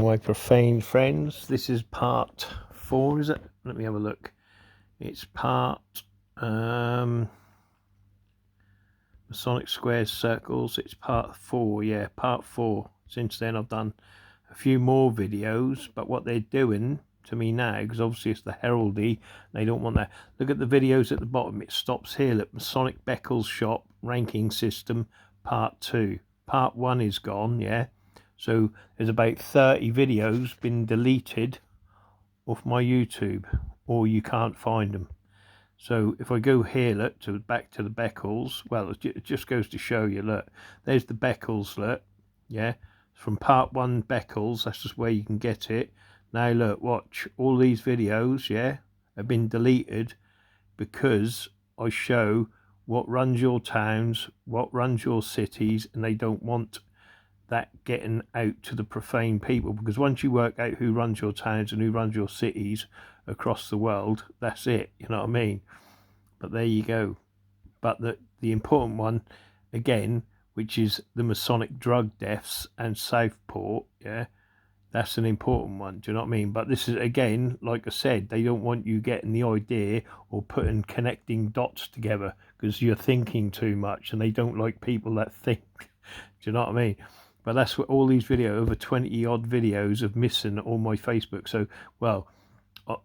my profane friends, this is part 4, is it? Let me have a look. It's part Masonic squares, circles. It's part 4, yeah, part 4. Since then I've done a few more videos, but what they're doing to me now, because obviously it's the heraldry, they don't want that. Look at the videos at the bottom. It stops here. Look, Masonic Beckles shop ranking system part 2. Part 1 is gone, yeah. So there's about 30 videos been deleted off my YouTube, or you can't find them. So if I go here, look, back to the Beckles, well, it just goes to show you, look, there's the Beckles, look, yeah, from part 1 Beckles, that's just where you can get it. Now look, watch, all these videos, yeah, have been deleted because I show what runs your towns, what runs your cities, and they don't want that getting out to the profane people, because once you work out who runs your towns and who runs your cities across the world, that's it, you know what I mean? But there you go. But the important one again, which is the Masonic drug deaths and Southport, yeah, that's an important one, do you know what I mean? But this is, again, like I said, they don't want you getting the idea or connecting dots together, because you're thinking too much, and they don't like people that think. Do you know what I mean? But that's what all these videos, over 20 odd videos of missing on my Facebook. So, well,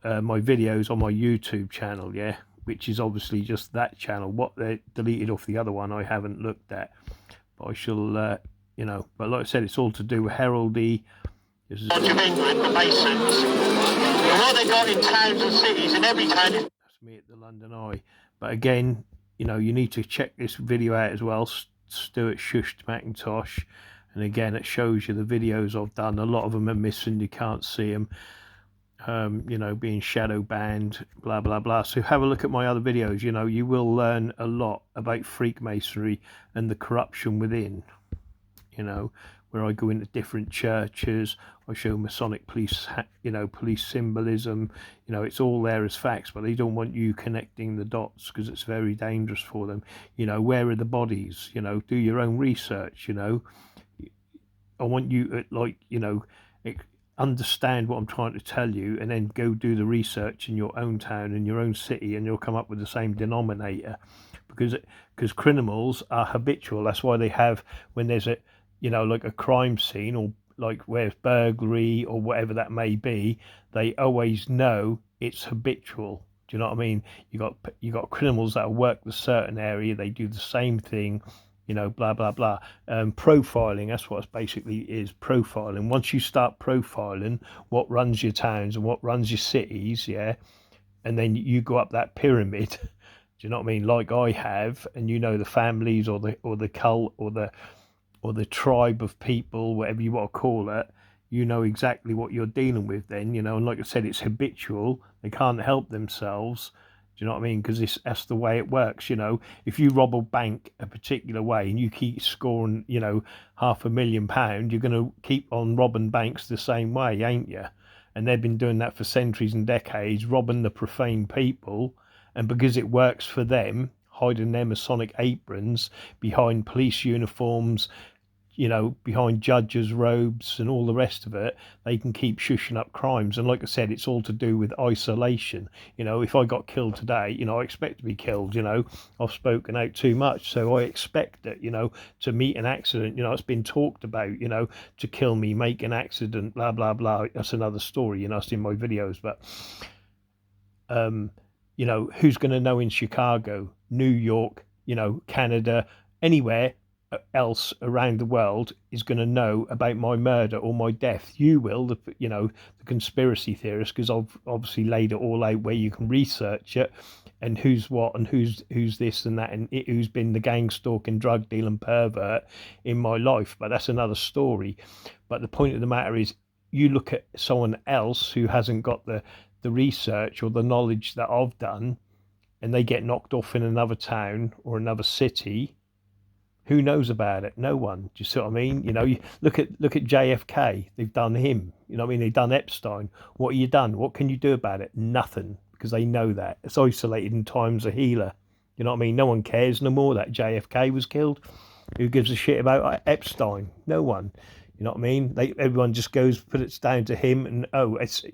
my videos on my YouTube channel, yeah, which is obviously just that channel. What they deleted off the other one, I haven't looked at. But I shall, you know, but like I said, it's all to do with heraldry. This is of England, the Masons. And what they got in towns and cities, and every town. That's me at the London Eye. But again, you know, you need to check this video out as well. Stuart Shush McIntosh. And again, it shows you the videos I've done. A lot of them are missing. You can't see them. You know, being shadow banned, blah, blah, blah. So have a look at my other videos. You know, you will learn a lot about Freemasonry and the corruption within. You know, where I go into different churches. I show Masonic police, you know, police symbolism. You know, it's all there as facts, but they don't want you connecting the dots because it's very dangerous for them. You know, where are the bodies? You know, do your own research, you know. I want you to, like, you know, understand what I'm trying to tell you, and then go do the research in your own town, in your own city, and you'll come up with the same denominator, because criminals are habitual. That's why they have, when there's a, you know, like a crime scene, or like where's burglary or whatever that may be, they always know it's habitual. Do you know what I mean? You got criminals that work the certain area, they do the same thing, you know, blah, blah, blah. Profiling, that's what it basically is, profiling. Once you start profiling what runs your towns and what runs your cities, yeah, and then you go up that pyramid, do you know what I mean, like I have, and you know the families or the cult or the tribe of people, whatever you want to call it, you know exactly what you're dealing with then, you know. And like I said, it's habitual. They can't help themselves. Do you know what I mean? Because that's the way it works, you know. If you rob a bank a particular way and you keep scoring, you know, £500,000, you're going to keep on robbing banks the same way, ain't you? And they've been doing that for centuries and decades, robbing the profane people. And because it works for them, hiding their Masonic aprons behind police uniforms, you know, behind judges' robes and all the rest of it, they can keep shushing up crimes. And like I said, it's all to do with isolation. You know, if I got killed today, you know, I expect to be killed, you know. I've spoken out too much, so I expect it, you know, to meet an accident. You know, it's been talked about, you know, to kill me, make an accident, blah, blah, blah. That's another story, you know, it's in my videos. But, you know, who's going to know in Chicago, New York, you know, Canada, anywhere else around the world is going to know about my murder or my death? You will, you know, the conspiracy theorists, because I've obviously laid it all out where you can research it, and who's what and who's this and that, and who's been the gang stalking, drug dealing pervert in my life. But that's another story. But the point of the matter is, you look at someone else who hasn't got the research or the knowledge that I've done, and they get knocked off in another town or another city. Who knows about it? No one. Do you see what I mean? You know, you look at JFK. They've done him. You know what I mean? They've done Epstein. What have you done? What can you do about it? Nothing, because they know that. It's isolated, and time's a healer. You know what I mean? No one cares no more that JFK was killed. Who gives a shit about Epstein? No one. You know what I mean? Everyone just goes, put it down to him, and it's,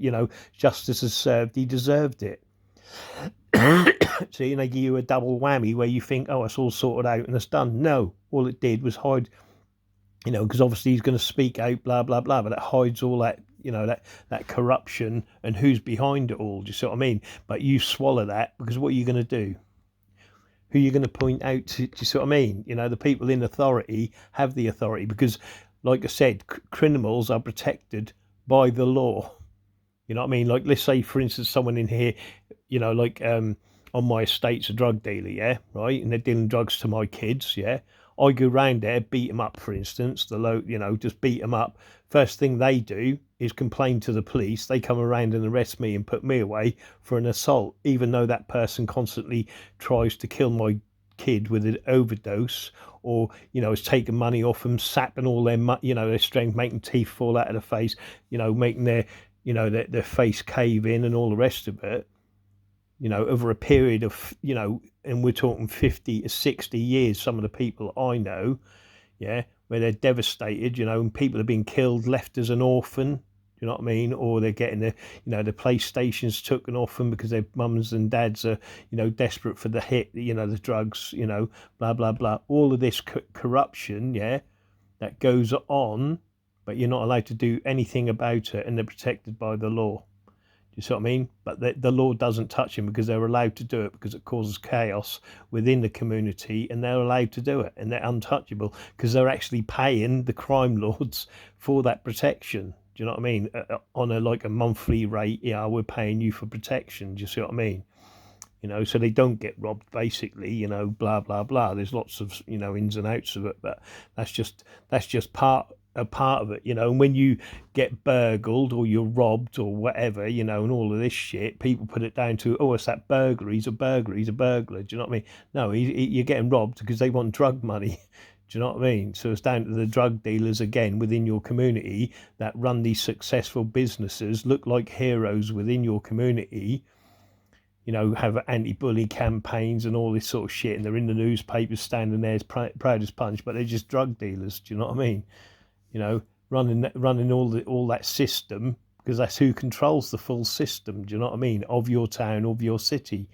justice is served. He deserved it. See, and they give you a double whammy where you think, oh, it's all sorted out and it's done. No, all it did was hide, because obviously he's going to speak out, blah blah blah, but it hides all that, that corruption and who's behind it all. Do you see what I mean? But you swallow that, because what are you going to do? Who are you going to point out to? Do you see what I mean? The people in authority have the authority, because, like I said, criminals are protected by the law. You know what I mean? Like, let's say, for instance, someone in here, on my estate's a drug dealer, yeah, right? And they're dealing drugs to my kids, yeah. I go round there, beat them up, for instance, just beat them up. First thing they do is complain to the police. They come around and arrest me and put me away for an assault, even though that person constantly tries to kill my kid with an overdose, or, is taking money off them, sapping all their strength, making teeth fall out of the face, making their face cave in and all the rest of it, over a period of, and we're talking 50 to 60 years, some of the people I know, yeah, where they're devastated, and people are being killed, left as an orphan, you know what I mean? Or they're getting the PlayStations taken off them because their mums and dads are, desperate for the hit, the drugs, blah, blah, blah. All of this corruption, yeah, that goes on, but you're not allowed to do anything about it, and they're protected by the law. You see what I mean? But the law doesn't touch them, because they're allowed to do it, because it causes chaos within the community, and they're allowed to do it, and they're untouchable, because they're actually paying the crime lords for that protection. Do you know what I mean? On a monthly rate, yeah, we're paying you for protection. Do you see what I mean? So they don't get robbed, basically, blah blah blah. There's lots of ins and outs of it, but that's just a part of it, and when you get burgled or you're robbed or whatever, and all of this shit, people put it down to, oh, it's that burglar, he's a burglar. Do you know what I mean? No, you're getting robbed because they want drug money. Do you know what I mean? So it's down to the drug dealers, again, within your community, that run these successful businesses, look like heroes within your community, have anti-bully campaigns and all this sort of shit, and they're in the newspapers standing there as proud as punch, but they're just drug dealers. Do you know what I mean? Running all that system, because that's who controls the full system. Do you know what I mean? Of your town, of your city.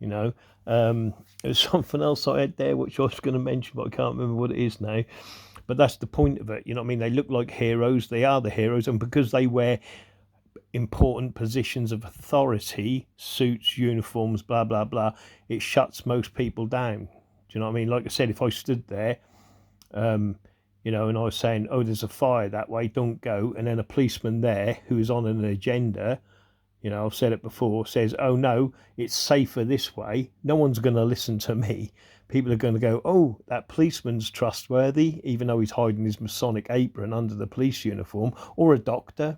There's something else I had there which I was going to mention, but I can't remember what it is now. But that's the point of it. You know what I mean? They look like heroes. They are the heroes, and because they wear important positions of authority, suits, uniforms, blah blah blah, it shuts most people down. Do you know what I mean? Like I said, if I stood there, and I was saying, oh, there's a fire that way, don't go, and then a policeman there who's on an agenda, I've said it before, says, oh no, it's safer this way, no one's going to listen to me. People are going to go, oh, that policeman's trustworthy, even though he's hiding his Masonic apron under the police uniform, or a doctor,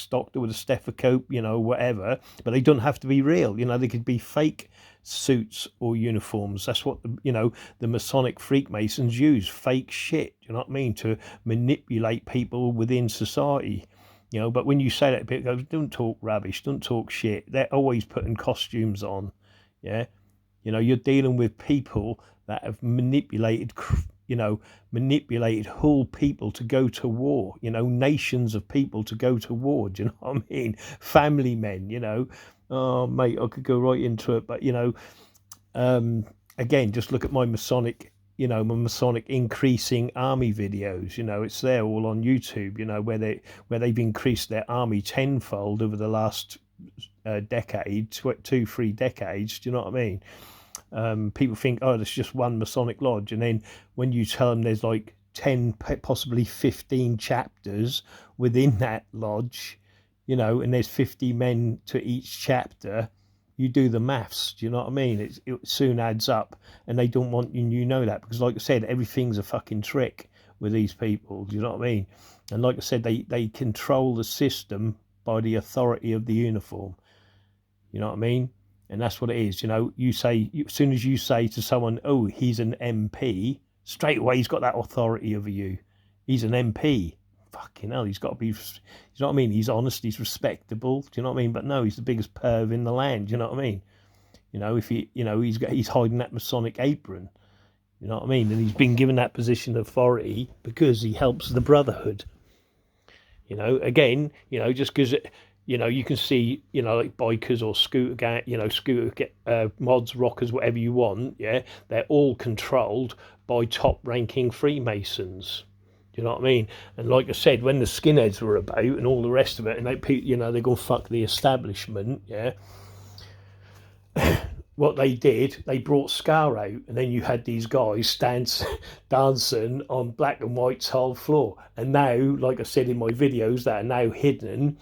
doctor with a stethoscope, whatever, but they don't have to be real, they could be fake suits or uniforms. That's what the Masonic Freemasons use, fake shit, you know what I mean, to manipulate people within society. But when you say that, people go, don't talk rubbish, don't talk shit. They're always putting costumes on. Yeah, you're dealing with people that have manipulated whole people to go to war, nations of people to go to war. Do you know what I mean? Family men, oh mate, I could go right into it, but again, just look at my Masonic increasing army videos. It's there all on YouTube, where they've increased their army tenfold over the last decade, 2-3 decades. Do you know what I mean? People think, oh, there's just one Masonic lodge, and then when you tell them there's like 10, possibly 15 chapters within that lodge, and there's 50 men to each chapter, you do the maths. Do you know what I mean? It soon adds up, and they don't want you that, because like I said, everything's a fucking trick with these people. Do you know what I mean? And like I said, they control the system by the authority of the uniform. You know what I mean? And that's what it is. You say, as soon as you say to someone, oh, he's an MP, straight away he's got that authority over you. He's an MP. Fucking hell, he's got to be, you know what I mean? He's honest, he's respectable. Do you know what I mean? But no, he's the biggest perv in the land. Do you know what I mean? If he, he's hiding that Masonic apron. You know what I mean? And he's been given that position of authority because he helps the Brotherhood. You know, again, you know, just because you know, you can see, you know, like bikers or scooter, mods, rockers, whatever you want. Yeah, they're all controlled by top-ranking Freemasons. Do you know what I mean? And like I said, when the skinheads were about and all the rest of it, and they're gonna fuck the establishment. Yeah, what they did, they brought Scar out, and then you had these guys dancing on black and white tile floor. And now, like I said in my videos that are now hidden,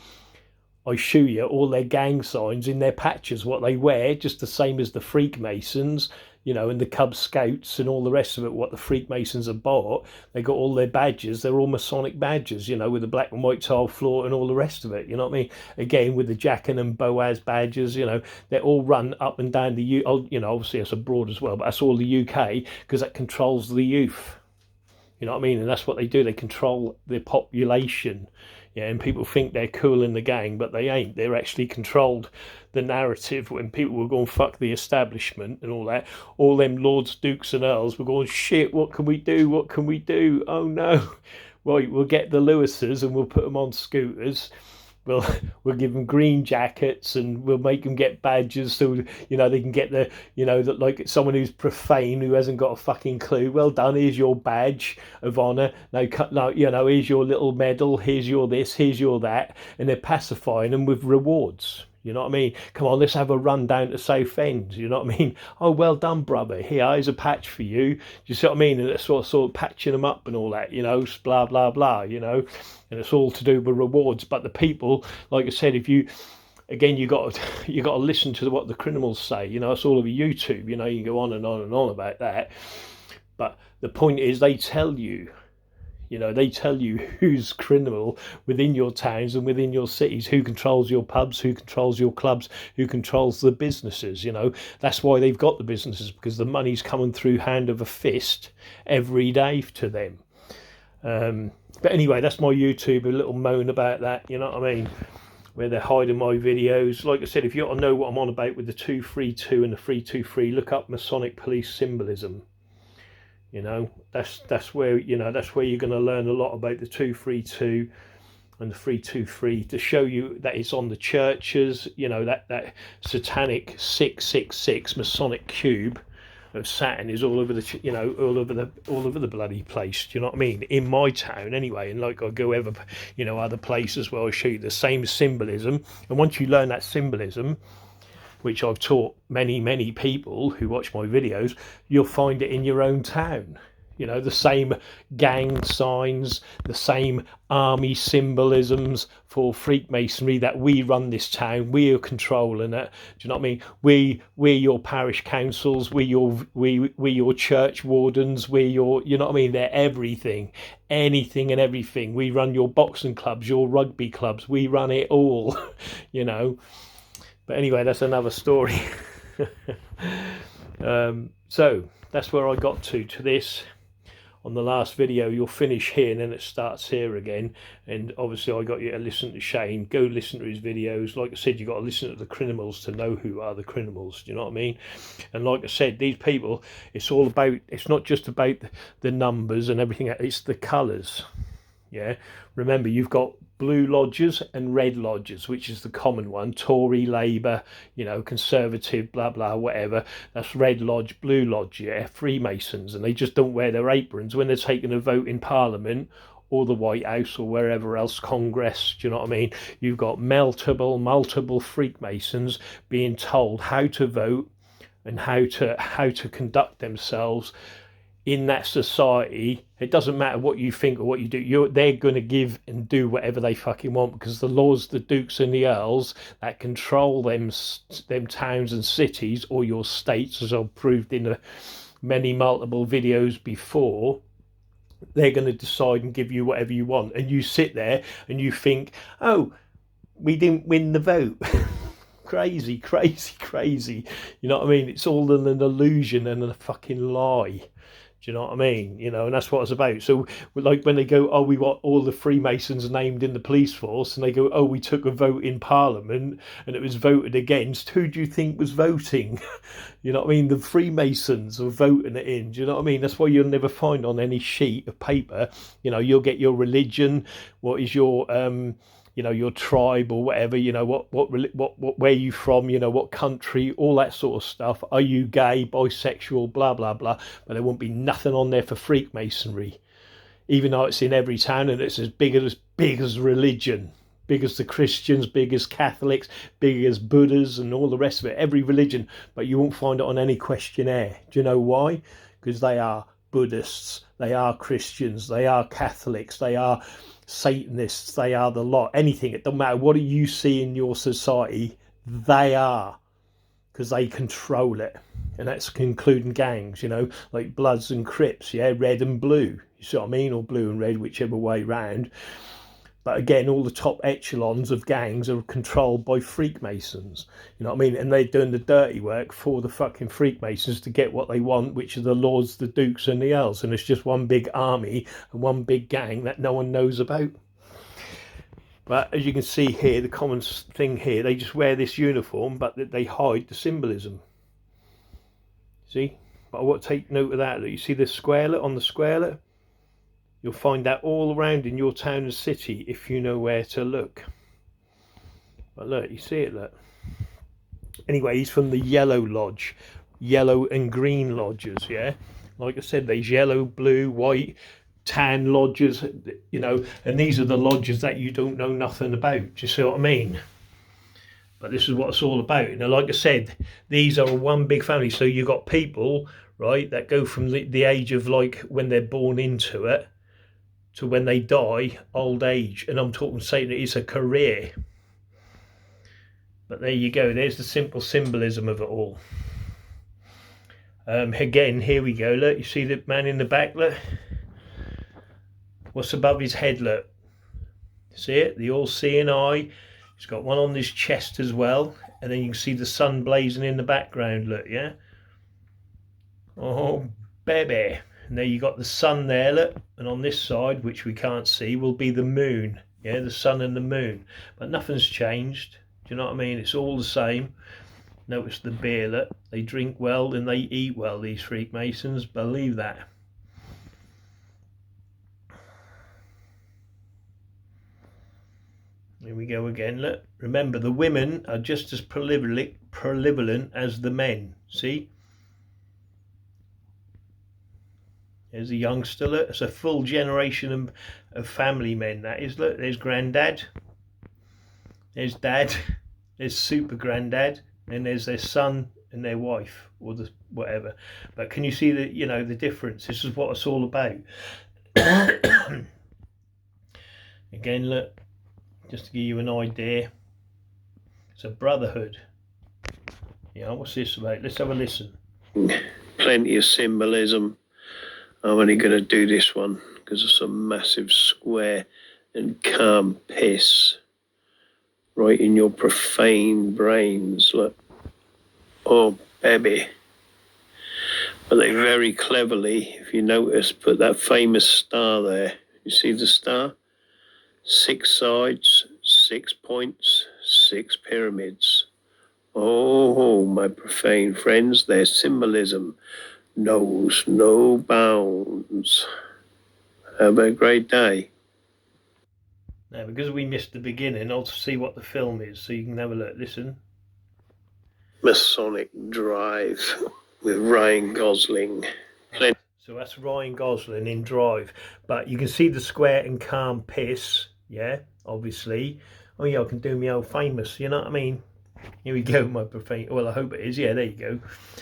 I show you all their gang signs in their patches, what they wear, just the same as the Freakmasons, you know, and the Cub Scouts and all the rest of it, what the Freakmasons have bought. They got all their badges, they're all Masonic badges, you know, with the black and white tile floor and all the rest of it, you know what I mean? Again, with the Jackin and Boaz badges, you know, they're all run up and down the, you know, obviously it's abroad as well, but that's all the UK, because that controls the youth. You know what I mean? And that's what they do. They control the population. Yeah, and people think they're cool in the gang, but they ain't. They're actually controlled the narrative. When people were going fuck the establishment and all that, all them lords, dukes and earls were going, shit, what can we do? What can we do? Oh no. Right, we'll get the Lewises and we'll put them on scooters. We'll give them green jackets and we'll make them get badges so, you know, they can get the, you know, that like someone who's profane, who hasn't got a fucking clue. Well done, here's your badge of honour. No, you know, here's your little medal, here's your this, here's your that. And they're pacifying them with rewards. You know what I mean? Come on, let's have a run down to Southend. You know what I mean? Oh, well done, brother. Here's a patch for you. Do you see what I mean? And it's sort of patching them up and all that, you know, blah, blah, blah, you know. And it's all to do with rewards. But the people, like I said, if you, again, you got to listen to what the criminals say. You know, it's all over YouTube. You know, you can go on and on and on about that. But the point is, they tell you. You know, they tell you who's criminal within your towns and within your cities, who controls your pubs, who controls your clubs, who controls the businesses. You know, that's why they've got the businesses, because the money's coming through hand of a fist every day to them. But anyway, that's my YouTube, a little moan about that, you know what I mean? Where they're hiding my videos. Like I said, if you want to know what I'm on about with the 232 and the 323, look up Masonic police symbolism. You know, that's where, you know, that's where you're going to learn a lot about the 232 and the 323, to show you that it's on the churches. You know, that satanic 666 Masonic cube of Saturn is all over the, you know, all over the bloody place. Do you know what I mean? In my town anyway, and like I go ever, you know, other places where I show you the same symbolism. And once you learn that symbolism, which I've taught many people who watch my videos, you'll find it in your own town. You know, the same gang signs, the same army symbolisms for Freakmasonry, that we run this town, we are controlling it. Do you know what I mean? We're your parish councils, we're your church wardens, we're your, you know what I mean? They're everything, anything and everything. We run your boxing clubs, your rugby clubs, we run it all, you know. But anyway, that's another story. So that's where I got to this. On the last video, you'll finish here and then it starts here again. And obviously I got you to listen to Shane. Go listen to his videos. Like I said, you got to listen to the criminals to know who are the criminals. Do you know what I mean? And like I said, these people, it's all about, it's not just about the numbers and everything. It's the colours. Yeah, remember, you've got blue lodges and red lodges, which is the common one. Tory, Labour, you know, Conservative, blah blah, whatever. That's red lodge, blue lodge. Yeah, Freemasons, and they just don't wear their aprons when they're taking a vote in Parliament or the White House or wherever else, Congress. Do you know what I mean? You've got multiple Freemasons being told how to vote and how to conduct themselves in that society. It doesn't matter what you think or what you do. They're going to give and do whatever they fucking want, because the laws, the dukes and the earls that control them towns and cities, or your states, as I've proved in many multiple videos before, they're going to decide and give you whatever you want. And you sit there and you think, oh, we didn't win the vote. Crazy. You know what I mean? It's all an illusion and a fucking lie. Do you know what I mean? You know, and that's what it's about. So, like when they go, oh, we want all the Freemasons named in the police force, and they go, oh, we took a vote in Parliament and it was voted against. Who do you think was voting? You know what I mean? The Freemasons were voting it in. Do you know what I mean? That's why you'll never find on any sheet of paper. You know, you'll get your religion. What is your you know, your tribe or whatever, you know, what where are you from, you know, what country, all that sort of stuff. Are you gay, bisexual, blah blah blah. But there won't be nothing on there for Freemasonry, even though it's in every town and it's as big as religion, big as the Christians, big as Catholics, big as Buddhas and all the rest of it, every religion. But you won't find it on any questionnaire. Do you know why? Because they are Buddhists, they are Christians, they are Catholics, they are Satanists, they are the lot. Anything, it doesn't matter what you see in your society, they are, because they control it. And that's including gangs, you know, like Bloods and Crips, yeah, red and blue, you see what I mean, or blue and red, whichever way round. But again, all the top echelons of gangs are controlled by Freemasons. You know what I mean? And they're doing the dirty work for the fucking Freemasons to get what they want, which are the lords, the dukes and the earls. And it's just one big army and one big gang that no one knows about. But as you can see here, the common thing here, they just wear this uniform, but they hide the symbolism. See? But I want to take note of that. You see the squarelet on the squarelet? You'll find that all around in your town and city if you know where to look. But look, you see it, look. Anyway, he's from the Yellow Lodge. Yellow and green lodges, yeah? Like I said, there's yellow, blue, white, tan lodges, you know, and these are the lodges that you don't know nothing about. Do you see what I mean? But this is what it's all about. You know, like I said, these are one big family. So you've got people, right, that go from the age of like when they're born into it to when they die, old age. And I'm talking saying it is a career. But there you go. There's the simple symbolism of it all. Again, here we go. Look, you see the man in the back, look? What's above his head, look? See it? The all-seeing eye. He's got one on his chest as well. And then you can see the sun blazing in the background, look, yeah? Oh, baby. And there you got the sun there, look, and on this side, which we can't see, will be the moon, yeah, the sun and the moon. But nothing's changed. Do you know what I mean? It's all the same. Notice the beer, look, they drink well and they eat well, these Freemasons, believe that. Here we go again, look. Remember, the women are just as prolific as the men, see? There's a youngster, look, it's a full generation of family men, that is, look, there's granddad, there's dad, there's super granddad, and there's their son and their wife, or the whatever. But can you see the, you know, the difference? This is what it's all about. Again, look, just to give you an idea, it's a brotherhood. Yeah, what's this about? Let's have a listen. Plenty of symbolism. I'm only going to do this one because of some massive square and calm piss right in your profane brains. Look. Oh, baby. But they very cleverly, if you notice, put that famous star there. You see the star? 6 sides, 6 points, 6 pyramids. Oh, my profane friends, their symbolism knows no bounds. Have a great day. Now, because we missed the beginning, I'll see what the film is so you can have a look. Listen. Masonic Drive with Ryan Gosling. So that's Ryan Gosling in Drive. But you can see the square and calm piss, yeah, obviously. Oh yeah, I can do me old famous, you know what I mean? Here we go, my profane. Well, I hope it is. Yeah, there you go.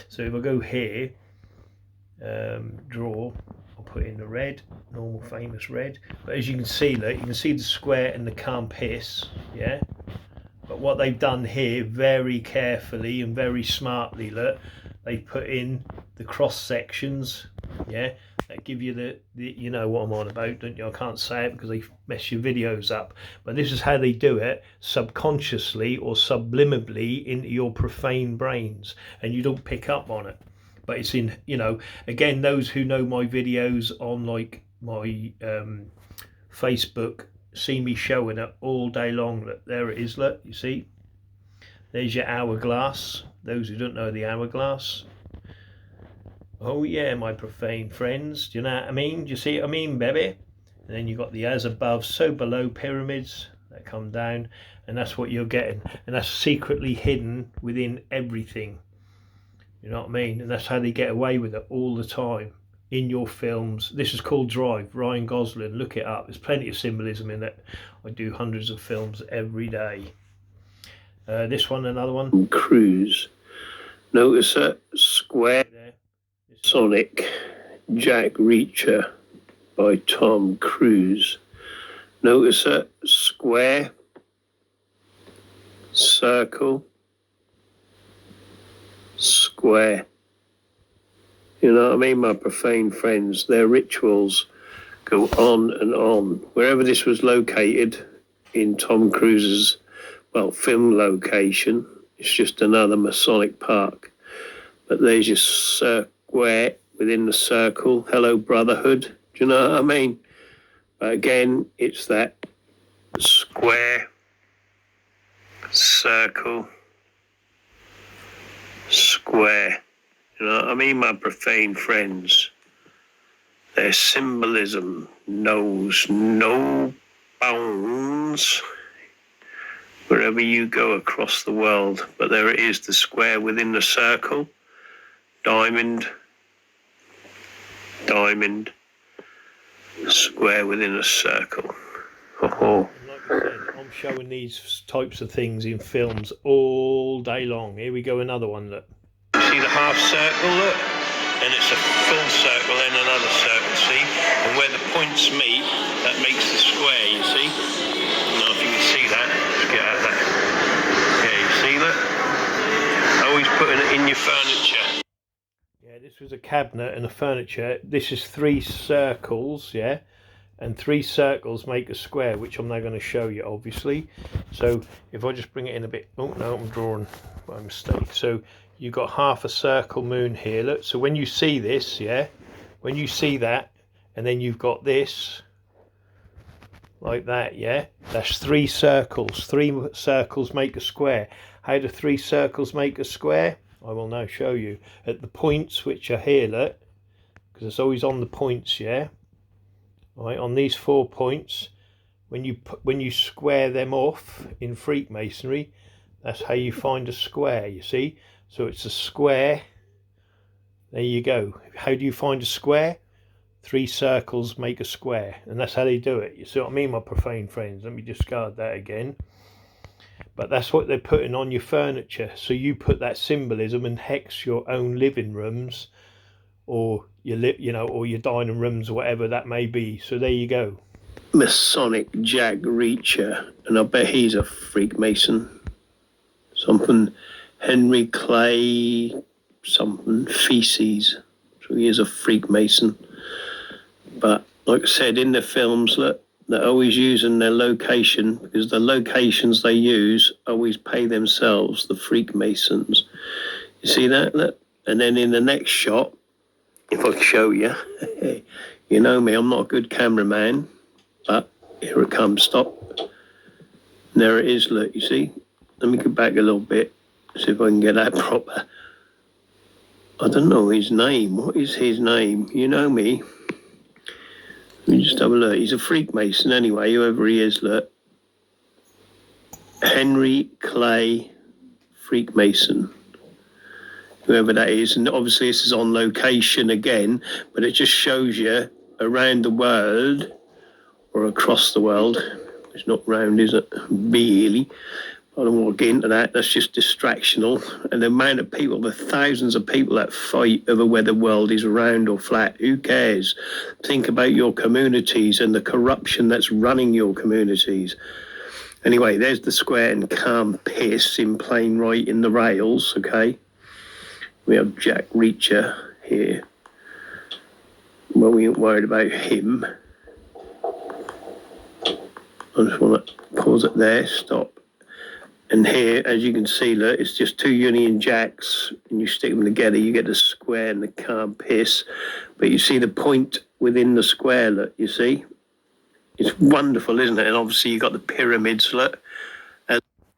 So if I go here, draw, I'll put in the red, normal famous red. But as you can see, look, you can see the square and the calm piss, yeah. But what they've done here, very carefully and very smartly, look, they put in the cross sections, yeah, that give you the you know what I'm on about, don't you? I can't say it because they mess your videos up. But this is how they do it, subconsciously or subliminally into your profane brains, and you don't pick up on it. but it's in, you know, again, those who know my videos on like my Facebook see me showing it all day long. Look, there it is, look, you see, there's your hourglass. Those who don't know the hourglass, oh yeah, my profane friends, do you know what I mean? Do you see what I mean, baby? And then you've got the as above, so below pyramids that come down, and that's what you're getting, and that's secretly hidden within everything, you know what I mean? And that's how they get away with it all the time in your films. This is called Drive, Ryan Gosling, look it up, there's plenty of symbolism in it. I do hundreds of films every day. This one, another one, Cruise, notice that square there. Masonic Jack Reacher by Tom Cruise. Notice that square, circle, square. You know what I mean, my profane friends? Their rituals go on and on. Wherever this was located in Tom Cruise's, well, film location, it's just another Masonic park. But there's your square within the circle. Hello, brotherhood. Do you know what I mean? But again, it's that square, circle, square. You know what I mean, my profane friends? Their symbolism knows no bounds wherever you go across the world. But there it is, the square within the circle. Diamond, diamond, square within a circle. Oh. Like I said, I'm showing these types of things in films all day long. Here we go, another one, look. See the half circle, look? And it's a full circle, then another circle, see? And where the points meet, that makes the square, you see? I don't know if you can see that. Let's get out of that. Yeah, you see that? Always putting it in your furniture. Yeah, this was a cabinet and a furniture. This is 3 circles, yeah? And 3 circles make a square, which I'm now going to show you, obviously. So if I just bring it in a bit, oh no, I'm drawing by mistake. So you've got half a circle moon here, look. So when you see this, yeah, when you see that, and then you've got this like that, yeah, that's 3 circles. 3 circles make a square. How do 3 circles make a square? I will now show you at the points which are here, look, because it's always on the points, yeah. Right, on these 4 points, when you square them off in Freemasonry, that's how you find a square, you see. So it's a square. There you go. How do you find a square? 3 circles make a square, and that's how they do it. You see what I mean, my profane friends? Let me discard that again. But that's what they're putting on your furniture. So you put that symbolism and hex your own living rooms, or your or your dining rooms, or whatever that may be. So there you go. Masonic Jack Reacher, and I bet he's a Freemason. Something Henry Clay, something feces. So he is a Freemason. But like I said, in the films, look, they're always using their location, because the locations they use always pay themselves, the Freemasons. You see that? Look. And then in the next shot, if I can show you, you know me, I'm not a good cameraman, but here it comes, stop. And there it is, look, you see? Let me go back a little bit, see if I can get that proper. I don't know his name. What is his name? You know me. Let me just have a look. He's a Freemason anyway, whoever he is, look. Henry Clay Freemason. Whoever that is. And obviously this is on location again, but it just shows you around the world, or across the world. It's not round, is it? Really. I don't want to get into that. That's just distractional. And the amount of people, the thousands of people that fight over whether the world is round or flat, who cares? Think about your communities and the corruption that's running your communities. Anyway, there's the square and calm piss in plain right in the rails, okay? We have Jack Reacher here. Well, we ain't worried about him. I just want to pause it there, stop. And here, as you can see, look, it's just two Union Jacks, and you stick them together, you get a square and the can't piss. But you see the point within the square, look, you see? It's wonderful, isn't it? And obviously you've got the pyramids, look.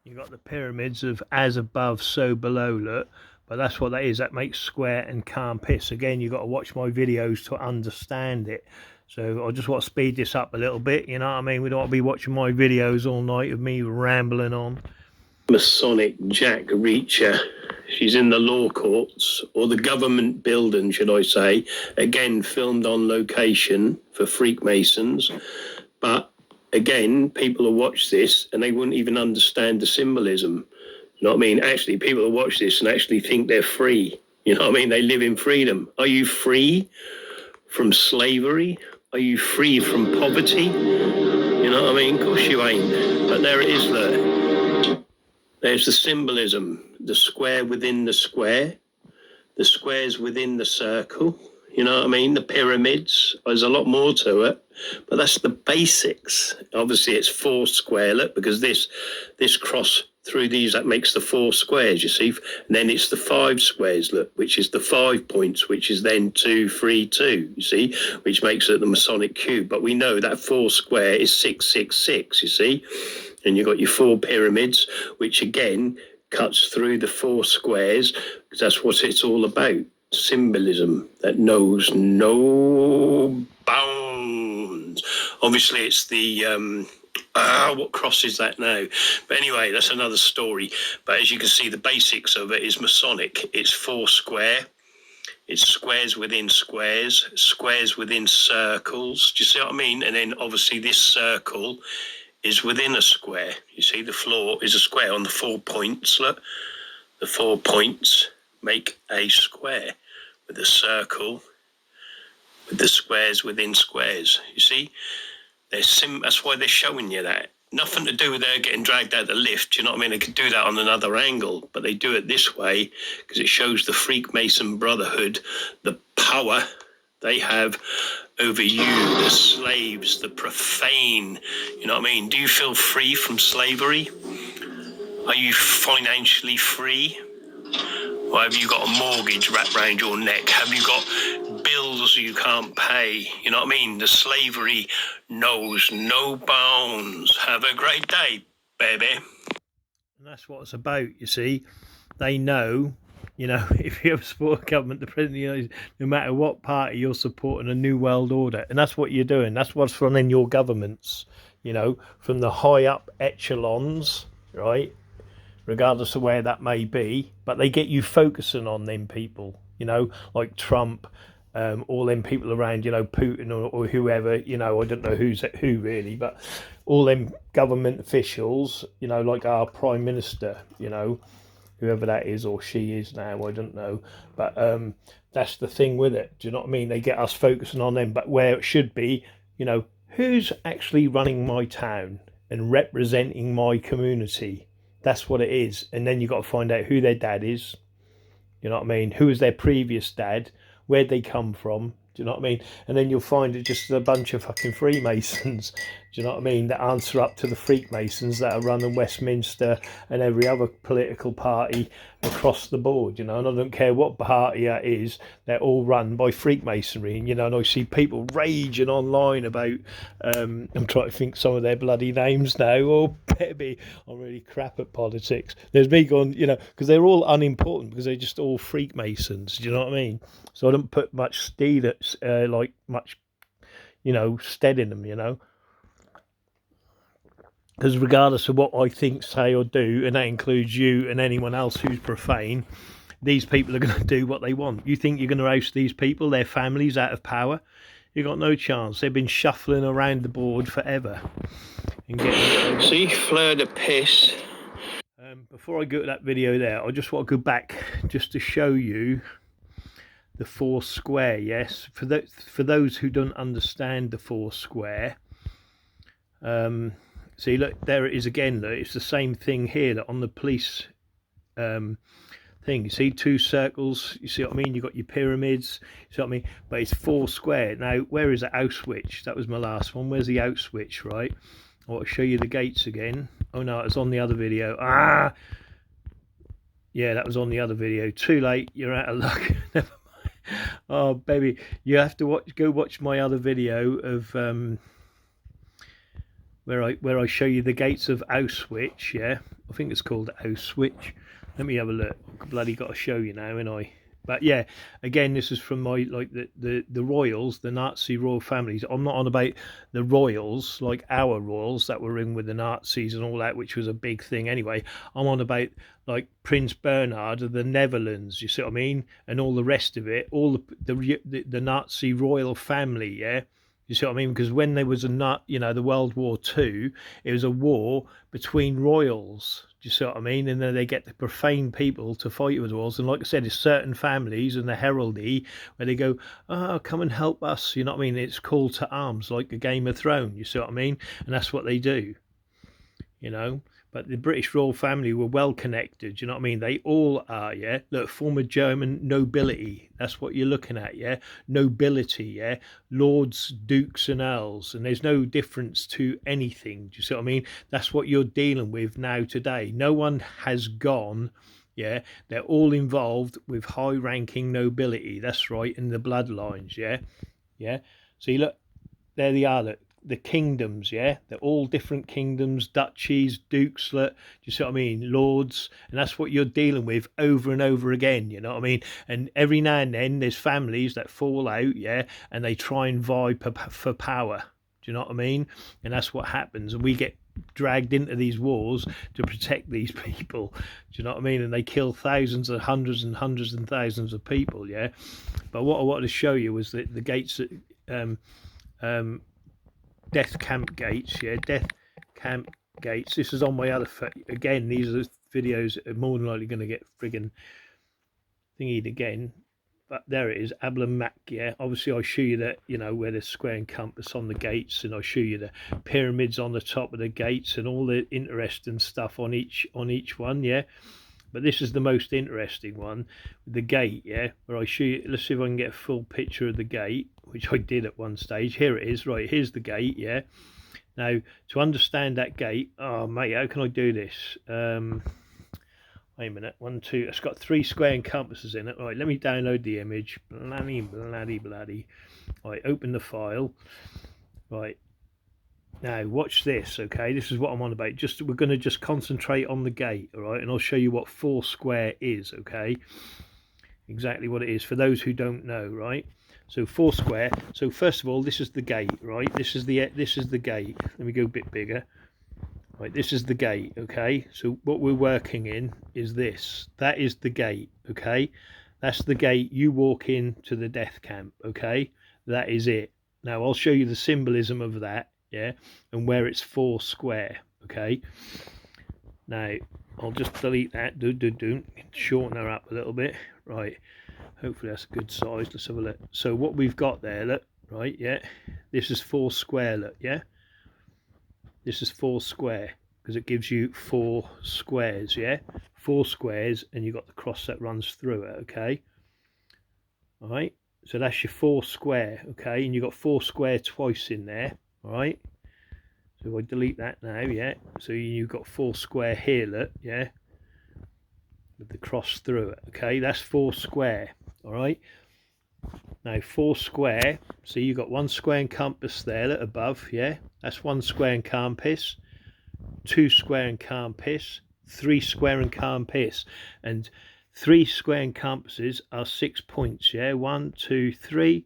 You've got the pyramids of as above, so below, look. But that's what that is. That makes square and can't piss. Again, you've got to watch my videos to understand it. So I just want to speed this up a little bit, you know what I mean? We don't want to be watching my videos all night of me rambling on. Masonic Jack Reacher. She's in the law courts, or the government building, should I say. Again, filmed on location for Freakmasons. But again, people will watch this and they wouldn't even understand the symbolism. You know what I mean? Actually, people will watch this and actually think they're free. You know what I mean? They live in freedom. Are you free from slavery? Are you free from poverty? You know what I mean? Of course you ain't. But there it is, look. There's the symbolism, the square within the square, the squares within the circle, you know what I mean? The pyramids, there's a lot more to it, but that's the basics. Obviously it's 4 square, look, because this cross through these, that makes the 4 squares, you see? And then it's the 5 squares, look, which is the 5 points, which is then 2, 3, 2, you see? Which makes it the Masonic cube. But we know that 4 square is 6, 6, 6, you see? And you've got your 4 pyramids, which again cuts through the 4 squares, because that's what it's all about. Symbolism that knows no bounds. Obviously, it's the what cross is that now? But anyway, that's another story. But as you can see, the basics of it is Masonic. It's 4 square. It's squares within squares, squares within circles. Do you see what I mean? And then obviously this circle is within a square. You see, the floor is a square on the 4 points. Look, the 4 points make a square with a circle with the squares within squares. You see, that's why they're showing you that. Nothing to do with their getting dragged out the lift. You know what I mean? They could do that on another angle, but they do it this way because it shows the Freakmason Brotherhood, the power they have over you, the slaves, the profane. You know what I mean? Do you feel free from slavery? Are you financially free? Or have you got a mortgage wrapped around your neck? Have you got bills you can't pay? You know what I mean? The slavery knows no bounds. Have a great day, baby. And that's what it's about, you see. They know, you know, if you ever support a government, the president, you know, no matter what party, you're supporting a new world order. And that's what you're doing. That's what's running your governments, you know, from the high up echelons, right? Regardless of where that may be, but they get you focusing on them people, you know, like Trump, all them people around, you know, Putin or whoever, you know, I don't know who's who really, but all them government officials, you know, like our Prime Minister, you know, whoever that is or she is now, I don't know, but that's the thing with it. Do you know what I mean? They get us focusing on them, but where it should be, you know, who's actually running my town and representing my community? That's what it is. And then you've got to find out who their dad is. You know what I mean? Who was their previous dad? Where'd they come from? Do you know what I mean? And then you'll find it just a bunch of fucking Freemasons. Do you know what I mean? That answer up to the Freakmasons that are running Westminster and every other political party across the board, you know. And I don't care what party that is, they're all run by Freakmasonry. And, you know, and I see people raging online about, I'm trying to think some of their bloody names now. Oh, baby, I'm really crap at politics. There's me going, you know, because they're all unimportant because they're just all Freakmasons. Do you know what I mean? So I don't put much stead in them, you know. Because regardless of what I think, say or do, and that includes you and anyone else who's profane, these people are going to do what they want. You think you're going to oust these people, their families, out of power? You've got no chance. They've been shuffling around the board forever. And See, fleur de piss. Before I go to that video there, I just want to go back just to show you the 4 square, yes? For those who don't understand the 4 square, see, look, there it is again. Look, it's the same thing here, look, on the police thing. You see 2 circles, you see what I mean? You've got your pyramids, you see what I mean? But it's 4 square. Now, where is the out switch? That was my last one. Where's the out switch, right? I want to show you the gates again. Oh no, it was on the other video. Yeah, that was on the other video. Too late, you're out of luck. Never mind. Oh baby, you have to go watch my other video of where I show you the gates of Auschwitz. Yeah, I think it's called Auschwitz. Let me have a look. I've bloody got to show you now, ain't I? But yeah, again, this is from my the royals, the Nazi royal families. I'm not on about the royals like our royals that were in with the Nazis and all that, which was a big thing anyway. I'm on about like Prince Bernhard of the Netherlands. You see what I mean? And all the rest of it, all the Nazi royal family. Yeah. You see what I mean? Because when there was the World War II, it was a war between royals. Do you see what I mean? And then they get the profane people to fight with the royals. And like I said, it's certain families and the heraldry where they go, oh, come and help us. You know what I mean? It's call to arms, like a Game of Thrones. You see what I mean? And that's what they do, you know. But the British royal family were well connected. You know what I mean? They all are, yeah. Look, former German nobility. That's what you're looking at, yeah. Nobility, yeah. Lords, dukes, and earls, and there's no difference to anything. Do you see what I mean? That's what you're dealing with now today. No one has gone. Yeah, they're all involved with high-ranking nobility. That's right, in the bloodlines. Yeah, yeah. So you look, there they are. Look, the kingdoms, yeah, they're all different kingdoms, duchies, dukes, do you see what I mean, lords, and that's what you're dealing with over and over again, you know what I mean? And every now and then there's families that fall out, yeah, and they try and vie for power. Do you know what I mean? And that's what happens, and we get dragged into these wars to protect these people. Do you know what I mean? And they kill thousands and hundreds and thousands of people, yeah. But what I wanted to show you was that the gates death camp gates, yeah, death camp gates. This is on my other again, these are videos that are more than likely going to get friggin' thingied again, but there it is, Ablamak. Yeah, obviously I show you that, you know, where the square and compass on the gates, and I show you the pyramids on the top of the gates and all the interesting stuff on each one, yeah. But this is the most interesting one, the gate, yeah, where I show you. Let's see if I can get a full picture of the gate, which I did at one stage. Here it is, right, here's the gate, yeah. Now, to understand that gate, oh mate, how can I do this? Wait a minute, 1, 2, it's got 3 square and compasses in it. Right, let me download the image. Bloody. Right, open the file. Right. Now watch this, okay? This is what I'm on about. We're going to just concentrate on the gate, all right? And I'll show you what 4 square is, okay? Exactly what it is for those who don't know, right? So 4 square. So first of all, this is the gate, right? This is the gate. Let me go a bit bigger. Right, this is the gate, okay? So what we're working in is this. That is the gate, okay? That's the gate you walk into the death camp, okay? That is it. Now I'll show you the symbolism of that, yeah, and where it's 4 square, okay? Now I'll just delete that, shorten her up a little bit, right? Hopefully that's a good size. Let's have a look. So what we've got there, look, right, yeah, this is 4 square, look, yeah, this is 4 square because it gives you 4 squares, yeah, 4 squares, and you've got the cross that runs through it, okay? All right, so that's your 4 square, okay, and you've got 4 square twice in there. All right, so if I delete that now, yeah, so you've got 4 square here, look, yeah, with the cross through it, okay, that's 4 square. All right, now 4 square, so you've got 1 square and compass there, look, above, yeah, that's 1 square and compass, 2 square and compass, 3 square and compass, and 3 square and compasses are 6 points, yeah, 1, 2, 3,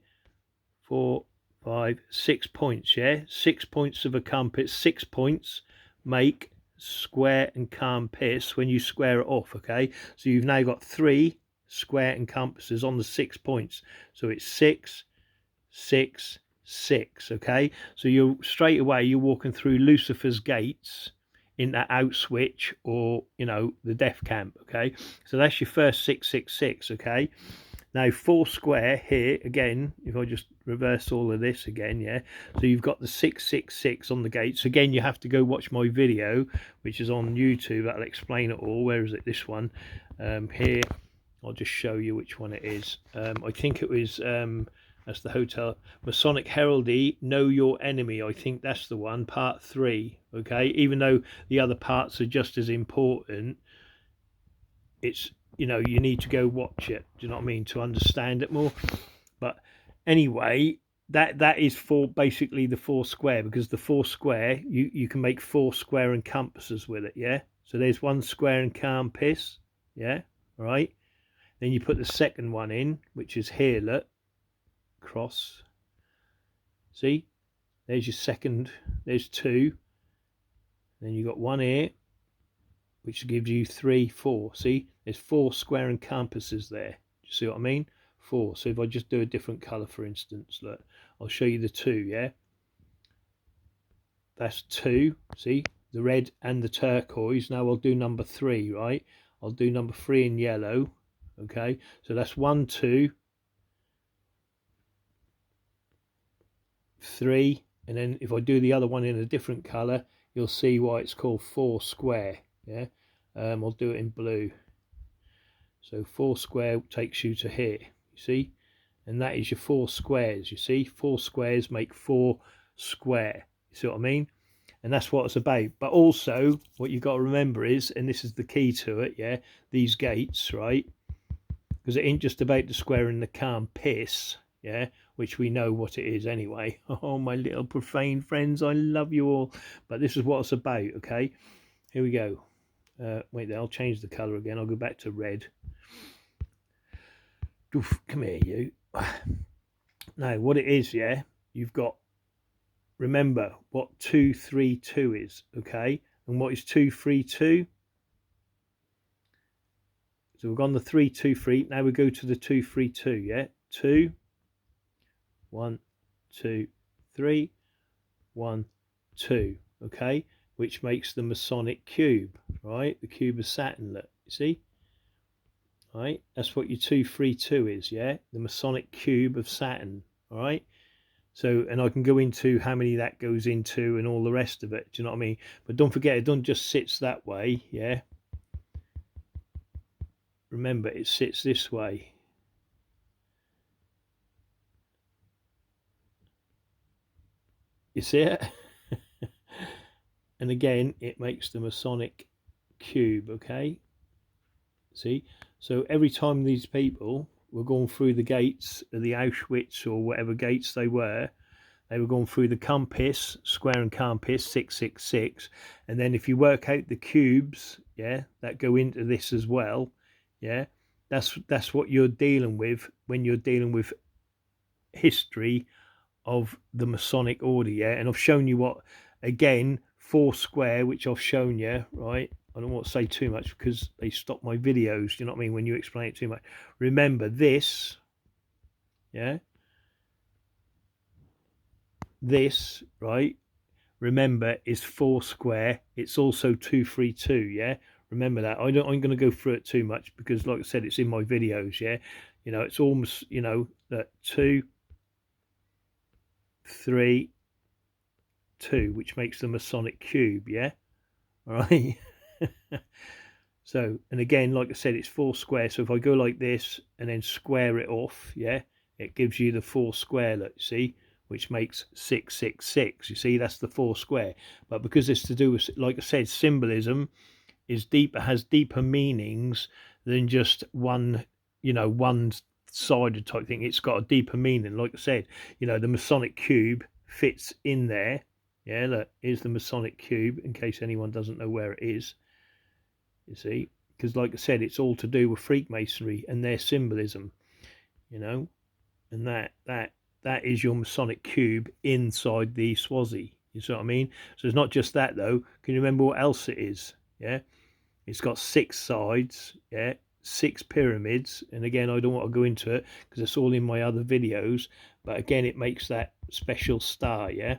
4, 5, 6 points, yeah, 6 points of a compass. 6 points make square and compass when you square it off, okay? So you've now got 3 square and compasses on the 6 points, so it's 6, 6, 6, okay? So you're straight away you're walking through Lucifer's gates into Auschwitz, or you know, the death camp, okay? So that's your first 666, okay? Now 4 square here again, if I just reverse all of this again, yeah, so you've got the 666 on the gates. Again, you have to go watch my video, which is on YouTube. That'll explain it all. Where is it? This one, here, I'll just show you which one it is. I think it was That's the hotel. Masonic Heraldry, Know Your Enemy. I think that's the one, part 3. Okay, even though the other parts are just as important, it's, you know, you need to go watch it. Do you know what I mean, to understand it more? But anyway, that is for basically the 4 square, because the 4 square, you can make 4 square and compasses with it. Yeah, so there's 1 square and compass. Yeah, all right. Then you put the second one in, which is here, look, cross. See, there's your second, there's 2. Then you got 1 here, which gives you 3, 4. See, there's 4 square and compasses there. Do you see what I mean? 4. So if I just do a different color, for instance, look, I'll show you the 2. Yeah, that's 2. See, the red and the turquoise. Now I'll do number 3, right? I'll do number 3 in yellow. Okay, so that's 1, 2, 3, and then if I do the other one in a different color, you'll see why it's called 4 square. Yeah, I'll do it in blue. So 4 square takes you to here, you see, and that is your 4 squares. You see, 4 squares make 4 square. You see what I mean? And that's what it's about. But also what you've got to remember is, and this is the key to it, yeah, these gates, right? Because it ain't just about the square and the compass, yeah, which we know what it is anyway. Oh, my little profane friends, I love you all. But this is what it's about, okay? Here we go. Wait, I'll change the colour again. I'll go back to red. Oof, come here, you. Now, what it is, yeah, you've got, remember what 2, 3, 2 is, okay? And what is 2, 3, 2? So we've gone the 3, 2, 3. Now we go to the 2, 3, 2. Yeah, 2, 1, 2, 3, 1, 2. Okay, which makes the Masonic cube, right? The cube of Saturn. Look, you see, right? That's what your 2, 3, 2 is. Yeah, the Masonic cube of Saturn. All right. So, and I can go into how many that goes into and all the rest of it. Do you know what I mean? But don't forget, it don't just sits that way. Yeah. Remember, it sits this way. You see it? And again, it makes the Masonic cube, okay? See? So every time these people were going through the gates of the Auschwitz or whatever gates they were going through the compass, square and compass, 666. And then if you work out the cubes, yeah, that go into this as well, yeah, that's what you're dealing with when you're dealing with history of the Masonic order. Yeah, and I've shown you what, again, 4 square, which I've shown you, right? I don't want to say too much because they stop my videos, you know what I mean, when you explain it too much. Remember this, yeah, this, right, remember, is 4 square. It's also 2, 3, 2. Yeah, remember that. I'm going to go through it too much because, like I said, it's in my videos. Yeah, you know, it's almost, you know, that 2, 3, 2, which makes the Masonic cube. Yeah, all right. So, and again, like I said, it's 4 square. So if I go like this and then square it off, yeah, it gives you the 4 square. Let's see, which makes 666. You see, that's the 4 square. But because it's to do with, like I said, symbolism is deeper, has deeper meanings than just one, you know, one-sided type thing. It's got a deeper meaning. Like I said, you know, the Masonic cube fits in there. Yeah, look, here's the Masonic cube, in case anyone doesn't know where it is. You see, because like I said, it's all to do with Freemasonry and their symbolism, you know, and that is your Masonic cube inside the Swazi. You see what I mean? So it's not just that though. Can you remember what else it is? Yeah, it's got 6 sides. Yeah, 6 pyramids. And again, I don't want to go into it because it's all in my other videos. But again, it makes that special star. Yeah,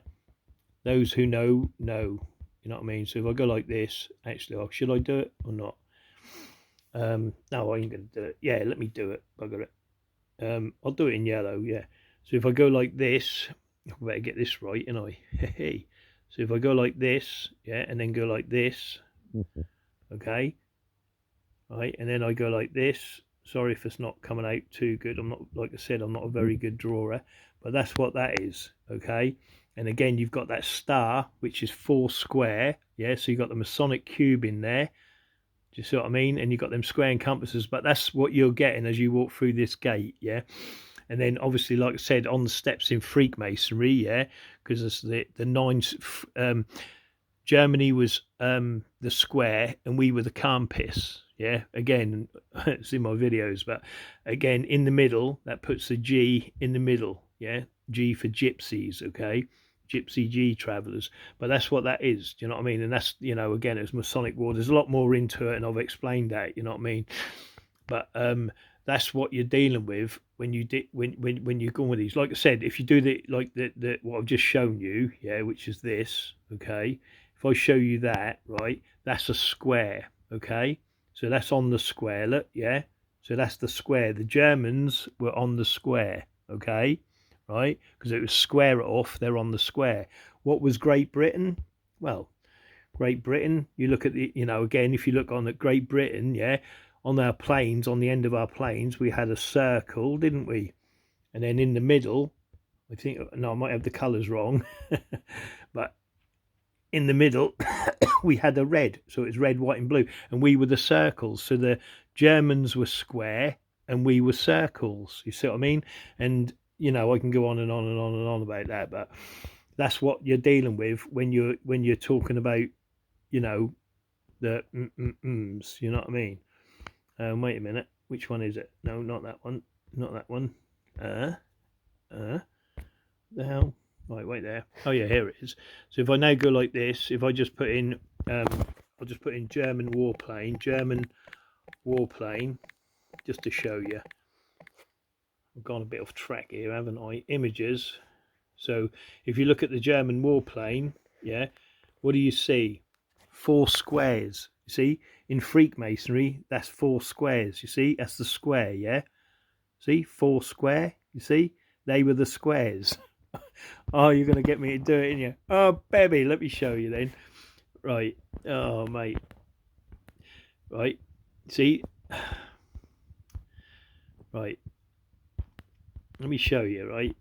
those who know. You know what I mean? So if I go like this, actually, should I do it or not? No, I ain't going to do it. Yeah, let me do it. I got it. I'll do it in yellow, yeah. So if I go like this, I better get this right, and I. Hey. So if I go like this, yeah, and then go like this, okay, right, and then I go like this, Sorry if it's not coming out too good. I'm not, like I said, I'm not a very good drawer, but that's what that is, okay? And again, you've got that star, which is 4 square, yeah? So you've got the Masonic cube in there. Do you see what I mean? And you've got them square compasses, but that's what you're getting as you walk through this gate, yeah? And then obviously, like I said, on the steps in Freakmasonry, yeah, because it's the 9, Germany was the square and we were the campus. Yeah, again, it's in my videos, but again, in the middle, that puts the G in the middle. Yeah, G for gypsies, okay? Gypsy G travelers. But that's what that is. Do you know what I mean? And that's, you know, again, it's Masonic War. There's a lot more into it, and I've explained that, you know what I mean? But that's what you're dealing with when you when you go with these. Like I said, if you do the what I've just shown you, yeah, which is this, okay. If I show you that, right, that's a square, okay. So that's on the square, look, yeah. So that's the square. The Germans were on the square, okay, right, because it was square it off. They're on the square. What was Great Britain? Well, Great Britain. You look at the, you know, again, if you look on at Great Britain, yeah, on our planes, on the end of our planes, we had a circle, didn't we? And then in the middle, I think, no, I might have the colours wrong, but in the middle, we had a red. So it was red, white, and blue. And we were the circles. So the Germans were square and we were circles. You see what I mean? And, you know, I can go on and on and on and on about that, but that's what you're dealing with when you're talking about, you know, the you know what I mean? Wait a minute, which one is it? No, not that one, not that one. The hell? Wait there. Oh yeah, here it is. So if I now go like this, if I just put in, I'll just put in German warplane, just to show you. I've gone a bit off track here, haven't I? Images. So if you look at the German warplane, yeah, what do you see? 4 squares. You see, in Freakmasonry, that's 4 squares. You see, that's the square, yeah. See, 4 square. You see, they were the squares. Oh, you're gonna get me to do it, ain't you? Oh, baby, let me show you then. Right. Oh, mate. Right. See. Right. Let me show you. Right.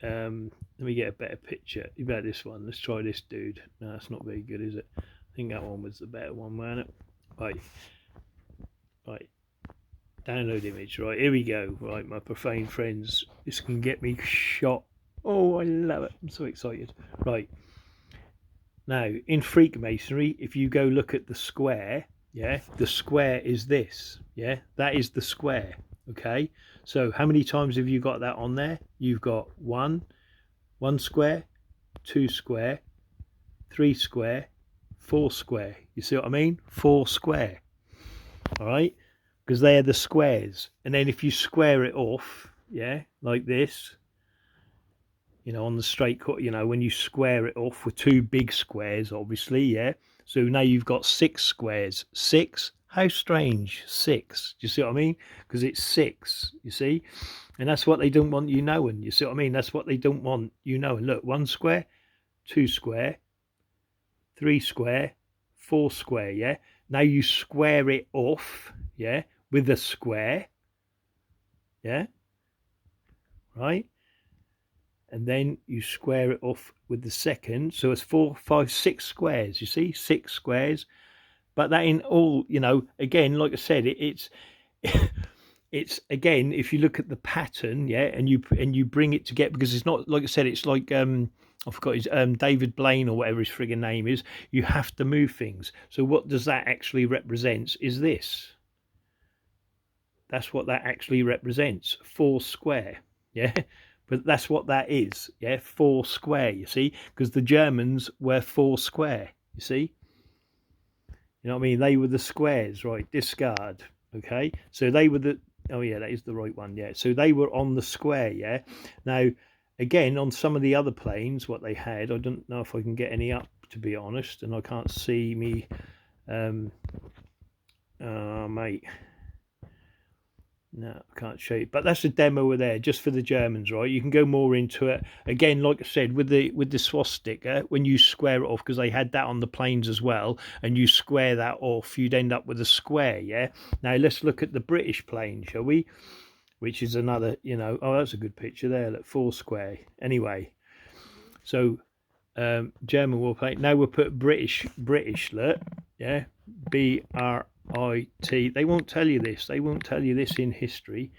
Let me get a better picture. You about this one. Let's try this dude. No, that's not very good, is it? I think that one was the better one, wasn't it? Right. Right. Download image. Right. Here we go. Right, my profane friends. This can get me shot. Oh, I love it. I'm so excited. Right. Now, in Freakmasonry, if you go look at the square, yeah, the square is this. Yeah, that is the square. Okay. So how many times have you got that on there? You've got one square, 2 square, 3 square, 4 square. You see what I mean? 4 square. All right, because they are the squares. And then if you square it off, yeah, like this, you know, on the straight cut, you know, when you square it off with 2 big squares, obviously, yeah. So now you've got 6 squares. 6. How strange. 6. Do you see what I mean? Because it's 6. You see. And that's what they don't want you knowing. You see what I mean? That's what they don't want you knowing. Look, 1 square, 2 square, 3 square, 4 square, yeah? Now you square it off, yeah, with a square, yeah? Right? And then you square it off with the second. So it's 4, 5, 6 squares, you see? 6 squares. But that in all, you know, again, like I said, it's... It's again, if you look at the pattern, yeah, and you bring it together, because it's not, like I said, it's like I forgot his David Blaine or whatever his friggin' name is. You have to move things. So what does that actually represent? Is this? That's what that actually represents. 4 square, yeah. But that's what that is, yeah. 4 square. You see, because the Germans were 4 square. You see. You know what I mean? They were the squares, right? Discard. Okay, so they were the, oh yeah, that is the right one, yeah. So they were on the square, yeah. Now, again, on some of the other planes, what they had, I don't know if I can get any up, to be honest, and I can't see me, mate. No, I can't show you, but that's a demo there just for the Germans, right? You can go more into it again, like I said, with the swastika. When you square it off, because they had that on the planes as well, and you square that off, you'd end up with a square. Yeah. Now let's look at the British plane, shall we? Which is another, oh, that's a good picture there. Look, four square. Anyway, so German warplane. Now we'll put British. Look, yeah, BRIT. They won't tell you this. They won't tell you this in history.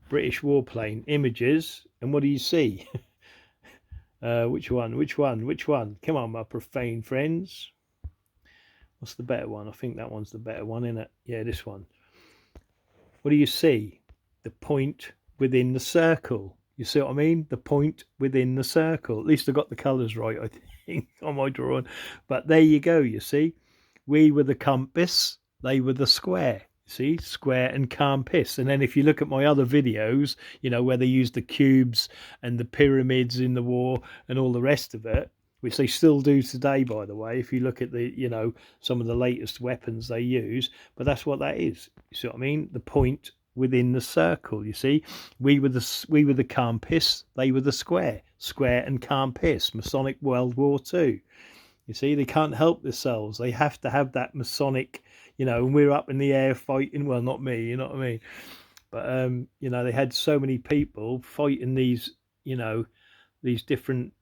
British warplane images, and what do you see? Which one? Which one? Which one? Come on, my profane friends. What's the better one? I think that one's the better one, isn't it? Yeah, this one. What do you see? The point within the circle. You see what I mean? The point within the circle. At least I got the colours right, I think, on my drawing. But there you go, you see. We were the compass, they were the square. See, square and compass. And then if you look at my other videos, where they use the cubes and the pyramids in the war and all the rest of it, which they still do today, by the way, if you look at the, some of the latest weapons they use. But that's what that is. You see what I mean? The point within the circle. You see, we were the compass, they were the square and compass. Masonic World War II. You see, they can't help themselves. They have to have that Masonic, and we're up in the air fighting. Well, not me, you know what I mean? But they had so many people fighting these, these different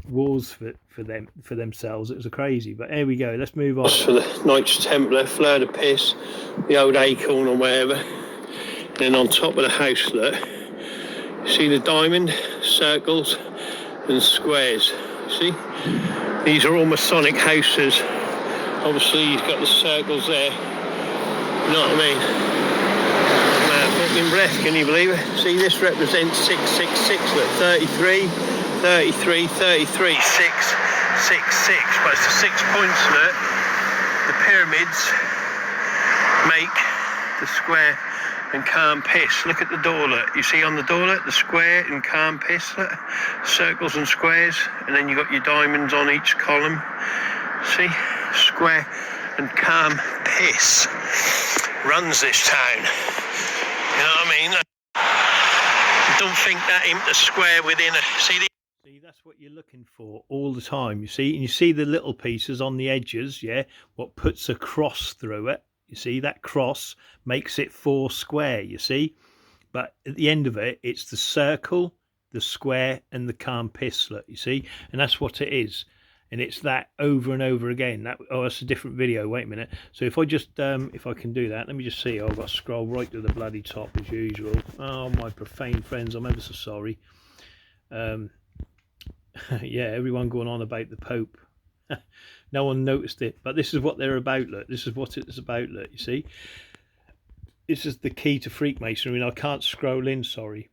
wars for themselves. It was crazy. But here we go. Let's move on. For the Knights Templar, fleur de piss, the old acorn or whatever. And then on top of the house, look, see the diamond, circles and squares. See, these are all Masonic houses. Obviously, you've got the circles there. You know what I mean? Fucking breath, can you believe it? See, this represents 666. Look, 33, 33, 33, 6, 6, 6. But it's the 6 points. Look, the pyramids make the square and compass. Look at the door, look. You see on the door, look, the square and compass, look. Circles and squares, and then you got your diamonds on each column. See? Square and compass runs this town. You know what I mean? Don't think that ain't the square within a... See, that's what you're looking for all the time, you see? And you see the little pieces on the edges, yeah? What puts a cross through it. You see, that cross makes it 4 square, you see? But at the end of it, it's the circle, the square, and the compass, look, you see? And that's what it is. And it's that over and over again. That's a different video. Wait a minute. So if I just, if I can do that, let me just see. Oh, I've got to scroll right to the bloody top as usual. Oh, my profane friends, I'm ever so sorry. Yeah, everyone going on about the Pope. No one noticed it, but this is what they're about, look. This is what it's about, look, you see. This is the key to Freemasonry. I can't scroll in, sorry.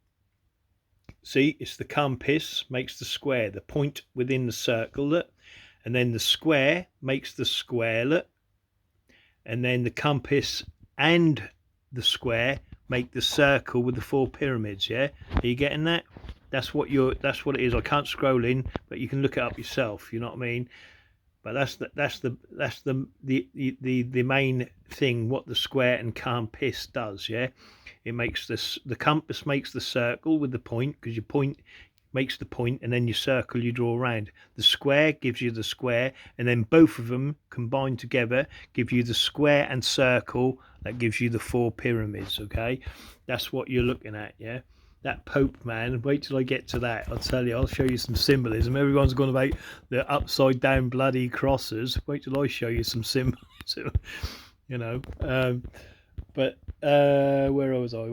See, it's the compass makes the square, the point within the circle, look. And then the square makes the square, look. And then the compass and the square make the circle with the 4 pyramids, yeah? Are you getting that? That's what it is. I can't scroll in, but you can look it up yourself, you know what I mean? But that's the main thing, what the square and compass does, yeah? It makes the compass makes the circle with the point, because your point makes the point, and then your circle you draw around. The square gives you the square, and then both of them combined together give you the square and circle that gives you the 4 pyramids, okay? That's what you're looking at, yeah? That Pope, man, wait till I get to that. I'll tell you, I'll show you some symbolism. Everyone's gone about the upside down bloody crosses. Wait till I show you some symbolism, you know. But where was I?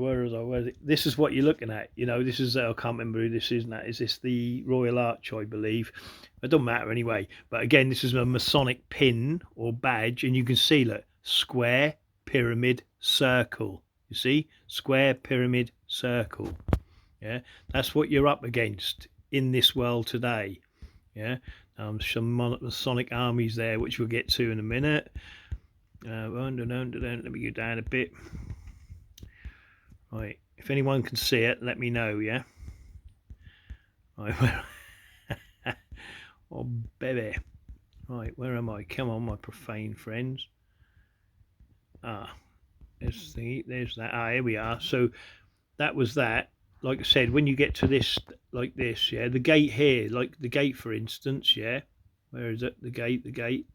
This is what you're looking at, you know. This is, I can't remember who this is now. Is this the Royal Arch, I believe? It doesn't matter anyway. But again, this is a Masonic pin or badge, and you can see, look, square, pyramid, circle. You see, square, pyramid, circle. Yeah, that's what you're up against in this world today. Yeah, some Masonic armies there, which we'll get to in a minute. Let me go down a bit. Right, if anyone can see it, let me know. Yeah. Right, oh baby. Right, where am I? Come on, my profane friends. There's that. Ah, here we are. So that was that. Like I said, when you get to this, like this, yeah, the gate here, like the gate, for instance, yeah. Where is it? The gate, the gate.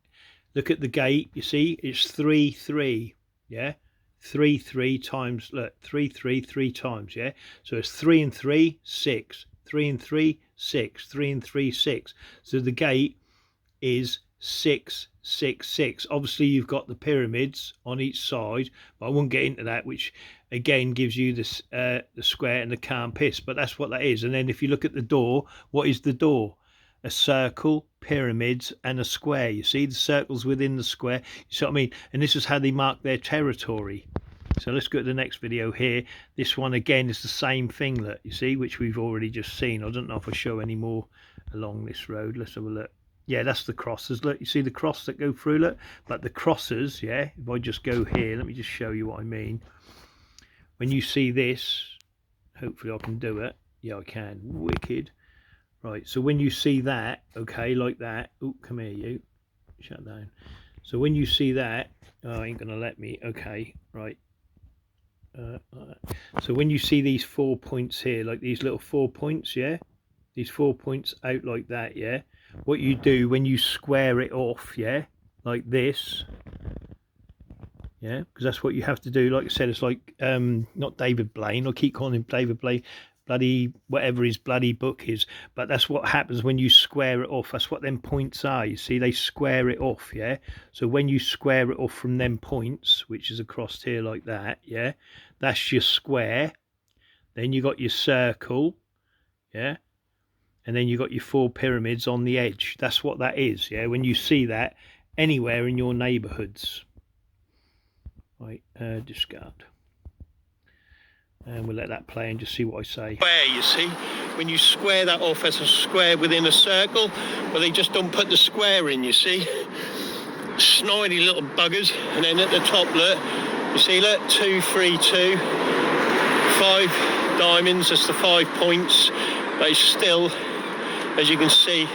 Look at the gate. You see, it's 3 3. Yeah, 3 3 times. Look, 3 3 3 times. Yeah. So it's 3 and 3 6. 3 and 3 6. 3 and 3 6. So the gate is 6 6 6. Obviously, you've got the pyramids on each side, but I won't get into that. Which again gives you this the square and the campus. But that's what that is. And then if you look at the door, what is the door? A circle, pyramids, and a square. You see the circles within the square. You see what I mean? And this is how they mark their territory. So let's go to the next video here. This one again is the same thing that you see, which we've already just seen. I don't know if I show any more along this road. Let's have a look. Yeah, that's the crosses. Look, you see the cross that go through. Look, but the crosses, yeah. If I just go here, let me just show you what I mean. When you see this, hopefully I can do it. Yeah, I can. Wicked. Right, so when you see that, okay, like that. Oh, come here, you. Shut down. So when you see that, oh, ain't gonna let me. Okay, right. So when you see these 4 points here, like these little 4 points, yeah, these 4 points out like that, yeah. What you do when you square it off, yeah, like this, yeah, because that's what you have to do. Like I said, it's like not David Blaine. I keep calling him David Blaine. Bloody whatever his bloody book is, but that's what happens when you square it off. That's what them points are. You see, they square it off, yeah. So when you square it off from them points, which is across here like that, yeah, that's your square. Then you got your circle, yeah, and then you got your 4 pyramids on the edge. That's what that is, yeah. When you see that anywhere in your neighborhoods, right? Discard. And we'll let that play and just see what I say. Square, you see, when you square that off as a square within a circle, but they just don't put the square in, you see. Snidey little buggers. And then at the top, look, you see, look, 2 3 2, 5 diamonds, that's the 5 points, but it's still, as you can see,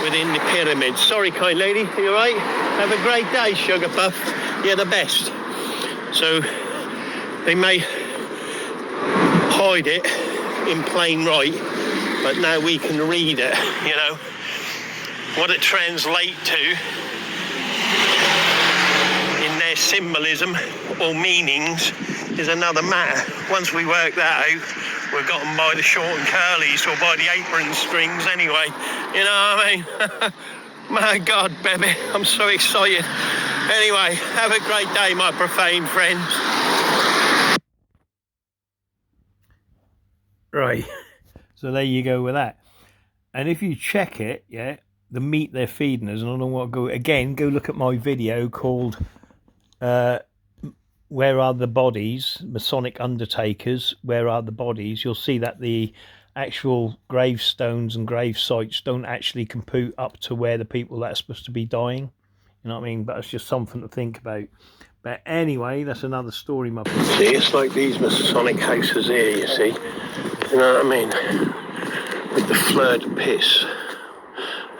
within the pyramid. Sorry, kind lady, are you all right? Have a great day, Sugar Puff. You're the best. So they may hide it in plain right, but now we can read it, you know. What it translates to in their symbolism or meanings is another matter. Once we work that out, we've got them by the short and curlies or by the apron strings anyway, you know what I mean? My God, baby, I'm so excited. Anyway, have a great day, my profane friends. Right, so there you go with that. And if you check it, yeah, the meat they're feeding us, and I don't want to go look at my video called Where Are the Bodies? Masonic Undertakers, Where Are the Bodies? You'll see that the actual gravestones and grave sites don't actually compute up to where the people that are supposed to be dying. You know what I mean? But it's just something to think about. But anyway, that's another story, my brother. See, it's like these Masonic houses here, you see. You know what I mean? With the fleur de piss.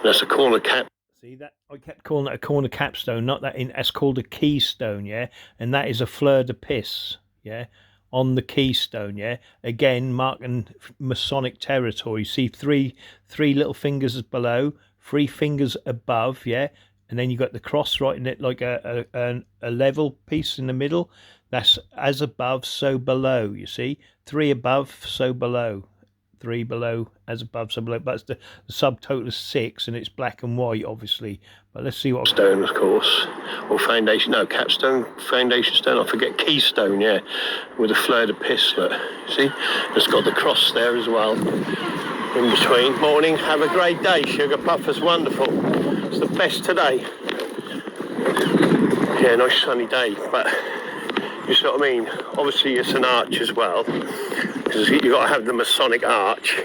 That's a corner cap. See that? I kept calling it a corner capstone, not that in. That's called a keystone, yeah. And that is a fleur de piss, yeah, on the keystone, yeah. Again, marking Masonic territory. See, three little fingers below, 3 fingers above, yeah. And then you got the cross right in it, like a level piece in the middle. That's as above, so below. You see, 3 above, so below. 3 below, as above, so below. But the subtotal is 6, and it's black and white, obviously. But let's see what. Stone, of course, or foundation. No, capstone, foundation stone. I forget, keystone. Yeah, with a fleur de piss. Look, see, it's got the cross there as well. In between. Morning. Have a great day, Sugar Puff. It's wonderful. It's the best today. Yeah, nice sunny day, but you see what I mean? Obviously it's an arch as well, because you've got to have the Masonic arch.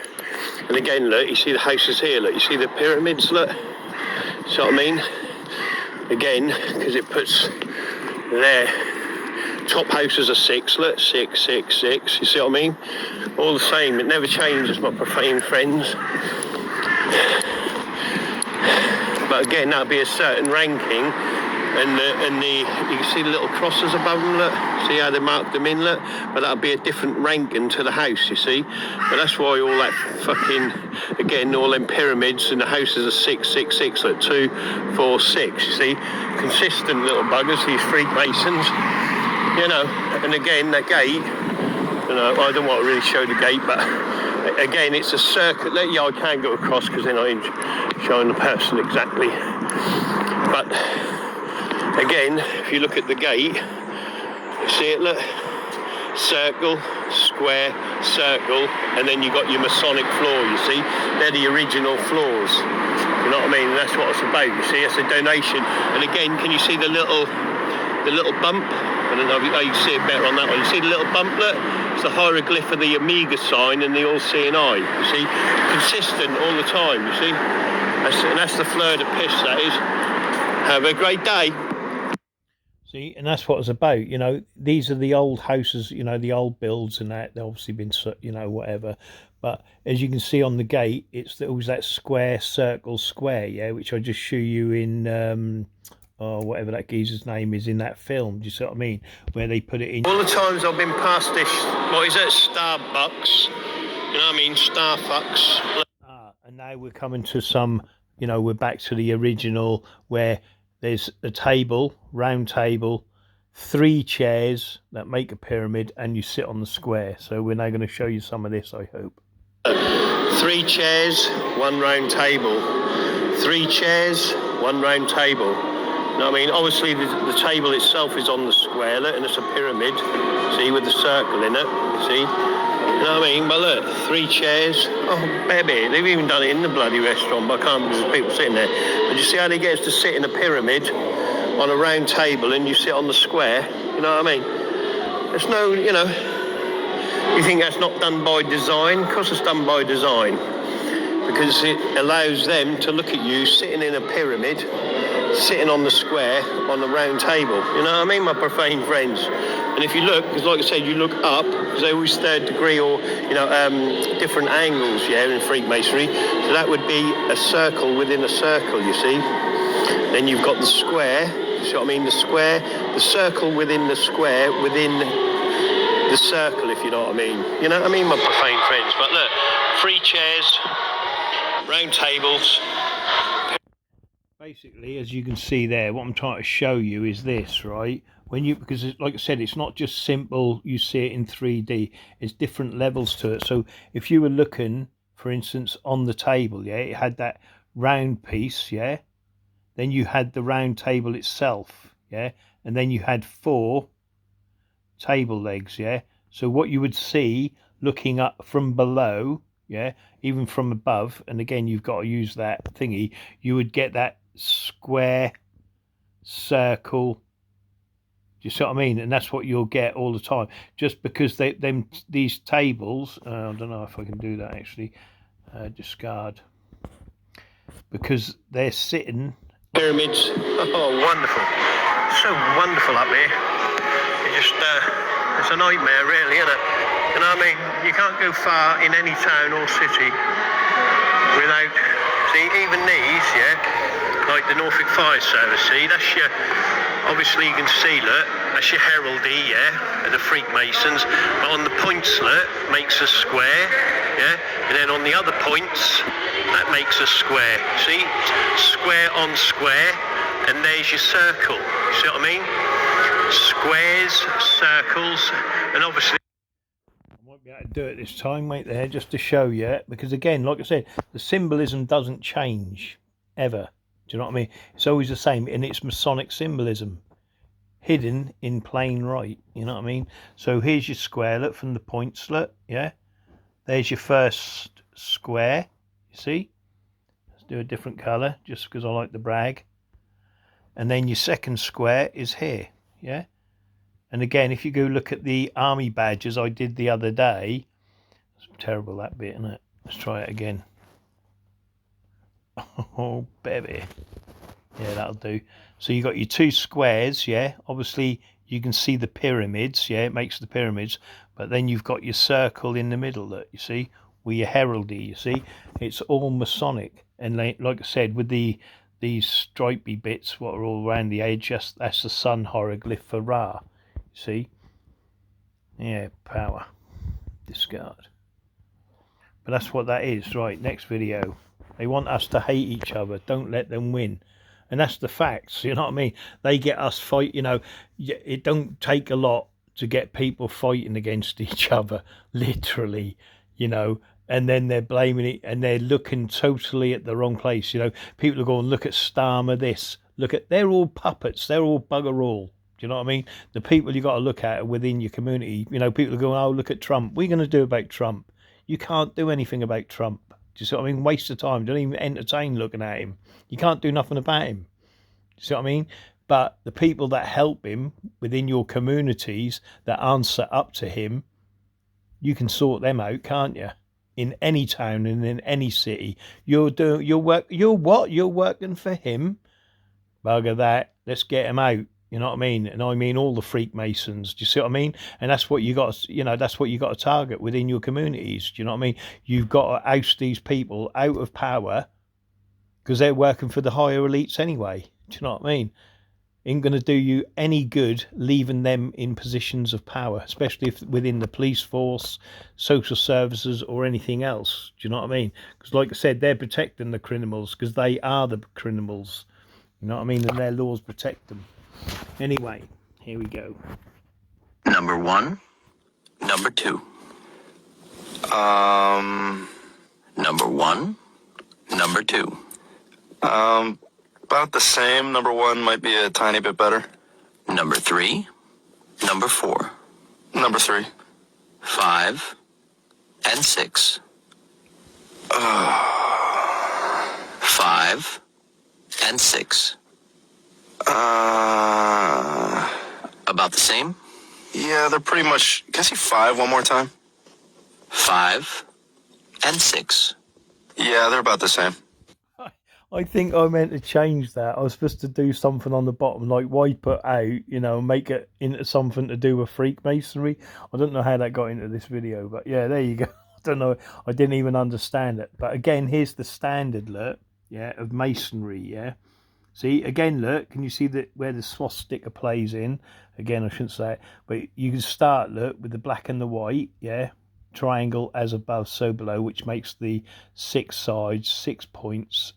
And again, look, you see the houses here, look, you see the pyramids, look. See what I mean? Again, because it puts their top houses are 6, look, 6, 6, 6, you see what I mean? All the same, it never changes, my profane friends. But again, that'll be a certain ranking and you can see the little crosses above them, look. See how they marked them in, look. But that'll be a different ranking to the house, you see. But that's why all that fucking, again, all them pyramids and the houses are 666, look, 2, 4, 6. You see, consistent little buggers, these Freemasons, you know. And again, the gate, you know, I don't want to really show the gate, but again, it's a circuit. Yeah, I can't go across because then I'm showing the person exactly. But again, if you look at the gate, you see it, look, circle, square, circle, and then you got your Masonic floor, you see. They're the original floors, you know what I mean? And that's what it's about, you see. It's a donation. And again, can you see the little bump? I don't know if you see it better on that one. You see the little bump, look? It's the hieroglyph of the Omega sign and the all-seeing eye, you see. Consistent all the time, you see. And that's the fleur de piss, that is. Have a great day. See, and that's what it's about, you know. These are the old houses, you know, the old builds and that. They've obviously been, you know, whatever. But as you can see on the gate, it's always that square, circle, square, yeah, which I just show you in, whatever that geezer's name is in that film. Do you see what I mean? Where they put it in. All the times I've been past this, what is that, Starbucks? You know what I mean? Starfucks. And now we're coming to some, you know, we're back to the original where there's a table, round table, 3 chairs that make a pyramid, and you sit on the square. So we're now going to show you some of this, I hope. 3 chairs, 1 round table. 3 chairs, 1 round table. You know what I mean? Obviously the table itself is on the square, look, and it's a pyramid, see, with the circle in it, see? You know what I mean? But look, 3 chairs. Oh, baby, they've even done it in the bloody restaurant, but I can't believe there's people sitting there. But you see how they get us to sit in a pyramid on a round table and you sit on the square? You know what I mean? There's no, you know, you think that's not done by design? Of course it's done by design. Because it allows them to look at you sitting in a pyramid, sitting on the square on the round table. You know what I mean, my profane friends? And if you look, because like I said, you look up, because they always 3rd degree or, you know, different angles, yeah, in Freemasonry. So that would be a circle within a circle, you see. Then you've got the square, you see what I mean? The square, the circle within the square, within the circle, if you know what I mean. You know what I mean, my profane friends? But look, 3 chairs, round tables. Basically, as you can see there, what I'm trying to show you is this, right? When you, because like I said, it's not just simple, you see it in 3D, it's different levels to it. So if you were looking, for instance, on the table, yeah, it had that round piece, yeah, then you had the round table itself, yeah, and then you had 4 table legs, yeah. So what you would see looking up from below, yeah, even from above, and again you've got to use that thingy, you would get that square, circle. Do you see what I mean? And that's what you'll get all the time, just because these tables, I don't know if I can do that actually, discard, because they're sitting Pyramids. Oh, wonderful. So wonderful up here. It just, it's a nightmare really, isn't it? You know what I mean? You can't go far in any town or city without, see, even these, yeah, like the Norfolk Fire Service, see, that's your, obviously you can see, look, that's your heraldry, yeah, and the Freemasons, but on the points, look, makes a square, yeah, and then on the other points, that makes a square, see, square on square, and there's your circle, you see what I mean? Squares, circles, and obviously I won't be able to do it this time, wait there, just to show you, because again, like I said, the symbolism doesn't change, ever. Do you know what I mean? It's always the same, and it's Masonic symbolism, hidden in plain right, you know what I mean? So here's your square, look, from the points, look, yeah? There's your first square, you see? Let's do a different colour, just because I like the brag. And then your second square is here, yeah? And again, if you go look at the army badges I did the other day, it's terrible that bit, isn't it? Let's try it again. Oh, baby. Yeah, that'll do. So you got your 2 squares, yeah? Obviously, you can see the pyramids, yeah? It makes the pyramids. But then you've got your circle in the middle, look, you see? With your heraldry, you see? It's all Masonic. And like I said, with the these stripy bits what are all around the edge, that's the sun hieroglyph for Ra. See? Yeah, power. Discard. But that's what that is. Right, next video. They want us to hate each other. Don't let them win. And that's the facts, you know what I mean? They get us fight, you know, it don't take a lot to get people fighting against each other, literally, you know, and then they're blaming it and they're looking totally at the wrong place, you know. People are going, look at Starmer this, they're all puppets, they're all bugger all. Do you know what I mean? The people you got to look at are within your community. You know, people are going, oh, look at Trump. What are you going to do about Trump? You can't do anything about Trump. Do you see what I mean? Waste of time. Don't even entertain looking at him. You can't do nothing about him. Do you see what I mean? But the people that help him within your communities that answer up to him, you can sort them out, can't you? In any town and in any city. You're working for him. Bugger that. Let's get him out. You know what I mean? And I mean all the Freemasons. Do you see what I mean? And that's what you got to, you know, that's what you got to target within your communities. Do you know what I mean? You've got to oust these people out of power because they're working for the higher elites anyway. Do you know what I mean? Ain't going to do you any good leaving them in positions of power, especially if within the police force, social services, or anything else. Do you know what I mean? Because like I said, they're protecting the criminals because they are the criminals. You know what I mean? And their laws protect them. Anyway, here we go. Number 1. Number 2. Number 1. Number 2. About the same. Number 1 might be a tiny bit better. Number 3. Number 4. Number 3. 5 and 6. 5 and 6. About the same? Yeah, they're pretty much... Can I see 5 one more time? 5 and 6. Yeah, they're about the same. I think I meant to change that. I was supposed to do something on the bottom, like wipe it out, you know, make it into something to do with Freemasonry. I don't know how that got into this video, but yeah, there you go. I don't know. I didn't even understand it. But again, here's the standard, look, yeah, of Masonry, yeah. See, again, look, can you see that where the swastika plays in? Again, I shouldn't say it, but you can start, look, with the black and the white, yeah. Triangle as above, so below, which makes the 6 sides, 6 points,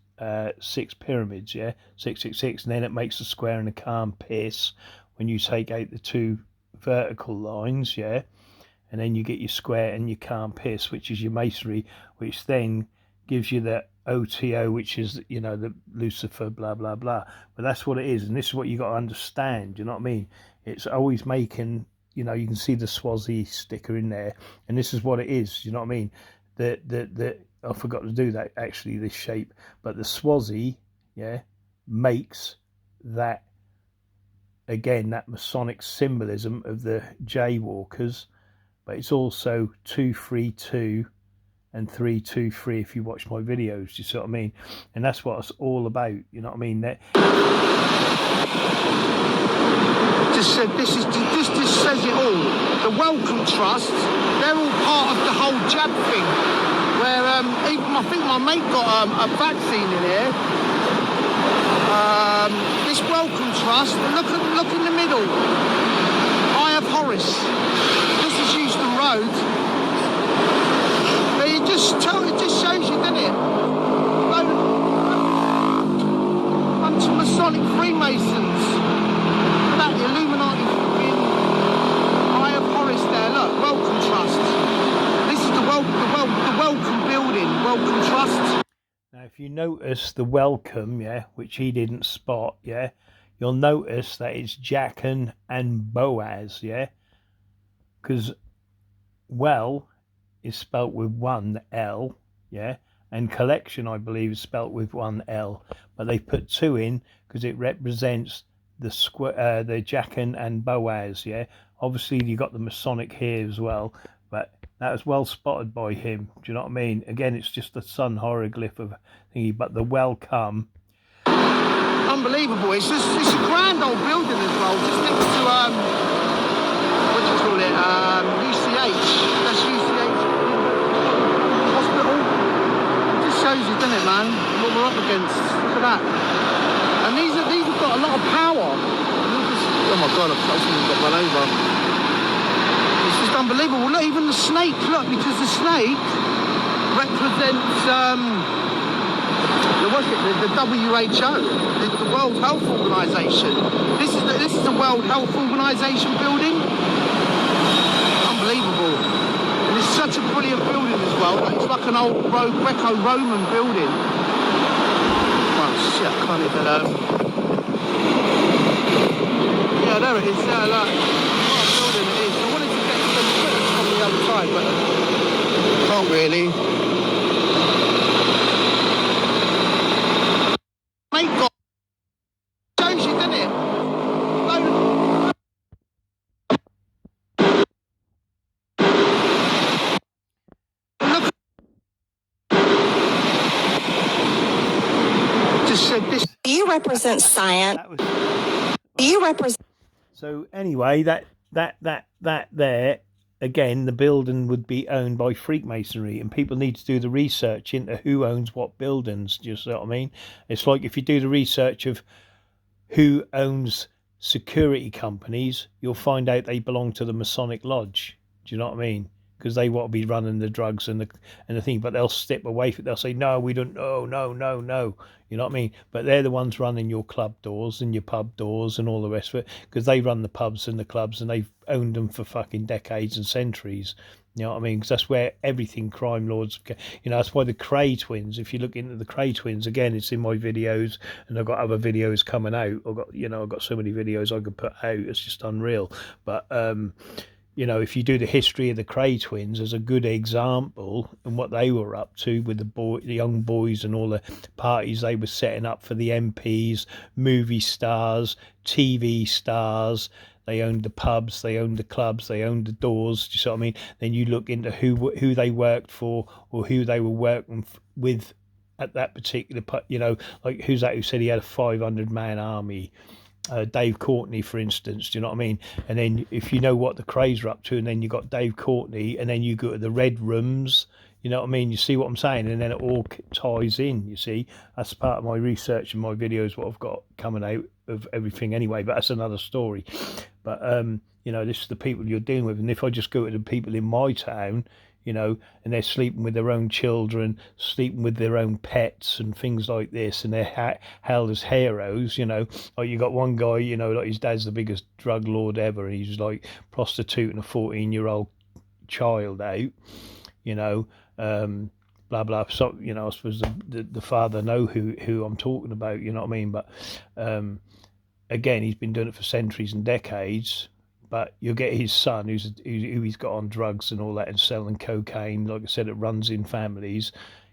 6 pyramids, yeah, 666, and then it makes a square and a calm pierce when you take out the 2 vertical lines, yeah, and then you get your square and your calm pierce, which is your masonry, which then gives you the OTO, which is, you know, the Lucifer, blah blah blah. But that's what it is, and this is what you got to understand. You know what I mean? It's always making, you know, you can see the Swazi sticker in there, and this is what it is. You know what I mean? The I forgot to do that actually, this shape, but the Swazi, yeah, makes that, again, that Masonic symbolism of the Jaywalkers, but it's also 232 and 323 if you watch my videos. You see what I mean? And that's what it's all about. You know what I mean? That just said this says it all. The Welcome Trust, they're all part of the whole jab thing. Where even I think my mate got a vaccine in here. This Welcome Trust, look in the middle. Eye of Horus. This is Euston Road. But it just shows you, doesn't it? Bunch of Masonic Freemasons. That Illuminati fucking Eye of Horus there. Look, Welcome Trust. This is the welcome building, Welcome Trust. Now, if you notice the welcome, yeah, which he didn't spot, yeah, you'll notice that it's Jachin and Boaz, yeah, because well is spelt with 1 L, yeah, and collection, I believe, is spelt with 1 L, but they put 2 in because it represents the Jachin and Boaz, yeah. Obviously, you got the Masonic here as well, but that was well spotted by him. Do you know what I mean? Again, it's just a sun hieroglyph of thingy, but the welcome. Unbelievable. It's a grand old building as well. Just next to what do you call it? UCH. That's UCH hospital. It just shows you, doesn't it, man? What we're up against. Look at that. of power. Oh my God, I've even got run over. It's just unbelievable. Look, even the snake, look, because the snake represents the WHO, the World Health Organization. This is the World Health Organization building. Unbelievable. And it's such a brilliant building as well. It's like an old Greco-Roman building. Oh shit, I can't even yeah, there it is. Look. What a building it is. I wanted to get some footage from the other side, but can't really. Thank God. Shows you, doesn't it? Look. Just said this. You represent science. You represent. So anyway, that there again, the building would be owned by Freemasonry, and people need to do the research into who owns what buildings. Do you see what I mean? It's like if you do the research of who owns security companies, you'll find out they belong to the Masonic Lodge. Do you know what I mean? Because they want to be running the drugs and the thing, but they'll step away from it. They'll say, no, we don't. No. You know what I mean? But they're the ones running your club doors and your pub doors and all the rest of it, because they run the pubs and the clubs, and they've owned them for fucking decades and centuries. You know what I mean? Because that's where everything crime lords, you know, that's why the Cray twins, if you look into the Cray twins, again, it's in my videos, and I've got other videos coming out. I've got so many videos I could put out. It's just unreal. But, you know, if you do the history of the Cray twins as a good example and what they were up to with the young boys and all the parties they were setting up for the MPs, movie stars, TV stars. They owned the pubs, they owned the clubs, they owned the doors. Do you see what I mean? Then you look into who they worked for or who they were working with at that particular, you know, like who's that who said he had a 500-man army? Dave Courtney, for instance. Do you know what I mean? And then if you know what the Crays are up to, and then you got Dave Courtney, and then you go to the Red Rooms. You know what I mean? You see what I'm saying? And then it all ties in, you see. That's part of my research and my videos, what I've got coming out of everything anyway, but that's another story. But, you know, this is the people you're dealing with. And if I just go to the people in my town, you know, and they're sleeping with their own children, sleeping with their own pets and things like this, and they're held as heroes, you know. Like you got one guy, you know, like his dad's the biggest drug lord ever, and he's like prostituting a 14-year-old child out, you know, blah blah. So, you know, I suppose the father know who I'm talking about, you know what I mean? But again, he's been doing it for centuries and decades. But you'll get his son, who he's got on drugs and all that, and selling cocaine. Like I said, it runs in families.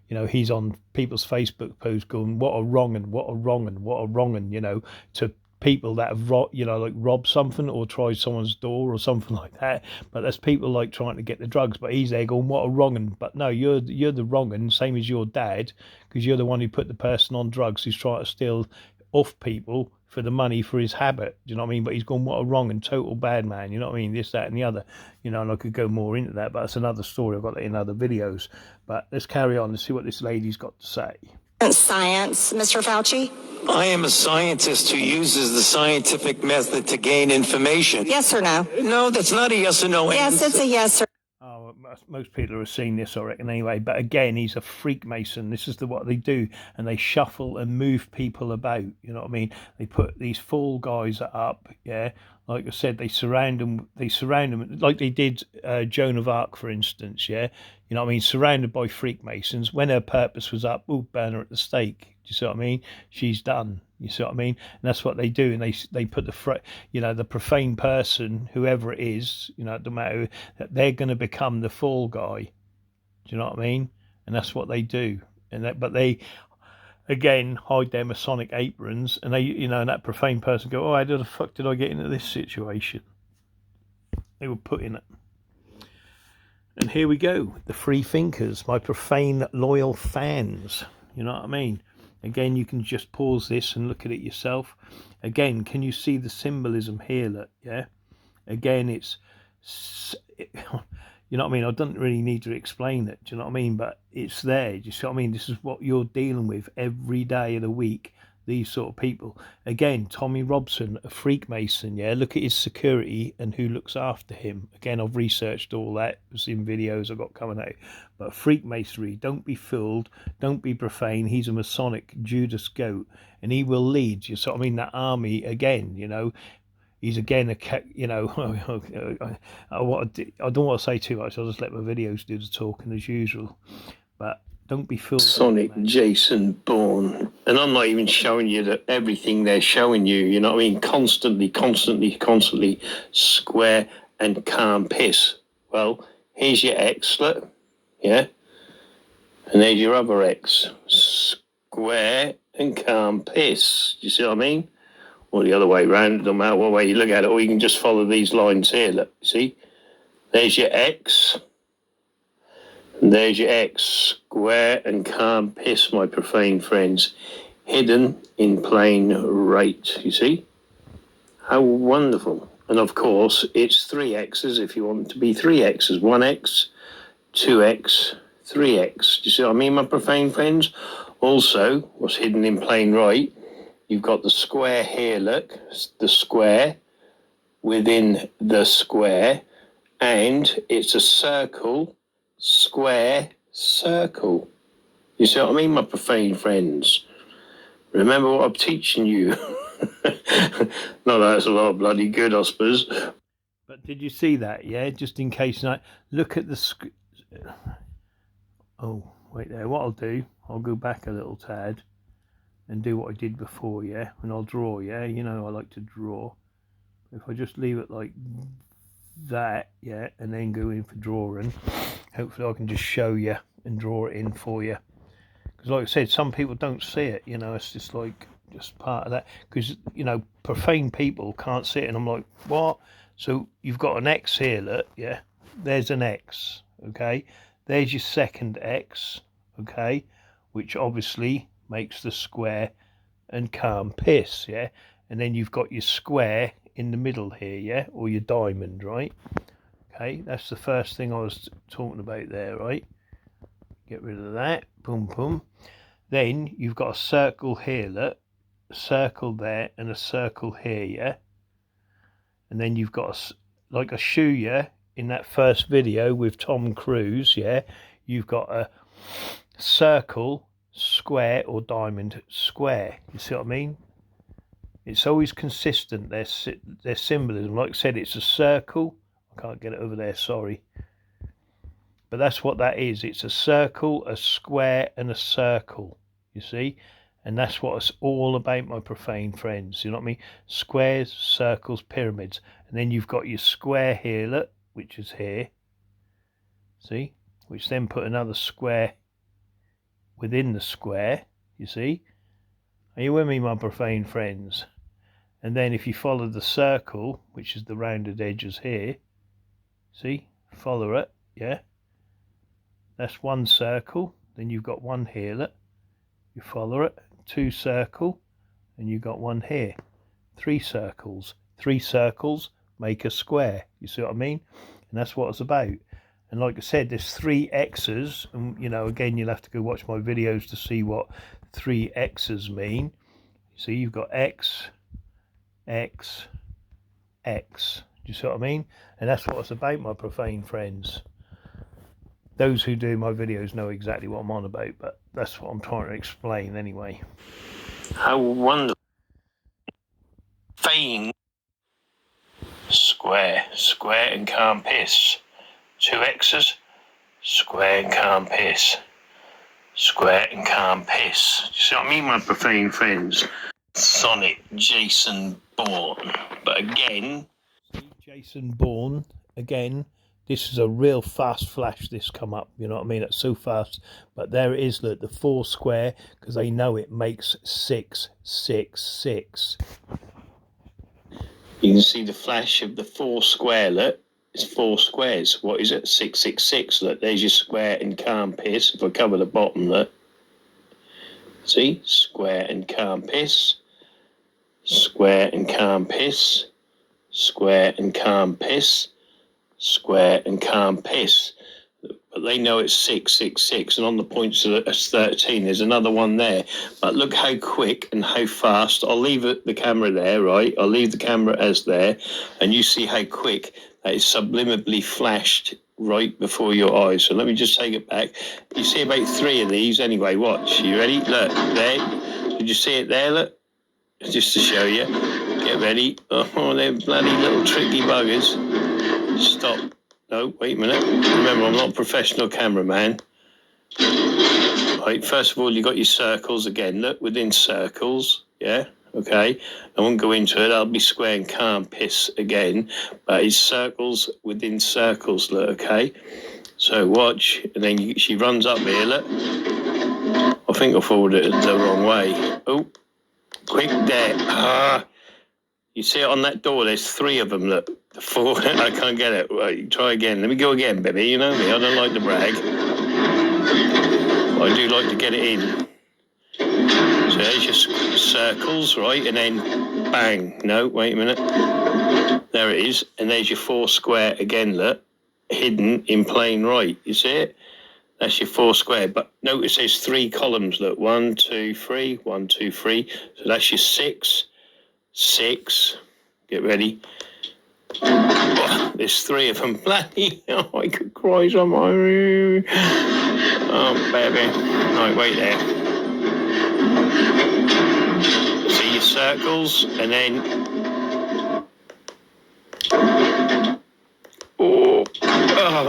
You know, he's on people's Facebook posts going, "What a wrongin', what a wrongin', what a wrongin'," you know, to people that have, you know, like robbed something or tried someone's door or something like that. But there's people like trying to get the drugs, but he's there going, "What a wrongin'." But no, you're the wrongin', same as your dad, because you're the one who put the person on drugs who's trying to steal off people for the money for his habit. Do you know what I mean? But he's gone, what a wrong and total bad man. You know what I mean? This, that, and the other. You know, and I could go more into that, but that's another story. I've got that in other videos. But let's carry on and see what this lady's got to say. Science, Mr. Fauci? I am a scientist who uses the scientific method to gain information. Yes or no? No, that's not a yes or no answer. Yes, it's a yes or Oh, most people have seen this, I reckon, anyway. But again, he's a Freemason. This is what they do, and they shuffle and move people about. You know what I mean? They put these fall guys up, yeah. Like I said, they surround them like they did Joan of Arc, for instance, yeah. You know what I mean? Surrounded by Freemasons. When her purpose was up, burn her at the stake. Do you see what I mean? She's done. You see what I mean? And that's what they do. And they put the profane person, whoever it is, you know, it doesn't matter, that they're going to become the fall guy. Do you know what I mean? And that's what they do. But they, again, hide their Masonic aprons, and they, you know, and that profane person go, "Oh, how the fuck did I get into this situation?" They were put in it. And here we go, the free thinkers, my profane loyal fans. You know what I mean? Again, you can just pause this and look at it yourself. Again, can you see the symbolism here? Look, yeah. Again, you know what I mean? I don't really need to explain it. Do you know what I mean? But it's there. Do you see what I mean? This is what you're dealing with every day of the week. these sort of people. Again, Tommy Robson, a Freemason, yeah, look at his security and who looks after him. Again, I've researched all that. It's in videos I've got coming out. But Freemasonry, don't be fooled, don't be profane. He's a Masonic Judas goat, and he will lead you. So I mean, that army again, you know, he's again you know, I don't want to say too much. I'll just let my videos do the talking as usual. But don't be fooled. Masonic Jason Bourne. And I'm not even showing you that everything they're showing you, you know what I mean? Constantly square and calm piss. Well, here's your X, look, yeah? And there's your other X. Square and calm piss. You see what I mean? Or the other way around, no matter what way you look at it, or you can just follow these lines here, look, see? There's your X. And there's your X, square and calm piss, my profane friends, hidden in plain right, you see? How wonderful. And of course, it's 3 X's if you want it to be 3 X's. 1X, 2X, 3X. Do you see what I mean, my profane friends? Also, what's hidden in plain right, you've got the square here, look, the square within the square, and it's a circle, square, circle. You see what I mean, my profane friends? Remember what I'm teaching you. No, that's a lot of bloody good, I suppose. But did you see that? Yeah, just in case. Not look at the. Oh, wait there. What I'll do, I'll go back a little tad and do what I did before. Yeah, and I'll draw. Yeah, you know I like to draw. If I just leave it like that, yeah, and then go in for drawing, hopefully I can just show you and draw it in for you. Because like I said, some people don't see it. You know, it's just like just part of that. Because you know, profane people can't see it, and I'm like, what? So you've got an X here, look, yeah. There's an X, okay. There's your second X, okay, which obviously makes the square and calm piss, yeah. And then you've got your square in the middle here, yeah, or your diamond, right? Okay, that's the first thing I was talking about there, right? Get rid of that, boom, boom. Then you've got a circle here, look, a circle there and a circle here, yeah. And then you've got like a shoe, yeah, in that first video with Tom Cruise, yeah, you've got a circle, square, or diamond, square. You see what I mean? It's always consistent, their symbolism. Like I said, it's a circle. I can't get it over there, sorry. But that's what that is. It's a circle, a square, and a circle, you see? And that's what it's all about, my profane friends. You know what I mean? Squares, circles, pyramids. And then you've got your square here, look, which is here. See? Which then put another square within the square, you see? Are you with me, my profane friends? And then if you follow the circle, which is the rounded edges here, see? Follow it, yeah? That's one circle. Then you've got one here, look. You follow it. 2 circle, and you got one here. 3 circles. 3 circles make a square. You see what I mean? And that's what it's about. And like I said, there's 3 X's, and you know, again, you'll have to go watch my videos to see what 3 X's mean. See, you've got X, X, X. Do you see what I mean? And that's what it's about, my profane friends. Those who do my videos know exactly what I'm on about, but that's what I'm trying to explain anyway. How wonderful. Fame. Square, square and calm piss. 2 X's, square and calm piss. Square and calm piss. Do you see what I mean, my profane friends? Sonic Jason Bourne. But again, Jason Bourne, again, this is a real fast flash, this come up, you know what I mean? It's so fast. But there it is, look, the 4 square, because they know it makes 666. you can see the flash of the 4 square, look. It's 4 squares. What is it? 666. Look, there's your square and calm piss. If I cover the bottom, look. See? Square and calm piss. Square and calm piss. Square and calm piss. Square and calm piss. But but they know it's 666, and on the points it's 13. There's another one there, but look how quick and how fast. I'll leave the camera there, right? I'll leave the camera as there, and you see how quick that is subliminally flashed right before your eyes. So let me just take it back. You see about 3 of these anyway. Watch. You ready? Look there. Did you see it there? Look, just to show you. Get ready. Oh, they're bloody little tricky buggers. Stop. No, wait a minute. Remember, I'm not a professional cameraman. Right, first of all, you got your circles again. Look, within circles. Yeah, okay. I won't go into it. I'll be square and calm piss again. But it's circles within circles, look, okay? So watch. And then she runs up here, look. I think I forwarded it the wrong way. Oh, quick there. Ah. You see it on that door? There's 3 of them. Look, 4. I can't get it. Right, try again. Let me go again, baby. You know me. I don't like to brag. But I do like to get it in. So there's your circles, right? And then bang. No, wait a minute. There it is. And there's your 4 square again. Look, hidden in plain right. You see it? That's your 4 square. But notice there's 3 columns. Look, 1, 2, 3. 1, 2, 3. So that's your 6. 6. Get ready. Oh, there's 3 of them. Bloody, oh, I could cry some. Oh, baby. Right, wait there. See your circles, and then. Oh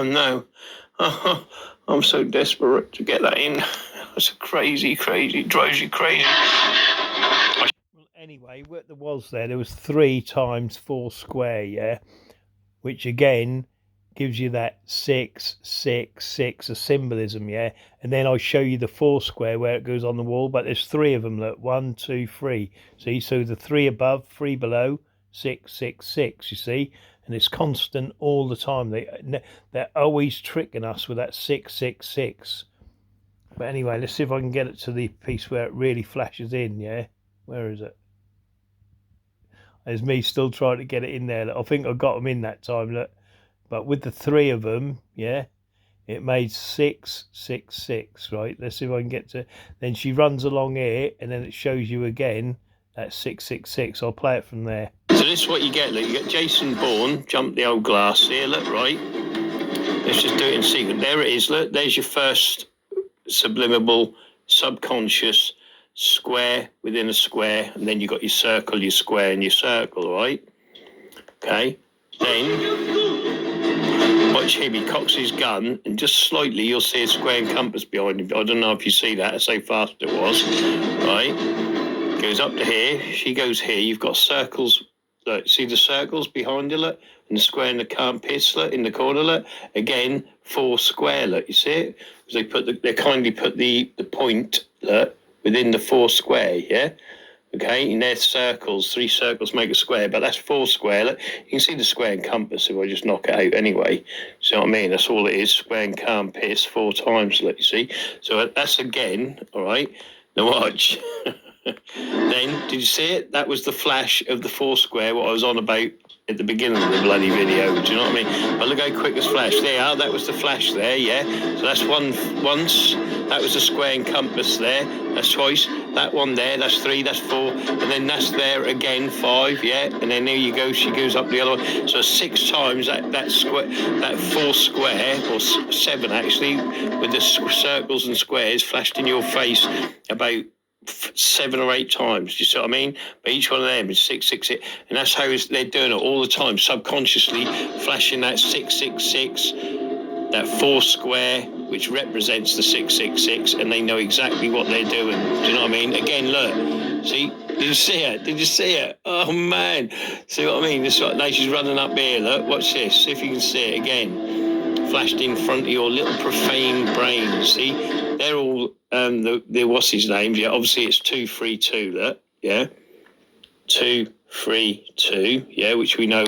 no. Oh, I'm so desperate to get that in. That's crazy. Drives you crazy. Anyway, what there was 3 times 4 square, yeah, which again gives you that 666, a symbolism, yeah. And then I show you the 4 square where it goes on the wall, but there's 3 of them. Look, 1, 2, 3. See, so the 3 above, 3 below, 666. You see, and it's constant all the time. They're always tricking us with that 666. But anyway, let's see if I can get it to the piece where it really flashes in. Yeah, where is it? There's me still trying to get it in there. Look, I think I got them in that time. Look, but with the 3 of them, yeah, it made 666. Right. Let's see if I can get to. Then she runs along here, and then it shows you again that 666. I'll play it from there. So this is what you get. Look, you get Jason Bourne, jump the old glass here. Look, right. Let's just do it in sequence. There it is. Look, there's your first subliminal, subconscious square within a square, and then you got your circle, your square, and your circle, right? Okay. Then watch him. He cocks his gun, and just slightly you'll see a square and compass behind him. I don't know if you see that. That's how fast it was. Right. Goes up to here. She goes here. You've got circles. Look, see the circles behind her, look, and the square and the compass, look, in the corner, look. Again, 4 square, look. You see it? Because they kindly put the point, look, within the 4 square, yeah? Okay, and there's circles. 3 circles make a square, but that's 4 square. Look, you can see the square and compass if I just knock it out anyway. See what I mean? That's all it is, square and compass 4 times, look, you see? So that's again, all right? Now watch. Then, did you see it? That was the flash of the 4 square, what I was on about at the beginning of the bloody video. Do you know what I mean? But look how quick it's flashed. There you are. That was the flash there, yeah? So that's once. That was the square and compass there. That's twice. That one there, that's 3, that's 4. And then that's there again, 5, yeah? And then there you go. She goes up the other one. So 6 times that square, that 4 square, or 7 actually, with the circles and squares flashed in your face about 7 or 8 times. Do you see what I mean? But each one of them is 666, and that's how they're doing it all the time, subconsciously flashing that 666, that 4 square, which represents the 666, and they know exactly what they're doing. Do you know what I mean? Again, look, see, did you see it? Did you see it? Oh man, see what I mean? This now she's running up here. Look, watch this. See if you can see it again. Flashed in front of your little profane brain. See, they're all the what's his name? Yeah, obviously it's 232. Look, yeah, 232. Yeah, which we know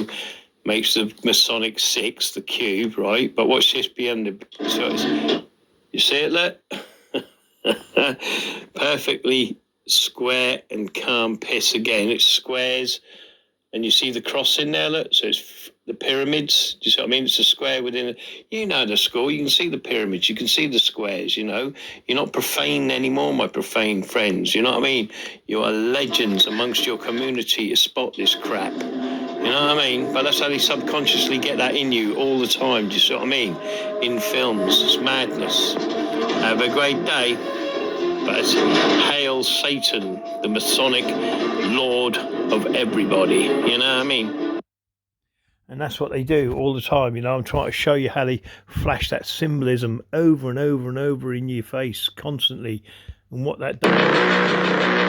makes the Masonic 6, the cube, right? But watch this beyond the. So you see it? Look, perfectly square and calm piss again. It's squares, and you see the cross in there. Look, so it's the pyramids. Do you see what I mean? It's a square within it. You know the score. You can see the pyramids. You can see the squares, you know. You're not profane anymore, my profane friends. You know what I mean? You are legends amongst your community to spot this crap. You know what I mean? But that's how they subconsciously get that in you all the time. Do you see what I mean? In films. It's madness. Have a great day. But hail Satan, the Masonic Lord of everybody. You know what I mean? And that's what they do all the time. You know, I'm trying to show you how they flash that symbolism over and over and over in your face constantly, and what that does.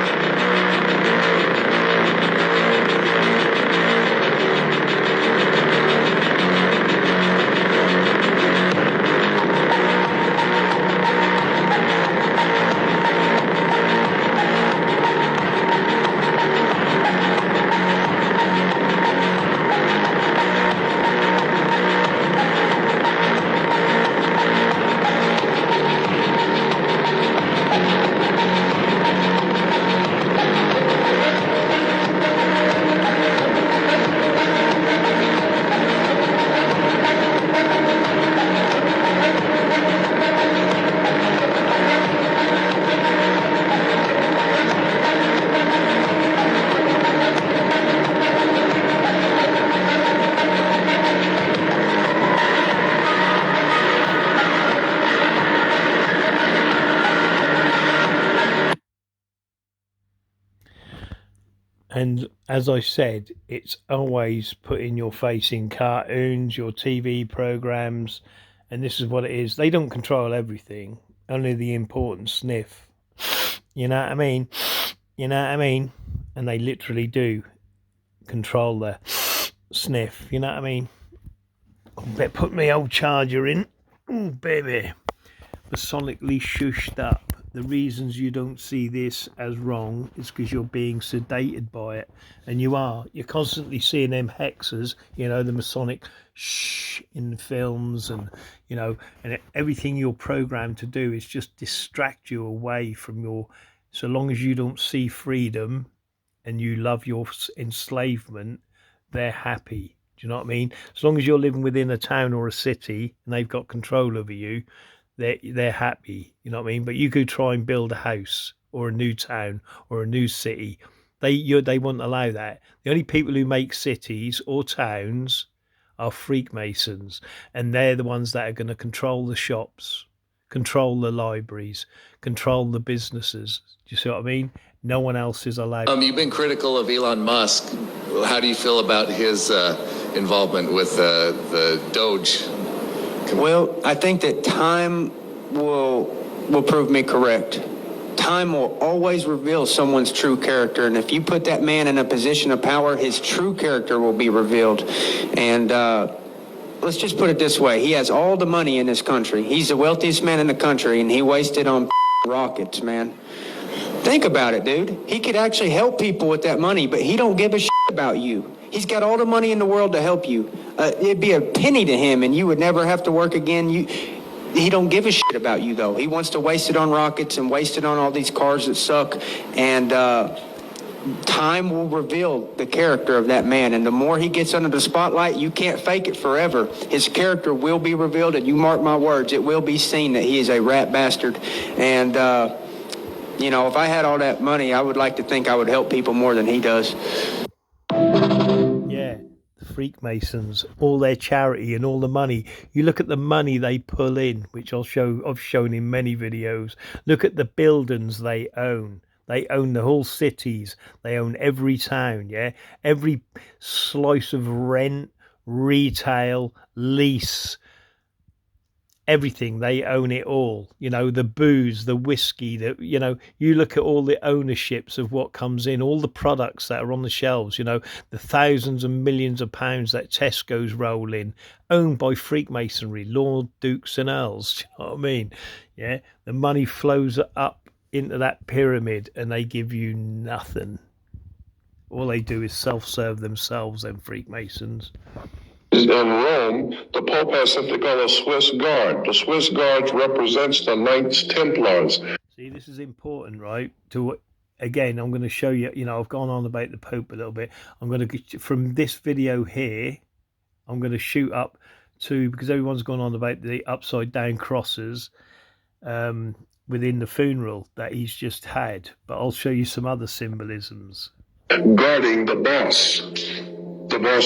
And as I said, it's always put in your face in cartoons, your TV programs, and this is what it is. They don't control everything, only the important sniff. You know what I mean? You know what I mean? And they literally do control the sniff. You know what I mean? Better put my old charger in. Oh, baby. Masonically shushed up. The reasons you don't see this as wrong is because you're being sedated by it, and you are. You're constantly seeing them hexes, you know, the Masonic shh in films, and you know, and everything you're programmed to do is just distract you away from your. So long as you don't see freedom, and you love your enslavement, they're happy. Do you know what I mean? As long as you're living within a town or a city, and they've got control over you, they're happy, you know what I mean? But you could try and build a house or a new town or a new city. They won't allow that. The only people who make cities or towns are Freakmasons, and they're the ones that are going to control the shops, control the libraries, control the businesses. Do you see what I mean? No one else is allowed. You've been critical of Elon Musk. How do you feel about his involvement with the Doge? Well, I think that time will prove me correct. Time will always reveal someone's true character, and if you put that man in a position of power, his true character will be revealed. And let's just put it this way. He has all the money in this country. He's the wealthiest man in the country, and he wasted on rockets, man. Think about it, dude. He could actually help people with that money, but he don't give a shit about you. He's got all the money in the world to help you. It'd be a penny to him, and you would never have to work again. He don't give a shit about you, though. He wants to waste it on rockets and waste it on all these cars that suck. And time will reveal the character of that man. And the more he gets under the spotlight, you can't fake it forever. His character will be revealed, and you mark my words, it will be seen that he is a rat bastard. And, you know, if I had all that money, I would like to think I would help people more than he does. Yeah, the Freakmasons, all their charity and all the money. You look at the money they pull in, which I've shown in many videos. Look at the buildings they own. They own the whole cities. They own every town, yeah? Every slice of rent, retail, lease, everything. They own it all. You know, the booze, the whiskey, you know, you look at all the ownerships of what comes in, all the products that are on the shelves, you know, the thousands and millions of pounds that Tesco's roll in, owned by Freakmasonry, Lord, Dukes and Earls. Do you know what I mean? Yeah, the money flows up into that pyramid and they give you nothing. All they do is self-serve themselves, them Freakmasons. In Rome, the Pope has something called a Swiss Guard. The Swiss Guard represents the Knights Templars. See, this is important, right? Again, I'm going to show you, you know, I've gone on about the Pope a little bit. I'm going to get from this video here, I'm going to shoot up to, because everyone's gone on about the upside down crosses within the funeral that he's just had, but I'll show you some other symbolisms. Guarding the boss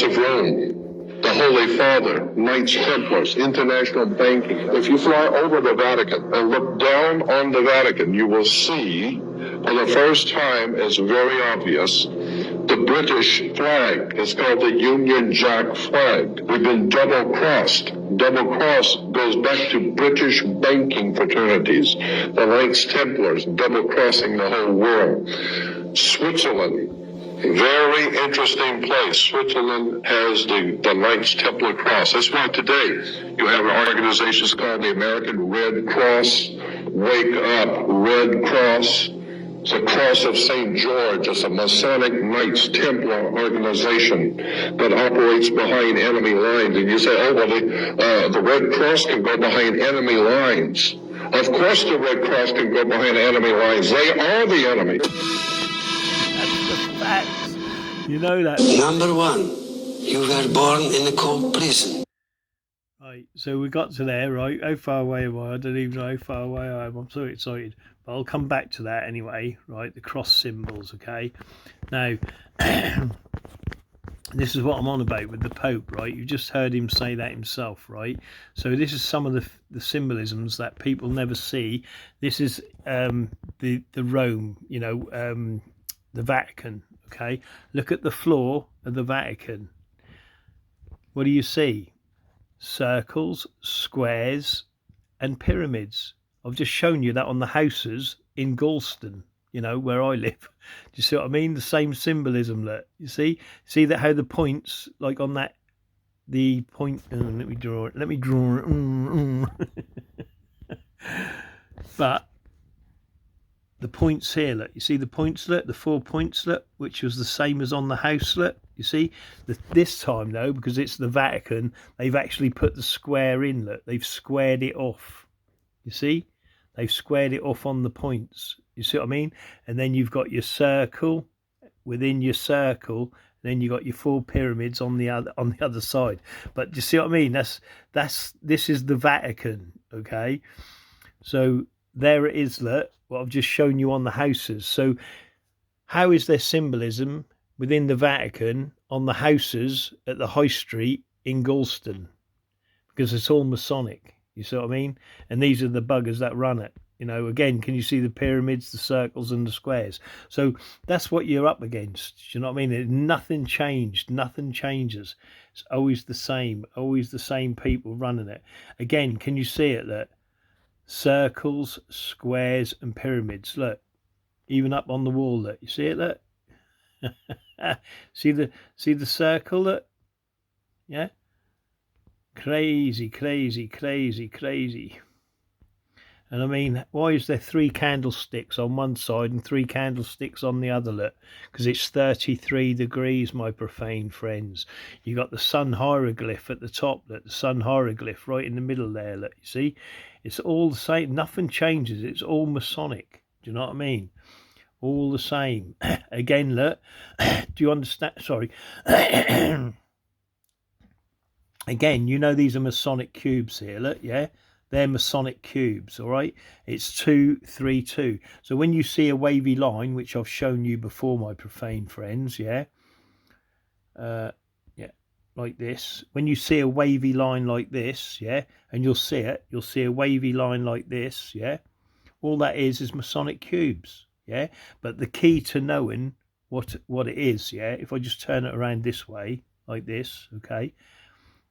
of Rome, the Holy Father, Knights Templars, international banking. If you fly over the Vatican and look down on the Vatican, you will see, for the first time, it's very obvious, the British flag is called the Union Jack flag. We've been double-crossed. Double-cross goes back to British banking fraternities, the Knights Templars, double-crossing the whole world. Switzerland, very interesting place. Switzerland has the Knights Templar Cross. That's why today you have organizations called the American Red Cross, Wake Up Red Cross. It's a cross of St. George. It's a Masonic Knights Templar organization that operates behind enemy lines. And you say, oh, well, the Red Cross can go behind enemy lines. Of course the Red Cross can go behind enemy lines. They are the enemy. Facts. You know that. Number one, you were born in a cold prison. Right, so we got to there, right? How far away am I? I don't even know how far away I am. I'm so excited. But I'll come back to that anyway, right? The cross symbols, okay? Now, this is what I'm on about with the Pope, right? You just heard him say that himself, right? So this is some of the symbolisms that people never see. This is the Rome, the Vatican, okay? Look at the floor of the Vatican. What do you see? Circles, squares, and pyramids. I've just shown you that on the houses in Galston, where I live. Do you see what I mean? The same symbolism that you see that how the points, like on that, the point. Let me draw it. But the pointslet, you see the pointslet, the 4 pointslet, which was the same as on the houselet. You see, this time though, because it's the Vatican, they've actually put the square inlet. They've squared it off. You see, they've squared it off on the points. You see what I mean? And then you've got your circle within your circle. And then you got your 4 pyramids on the other side. But do you see what I mean? This is the Vatican. Okay, so there it is. Look, what I've just shown you on the houses. So how is there symbolism within the Vatican on the houses at the High Street in Galston? Because it's all Masonic. You see what I mean? And these are the buggers that run it. Again, can you see the pyramids, the circles, and the squares? So that's what you're up against. Do you know what I mean? Nothing changed. Nothing changes. It's always the same. Always the same people running it. Again, can you see it? That circles, squares, and pyramids. Look, even up on the wall. Look, you see it? Look. see the circle? Look. Yeah. Crazy. And I mean, why is there 3 candlesticks on one side and 3 candlesticks on the other? Look, because it's 33 degrees, my profane friends. You got the sun hieroglyph at the top. Look, the sun hieroglyph right in the middle there. Look, you see, it's all the same. Nothing changes. It's all Masonic. Do you know what I mean? All the same. Again, look. Do you understand? Sorry. Again, these are Masonic cubes here. Look, yeah. They're Masonic cubes, all right? It's 2, 3, 2. So when you see a wavy line, which I've shown you before, my profane friends, yeah, like this. When you see a wavy line like this, yeah, and you'll see a wavy line like this, yeah. All that is Masonic cubes, yeah. But the key to knowing what it is, yeah, if I just turn it around this way, like this, okay.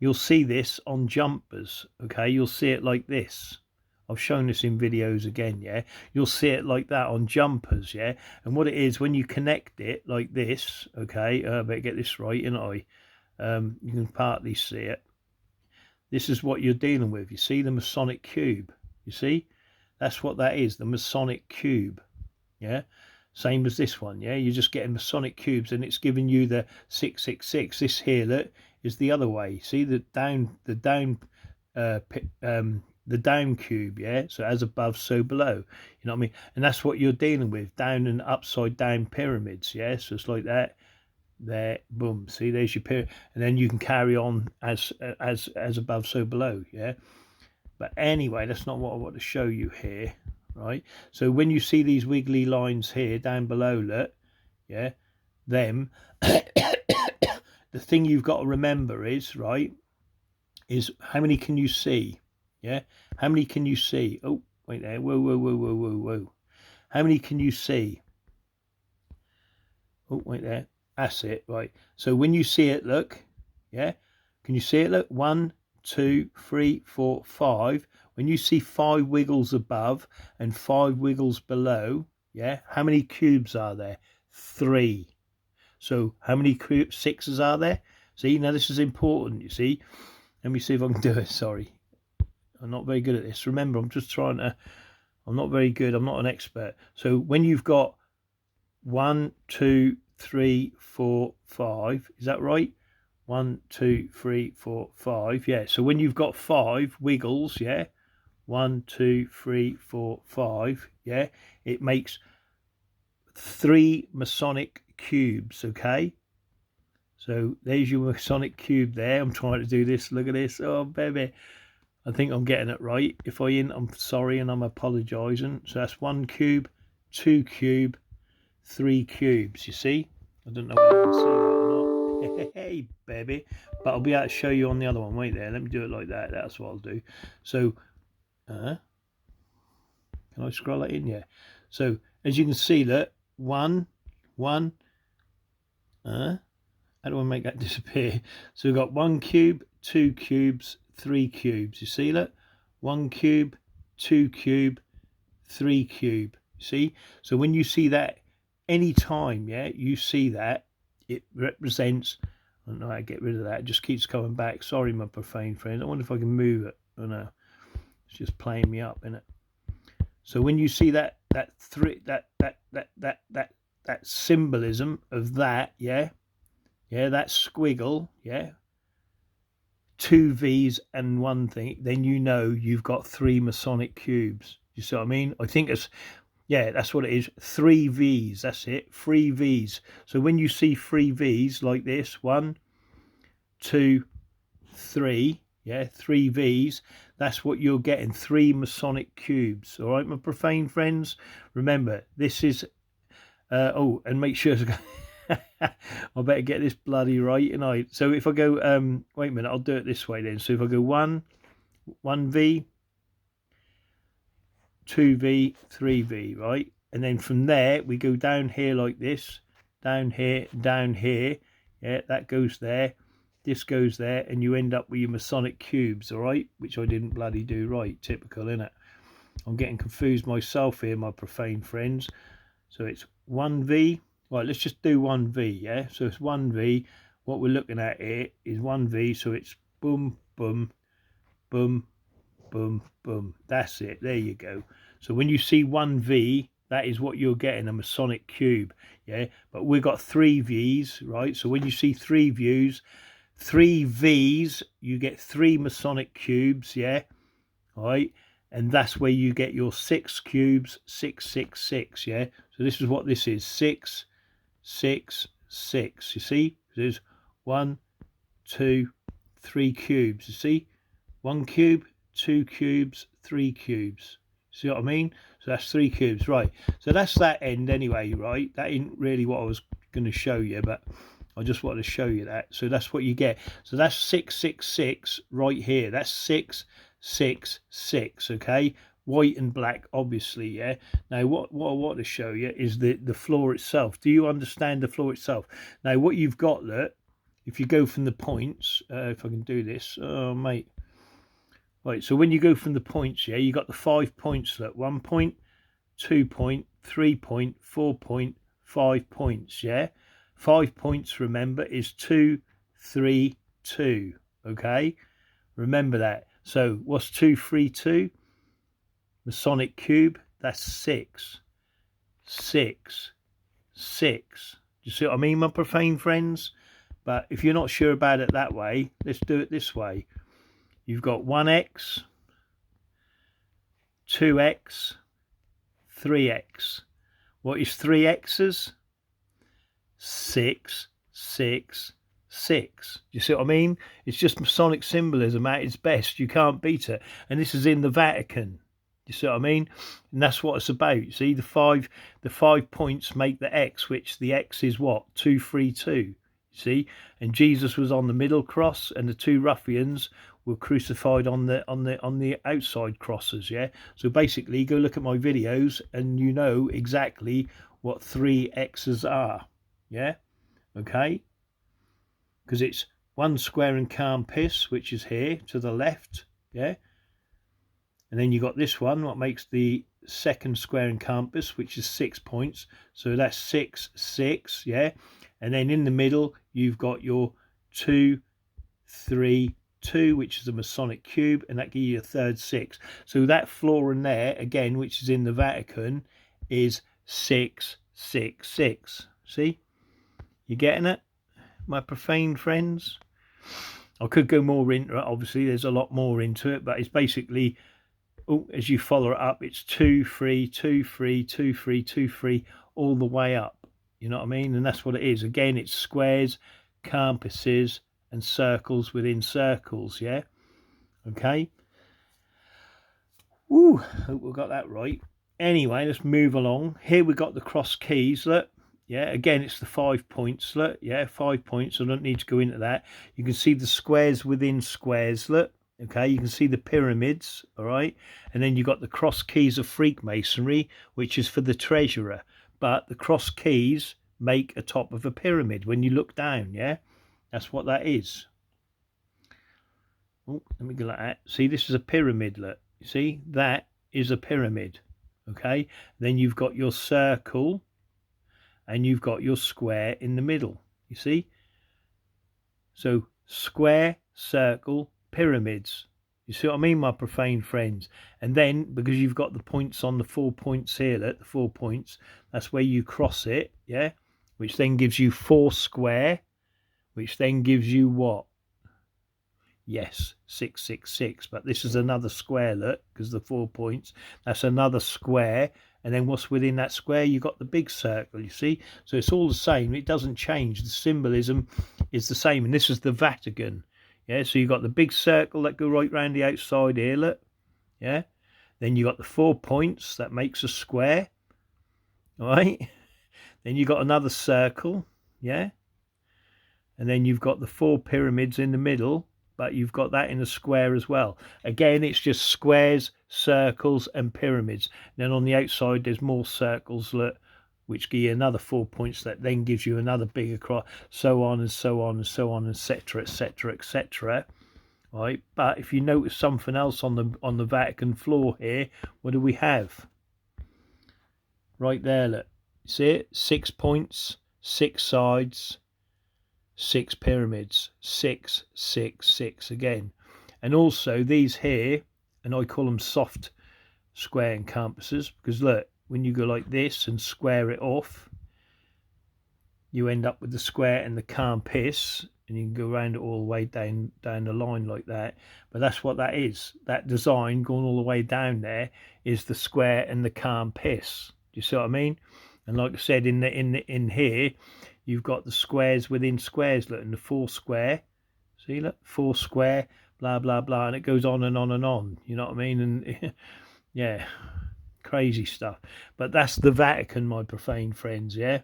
You'll see this on jumpers, okay? You'll see it like this. I've shown this in videos again, yeah? You'll see it like that on jumpers, yeah? And what it is, when you connect it like this, okay? I better get this right, you know. You can partly see it. This is what you're dealing with. You see the Masonic cube? You see? That's what that is, the Masonic cube, yeah? Same as this one, yeah? You're just getting Masonic cubes and it's giving you the 666. This here, look, is the other way. See the down cube, yeah? So as above, so below. You know what I mean? And that's what you're dealing with, down and upside down pyramids, yeah? So it's like that. there, boom. See, there's your period, and then you can carry on as above, so below. Yeah. But anyway, that's not what I want to show you here, right? So when you see these wiggly lines here down below, look, yeah, them. The thing you've got to remember is, right, is how many can you see? Yeah, how many can you see? Oh, wait there. Whoa, whoa, whoa, whoa, whoa, whoa. How many can you see? Oh, wait there. That's it, right. So when you see it, look, yeah, can you see it? Look, 1, 2, 3, 4, 5. When you see 5 wiggles above and 5 wiggles below, yeah, how many cubes are there? 3. So how many sixes are there? See, now this is important, you see. Let me see if I can do it. Sorry, I'm not very good at this. Remember, I'm just trying to, I'm not very good. I'm not an expert. So when you've got 1, 2, 3, 4, 5, is that right? 1, 2, 3, 4, 5. Yeah. So when you've got 5 wiggles, yeah, 1, 2, 3, 4, 5, yeah, it makes 3 Masonic cubes. Okay. So there's your Masonic cube there. I'm trying to do this. Look at this. Oh, baby. I think I'm getting it right. If I ain't, I'm sorry and I'm apologising. So that's 1 cube, 2 cube, 3 cubes. You see? I don't know whether you can see that or not. Hey, baby. But I'll be able to show you on the other one. Wait there. Let me do it like that. That's what I'll do. So, can I scroll that in? Yeah. So, as you can see, look. 1, 1. How do I make that disappear? So we've got 1 cube, 2 cubes, 3 cubes. You see that? 1 cube, 2 cube, 3 cube. See? So when you see that, any time, yeah, you see that, it represents, I don't know how to get rid of that. It just keeps coming back. Sorry, my profane friend. I wonder if I can move it. Oh no. It's just playing me up, isn't it? So when you see that symbolism of that, yeah. Yeah, that squiggle, yeah, 2 V's and 1 thing, then you know you've got 3 Masonic cubes. You see what I mean? I think it's, yeah, that's what it is. 3 V's, that's it, 3 V's. So when you see 3 V's like this, 1, 2, 3, yeah, 3 V's, that's what you're getting, 3 Masonic cubes. All right, my profane friends? Remember, this is, oh, and make sure to I better get this bloody right tonight. So if I go, wait a minute, I'll do it this way then. So if I go 1 V, 2 V, 3 V, right? And then from there, we go down here like this, down here, yeah, that goes there, this goes there, and you end up with your Masonic cubes, all right? Which I didn't bloody do right, typical, innit? I'm getting confused myself here, my profane friends. So it's 1 V. Right, let's just do 1 V, yeah? So it's 1 V. What we're looking at here is 1 V, so it's boom, boom, boom, boom, boom. That's it. There you go. So when you see 1 V, that is what you're getting, a Masonic cube, yeah? But we've got 3 V's, right? So when you see 3 V's, 3 V's, you get 3 Masonic cubes, yeah? All right? And that's where you get your 6 cubes, 6, 6, 6, yeah? So this is what this is, 6, 6, 6. You see, there's 1, 2, 3 cubes. You see, 1 cube, 2 cubes, 3 cubes. See what I mean? So that's 3 cubes, right? So that's that end anyway, right? That ain't really what I was going to show you, but I just wanted to show you that. So that's what you get. So that's 6, 6, 6 right here. That's 6, 6, 6. Okay. White and black, obviously, yeah. Now, what I want to show you is the floor itself. Do you understand the floor itself? Now, what you've got, look, if you go from the points, if I can do this, oh, mate. Right, so when you go from the points, yeah, you got the 5 points, look, 1 point, 2 point, 3 point, 4 point, 5 points, yeah. 5 points, remember, is 2, 3, 2, okay? Remember that. So, what's 2, 3, 2? Masonic cube, that's 6, 6, 6. Do you see what I mean, my profane friends? But if you're not sure about it that way, let's do it this way. You've got 1x, 2x, 3x. What is 3x's? 6, 6, 6. You see what I mean? It's just Masonic symbolism at its best. You can't beat it. And this is in the Vatican. You see what I mean? And that's what it's about. See, the five points make the X, which the X is what? 232. See? And Jesus was on the middle cross, and the two ruffians were crucified on the outside crosses. Yeah. So basically, go look at my videos, and you know exactly what 3 X's are. Yeah. Okay. Because it's 1 square in Campus, which is here to the left. Yeah. And then you got this one, what makes the 2nd square in Campus, which is 6 points. So that's 6, 6, yeah. And then in the middle, you've got your 2, 3, 2, which is a Masonic cube, and that gives you a 3rd 6. So that floor in there, again, which is in the Vatican, is 6, 6, 6. See? You getting it, my profane friends? I could go more into it. Obviously, there's a lot more into it, but it's basically... Oh, as you follow it up, it's 2, 3, 2, 3, 2, 3, 2, 3, all the way up. You know what I mean? And that's what it is. Again, it's squares, compasses, and circles within circles. Yeah. Okay. Woo! Hope we got that right. Anyway, let's move along. Here we got the cross keys. Look. Yeah. Again, it's the 5 points. Look. Yeah. 5 points. I don't need to go into that. You can see the squares within squares. Look. Okay, you can see the pyramids, all right? And then you got the cross keys of Freemasonry, which is for the treasurer. But the cross keys make a top of a pyramid when you look down, yeah? That's what that is. Oh, let me go like that. See, this is a pyramid, look. You see, that is a pyramid, okay? Then you've got your circle, and you've got your square in the middle, you see? So, square, circle, pyramids. You see what I mean, my profane friends? And then because you've got the points on the 4 points here, look, the 4 points, that's where you cross it, yeah, which then gives you 4 square, which then gives you what? Yes, 6, 6, 6. But this is another square, look, because the 4 points, that's another square. And then what's within that square? You got the big circle, you see? So it's all the same. It doesn't change. The symbolism is the same. And this is the Vatican. Yeah, so you've got the big circle that go right round the outside here, look. Yeah. Then you got the 4 points that makes a square. All right. Then you got another circle. Yeah. And then you've got the 4 pyramids in the middle, but you've got that in a square as well. Again, it's just squares, circles, and pyramids. Then on the outside, there's more circles, look, which give you another 4 points that then gives you another bigger cross, so on and so on and so on, etc., etc., etc. Right, but if you notice something else on the Vatican floor here, what do we have? Right there, look. See it? 6 points, 6 sides, 6 pyramids, 6, 6, 6 again. And also these here, and I call them soft square and compasses, because look, when you go like this and square it off, you end up with the square and the compass, and you can go around it all the way down the line like that. But that's what that is. That design going all the way down there is the square and the compass. Do you see what I mean? And like I said, in here, you've got the squares within squares. Look, and the 4 square. See, look, 4 square, blah blah blah, and it goes on and on and on. You know what I mean? And yeah. Crazy stuff. But that's the Vatican, my profane friends. Yeah,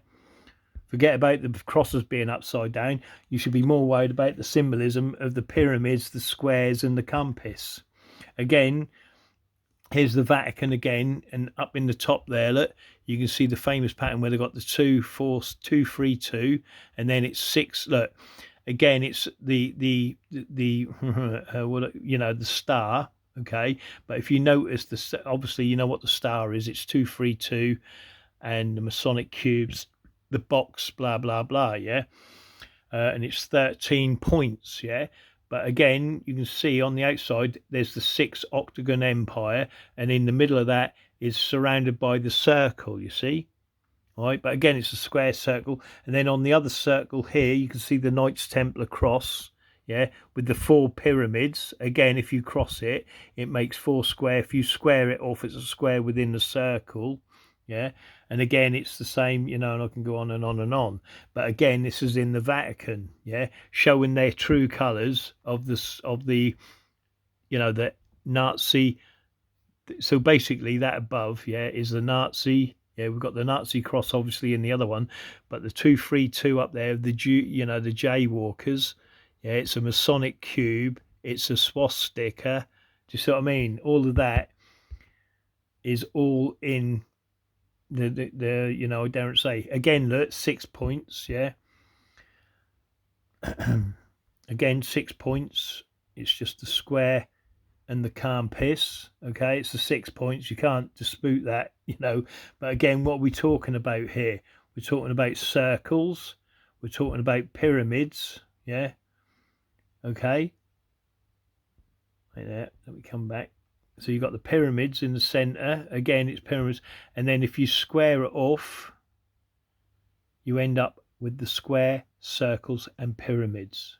forget about the crosses being upside down. You should be more worried about the symbolism of the pyramids, the squares, and the compass. Again, here's the Vatican again, and up in the top there, look, you can see the famous pattern where they've got the 2, 4, 2, 3, 2, and then it's 6. Look, again, it's the you know, the star. Okay, but if you notice, obviously you know what the star is. It's 2, 3, 2, and the Masonic cubes, the box, blah blah blah. Yeah, and it's 13 points. Yeah, but again, you can see on the outside there's the 6 octagon empire, and in the middle of that is surrounded by the circle. You see, all right. But again, it's a square circle, and then on the other circle here, you can see the Knights Templar cross. Yeah, with the 4 pyramids. Again, if you cross it, it makes 4 square. If you square it off, it's a square within the circle. Yeah, and again it's the same, you know, and I can go on and on and on. But again, this is in the Vatican, yeah, showing their true colours of the you know, the Nazi. So basically, that above, yeah, is the Nazi. Yeah, we've got the Nazi cross obviously in the other one, but the 232 up there, the you know, the Jaywalkers. Yeah, it's a Masonic cube. It's a swastika. Do you see what I mean? All of that is all in the you know, I don't say again. Look, 6 points. Yeah, again 6 points. It's just the square and the calm piss. Okay, it's the 6 points. You can't dispute that, you know. But again, what are we talking about here? We're talking about circles. We're talking about pyramids. Yeah. Okay. Right there. Let me come back. So you've got the pyramids in the center. Again, it's pyramids. And then if you square it off, you end up with the square, circles, and pyramids.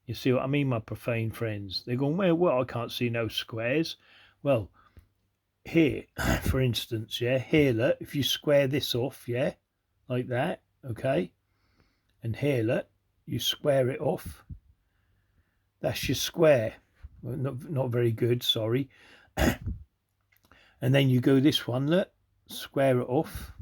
You see what I mean, my profane friends? They're going, well, I can't see no squares. Well, here, for instance, yeah, here, look, if you square this off, yeah, like that, okay, and here, look, you square it off, that's your square. Well, not very good, sorry. And then you go this one, look, square it off,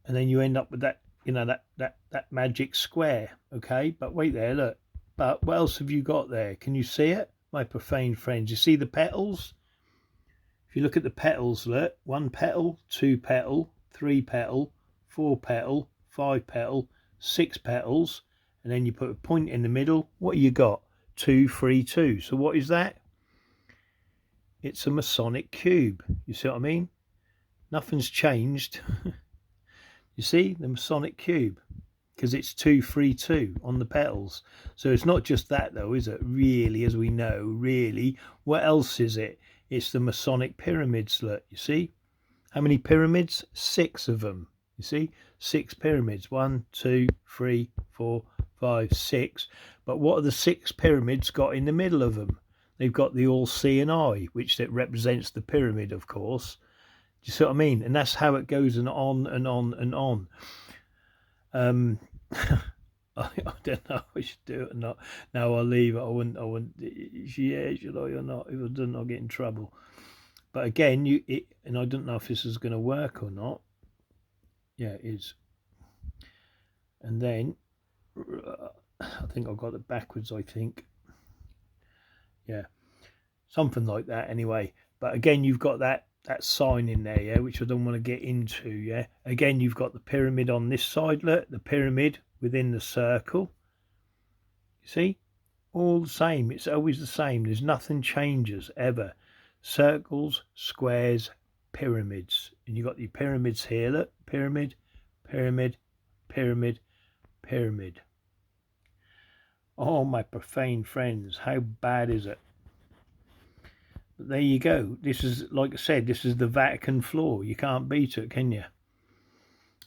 and then you end up with that, you know, that magic square, okay. But wait there, look, but what else have you got there? Can you see it, my profane friends? You see the petals? If you look at the petals, look, 1 petal, 2 petal, 3 petal, 4 petal, 5 petal, 6 petals, and then you put a point in the middle. What you got? 2, 3, 2. So what is that? It's a Masonic cube. You see what I mean? Nothing's changed. You see the Masonic cube, because it's 2, 3, 2 on the petals. So it's not just that though, is it? Really, as we know, really, what else is it? It's the Masonic pyramids. Look, you see how many pyramids? 6 of them. You see, 6 pyramids. 1, 2, 3, 4, 5, 6. But what are the 6 pyramids got in the middle of them? They've got the all-seeing eye, which that represents the pyramid, of course. Do you see what I mean? And that's how it goes, and on and on and on. I don't know if I should do it or not. No, I'll leave it. I wouldn't. Yeah, should I or not? If I don't, I'll get in trouble. But again, and I don't know if this is going to work or not. Yeah, it is. And then I think I got it backwards. I think. Yeah, something like that. Anyway, but again, you've got that sign in there, yeah, which I don't want to get into. Yeah, again, you've got the pyramid on this side. Look, the pyramid within the circle. You see, all the same. It's always the same. There's nothing changes ever. Circles, squares, pyramids, and you've got your pyramids here. Look, pyramid, pyramid, pyramid, pyramid. Oh, my profane friends, how bad is it? But there you go. This is, like I said, this is the Vatican floor. You can't beat it, can you?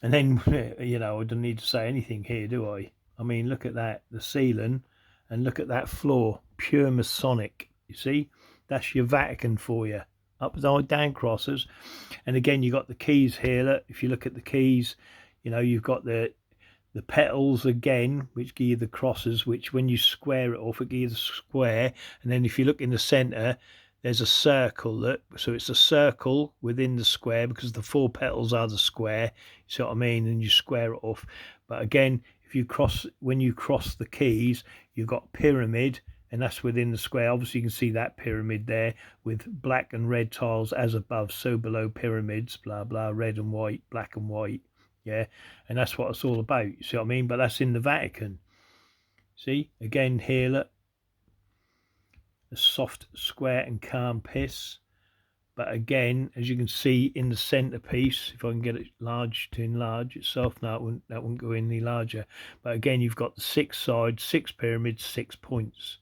And then, you know, I don't need to say anything here, do I? I mean, look at that, the ceiling, and look at that floor, pure Masonic. You see, that's your Vatican for you. Upside down crosses. And again, you got the keys here. Look, if you look at the keys, you know, you've got the petals again, which give you the crosses, which when you square it off, it gives you the square. And then if you look in the center, there's a circle. Look, so it's a circle within the square, because the 4 petals are the square. You see what I mean? And you square it off. But again, if you when you cross the keys, you've got pyramid, and that's within the square. Obviously, you can see that pyramid there with black and red tiles, as above, so below, pyramids, blah blah, red and white, black and white. Yeah, and that's what it's all about. You see what I mean? But that's in the Vatican. See, again here, look, a soft, square and calm piss. But again, as you can see in the centerpiece, if I can get it large to enlarge itself, no, that wouldn't go any larger. But again, you've got the 6 sides, 6 pyramids, 6 points.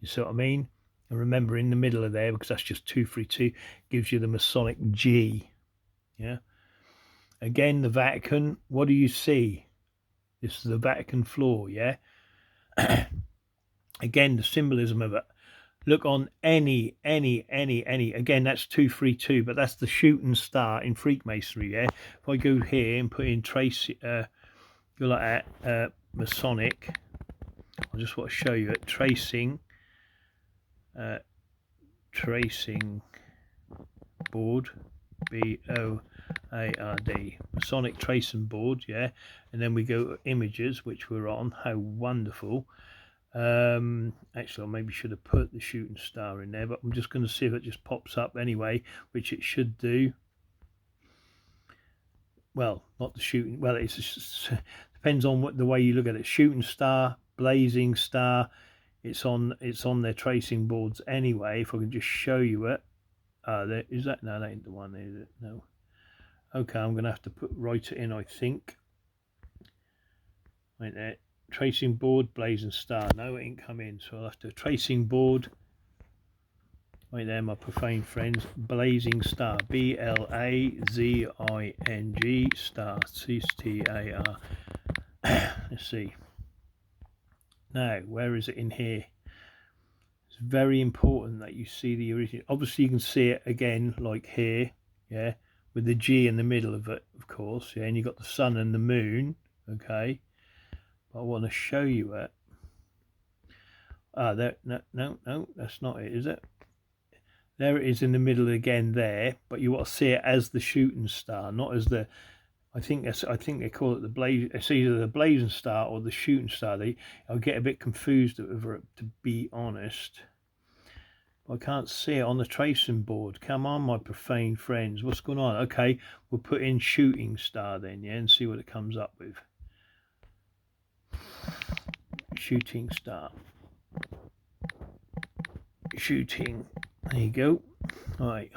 You see what I mean? And remember, in the middle of there, because that's just 2, 3, 2, gives you the Masonic G. Yeah. Again, the Vatican. What do you see? This is the Vatican floor. Yeah. Again, the symbolism of it. look on any, again, that's 232, but that's the shooting star in Freemasonry, yeah? If I go here and put in trace, go like that, Masonic, I just want to show you it, tracing board, BOARD, Masonic tracing board, yeah? And then we go to images, which we're on. How wonderful. Actually, I maybe should have put the shooting star in there, but I'm just going to see if it just pops up anyway, which it should do. Well, not the shooting, well, it's just, depends on what the way you look at it. Shooting star, blazing star, it's on their tracing boards anyway. If I can just show you it. There is that. No, that ain't the one, is it? No. Okay, I'm gonna have to write it in, I think. Right there, tracing board, blazing star. No, it ain't come in, so I'll have to tracing board. Right there, my profane friends, blazing star, BLAZING star, CSTAR. Let's see. Now, where is it in here? It's very important that you see the original. Obviously, you can see it again, like here, yeah, with the G in the middle of it, of course, yeah, and you've got the sun and the moon, okay. But I want to show you it. There, no, that's not it, is it? There it is in the middle again there, but you want to see it as the shooting star, not as the, I think they call it the blaze. It's either the blazing star or the shooting star. I'll get a bit confused over it, to be honest. I can't see it on the tracing board. Come on, my profane friends, what's going on? Okay, we'll put in shooting star then, yeah, and see what it comes up with. Shooting star. Shooting. There you go. Right.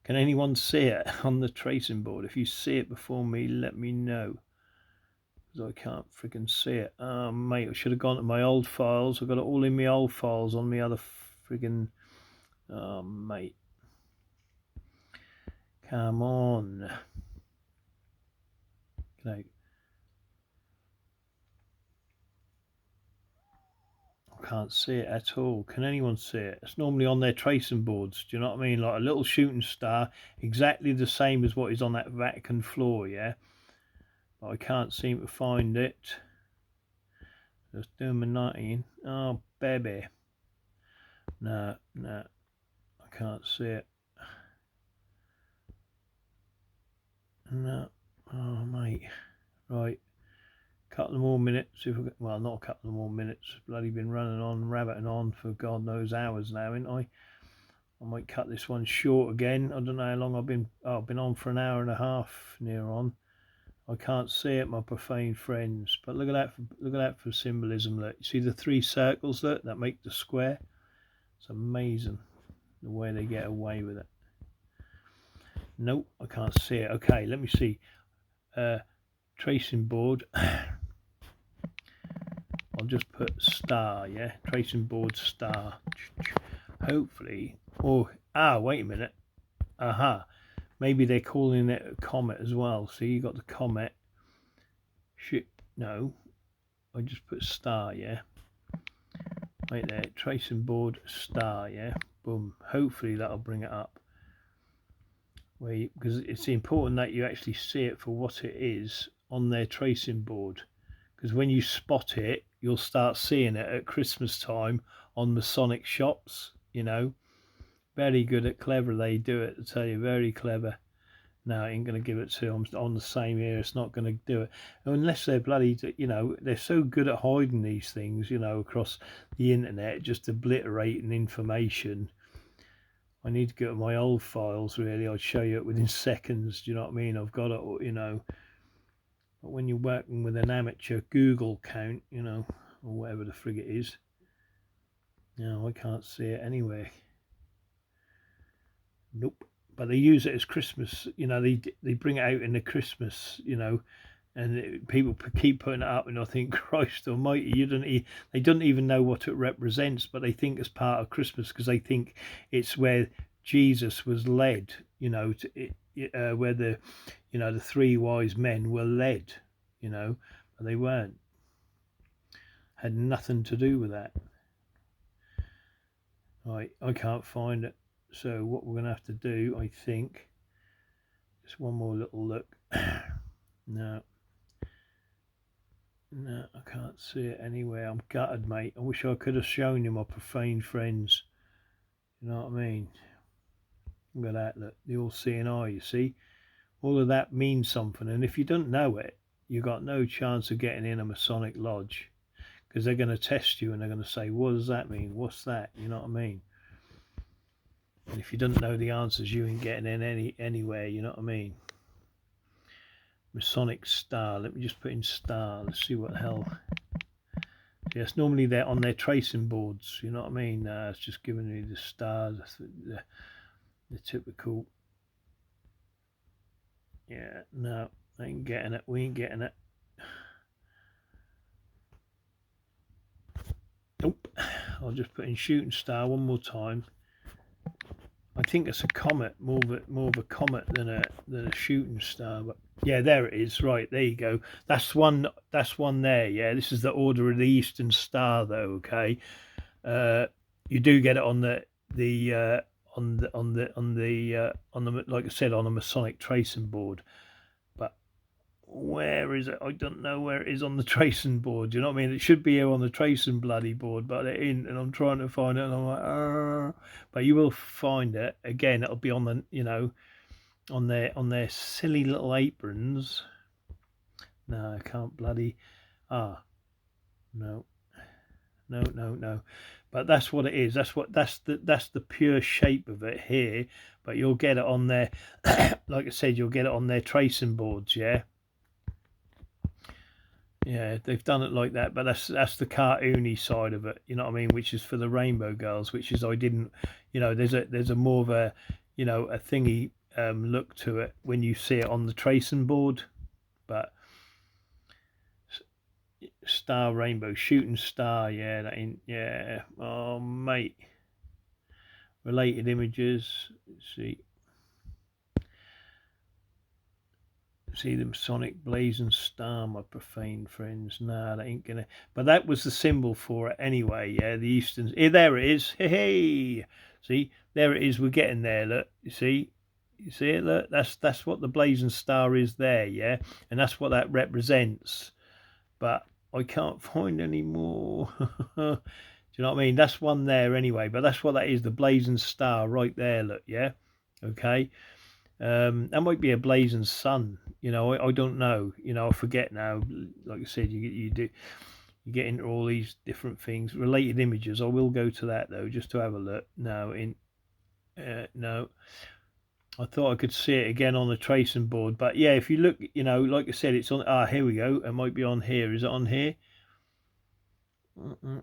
Can anyone see it on the tracing board? If you see it before me, let me know, because I can't freaking see it. Mate, I should have gone to my old files. I've got it all in my old files on my other friggin'. Oh, mate. Come on. Okay. Can't see it at all. Can anyone see it? It's normally on their tracing boards. Do you know what I mean? Like a little shooting star, exactly the same as what is on that Vatican floor, yeah? But I can't seem to find it. Just doing my 19. Oh, baby. No, I can't see it. No. Oh, mate. Right. Couple of more minutes. Well, not a couple of more minutes. Bloody been running on, rabbiting on for God knows hours now, ain't I? I might cut this one short again. I don't know how long I've been. Oh, I've been on for an hour and a half, near on. I can't see it, my profane friends. But look at that. Look at that for symbolism. Look, you see the three circles that make the square. It's amazing the way they get away with it. Nope, I can't see it. Okay, let me see. Tracing board. I'll just put star, yeah, tracing board star. Hopefully, wait a minute. Maybe they're calling it a comet as well. See, you got the comet. Shit, no, I just put star, yeah. Right there, tracing board star, yeah. Boom. Hopefully that'll bring it up. Because it's important that you actually see it for what it is on their tracing board. Because when you spot it, you'll start seeing it at Christmas time on Masonic shops, you know. Very good at clever they do it, I tell you, very clever. No, I ain't going to give it to them on the same here. It's not going to do it. Unless they're bloody, you know, they're so good at hiding these things, you know, across the internet, just obliterating information. I need to go to my old files, really. I'd show you it within seconds, do you know what I mean? I've got it, you know. But when you're working with an amateur Google account, you know, or whatever the frig it is, no, I can't see it anywhere. Nope. But they use it as Christmas, you know, they bring it out in the Christmas, you know, and people keep putting it up, and I think, Christ almighty, they don't even know what it represents, but they think it's part of Christmas because they think it's where Jesus was led, you know, where the, you know, the three wise men were led, you know, but they weren't. Had nothing to do with that. Right, I can't find it. So what we're going to have to do, I think, just one more little look. No, I can't see it anywhere. I'm gutted, mate. I wish I could have shown you my profane friends. You know what I mean? Look at that, look, the all-seeing eye, you see? All of that means something, and if you don't know it, you've got no chance of getting in a Masonic lodge, because they're going to test you and they're going to say, what does that mean? What's that? You know what I mean? And if you don't know the answers, you ain't getting in anywhere, you know what I mean? Masonic star, let me just put in star, let's see what the hell. Yes, normally they're on their tracing boards, you know what I mean? It's just giving me the stars, the typical. Yeah, no, I ain't getting it, we ain't getting it. Nope, I'll just put in shooting star one more time. I think it's a comet, more of a comet than a shooting star. But yeah, there it is. Right, there you go. That's one there. Yeah, this is the Order of the Eastern Star, though. Okay, you do get it on the like I said, on a Masonic tracing board. But where is it? I don't know where it is on the tracing board. You know what I mean? It should be here on the tracing bloody board, but it ain't, and I'm trying to find it, and I'm like, but you will find it again. It'll be on the, you know, on their silly little aprons. No, I can't bloody. No. But that's what it is. That's the pure shape of it here. But you'll get it on their, like I said, you'll get it on their tracing boards. Yeah. Yeah, they've done it like that, but that's the cartoony side of it, you know what I mean, which is for the Rainbow Girls, which is, I didn't, you know, there's a more of a, you know, a thingy look to it when you see it on the tracing board. But star, rainbow, shooting star, yeah, that ain't, yeah, oh mate, related images, let's see the Masonic blazing star, my profane friends. Nah, that ain't gonna. But that was the symbol for it anyway. Yeah, the Eastern. Here, there it is. Hey, see, there it is. We're getting there. Look, you see it. Look, that's what the blazing star is there. Yeah, and that's what that represents. But I can't find any more. Do you know what I mean? That's one there anyway. But that's what that is. The blazing star right there. Look, yeah. Okay. That might be a blazing sun, you know. I don't know, you know. I forget now. Like I said, you get into all these different things, related images. I will go to that though, just to have a look. No, no. I thought I could see it again on the tracing board, but yeah, if you look, you know, like I said, it's on. Here we go. It might be on here. Is it on here?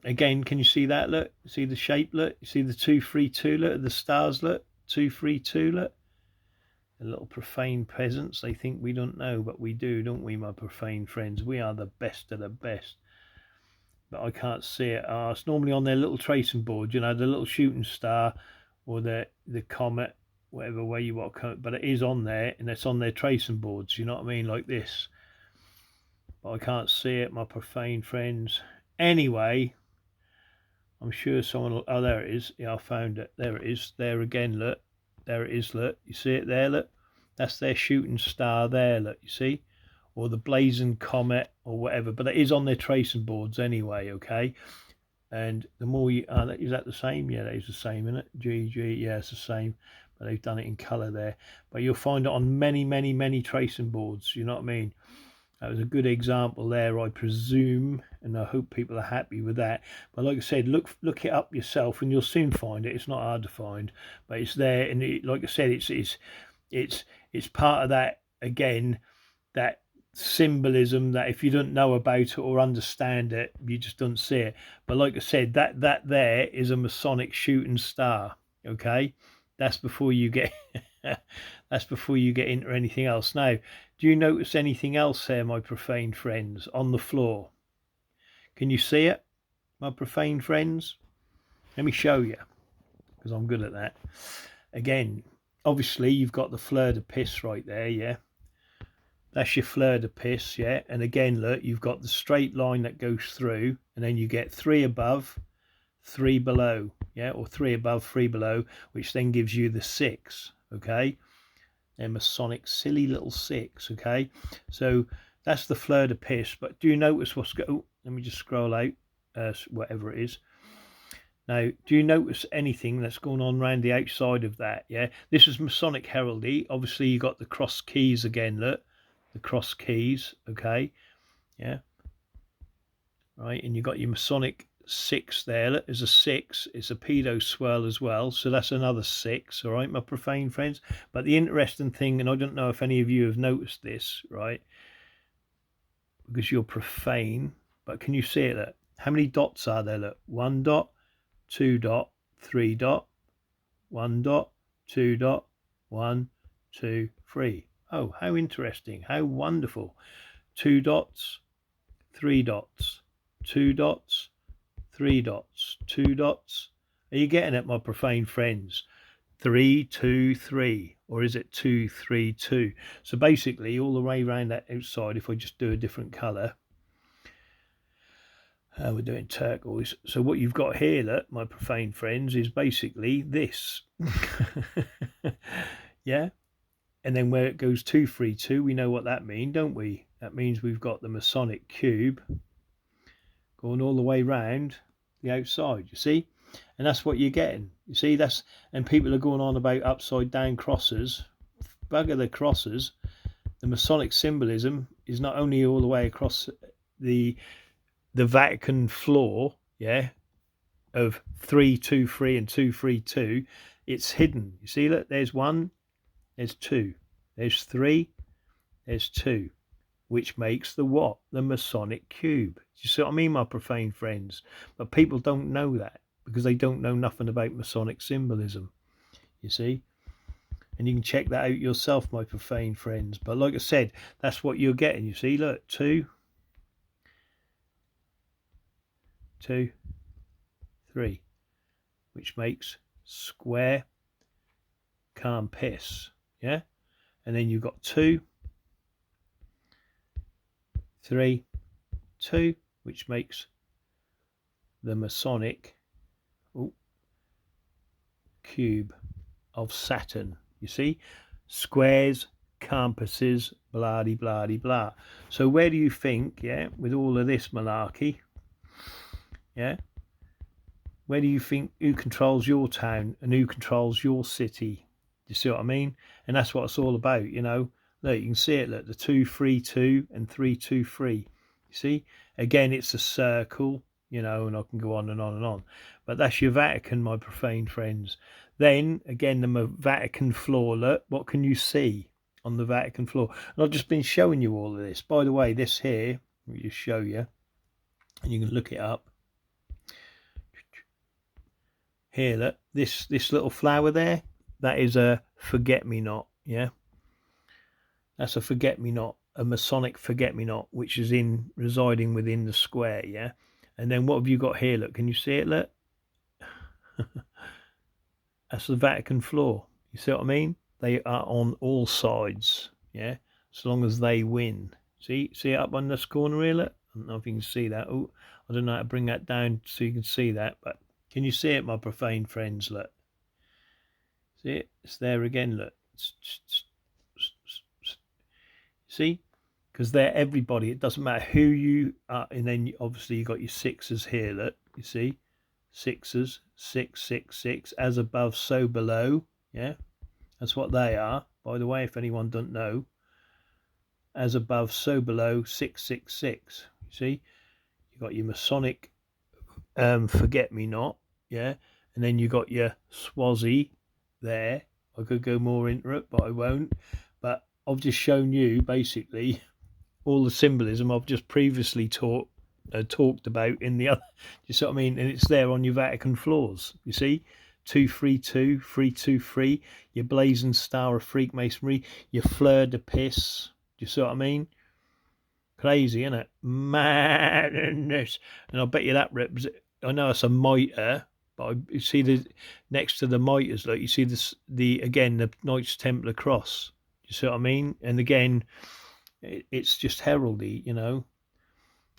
Again, can you see that? Look, see the shape. Look, you see the 232. Look, the stars. Look, 232. Look. The little profane peasants, they think we don't know, but we do, don't we, my profane friends? We are the best of the best. But I can't see it. It's normally on their little tracing board, you know, the little shooting star or the comet, whatever way you want to call it. But it is on there, and it's on their tracing boards, you know what I mean, like this. But I can't see it, my profane friends. Anyway, I'm sure someone will. Oh, there it is. Yeah, I found it. There it is. There again, look. There it is, look. You see it there, look? That's their shooting star there, look, you see? Or the blazing comet or whatever. But it is on their tracing boards anyway, okay? And the more you... is that the same? Yeah, that is the same, isn't it? GG, yeah, it's the same. But they've done it in colour there. But you'll find it on many tracing boards, you know what I mean? That was a good example there, I presume, and I hope people are happy with that. But like I said, look it up yourself, and you'll soon find it. It's not hard to find, but it's there. And like I said, it's part of that, again, that symbolism that if you don't know about it or understand it, you just don't see it. But like I said, that there is a Masonic shooting star. Okay, that's before you get that's before you get into anything else. Now, do you notice anything else there, my profane friends, on the floor? Can you see it, my profane friends? Let me show you, because I'm good at that. Again, obviously, you've got the fleur de pis right there, yeah? That's your fleur de pis, yeah? And again, look, you've got the straight line that goes through, and then you get 3 above, 3 below, yeah, or 3 above, 3 below, which then gives you the 6, okay? They're Masonic silly little 6, okay? So that's the fleur de pis. But do you notice what's let me just scroll out, whatever it is. Now, do you notice anything that's going on around the outside of that? Yeah, this is Masonic heraldry. Obviously, you got the cross keys again. Look, the cross keys. Okay, yeah, right, and you got your Masonic 6 there. Look, there's a 6. It's a pedo swirl as well, so that's another 6. All right, my profane friends. But the interesting thing, and I don't know if any of you have noticed this, right? Because you're profane, but can you see it? Look, how many dots are there? Look, 1 dot. 2 dot, 3 dot, 1 dot, 2 dot, 1, 2, 3. Oh, how interesting, how wonderful. 2 dots, 3 dots, 2 dots, 3 dots, 2 dots. Are you getting it, my profane friends? 3, 2, 3, or is it 2, 3, 2? So basically, all the way around that outside, if I just do a different colour, we're doing turquoise. So what you've got here, look, my profane friends, is basically this. Yeah. And then where it goes 2, 3, 2, we know what that means, don't we? That means we've got the Masonic cube going all the way round the outside, you see? And that's what you're getting. You see, that's, and people are going on about upside down crosses. Bugger the crosses. The Masonic symbolism is not only all the way across the Vatican floor, yeah, of 3, 2, 3 and 2, 3, 2, it's hidden. You see, look, there's 1, there's 2, there's 3, there's 2, which makes the what? The Masonic cube. Do you see what I mean, my profane friends? But people don't know that because they don't know nothing about Masonic symbolism, you see? And you can check that out yourself, my profane friends. But like I said, that's what you're getting, you see? Look, 2, 2, 3, which makes square compass, yeah? And then you've got 2, 3, 2, which makes the Masonic cube of Saturn, you see? Squares, compasses, blah de blah de blah. So where do you think, yeah, with all of this malarkey, yeah, where do you think, who controls your town and who controls your city? You see what I mean? And that's what it's all about, you know. Look, you can see it, look, the 2, 3, 2 and 3, 2, 3. You see? Again, it's a circle, you know, and I can go on and on and on. But that's your Vatican, my profane friends. Then, again, the Vatican floor, look, what can you see on the Vatican floor? And I've just been showing you all of this. By the way, this here, let me just show you, and you can look it up. Here, look, this little flower there, that is a forget-me-not, yeah? That's a forget-me-not, a Masonic forget-me-not, which is residing within the square, yeah? And then what have you got here, look, can you see it, look? That's the Vatican floor, you see what I mean? They are on all sides, yeah? As long as they win. See it up on this corner here, look? I don't know if you can see that. Oh, I don't know how to bring that down so you can see that, but can you see it, my profane friends? Look. See it? It's there again, look. See? Because they're everybody. It doesn't matter who you are. And then obviously you got your 6s here, look. You see? 6s. 6, 6, 6. As above, so below. Yeah? That's what they are. By the way, if anyone doesn't know. As above, so below, 6, 6, 6. You see? You got your Masonic forget-me-not, yeah, and then you got your Swazi there. I could go more into it, but I won't. But I've just shown you basically all the symbolism I've just previously talked about in the other. You see what I mean? And it's there on your Vatican floors. You see, 2, 3, 2, 3, 2, 3. Your blazing star of Freemasonry. Your fleur de pis. Do you see what I mean? Crazy, isn't it? Madness. And I bet you that I know it's a mitre, but you see the next to the mitres, like you see this, the Knights Templar cross. You see what I mean? And again, it's just heraldry, you know.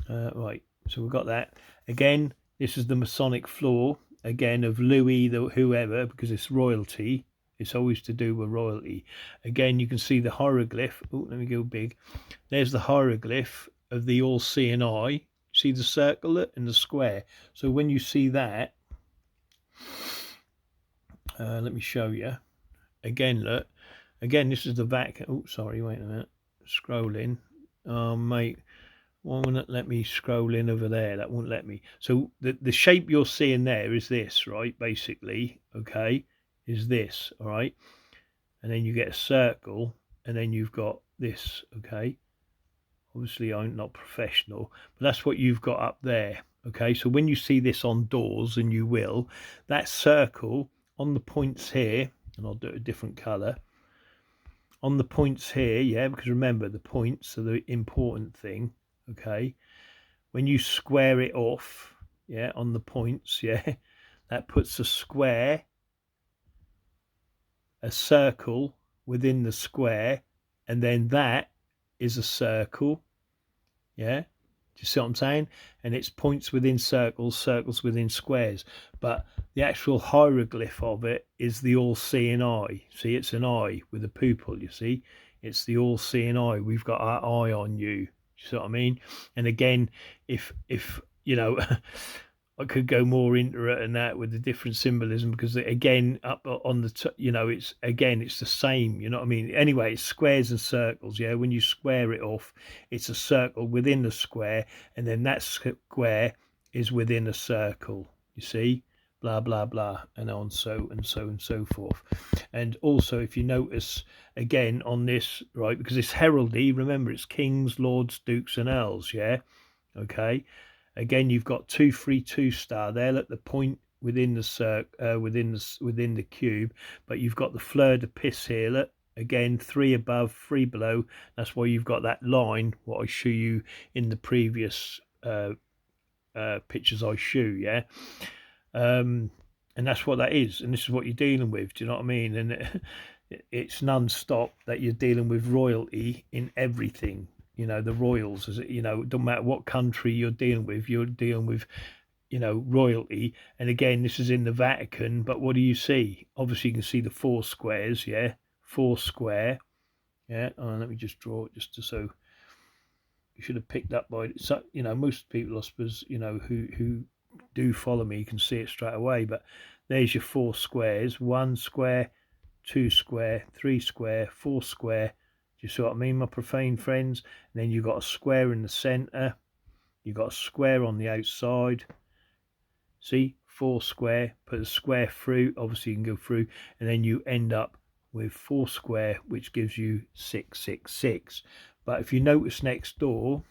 Right, so we've got that again. This is the Masonic floor, again, of Louis, the whoever, because it's royalty. It's always to do with royalty. Again, you can see the hieroglyph. Oh, let me go big. There's the hieroglyph of the all-seeing eye. See the circle and the square. So when you see that, let me show you. Again, look. Again, this is the vac. Oh, sorry, wait a minute. Scrolling. Mate, why won't it let me scroll in over there? That won't let me. So the shape you're seeing there is this, right? Basically, okay, is this, all right? And then you get a circle, and then you've got this, okay? Obviously, I'm not professional, but that's what you've got up there, okay? So when you see this on doors, and you will, that circle on the points here, and I'll do it a different colour, on the points here, yeah, because remember, the points are the important thing, okay? When you square it off, yeah, on the points, yeah, that puts a square, a circle within the square, and then that is a circle, yeah. Do you see what I'm saying? And it's points within circles, circles within squares. But the actual hieroglyph of it is the all-seeing eye. See, it's an eye with a pupil, you see. It's the all-seeing eye. We've got our eye on you. You see what I mean? And again, if you know, I could go more into it and that with the different symbolism, because again, up on the you know, it's again, it's the same, you know what I mean? Anyway, it's squares and circles, yeah. When you square it off, it's a circle within the square, and then that square is within a circle, you see, blah blah blah, and on so and so and so forth. And also, if you notice again on this, right, because it's heraldry, remember, it's kings, lords, dukes and earls, yeah, okay. Again, you've got 2 3 2 star there at the point within the circle, within the cube, but you've got the fleur de pis here. Look, again, 3 above, 3 below. That's why you've got that line. What I show you in the previous pictures I show, yeah. And that's what that is, and this is what you're dealing with. Do you know what I mean? And it's non-stop that you're dealing with royalty in everything. You know, the royals, you know, don't matter what country you're dealing with, you know, royalty. And again, this is in the Vatican, but what do you see? Obviously, you can see the 4 squares, yeah, 4 square, yeah. Let me just draw it just so you should have picked up by it. So, you know, most people, I suppose, you know, who do follow me can see it straight away. But there's your 4 squares: 1 square, 2 square, 3 square, 4 square. Do you see what I mean, my profane friends? And then you've got a square in the centre. You've got a square on the outside. See, 4 square. Put a square through. Obviously, you can go through. And then you end up with 4 square, which gives you 666. But if you notice next door,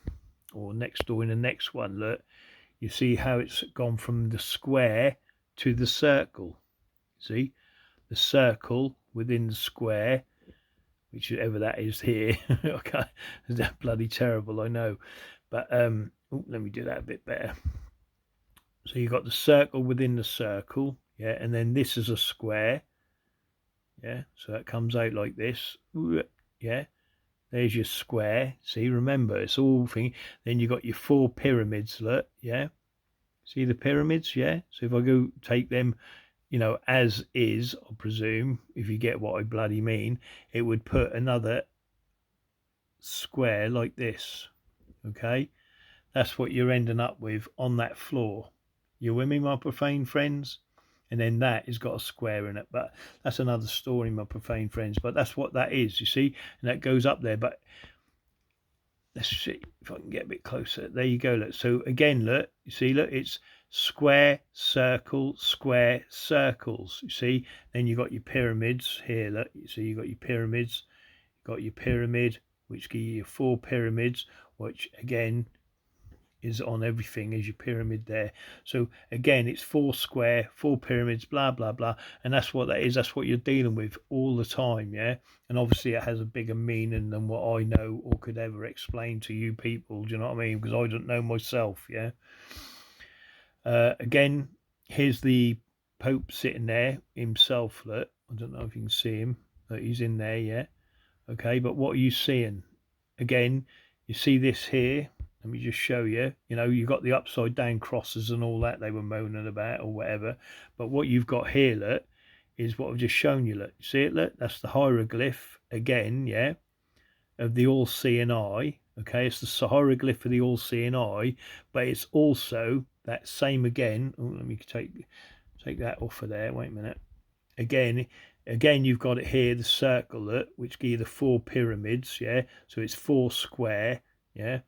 or next door in the next one, look, you see how it's gone from the square to the circle. See, the circle within the square, whichever that is here. Okay, that's bloody terrible, I know, but let me do that a bit better. So you've got the circle within the circle, yeah, and then this is a square, yeah, so that comes out like this, yeah. There's your square. See, remember, it's all thing. Then you got your 4 pyramids, look, yeah. See the pyramids, yeah. So if I go take them, you know, as is, I presume, if you get what I bloody mean, it would put another square like this, okay? That's what you're ending up with on that floor. You with me, my profane friends? And then that has got a square in it, but that's another story, my profane friends. But that's what that is, you see, and that goes up there. But let's see if I can get a bit closer. There you go, look. So again, look, you see, look, it's square, circle, square, circles. You see, then you got your pyramids here, look. So you got your pyramids, you got your pyramid, which give you your 4 pyramids, which again is on everything as your pyramid there. So again, it's 4 square, 4 pyramids, blah blah blah, and that's what that is. That's what you're dealing with all the time, yeah. And obviously it has a bigger meaning than what I know or could ever explain to you people. Do you know what I mean? Because I don't know myself, yeah. Again, here's the Pope sitting there himself. Look, I don't know if you can see him, but he's in there, yeah. Okay, but what are you seeing? Again, you see this here, Let me just show you. You know, you've got the upside down crosses and all that they were moaning about or whatever. But what you've got here, look, is what I've just shown you. Look, see it? Look, that's the hieroglyph again, yeah, of the all-seeing eye. Okay, it's the hieroglyph of the all-seeing eye, but it's also that same again. Oh, let me take that off of there. Wait a minute. Again, you've got it here, the circle, look, which give you the 4 pyramids, yeah. So it's 4 square, yeah.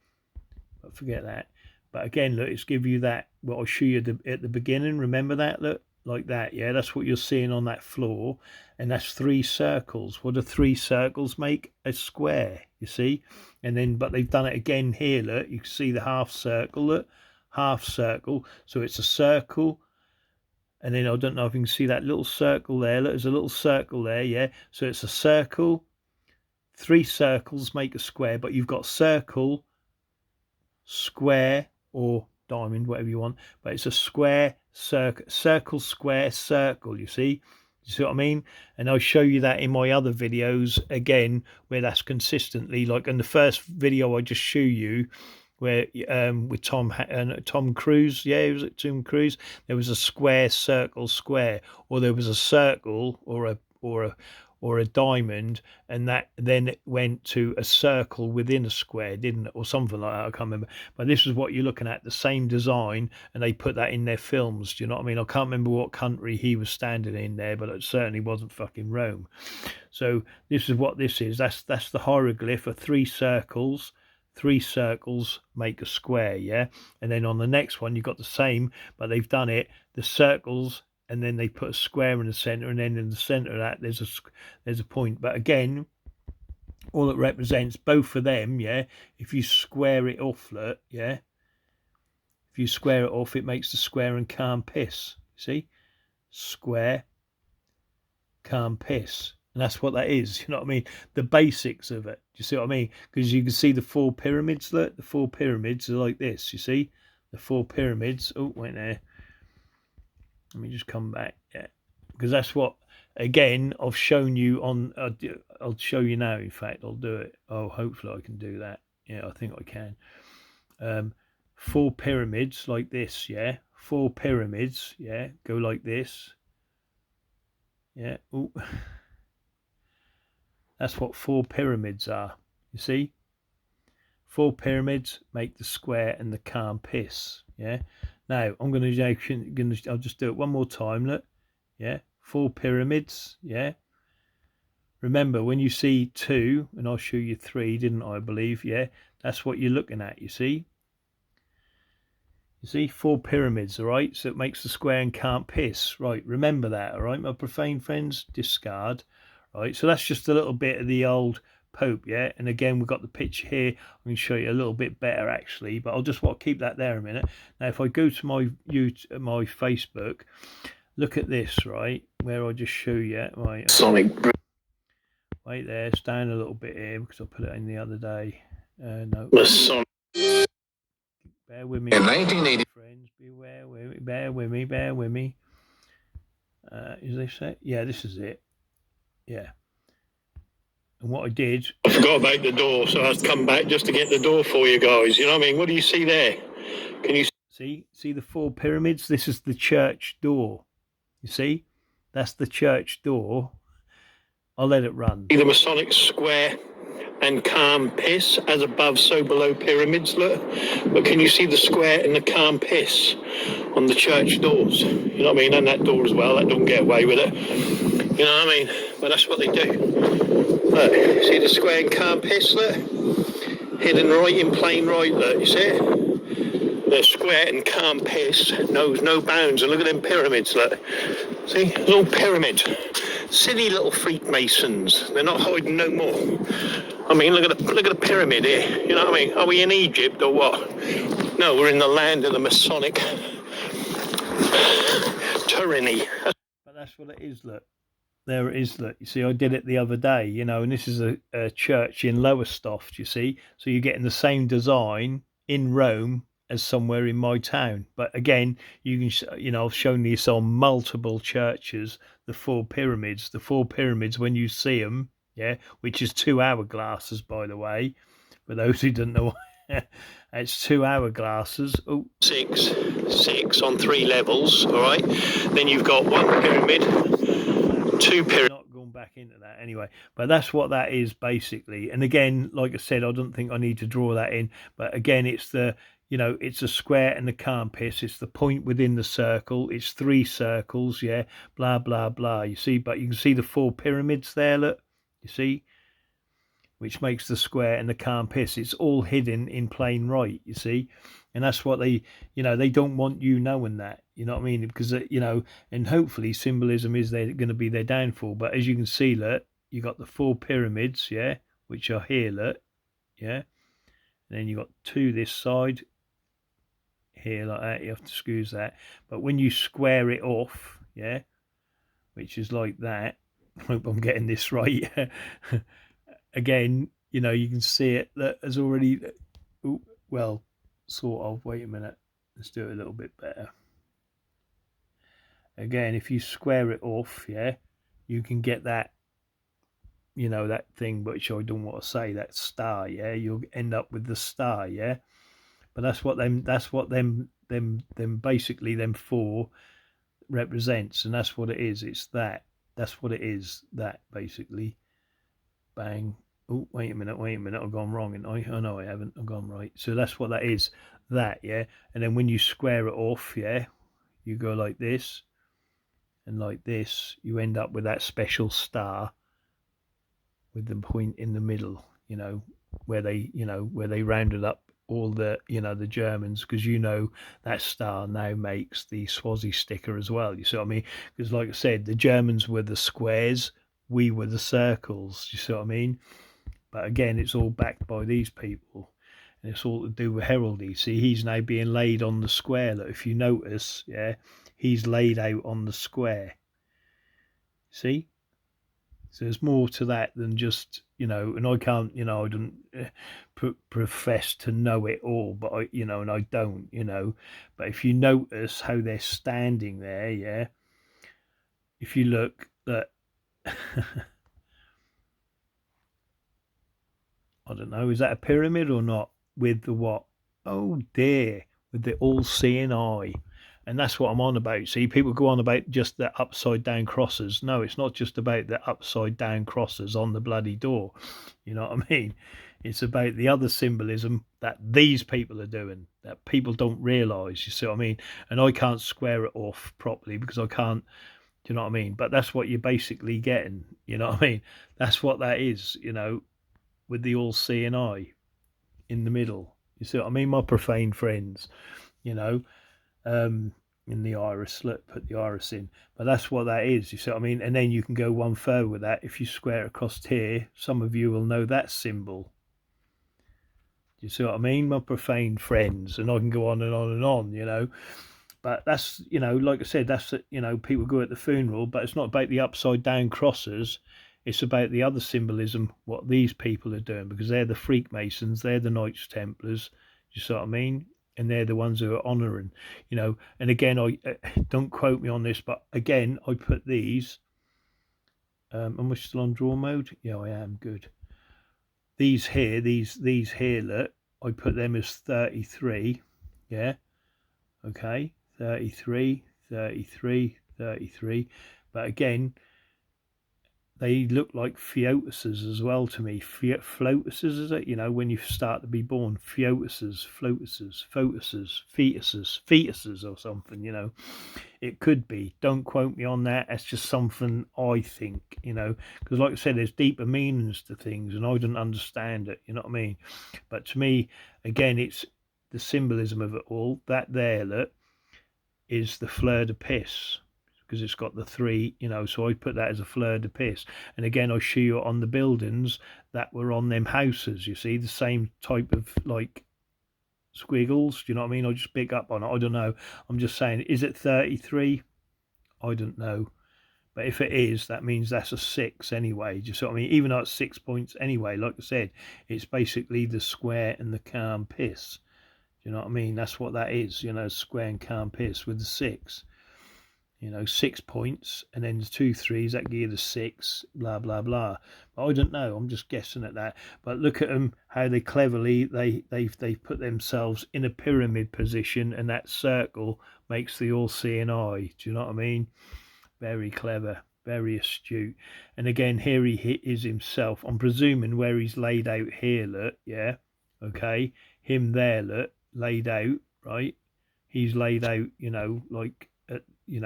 But forget that. But again, look, it's give you that what I show you at the beginning. Remember that, look, like that, yeah. That's what you're seeing on that floor, and that's 3 circles. What do 3 circles make? A square, you see. And then, but they've done it again here. Look, you can see the half circle. Look, half circle. So it's a circle. And then I don't know if you can see that little circle there. Look, there's a little circle there, yeah. So it's a circle. 3 circles make a square, but you've got circle, square, or diamond, whatever you want. But it's a square, circle, square, circle, you see. You see what I mean? And I'll show you that in my other videos again, where that's consistently, like in the first video I just show you, where with Tom Cruise, yeah, was it Tom Cruise? There was a square, circle, square, or there was a circle or a diamond, and that then it went to a circle within a square, didn't it, or something like that? I can't remember. But this is what you're looking at, the same design, and they put that in their films. Do you know what I mean? I can't remember what country he was standing in there, but it certainly wasn't fucking Rome. So this is what this is. That's the hieroglyph of 3 circles. 3 circles make a square, yeah. And then on the next one you've got the same, but they've done it the circles, and then they put a square in the center, and then in the center of that there's a point. But again, all it represents, both of them, yeah, if you square it off, look, yeah, if you square it off, it makes the square and calm piss. See, square, calm piss. And that's what that is, you know what I mean? The basics of it. Do you see what I mean? Because you can see the 4 pyramids, look. The 4 pyramids are like this, you see? The 4 pyramids. Oh, wait there. Let me just come back. Yeah. Because that's what, again, I've shown you on... I'll show you now, in fact. I'll do it. Oh, hopefully I can do that. Yeah, I think I can. 4 pyramids like this, yeah? 4 pyramids, yeah? Go like this. Yeah. Oh. That's what 4 pyramids are, you see? 4 pyramids make the square and the calm piss, yeah? Now, I'll just do it one more time, look, yeah? 4 pyramids, yeah? Remember, when you see 2, and I'll show you 3, didn't I believe, yeah? That's what you're looking at, you see? You see, 4 pyramids, all right? So it makes the square and can't piss, right? Remember that, all right, my profane friends? Discard. Right, so that's just a little bit of the old Pope, yeah. And again, we've got the picture here. I'm going to show you a little bit better actually, but I'll just keep that there a minute. Now, if I go to my Facebook, look at this, right, where I just show you my Masonic. Right there, it's down a little bit here because I put it in the other day. No. Masonic. Bear with me, In 1980, friends. Bear with me. Is this it? Yeah, this is it. Yeah. And what I did, I forgot about the door, so I had to come back just to get the door for you guys. You know what I mean? What do you see there? Can you see the 4 pyramids? This is the church door. You see? That's the church door. I'll let it run. see the Masonic square and calm piss, as above, so below pyramids, look? But can you see the square and the calm piss on the church doors? You know what I mean? And that door as well, that don't get away with it. You know what I mean? But that's what they do. Look, see the square and calm piss, look? Hidden right in plain right, look, you see it? The square and calm piss knows no bounds. And look at them pyramids, look. See, it's all pyramids. Silly little Freemasons. They're not hiding no more. I mean, look at the pyramid here. You know what I mean? Are we in Egypt or what? No, we're in the land of the Masonic tyranny. But that's what it is, look. There it is, look. You see, I did it the other day, you know, and this is a church in Lowestoft, you see. So you're getting the same design in Rome as somewhere in my town. But again, you can, you know, I've shown this on multiple churches, the 4 pyramids. The 4 pyramids, when you see them, yeah, which is 2 hourglasses, by the way, for those who don't know. It's 2 hourglasses. Oh, six on 3 levels, all right? Then you've got 1 pyramid, 2 pyramids. not going back into that anyway, but that's what that is basically. And again, like I said, I don't think I need to draw that in, but again, it's the, it's a square and the compass. It's the point within the circle. It's 3 circles, yeah, blah blah blah. You see, but you can see the 4 pyramids there. Look, you see, which makes the square and the compass. It's all hidden in plain right, you see, and that's what they, they don't want you knowing that. You know what I mean? Because and hopefully symbolism is going to be their downfall. But as you can see, look, you got the 4 pyramids, yeah, which are here, look, yeah, and then you got 2 this side here like that. You have to squeeze that, but when you square it off, yeah, which is like that. I hope I'm getting this right. Again, you can see it that has already, well, sort of. Wait a minute, let's do it a little bit better. Again, if you square it off, yeah, you can get that, that thing, which I don't want to say, that star, yeah, you'll end up with the star, yeah. But that's what them basically them 4 represents, and that's what it is. It's that's what it is, that basically. Bang. Oh, wait a minute, I've gone wrong, and I know I haven't, I've gone right. So that's what that is, that, yeah. And then when you square it off, yeah, you go like this and like this, you end up with that special star with the point in the middle, where they rounded up all the, the Germans, because that star now makes the Swazi sticker as well. You see what I mean? Because like I said, the Germans were the squares, we were the circles. You see what I mean? But again, it's all backed by these people, and it's all to do with heraldry. See, he's now being laid on the square. Look, if you notice, yeah, he's laid out on the square. See? So there's more to that than just, and I can't, I don't profess to know it all, but I, and I don't, but if you notice how they're standing there, yeah, if you look, that I don't know, is that a pyramid or not? With the what? Oh dear, with the all-seeing eye. And that's what I'm on about. See, people go on about just the upside down crosses. No, it's not just about the upside down crosses on the bloody door. You know what I mean? It's about the other symbolism that these people are doing, that people don't realise. You see what I mean? And I can't square it off properly because I can't. Do you know what I mean? But that's what you're basically getting. You know what I mean? That's what that is, with the all-seeing eye in the middle. You see what I mean? My profane friends, in the iris, look, put the iris in, but that's what that is. You see what I mean? And then you can go one further with that. If you square across here, some of you will know that symbol. You see what I mean? My profane friends, and I can go on and on and on, but that's, like I said, that's, people go at the funeral, but it's not about the upside down crosses. It's about the other symbolism, what these people are doing, because they're the Freemasons, they're the Knights Templars. You see what I mean? And they're the ones who are honouring, and again, I don't quote me on this, but again, I put these, am I still on draw mode? Yeah, I am. Good. These here, these here, look, I put them as 33, yeah, okay, 33, 33, 33, but again, they look like fetuses as well to me. Flotuses, is it? When you start to be born. Fetuses, flotuses, fetuses or something, It could be. Don't quote me on that. That's just something I think, Because like I said, there's deeper meanings to things and I don't understand it, you know what I mean? But to me, again, it's the symbolism of it all. That there, look, is the fleur de pis. Because it's got the 3, so I put that as a fleur de pis. And again, I show you on the buildings that were on them houses, you see, the same type of, like, squiggles, do you know what I mean? I just pick up on it, I don't know. I'm just saying, is it 33? I don't know. But if it is, that means that's a 6 anyway, do you see what I mean? Even though it's 6 points anyway, like I said, it's basically the square and the compass. Do you know what I mean? That's what that is, square and compass with the 6. 6 points, and then the 2 threes that give you the 6, blah blah blah. But I don't know, I'm just guessing at that. But look at them, how they cleverly they put themselves in a pyramid position, and that circle makes the all-seeing eye. Do you know what I mean? Very clever, very astute. And again, here he is himself. I'm presuming where he's laid out here, look, yeah, okay, him there, look, laid out, right? He's laid out, like at,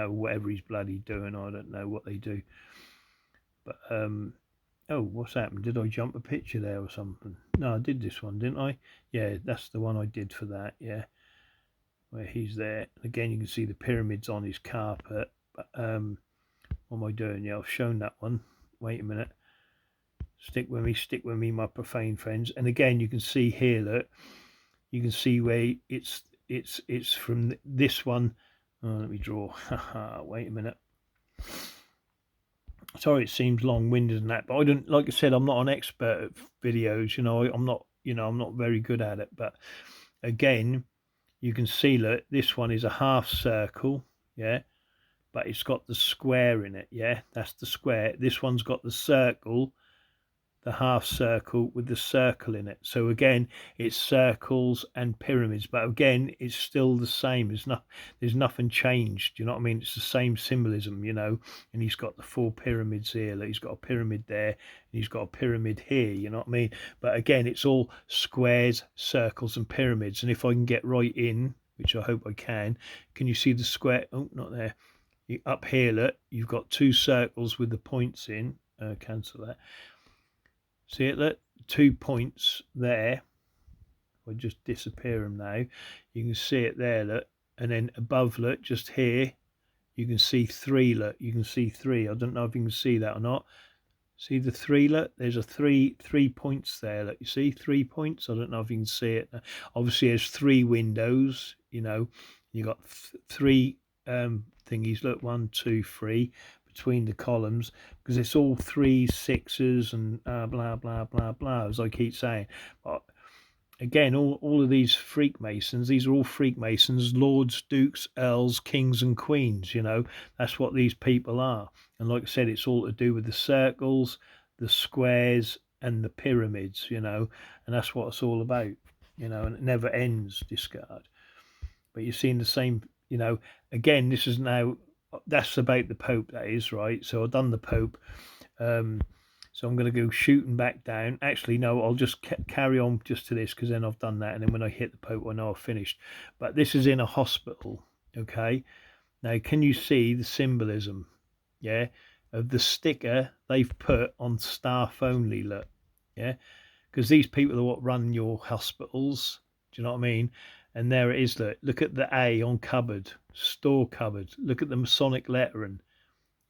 whatever he's bloody doing. I don't know what they do. But oh, what's happened? Did I jump a picture there or something? No, I did this one, didn't I? Yeah, that's the one I did for that. Yeah, where he's there. Again, you can see the pyramids on his carpet. But what am I doing? Yeah, I've shown that one. Wait a minute. Stick with me, my profane friends. And again, you can see here, look, you can see where it's from this one. Oh, let me draw. Wait a minute. Sorry, it seems long-winded and that, but I don't. Like I said, I'm not an expert at videos. I'm not. I'm not very good at it. But again, you can see that this one is a half circle. Yeah, but it's got the square in it. Yeah, that's the square. This one's got the circle, the half circle with the circle in it. So again, it's circles and pyramids, but again, it's still the same. There's nothing changed. You know what I mean? It's the same symbolism, and he's got the 4 pyramids here. He's got a pyramid there, and he's got a pyramid here. You know what I mean? But again, it's all squares, circles, and pyramids. And if I can get right in, which I hope I can you see the square? Oh, not there. Up here, look, you've got 2 circles with the points in. Cancel that. See it, look, 2 points there. I'll just disappear them now. You can see it there, look. And then above, look, just here, you can see 3, look. You can see 3. I don't know if you can see that or not. See the 3, look? There's a three points there, look. You see 3 points? I don't know if you can see it. Obviously, there's 3 windows, You got 3 thingies, look, 1, 2, 3. Between the columns, because it's all 3s, 6s, and blah blah blah blah, as I keep saying. But again, all of these Freemasons, these are all Freemasons, lords, dukes, earls, kings, and queens. That's what these people are. And like I said, it's all to do with the circles, the squares, and the pyramids. And that's what it's all about. And it never ends. Discard. But you're seeing the same. Again, this is now. That's about the Pope, that is, right? So I've done the Pope. So I'm going to go shooting back down. Actually, no, I'll just carry on just to this, because then I've done that. And then when I hit the Pope, I know I've finished. But this is in a hospital, okay? Now, can you see the symbolism, yeah, of the sticker they've put on staff only, look, yeah? Because these people are what run your hospitals. Do you know what I mean? And there it is, look at the A on cupboard, store cupboard. Look at the Masonic lettering.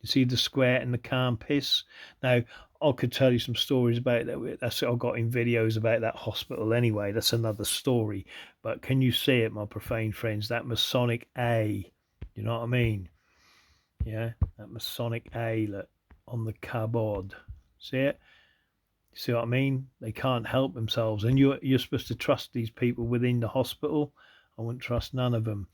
You see the square and the calm piss? Now, I could tell you some stories about that. That's what I've got in videos about that hospital anyway. That's another story. But can you see it, my profane friends? That Masonic A. You know what I mean? Yeah, that Masonic A, look, on the cupboard. See it? See what I mean? They can't help themselves, and you're supposed to trust these people within the hospital. I wouldn't trust none of them.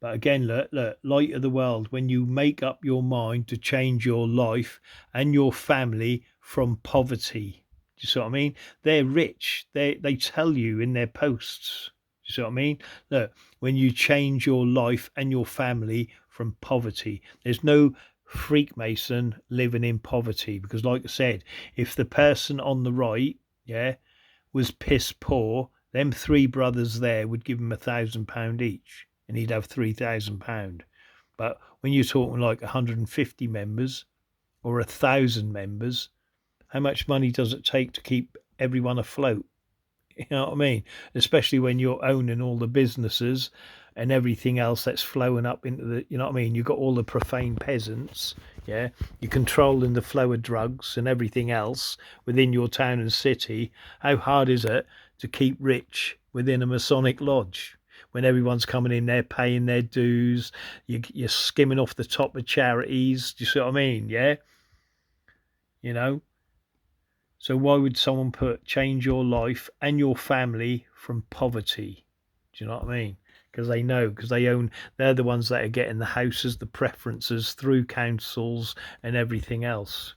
But again, look, light of the world. When you make up your mind to change your life and your family from poverty, do you see what I mean? They're rich. They tell you in their posts. Do you see what I mean? Look, when you change your life and your family from poverty, there's no Freemason living in poverty, because like I said, if the person on the right, yeah, was piss poor, them 3 brothers there would give him £1,000 each, and he'd have £3,000. But when you're talking like 150 members or 1,000 members, how much money does it take to keep everyone afloat? You know what I mean? Especially when you're owning all the businesses and everything else that's flowing up into the, you know what I mean? You've got all the profane peasants, yeah? You're controlling the flow of drugs and everything else within your town and city. How hard is it to keep rich within a Masonic lodge when everyone's coming in there paying their dues? You're skimming off the top of charities. Do you see what I mean? Yeah? So why would someone change your life and your family from poverty? Do you know what I mean? because they know, because they're the ones that are getting the houses, the preferences through councils and everything else.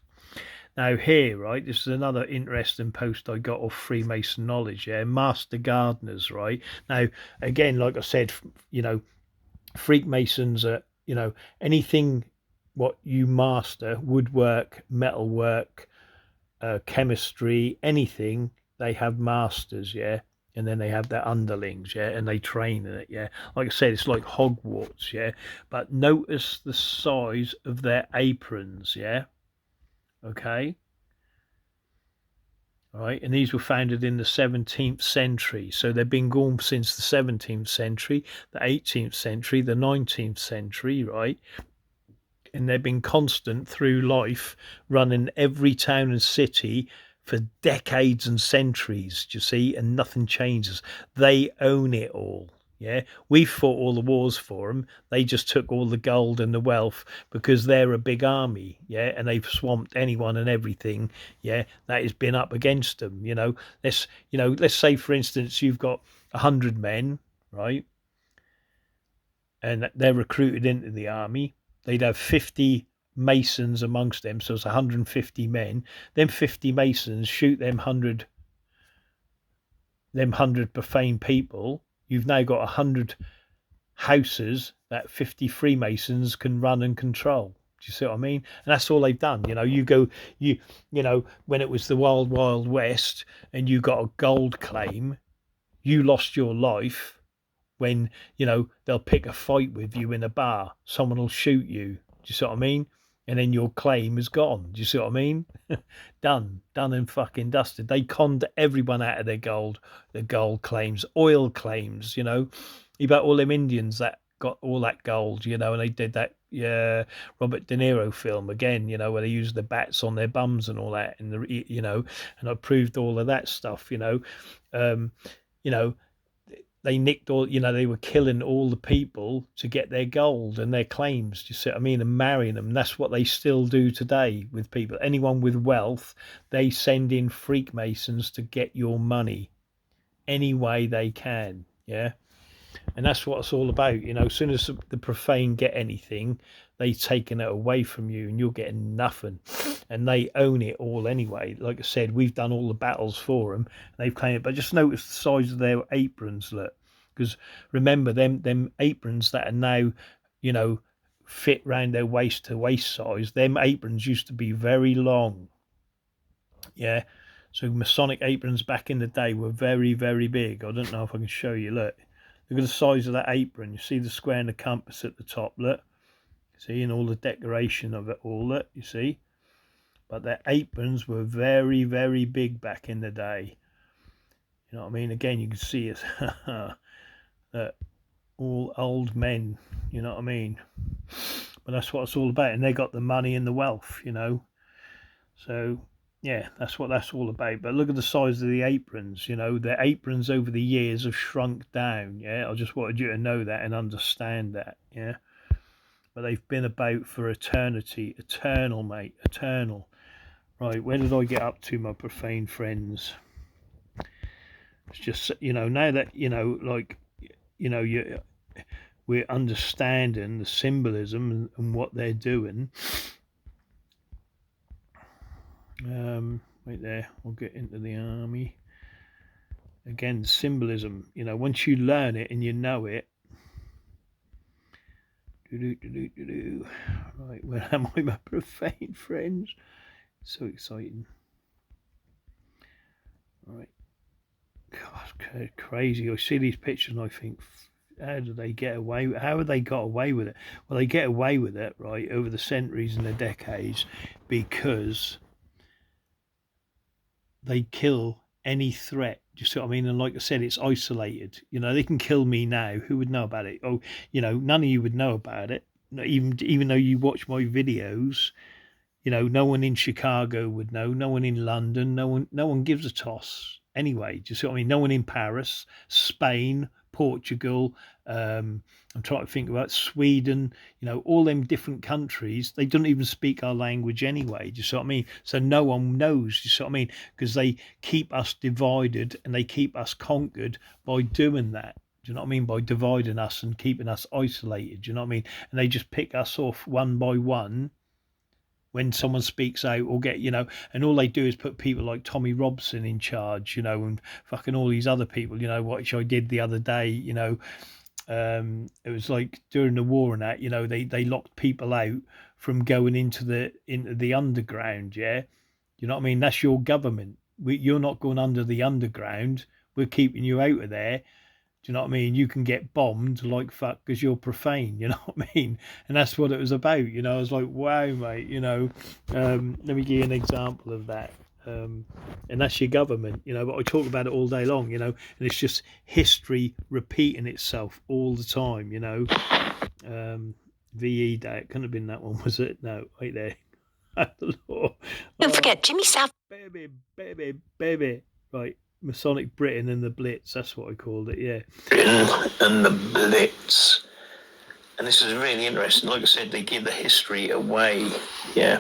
Now here, right, this is another interesting post I got off Freemason Knowledge, yeah, Master Gardeners, right? Now, again, like I said, Freemasons are, anything what you master, woodwork, metalwork, chemistry, anything, they have masters, yeah? And then they have their underlings, yeah, and they train in it, yeah. Like I said, it's like Hogwarts, yeah. But notice the size of their aprons, yeah. Okay. Right, and these were founded in the 17th century, so they've been going since the 17th century, the 18th century, the 19th century, right? And they've been constant through life, running every town and city for decades and centuries, do you see? And nothing changes. They own it all. Yeah, we fought all the wars for them. They just took all the gold and the wealth because they're a big army. Yeah, and they've swamped anyone and everything. Yeah, that has been up against them. Let's say for instance you've got 100 men, right, and they're recruited into the army. They'd have 50 masons amongst them, so it's 150 men. Then 50 masons shoot them 100 profane people. You've now got 100 houses that 50 Freemasons can run and control. Do you see what I mean? And that's all they've done. When it was the wild, wild west and you got a gold claim, you lost your life when, they'll pick a fight with you in a bar. Someone will shoot you. Do you see what I mean? And then your claim is gone. Do you see what I mean? Done and fucking dusted. They conned everyone out of their gold claims, oil claims, about all them Indians that got all that gold, and they did that Robert De Niro film again, where they used the bats on their bums and all that, and and I proved all of that stuff, they nicked all, they were killing all the people to get their gold and their claims, do you see what I mean, and marrying them. That's what they still do today with people. Anyone with wealth, they send in Freemasons to get your money any way they can, yeah? And that's what it's all about, as soon as the profane get anything, they've taken it away from you and you're getting nothing. And they own it all anyway. Like I said, we've done all the battles for them. And they've claimed it. But just notice the size of their aprons, look. Because remember, them aprons that are now, fit round their waist to waist size, them aprons used to be very long. Yeah. So Masonic aprons back in the day were very, very big. I don't know if I can show you. Look at the size of that apron. You see the square and the compass at the top, look. See, and all the decoration of it all, look, you see. But their aprons were very, very big back in the day. You know what I mean? Again, you can see it's all old men, you know what I mean? But that's what it's all about. And they got the money and the wealth, So, yeah, that's what that's all about. But look at the size of the aprons, Their aprons over the years have shrunk down, yeah? I just wanted you to know that and understand that, yeah? But they've been about for eternity. Eternal, mate. Eternal. Right, where did I get up to, my profane friends? It's just, now that, we're understanding the symbolism and what they're doing. Wait there, I'll get into the army. Again, symbolism, once you learn it and you know it. Right, where am I, my profane friends? So exciting. Right. God, crazy. I see these pictures and I think, how do they get away? How have they got away with it? Well, they get away with it, right, over the centuries and the decades because they kill any threat. Do you see what I mean? And like I said, it's isolated. They can kill me now. Who would know about it? Oh, none of you would know about it. Even though you watch my videos, no one in Chicago would know. No one in London. No one gives a toss. Anyway, do you see what I mean? No one in Paris, Spain, Portugal. I'm trying to think about Sweden. All them different countries. They don't even speak our language anyway. Do you see what I mean? So no one knows. Do you see what I mean? Because they keep us divided and they keep us conquered by doing that. Do you know what I mean? By dividing us and keeping us isolated. Do you know what I mean? And they just pick us off one by one when someone speaks out or get, and all they do is put people like Tommy Robson in charge, and fucking all these other people, which I did the other day, it was like during the war and that, they locked people out from going into the underground, yeah? You know what I mean? That's your government. You're not going under the underground. We're keeping you out of there. Do you know what I mean? You can get bombed like fuck because you're profane, you know what I mean? And that's what it was about, I was like, wow, mate, let me give you an example of that. And that's your government, but I talk about it all day long, and it's just history repeating itself all the time, VE Day, it couldn't have been that one, was it? No, right there. Don't forget Jimmy South. Baby. Right. Masonic Britain and the Blitz, that's what I called it, yeah. Britain and the Blitz. And this is really interesting. Like I said, they give the history away, yeah.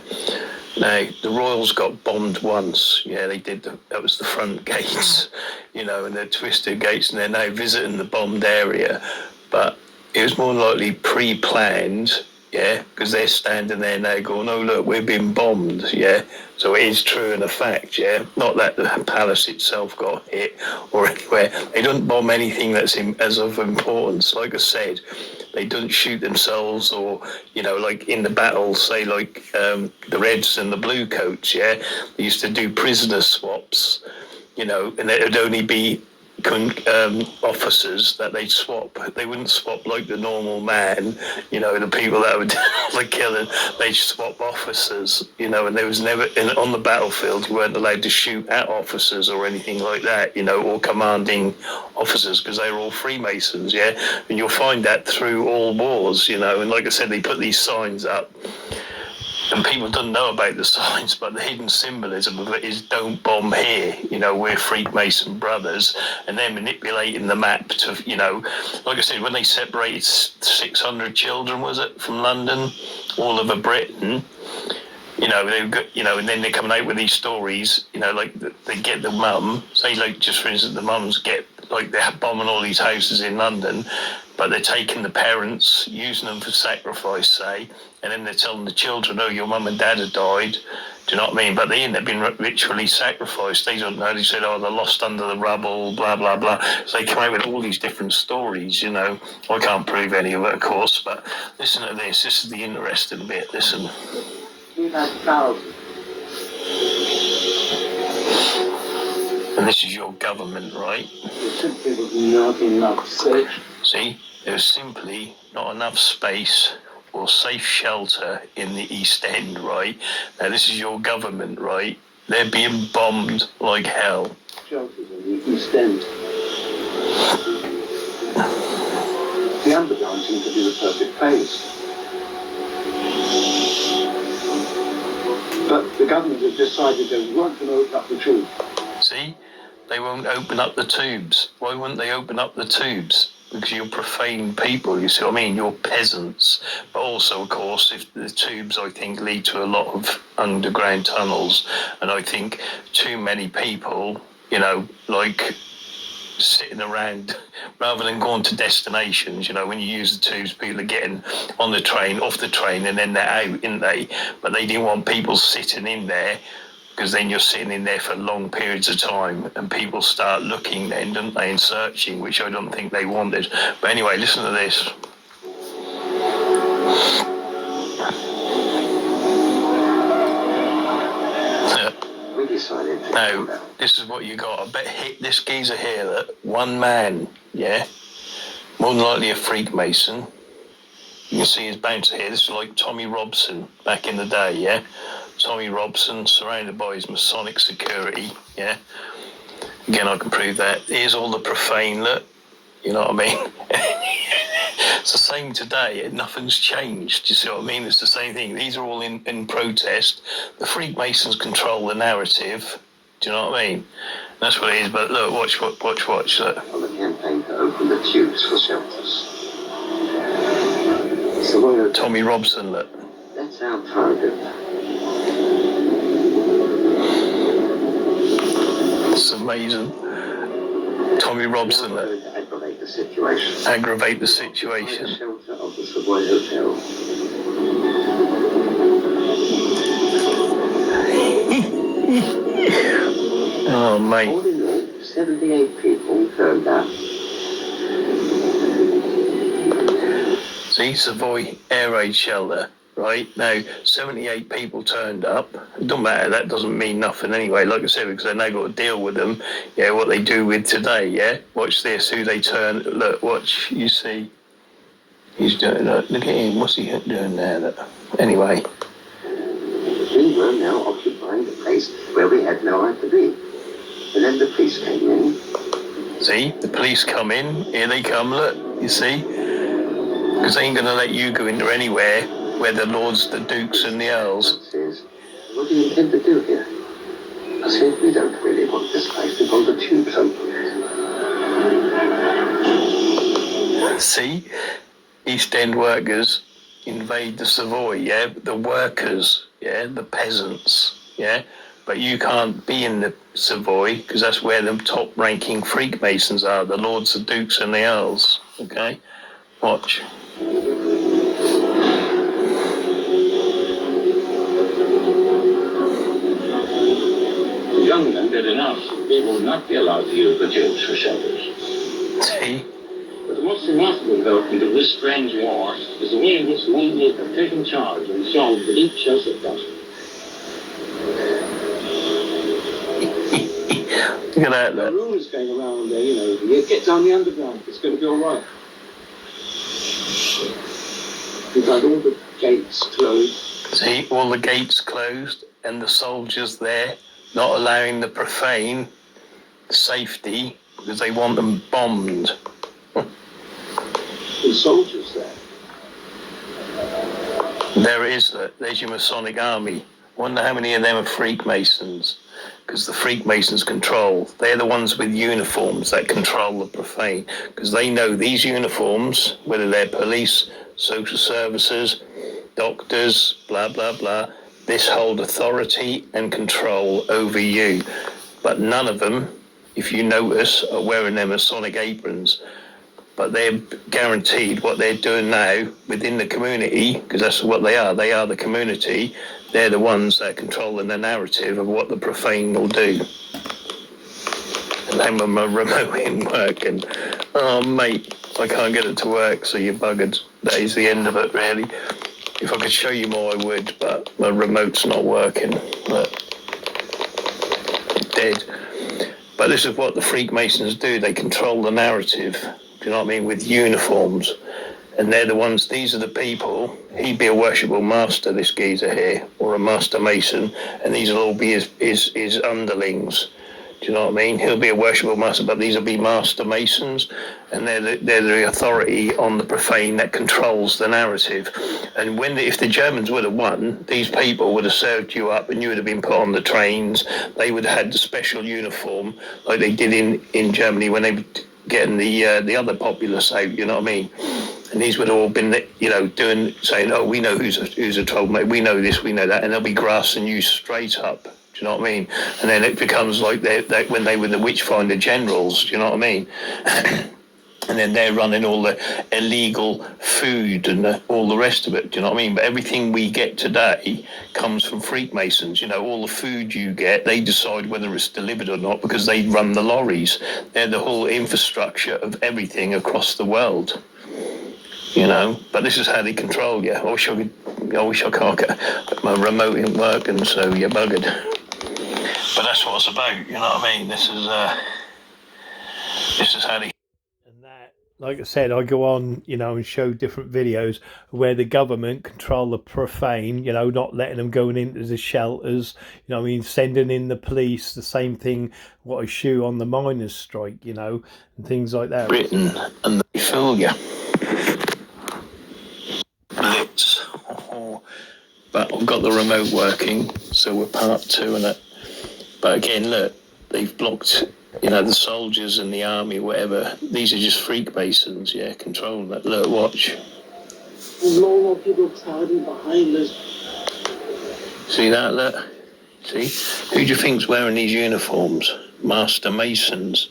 Now, the Royals got bombed once, yeah, they did. That was the front gates, and they're twisted gates, and they're now visiting the bombed area. But it was more likely pre-planned, yeah, because they're standing there now going, oh, look, we've been bombed, yeah. So it is true and a fact, yeah. Not that the palace itself got hit or anywhere. They don't bomb anything that's as of importance. Like I said, they don't shoot themselves or, like in the battle, say like the Reds and the Blue Coats, yeah. They used to do prisoner swaps, and it would only be officers that they'd swap. They wouldn't swap like the normal man, the people that would the killing. They'd swap officers, and there was never on the battlefield you weren't allowed to shoot at officers or anything like that, or commanding officers because they were all Freemasons, yeah. And you'll find that through all wars, and like I said, they put these signs up. And people don't know about the signs, but the hidden symbolism of it is don't bomb here. We're Freemason brothers. And they're manipulating the map to, like I said, when they separated 600 children, was it, from London, all over Britain, they've got, and then they're coming out with these stories, like they get the mum, say like just for instance, the mums get, like they're bombing all these houses in London, but they're taking the parents, using them for sacrifice, say, and then they're telling the children, oh, your mum and dad have died. Do you know what I mean? But they end up being ritually sacrificed. They don't know. They said, oh, they're lost under the rubble, blah, blah, blah. So they come out with all these different stories, I can't prove any of it, of course, but listen to this. This is the interesting bit. Listen. And this is your government, right? See, there's simply not enough space or safe shelter in the East End, right? Now, this is your government, right? They're being bombed like hell. Shelters in the East End. The underground seems to be the perfect place. But the government has decided they weren't going to open up the tube. See? They won't open up the tubes. Why wouldn't they open up the tubes? Because you're profane people, you see what I mean? You're peasants. But also, of course, if the tubes, I think, lead to a lot of underground tunnels. And I think too many people, like sitting around, rather than going to destinations, when you use the tubes, people are getting on the train, off the train, and then they're out, aren't they? But they didn't want people sitting in there, because then you're sitting in there for long periods of time and people start looking then, don't they, and searching, which I don't think they wanted. But anyway, listen to this. Now, this is what you got. I bet hit this geezer here, that one man, yeah, more than likely a Freemason. You can see his bouncer here. This is like Tommy Robson back in the day, yeah? Tommy Robson, surrounded by his Masonic security, yeah? Again, I can prove that. Here's all the profane, look. You know what I mean? It's the same today. Nothing's changed. Do you see what I mean? It's the same thing. These are all in protest. The Freemasons control the narrative. Do you know what I mean? That's what it is. But look, watch. Look. On the campaign to open the tubes for shelters. Tommy Robson, look. That's our target. It's amazing. Tommy Robson, look. the situation. Aggravate the situation. Shelter of the Savoy Hotel. Oh, mate. All in all, 78 people turned up. See, Savoy Air Raid Shelter, right? Now, 78 people turned up. It don't matter, that doesn't mean nothing anyway, like I said, because then they got to deal with them, yeah, what they do with today, yeah? Watch this, who they turn, look, watch, you see. He's doing, look at him, what's he doing there? Look. Anyway. We were now occupying the place where we had no right to be. And then the police came in. See, the police come in, here they come, look, you see? Because they ain't going to let you go into anywhere where the lords, the dukes and the earls. Says, what do you intend to do here? I said, we don't really want this place to go the tubes open. See, East End workers invade the Savoy, yeah? The workers, yeah? The peasants, yeah? But you can't be in the Savoy because that's where the top-ranking Freemasons are, the lords, the dukes and the earls, okay? Watch. The young men did announced they will not be allowed to use the tubes for shelters. See? But the most remarkable development of this strange war is the way in which the Indians have taken charge and solved the deep shelter problem. Look at that, There are look. rumours going around there, you know, get down the underground, it's going to be all right. We've had all the gates closed. See, all the gates closed and the soldiers there not allowing the profane safety because they want them bombed. The soldiers there. There it is, look. There's your Masonic army. Wonder how many of them are Freemasons. Because the Freemasons control. They're the ones with uniforms that control the profane. Because they know these uniforms, whether they're police, social services, doctors, blah, blah, blah, this hold authority and control over you. But none of them, if you notice, are wearing their Masonic aprons. But they're guaranteed what they're doing now within the community, because that's what they are. They are the community. They're the ones that are controlling the narrative of what the profane will do. And then when my remote ain't working, oh mate, I can't get it to work, so you're buggered. That is the end of it, really. If I could show you more, I would, but my remote's not working. Look. Dead. But this is what the Freemasons do. They control the narrative. Do you know what I mean? With uniforms. And they're the ones, these are the people, he'd be a worshipful master, this geezer here, or a master mason, and these will all be his underlings. Do you know what I mean? He'll be a worshipful master, but these will be master masons, and they're the authority on the profane that controls the narrative. And if the Germans would have won, these people would have served you up and you would have been put on the trains. They would have had the special uniform like they did in Germany when they were getting the other populace out, you know what I mean? And these would have all been, you know, saying, oh, we know who's a troublemaker, we know this, we know that, and they'll be grassing you straight up. Do you know what I mean? And then it becomes like when they were the witchfinder generals, do you know what I mean? And then they're running all the illegal food and all the rest of it, do you know what I mean? But everything we get today comes from Freemasons. You know, all the food you get, they decide whether it's delivered or not because they run the lorries. They're the whole infrastructure of everything across the world. You know, but this is how they control you. I wish I can't get my remote isn't working, so you're buggered. But that's what it's about, you know what I mean? This is how they. And that, like I said, I go on, you know, and show different videos where the government control the profane, you know, not letting them going into the shelters, you know what I mean, sending in the police, the same thing what I show on the miners' strike, you know, and things like that. Britain, and they fool you. Blitz. But I've got the remote working, so we're part 2 in it. But again, look, they've blocked, you know, the soldiers and the army, whatever. These are just Freemasons, yeah, controlling it. Look, watch. There's more people crowding behind us. See that, look? See? Who do you think's wearing these uniforms? Master Masons.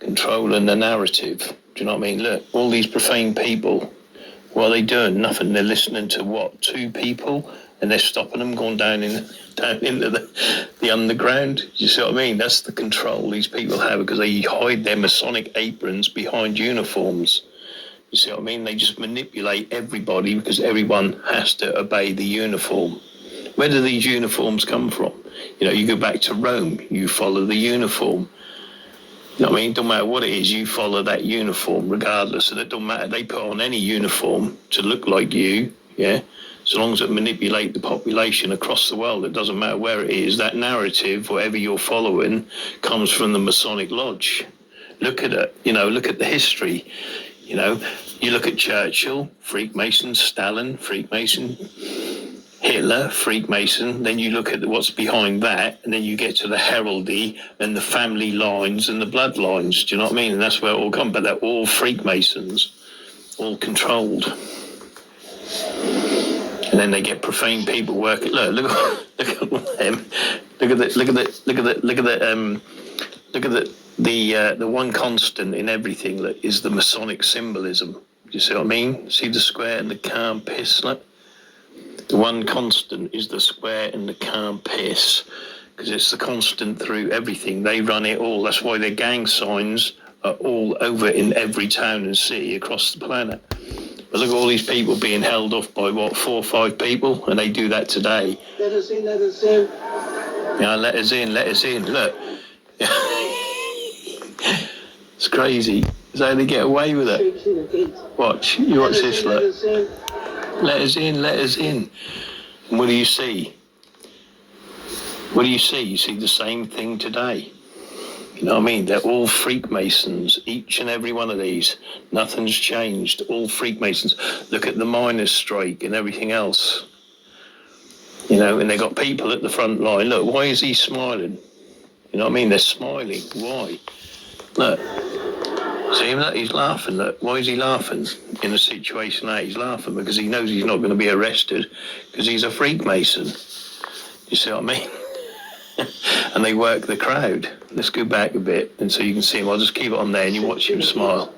controlling the narrative. Do you know what I mean? Look, all these profane people, what are they doing? Nothing. They're listening to what? 2 people, and they're stopping them going down into the underground. You see what I mean? That's the control these people have, because they hide their Masonic aprons behind uniforms. You see what I mean? They just manipulate everybody because everyone has to obey the uniform. Where do these uniforms come from? You know, you go back to Rome, you follow the uniform. You know what I mean? Don't matter what it is, you follow that uniform regardless. And it don't matter. They put on any uniform to look like you, yeah? So long as it manipulate the population across the world, it doesn't matter where it is. That narrative, whatever you're following, comes from the Masonic Lodge. Look at it. You know, look at the history. You know, you look at Churchill, Freemason, Stalin, Freemason, Hitler, Freemason, then you look at what's behind that, and then you get to the heraldry and the family lines and the bloodlines. Do you know what I mean? And that's where it all comes. But they're all Freemasons, all controlled. And then they get profane people working. Look at them. The one constant in everything is the Masonic symbolism. Do you see what I mean? See the square and the calm piss, look? The one constant is the square and the calm piss, because it's the constant through everything. They run it all. That's why their gang signs are all over in every town and city across the planet. But look at all these people being held off by, 4 or 5 people, and they do that today. Let us in, let us in. Yeah, let us in, let us in. Look. It's crazy. It's how they get away with it. Watch. You watch this, look. Let us in, let us in. And what do you see? What do you see? You see the same thing today. You know what I mean? They're all Freemasons, each and every one of these. Nothing's changed. All Freemasons. Look at the miners' strike and everything else. You know, and they got people at the front line. Look, why is he smiling? You know what I mean? They're smiling. Why? Look. See him? Look, he's laughing. Look, why is he laughing in a situation like that? He's laughing because he knows he's not going to be arrested because he's a Freemason. You see what I mean? And they work the crowd. Let's go back a bit and so you can see him. I'll just keep it on there and you watch him smile.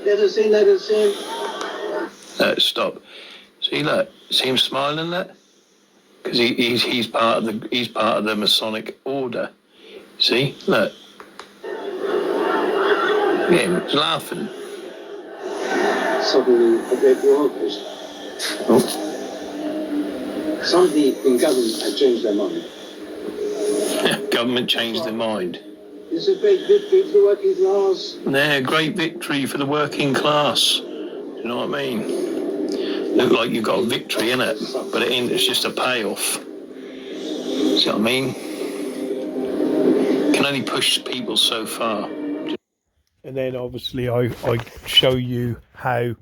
Let us in, let us in. Stop. See, look, see him smiling, look? Because he's part of the Masonic order. See, look. Yeah, he's laughing. Suddenly, a bit workers. Oh. Somebody in government had changed their mind. Government changed their mind. It's a great victory for the working class. Yeah, great victory for the working class. Do you know what I mean? Look like you've got a victory in it, but it ain't. It's just a payoff. See what I mean? Can only push people so far. And then obviously I show you how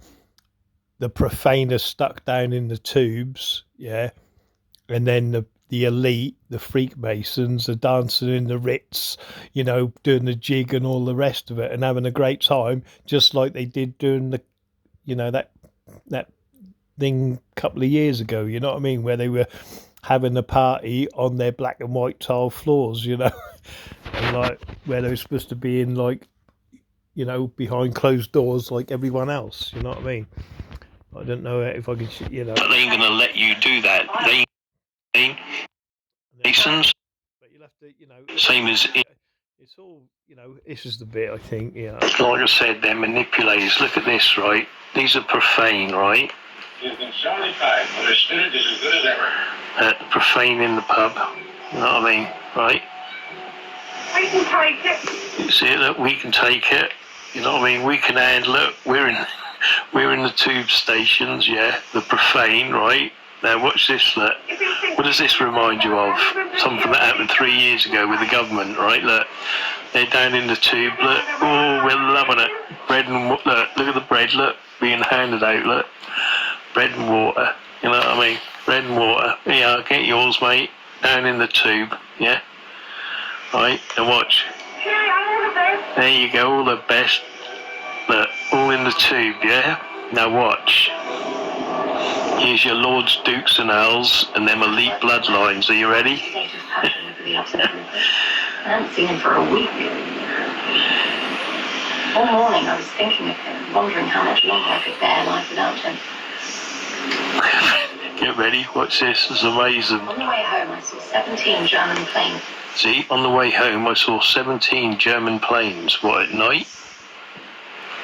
the profaners stuck down in the tubes, yeah, and then the elite, the Freemasons, are dancing in the Ritz, you know, doing the jig and all the rest of it, and having a great time, just like they did during the, you know, that thing a couple of years ago. You know what I mean? Where they were having a party on their black and white tile floors, you know, and like where they were supposed to be in, like, you know, behind closed doors like everyone else. You know what I mean? I don't know if I can, you know. But they ain't gonna let you do that. They ain't Masons. But you'll have to, you know. Same as it's all, you know. This is the bit I think. Yeah. Like I said, they're manipulators. Look at this, right? These are profane, right? You've been satisfied, but the student is as good as ever. Profane in the pub. You know what I mean, right? We can take it. You see it? Look, we can take it. You know what I mean? We can handle it. We're in the tube stations, yeah. The profane, right? Now watch this, look. What does this remind you of? Something that happened 3 years ago with the government, right? Look, they're down in the tube, look. Oh, we're loving it. Bread and look at the bread, look, being handed out, look. Bread and water, you know what I mean? Bread and water. Yeah, get yours, mate. Down in the tube, yeah. Right, and watch. There you go, all the best. Look, all in the tube, yeah? Now watch. Here's your Lords, Dukes and Earls and them elite bloodlines. Are you ready? I haven't seen him for a week. All morning I was thinking of him, wondering how much longer I could bear life without him. Get ready, watch this, it's amazing. On the way home I saw 17 German planes. See, on the way home I saw 17 German planes. What, at night?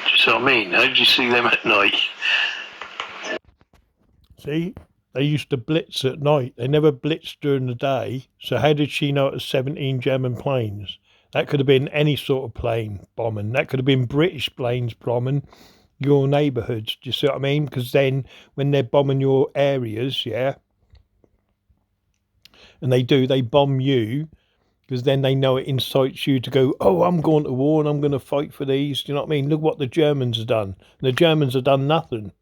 Do you see what I mean? How did you see them at night? See, they used to blitz at night. They never blitzed during the day. So how did she know it was 17 German planes? That could have been any sort of plane bombing. That could have been British planes bombing your neighbourhoods. Do you see what I mean? Because then when they're bombing your areas, yeah, and they bomb you, because then they know it incites you to go, oh, I'm going to war and I'm going to fight for these. Do you know what I mean? Look what the Germans have done. The Germans have done nothing.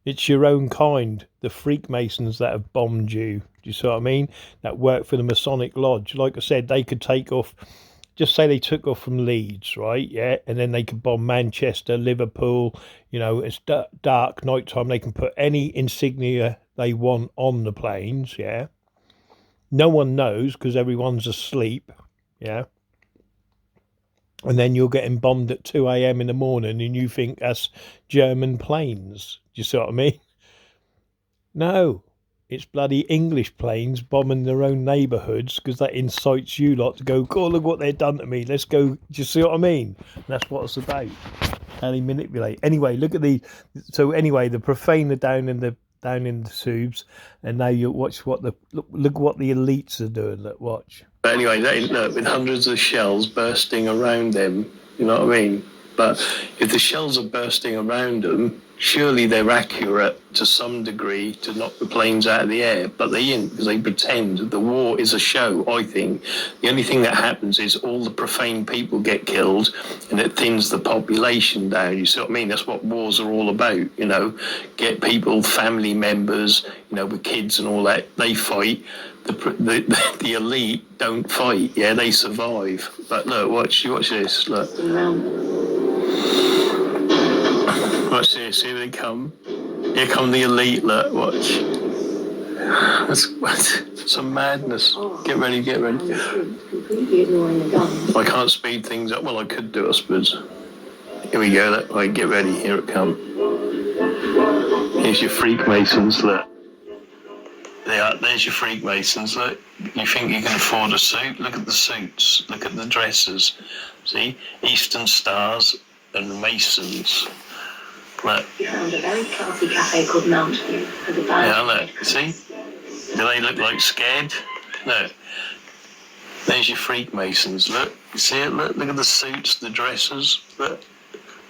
It's your own kind, the Freemasons that have bombed you. Do you see what I mean? That work for the Masonic Lodge. Like I said, they could take off, just say they took off from Leeds, right? Yeah. And then they could bomb Manchester, Liverpool. You know, it's dark, night time. They can put any insignia they want on the planes, yeah. No one knows because everyone's asleep, yeah. And then you're getting bombed at 2 a.m. in the morning and you think that's German planes. Do you see what I mean? No, it's bloody English planes bombing their own neighbourhoods because that incites you lot to go, oh, look what they've done to me. Let's go. Do you see what I mean? And that's what it's about. How they manipulate. Anyway, look at the... So anyway, the profane are down in the tubes, and now you watch what the... Look what the elites are doing. Look, watch. But anyway, they look with hundreds of shells bursting around them, you know what I mean? But if the shells are bursting around them, surely they're accurate to some degree to knock the planes out of the air, but they ain't, because they pretend the war is a show, I think. The only thing that happens is all the profane people get killed and it thins the population down, you see what I mean? That's what wars are all about, you know, get people, family members, you know, with kids and all that, they fight. The elite don't fight, yeah, they survive. But look, watch this, look. Watch this, here they come. Here come the elite, look, watch. That's some madness. Get ready. I can't speed things up. Well, I could do, I suppose. Here we go, look. Right, get ready, here it comes. Here's your Freemasons, look. There's your Freemasons, look. You think you can afford a suit? Look at the suits. Look at the dresses. See? Eastern Stars and Masons. Look. We found a very classy cafe called Mountain. Yeah, look. See? Do they look like scared? Look. There's your Freemasons. Look. You see it? Look at the suits, the dresses. Look.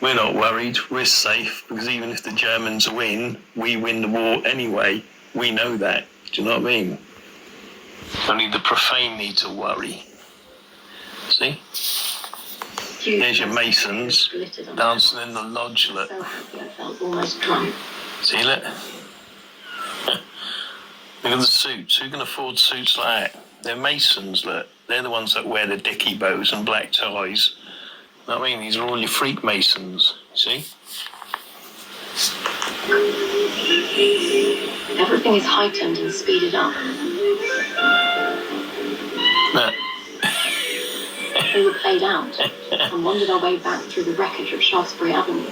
We're not worried. We're safe because even if the Germans win, we win the war anyway. We know that. Do you know what I mean? Only the profane need to worry. See? There's your Masons dancing in the lodge, look. See, look? Look at the suits. Who can afford suits like that? They're Masons, look. They're the ones that wear the dicky bows and black ties. You know what I mean? These are all your Freemasons, see? Everything is heightened and speeded up. Look. We were played out and wandered our way back through the wreckage of Shaftesbury Avenue.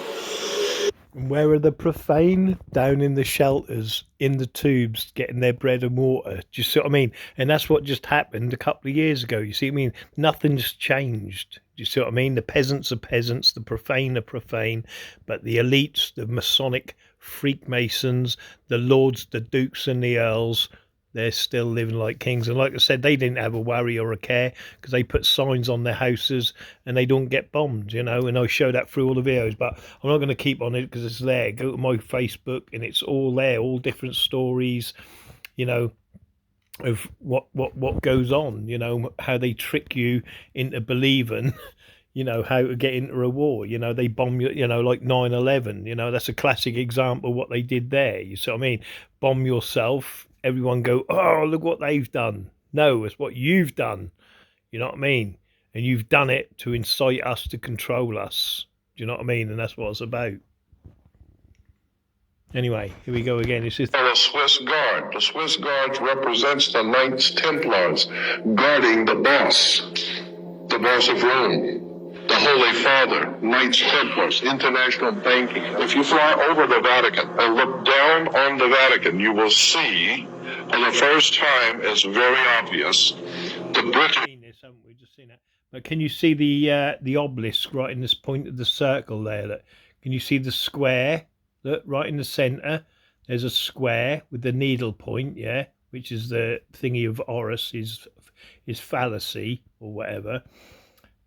And where are the profane? Down in the shelters, in the tubes, getting their bread and water. Do you see what I mean? And that's what just happened a couple of years ago. You see what I mean? Nothing's changed. Do you see what I mean? The peasants are peasants, the profane are profane, but the elites, the Masonic Freemasons, the lords, the dukes and the earls, they're still living like kings. And like I said, they didn't have a worry or a care because they put signs on their houses and they don't get bombed, you know. And I show that through all the videos, but I'm not going to keep on it because it's there. Go to my Facebook and it's all there, all different stories, you know, of what goes on, you know, how they trick you into believing, you know, how to get into a war. You know, they bomb you, you know, like 9/11, you know, that's a classic example of what they did there. You see what I mean? Bomb yourself. Everyone go, oh, look what they've done. No, it's what you've done. You know what I mean? And you've done it to incite us to control us. Do you know what I mean? And that's what it's about. Anyway, here we go again. This is the Swiss Guard. The Swiss Guard represents the Knights Templars guarding the boss of Rome. the Holy Father, Knights Templars, international banking. If you fly over the Vatican and look down on the Vatican, you will see, for the first time, it's very obvious, the British... We've just seen it. But can you see the obelisk right in this point of the circle there? Look, can you see the square? Look, right in the centre, there's a square with the needle point, yeah, which is the thingy of Horus, his fallacy or whatever.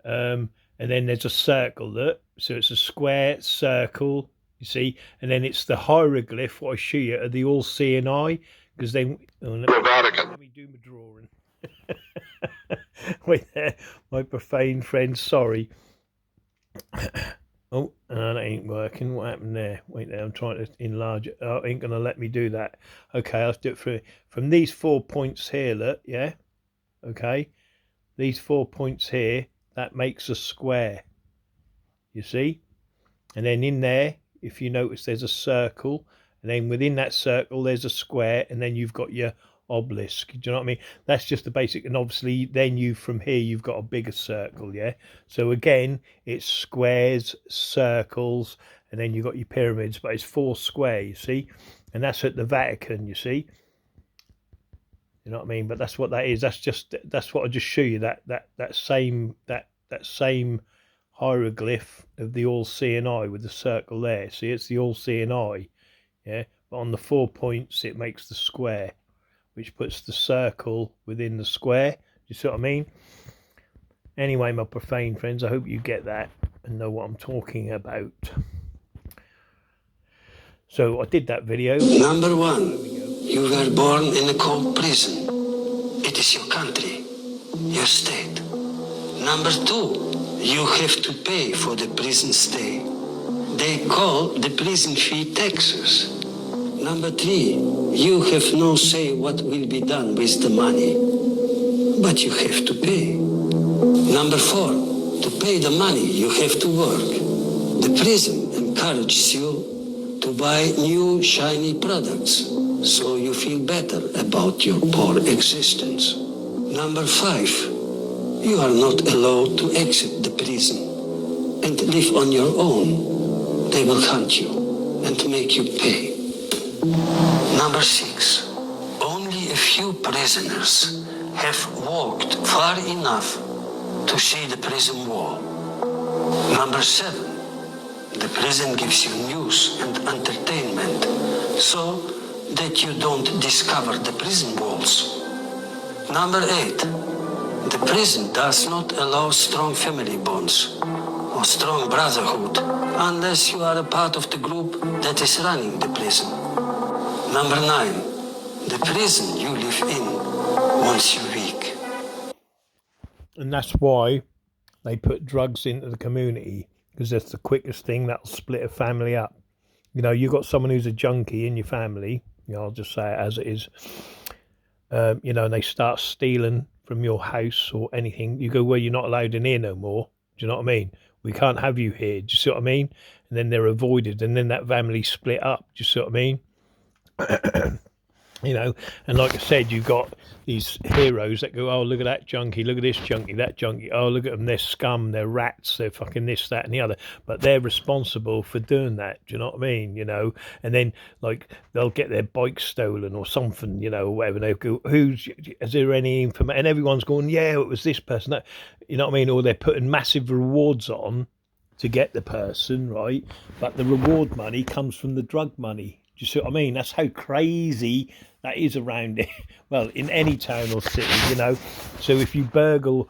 And then there's a circle, look, so it's a square circle, you see, and then it's the hieroglyph, what I show you, of the all-seeing eye, because then let me do my drawing. Wait there, my profane friend, sorry. Oh, that ain't working. What happened there? Wait there, I'm trying to enlarge it. Oh, it ain't gonna let me do that. Okay, I'll do it from these 4 points here, look, yeah, okay, these 4 points here, that makes a square, you see, and then in there, if you notice, there's a circle, and then within that circle there's a square, and then you've got your obelisk. Do you know what I mean? That's just the basic, and obviously then from here you've got a bigger circle, yeah, so again it's squares, circles, and then you've got your pyramids, but it's 4 square, you see, and that's at the Vatican, you see. You know what I mean? But that's what that is. That's what I just show you. That same hieroglyph of the all-seeing eye with the circle there. See, it's the all-seeing eye, yeah. But on the 4 points, it makes the square, which puts the circle within the square. You see what I mean? Anyway, my profane friends, I hope you get that and know what I'm talking about. So I did that video. Number 1. You were born in a cold prison. It is your country, your state. Number 2, you have to pay for the prison stay. They call the prison fee taxes. Number 3, you have no say what will be done with the money, but you have to pay. Number 4, to pay the money, you have to work. The prison encourages you to buy new shiny products, so you feel better about your poor existence. Number 5, you are not allowed to exit the prison and live on your own. They will hunt you and make you pay. Number 6, only a few prisoners have walked far enough to see the prison wall. Number 7, the prison gives you news and entertainment, so that you don't discover the prison walls. Number 8, the prison does not allow strong family bonds or strong brotherhood unless you are a part of the group that is running the prison. Number 9, the prison you live in wants you weak. And that's why they put drugs into the community, because that's the quickest thing that'll split a family up. You know, you've got someone who's a junkie in your family, you know, I'll just say it as it is, you know, and they start stealing from your house or anything. You go, well, you're not allowed in here no more. Do you know what I mean? We can't have you here. Do you see what I mean? And then they're avoided, and then that family split up. Do you see what I mean? You know, and like I said, you've got these heroes that go, oh, look at that junkie, look at this junkie, that junkie, oh, look at them, they're scum, they're rats, they're fucking this, that, and the other, but they're responsible for doing that. Do you know what I mean? You know, and then like they'll get their bike stolen or something, you know, or whatever. They go, is there any information? And everyone's going, yeah, it was this person, that, you know what I mean? Or they're putting massive rewards on to get the person, right? But the reward money comes from the drug money. Do you see what I mean? That's how crazy that is around it. Well, in any town or city, you know. So if you burgle,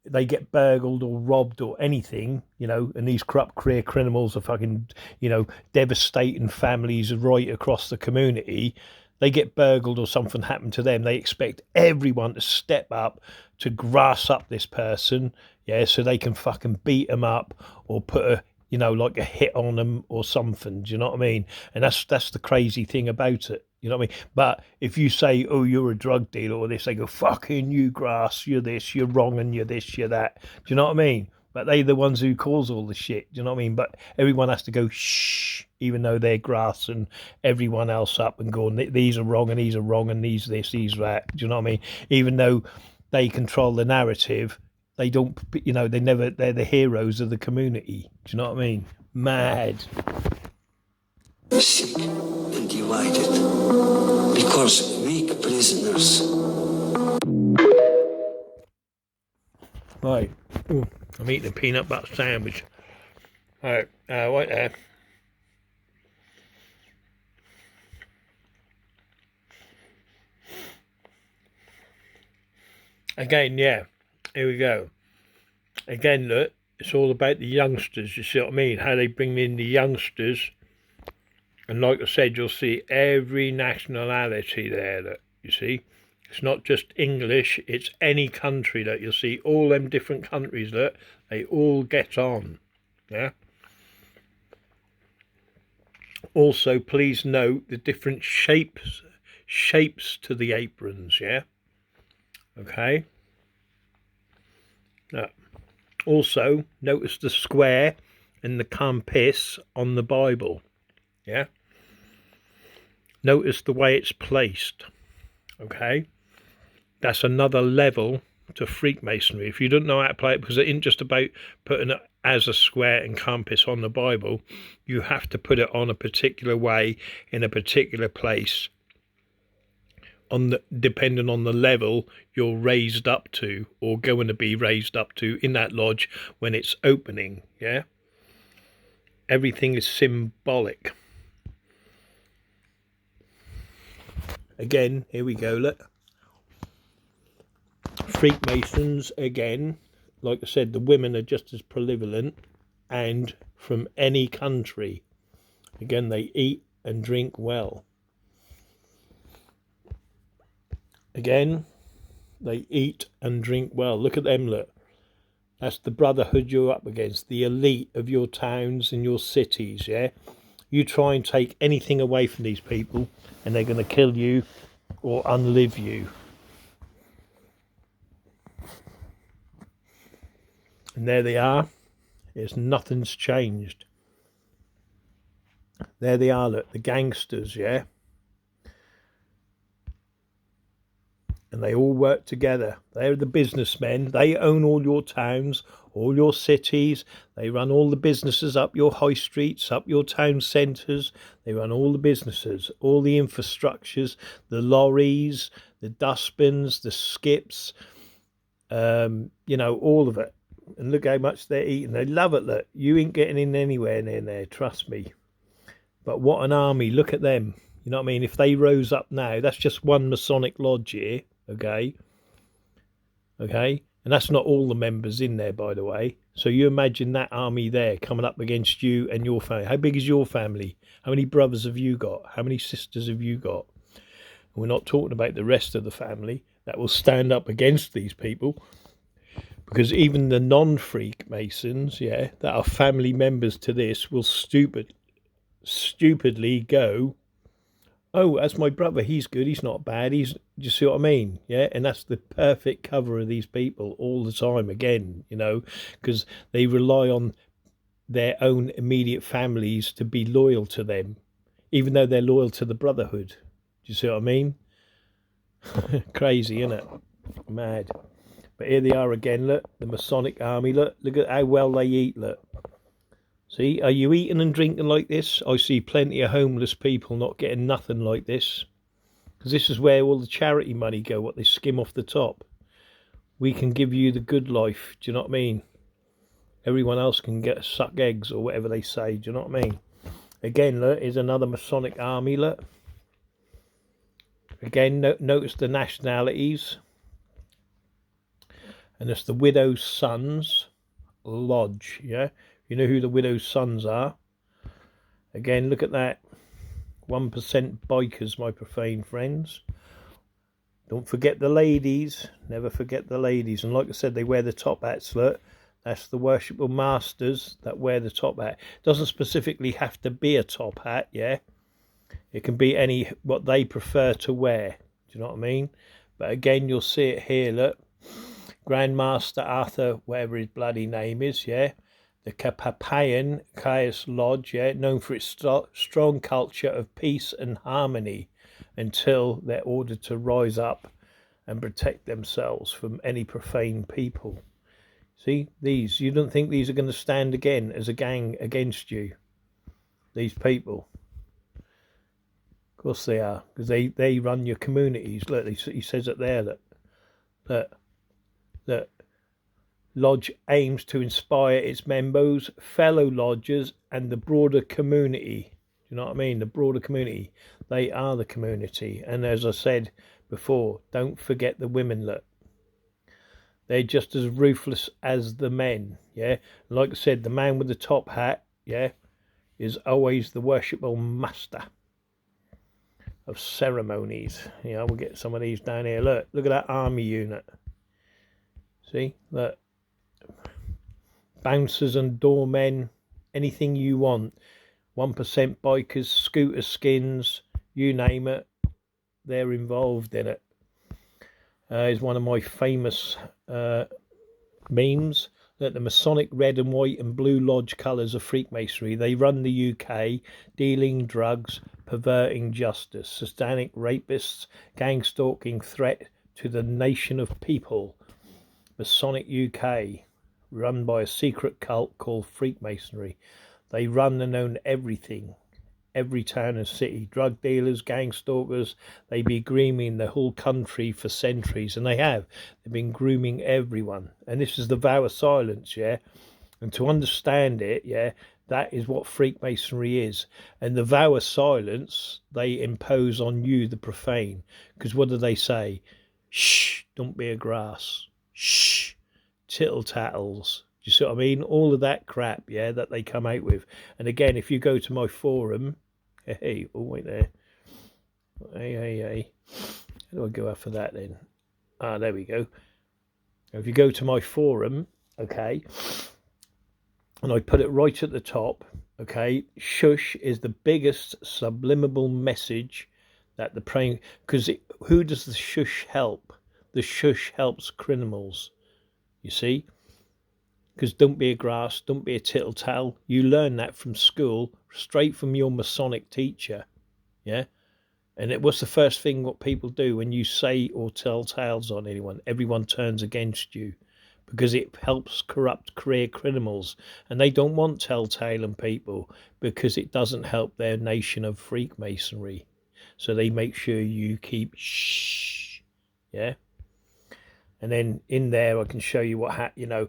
they get burgled or robbed or anything, you know, and these corrupt career criminals are fucking, you know, devastating families right across the community. They get burgled or something happened to them. They expect everyone to step up to grass up this person, yeah, so they can fucking beat them up or put a, you know, like a hit on them or something. Do you know what I mean? And that's the crazy thing about it. You know what I mean? But if you say, oh, you're a drug dealer or this, they go, fucking you grass, you're this, you're wrong, and you're this, you're that. Do you know what I mean? But they're the ones who cause all the shit. Do you know what I mean? But everyone has to go, shh, even though they're grassing everyone else up and going, these are wrong and these are wrong and these this, these that. Do you know what I mean? Even though they control the narrative, they don't, you know, they're the heroes of the community. Do you know what I mean? Mad. Sick and divided because weak prisoners. Right. Ooh, I'm eating a peanut butter sandwich. Alright, right there. Again, yeah, here we go. Again, look, it's all about the youngsters, you see what I mean? How they bring in the youngsters. And like I said, you'll see every nationality there, look, you see? It's not just English, it's any country, look. You'll see all them different countries, look. They all get on, yeah? Also, please note the different shapes to the aprons, yeah? Okay. Now, also, notice the square and the compass on the Bible, yeah? Notice the way it's placed, okay? That's another level to Freemasonry. If you don't know how to play it, because it isn't just about putting it as a square and compass on the Bible, you have to put it on a particular way in a particular place, depending on the level you're raised up to or going to be raised up to in that lodge when it's opening, yeah? Everything is symbolic. Again, here we go, look. Freemasons, again, like I said, the women are just as prevalent and from any country. Again, they eat and drink well. Again, they eat and drink well. Look at them, look. That's the brotherhood you're up against, the elite of your towns and your cities, yeah? You try and take anything away from these people and they're going to kill you or unlive you. And there they are. Nothing's changed. There they are, look, the gangsters, yeah? And they all work together. They're the businessmen. They own all your towns, all your cities. They run all the businesses up your high streets, up your town centres. They run all the businesses, all the infrastructures, the lorries, the dustbins, the skips, you know, all of it. And look how much they're eating. They love it, look. You ain't getting in anywhere near there, trust me. But what an army. Look at them. You know what I mean? If they rose up now, that's just one Masonic lodge here, okay? Okay? And that's not all the members in there, by the way. So you imagine that army there coming up against you and your family. How big is your family? How many brothers have you got? How many sisters have you got? And we're not talking about the rest of the family that will stand up against these people. Because even the non-Freemasons, yeah, that are family members to this will stupidly go, oh, that's my brother, he's good, he's not bad, do you see what I mean? Yeah, and that's the perfect cover of these people all the time, again, you know, because they rely on their own immediate families to be loyal to them, even though they're loyal to the brotherhood. Do you see what I mean? Crazy, isn't it? Mad. But here they are again, look, the Masonic army, look at how well they eat, look. See, are you eating and drinking like this? I see plenty of homeless people not getting nothing like this. Because this is where all the charity money go, what they skim off the top. We can give you the good life, do you know what I mean? Everyone else can get suck eggs or whatever they say, do you know what I mean? Again, look, here's another Masonic army, look. Again, notice the nationalities. And it's the Widow's Sons Lodge, yeah? You know who the Widow's Sons are? Again, look at that. 1% bikers, my profane friends. Don't forget the ladies. Never forget the ladies. And like I said, they wear the top hats, look. That's the worshipful masters that wear the top hat. Doesn't specifically have to be a top hat, yeah? It can be any, what they prefer to wear. Do you know what I mean? But again, you'll see it here, look. Grandmaster Arthur, whatever his bloody name is, yeah? The Papayan Caius Lodge, yeah? Known for its strong culture of peace and harmony until they're ordered to rise up and protect themselves from any profane people. See, these, you don't think these are going to stand again as a gang against you? These people. Of course they are, because they run your communities. Look, he says it there that Lodge aims to inspire its members, fellow lodgers, and the broader community. Do you know what I mean? The broader community. They are the community. And as I said before, don't forget the women, look. They're just as ruthless as the men, yeah? Like I said, the man with the top hat, yeah, is always the worshipful master of ceremonies. You know, we'll get some of these down here. Look at that army unit. See, look. Bouncers and doormen, anything you want. 1% bikers, scooter skins, you name it, they're involved in it. Is one of my famous memes, that the Masonic red and white and blue lodge colours of Freemasonry. They run the UK, dealing drugs, perverting justice, satanic rapists, gang stalking threat to the nation of people. Masonic UK, run by a secret cult called Freemasonry. They run and own everything, every town and city. Drug dealers, gang stalkers, they be grooming the whole country for centuries, and they have. They've been grooming everyone. And this is the vow of silence, yeah? And to understand it, yeah, that is what Freemasonry is. And the vow of silence, they impose on you, the profane. Because what do they say? Shh, don't be a grass. Shh, tittle tattles. Do you see what I mean? All of that crap, yeah, that they come out with. And again, if you go to my forum, hey, oh wait there. Hey. How do I go after that then? Ah, there we go. If you go to my forum, okay, and I put it right at the top, okay, shush is the biggest subliminal message that the praying, because who does the shush help? The shush helps criminals, you see? Because don't be a grass, don't be a tittle-tattle. You learn that from school, straight from your Masonic teacher, yeah? And what's the first thing what people do when you say or tell tales on anyone? Everyone turns against you, because it helps corrupt career criminals. And they don't want telltale people, because it doesn't help their nation of Freemasonry. So they make sure you keep shh, yeah? And then in there I can show you what you know,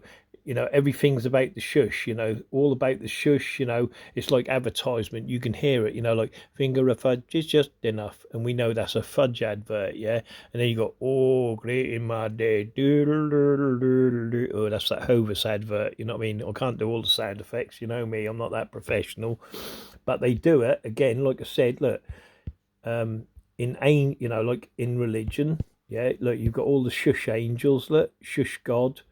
everything's about the shush, you know, all about the shush, you know. It's like advertisement, you can hear it, you know, like finger of fudge is just enough, and we know that's a fudge advert, yeah. And then you got, oh, great in my day, oh, that's that Hovis advert, you know what I mean? I can't do all the sound effects, you know me, I'm not that professional, but they do it again, like I said. Look, you know, like in religion, yeah, look, you've got all the shush angels, look, shush God,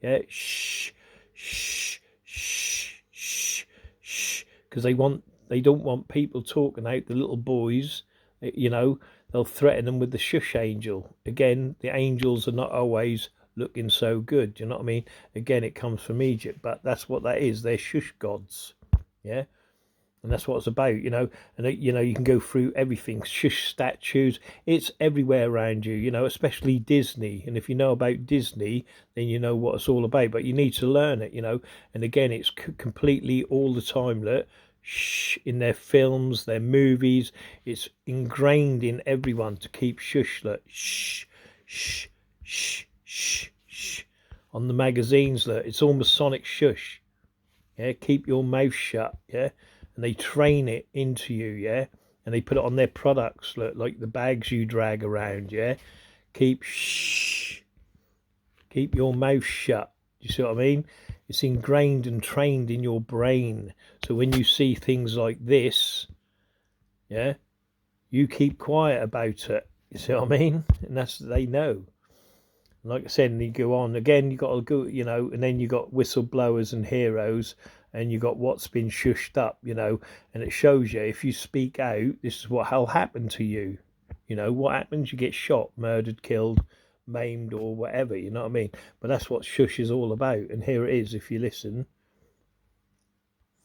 yeah, shh, shh, shh, shh, shh, because they don't want people talking out, the little boys, you know, they'll threaten them with the shush angel. Again, the angels are not always looking so good, do you know what I mean? Again, it comes from Egypt, but that's what that is, they're shush gods, yeah? And that's what it's about, you know. And you know, you can go through everything, shush statues, it's everywhere around you, you know, especially Disney. And if you know about Disney, then you know what it's all about, but you need to learn it, you know. And again, it's completely all the time, look, shh, in their films, their movies, it's ingrained in everyone to keep shush, look, shh, shh, shh, shh, shh. On the magazines, look, it's all Masonic shush, yeah, keep your mouth shut, yeah. And they train it into you, yeah? And they put it on their products, look, like the bags you drag around, yeah? Keep your mouth shut. You see what I mean? It's ingrained and trained in your brain. So when you see things like this, yeah, you keep quiet about it. You see what I mean? And that's, they know. Like I said, and you go on again, you got to go, you know, and then you got whistleblowers and heroes, and you got what's been shushed up, you know, and it shows you if you speak out, this is what'll happen to you. You know, what happens? You get shot, murdered, killed, maimed, or whatever, you know what I mean? But that's what shush is all about, and here it is if you listen.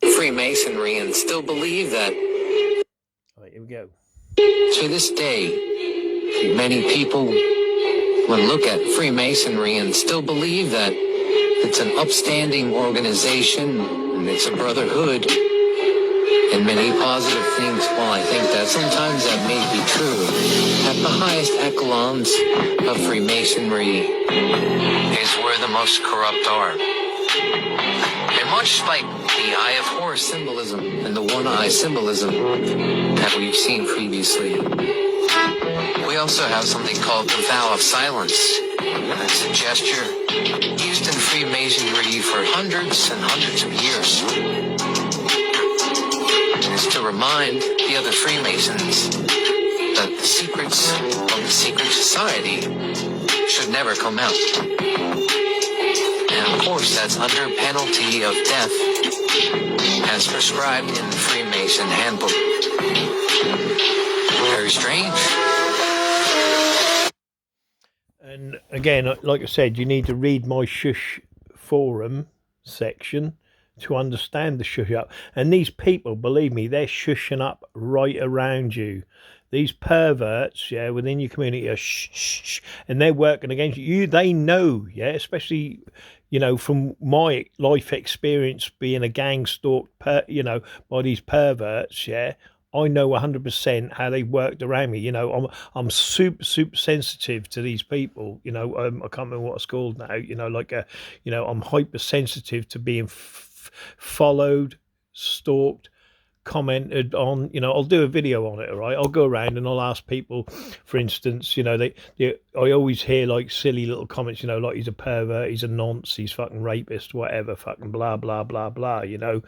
Freemasonry and still believe that. All right, here we go. To this day, many people will look at Freemasonry and still believe that It's an upstanding organization, and it's a brotherhood, and many positive things. While I think that sometimes that may be true, at the highest echelons of Freemasonry is where the most corrupt are. And much like the Eye of Horus symbolism and the one-eye symbolism that we've seen previously, we also have something called the vow of silence. It's a gesture used in Freemasonry for hundreds and hundreds of years. It's to remind the other Freemasons that the secrets of the secret society should never come out. And of course, that's under penalty of death, as prescribed in the Freemason Handbook. Very strange. And again, like I said, you need to read my shush forum section to understand the shush up. And these people, believe me, they're shushing up right around you. These perverts, yeah, within your community are shh, and they're working against you. They know, yeah, especially, you know, from my life experience being a gang stalked, by these perverts, yeah. I know 100% how they worked around me. You know, I'm super sensitive to these people. You know, I can't remember what it's called now. You know, I'm hypersensitive to being followed, stalked, commented on. You know, I'll do a video on it. All right, I'll go around and I'll ask people, for instance, you know, I always hear like silly little comments, you know, like he's a pervert, he's a nonce, he's fucking rapist, whatever, fucking blah blah blah blah, you know,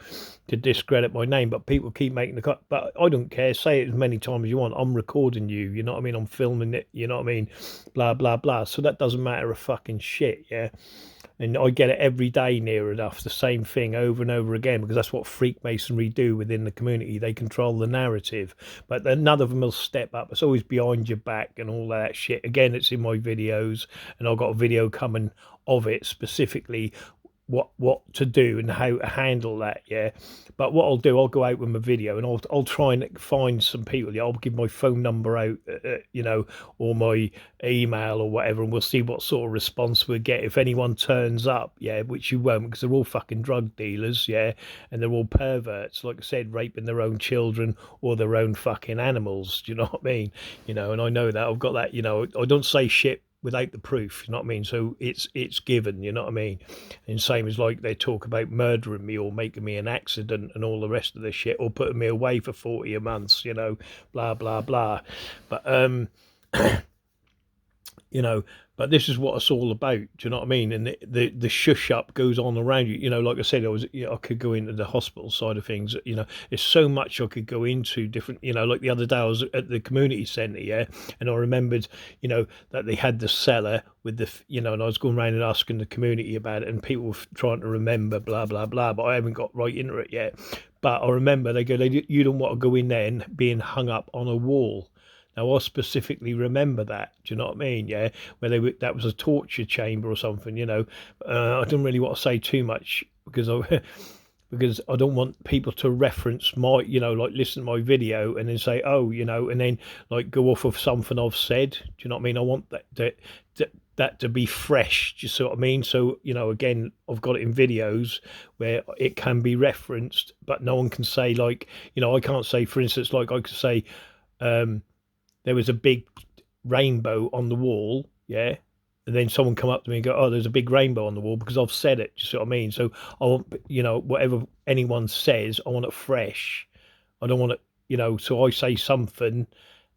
to discredit my name. But people keep making the cut. But I don't care, say it as many times as you want. I'm recording you, you know what I mean, I'm filming it, you know what I mean, blah blah blah. So that doesn't matter a fucking shit. Yeah. And I get it every day near enough, the same thing over and over again, because that's what Freemasonry do within the community. They control the narrative, but none of them will step up. It's always behind your back and all that shit. Again, it's in my videos, and I've got a video coming of it specifically, what to do and how to handle that, yeah. But what I'll do, I'll go out with my video and I'll try and find some people. Yeah, I'll give my phone number out, you know, or my email or whatever, and we'll see what sort of response we get if anyone turns up, yeah, which you won't, because they're all fucking drug dealers, yeah, and they're all perverts, like I said, raping their own children or their own fucking animals. Do you know what I mean? You know, and I know that I've got that. You know, I don't say shit without the proof, you know what I mean? So it's given, you know what I mean? And same as like they talk about murdering me or making me an accident and all the rest of the shit, or putting me away for 40 months, you know, blah blah blah. But you know, but this is what it's all about. Do you know what I mean? And the shush up goes on around you. You know, like I said, I could go into the hospital side of things. You know, there's so much I could go into different. You know, like the other day I was at the community centre, yeah, and I remembered, you know, that they had the cellar with the, you know, and I was going around and asking the community about it, and people were trying to remember, blah blah blah. But I haven't got right into it yet. But I remember they go, you don't want to go in there and being hung up on a wall. Now, I specifically remember that. Do you know what I mean? Yeah, where that was a torture chamber or something. You know, I don't really want to say too much because I don't want people to reference my, you know, like listen to my video and then say, oh, you know, and then like go off of something I've said. Do you know what I mean? I want that to be fresh. Do you see what I mean? So, you know, again, I've got it in videos where it can be referenced, but no one can say, like, you know, I can't say, for instance, like I could say, there was a big rainbow on the wall, yeah, and then someone come up to me and go, oh, there's a big rainbow on the wall, because I've said it. Do you see what I mean? So I want, you know, whatever anyone says, I want it fresh. I don't want it, you know, so I say something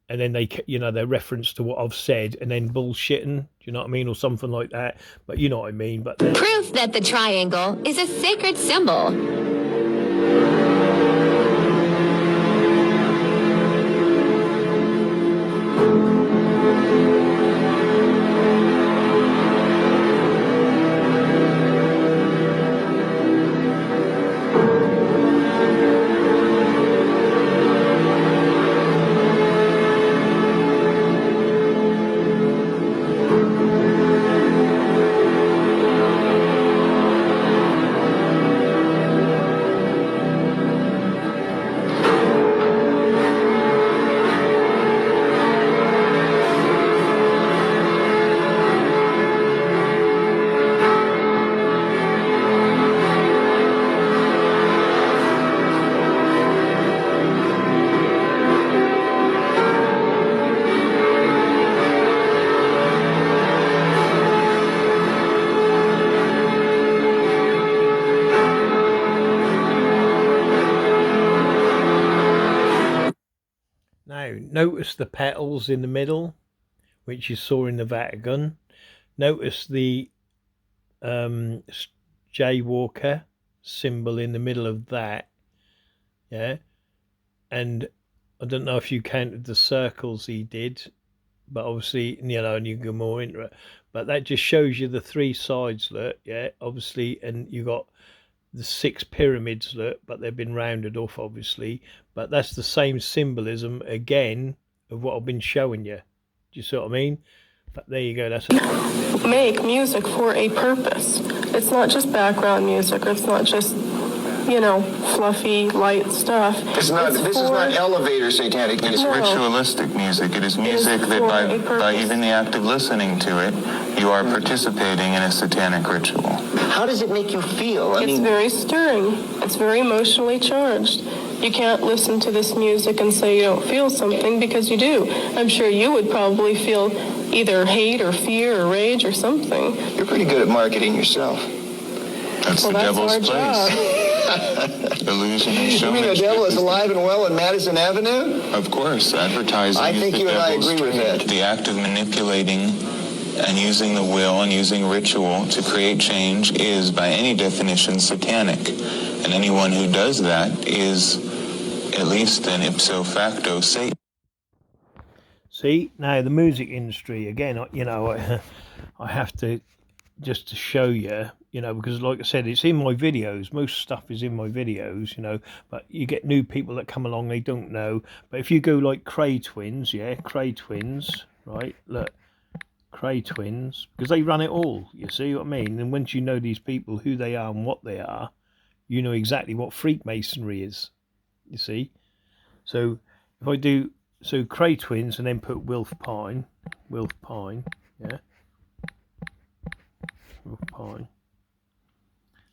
and then they, you know, they're reference to what I've said and then bullshitting, do you know what I mean, or something like that. But you know what I mean. But Proof that the triangle is a sacred symbol. notice the petals in the middle, which you saw in the Vatican. Notice the jaywalker symbol in the middle of that, yeah. And I don't know if you counted the circles he did, but obviously, you know, and you can go more into it. But that just shows you the three sides, look, yeah, obviously, and you got the 6 pyramids, look, but they've been rounded off, obviously. But that's the same symbolism again of what I've been showing you. Do you see what I mean? But there you go. That's make music for a purpose. It's not just background music, or it's not just, you know, fluffy, light stuff. This is not elevator satanic music. It's ritualistic music. It is music that by even the act of listening to it, you are participating in a satanic ritual. How does it make you feel? It's very stirring. It's very emotionally charged. You can't listen to this music and say you don't feel something, because you do. I'm sure you would probably feel either hate or fear or rage or something. You're pretty good at marketing yourself. That's the devil's place. Illusion and You mean the devil is alive and well in Madison Avenue? Of course, advertising. I think you and I agree with that. The act of manipulating and using the will and using ritual to create change is, by any definition, satanic. And anyone who does that is, at least an ipso facto, Satan. See, now the music industry, again, you know, I have to, just to show you, you know, because like I said, it's in my videos. Most stuff is in my videos, you know, but you get new people that come along, they don't know. But if you go like Cray Twins, yeah, Cray Twins, right, look, Cray Twins, because they run it all, you see what I mean? And once you know these people, who they are and what they are, you know exactly what Freemasonry is, you see? So if I do, so Cray Twins and then put Wilf Pine, yeah, Wilf Pine.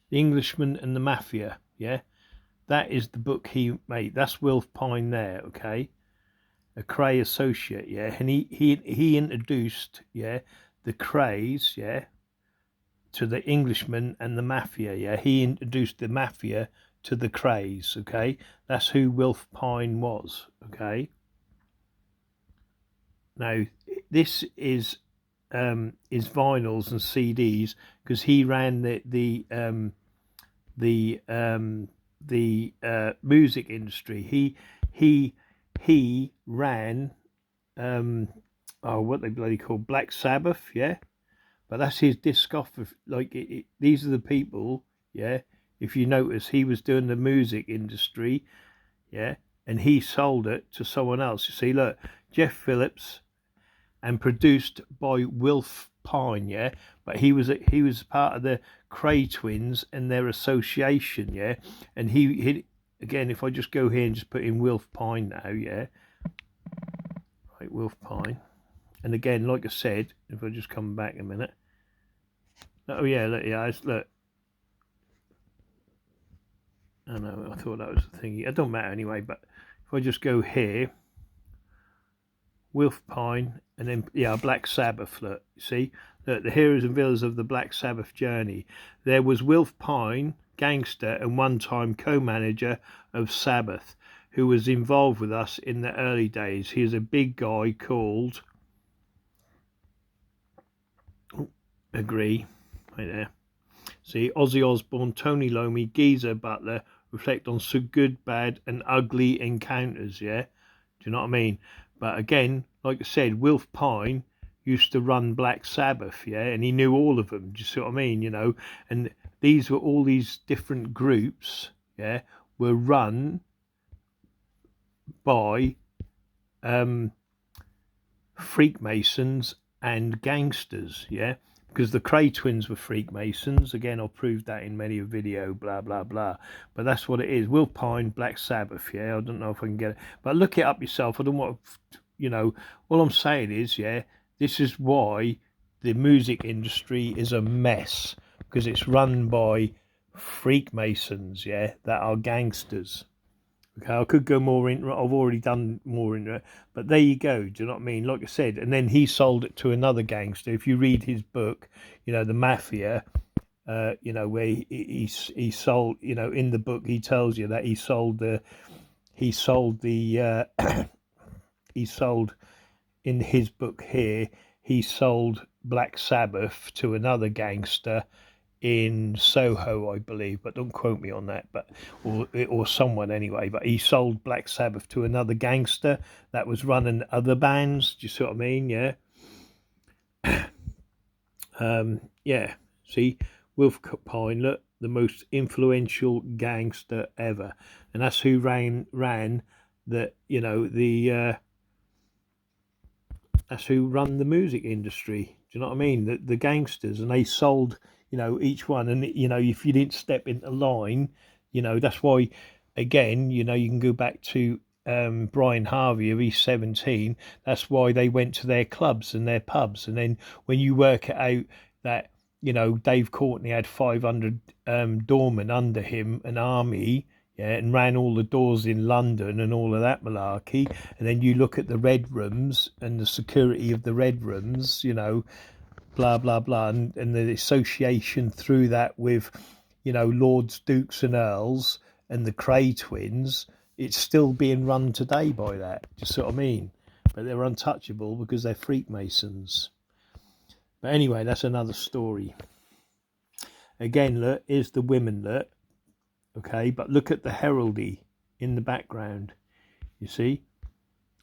The Englishman and the Mafia, yeah, that is the book he made. That's Wilf Pine there, okay, a Cray associate, yeah, and he introduced, yeah, the Crays, yeah, to the Englishman and the Mafia, yeah. He introduced the Mafia to the Crays, okay. That's who Wilf Pine was, okay. Now this is vinyls and CDs, because he ran the music industry. He ran what they bloody call Black Sabbath, yeah. But that's his discography. Like these are the people, yeah. If you notice, he was doing the music industry, yeah, and he sold it to someone else. You see, look, Jeff Phillips, and produced by Wilf Pine, yeah. But he was part of the Cray Twins and their association, yeah. And he again, if I just go here and just put in Wilf Pine now, yeah, right, Wilf Pine, and again, like I said, if I just come back a minute, oh yeah, look, yeah, look. I know, I thought that was the thing. It don't matter anyway. But if I just go here, Wilf Pine, and then yeah, Black Sabbath. Look, you see, look, the heroes and villains of the Black Sabbath journey. There was Wilf Pine, gangster and one-time co-manager of Sabbath, who was involved with us in the early days. He is a big guy called. Agree, right there. See, Ozzy Osbourne, Tony Iommi, Geezer Butler reflect on so good, bad, and ugly encounters. Yeah, do you know what I mean? But again, like I said, Wilf Pine used to run Black Sabbath, yeah, and he knew all of them. Do you see what I mean? You know, and these were all these different groups, yeah, were run by Freemasons and gangsters, yeah. Because the Cray Twins were Freemasons. Again, I've proved that in many a video, blah, blah, blah. But that's what it is. Wilf Pine, Black Sabbath, yeah. I don't know if I can get it. But look it up yourself. I don't want to, you know, all I'm saying is, yeah, this is why the music industry is a mess. Because it's run by Freemasons, yeah, that are gangsters. Okay, I could go more into it. I've already done more into it. But there you go. Do you know what I mean? Like I said, and then he sold it to another gangster. If you read his book, you know, The Mafia, you know, where he sold, you know, in the book he tells you that he sold the he sold, in his book here, he sold Black Sabbath to another gangster in Soho, I believe, but don't quote me on that, but or someone anyway. But he sold Black Sabbath to another gangster that was running other bands. Do you see what I mean? Yeah. Yeah. See, Wolf Pine, look, the most influential gangster ever, and that's who ran the that's who run the music industry. Do you know what I mean? The gangsters, and they sold, each one. And if you didn't step into line, that's why. Again, you can go back to Brian Harvey of East 17. That's why they went to their clubs and their pubs. And then when you work it out that Dave Courtney had 500 doormen under him, an army. Yeah, and ran all the doors in London and all of that malarkey. And then you look at the red rooms and the security of the red rooms, blah, blah, blah. And the association through that with, Lords, Dukes and Earls and the Cray twins, it's still being run today by that. Do you see what I mean? But they're untouchable because they're Freemasons. But anyway, that's another story. Again, look, here's the women, look. Okay, but look at the heraldry in the background. You see,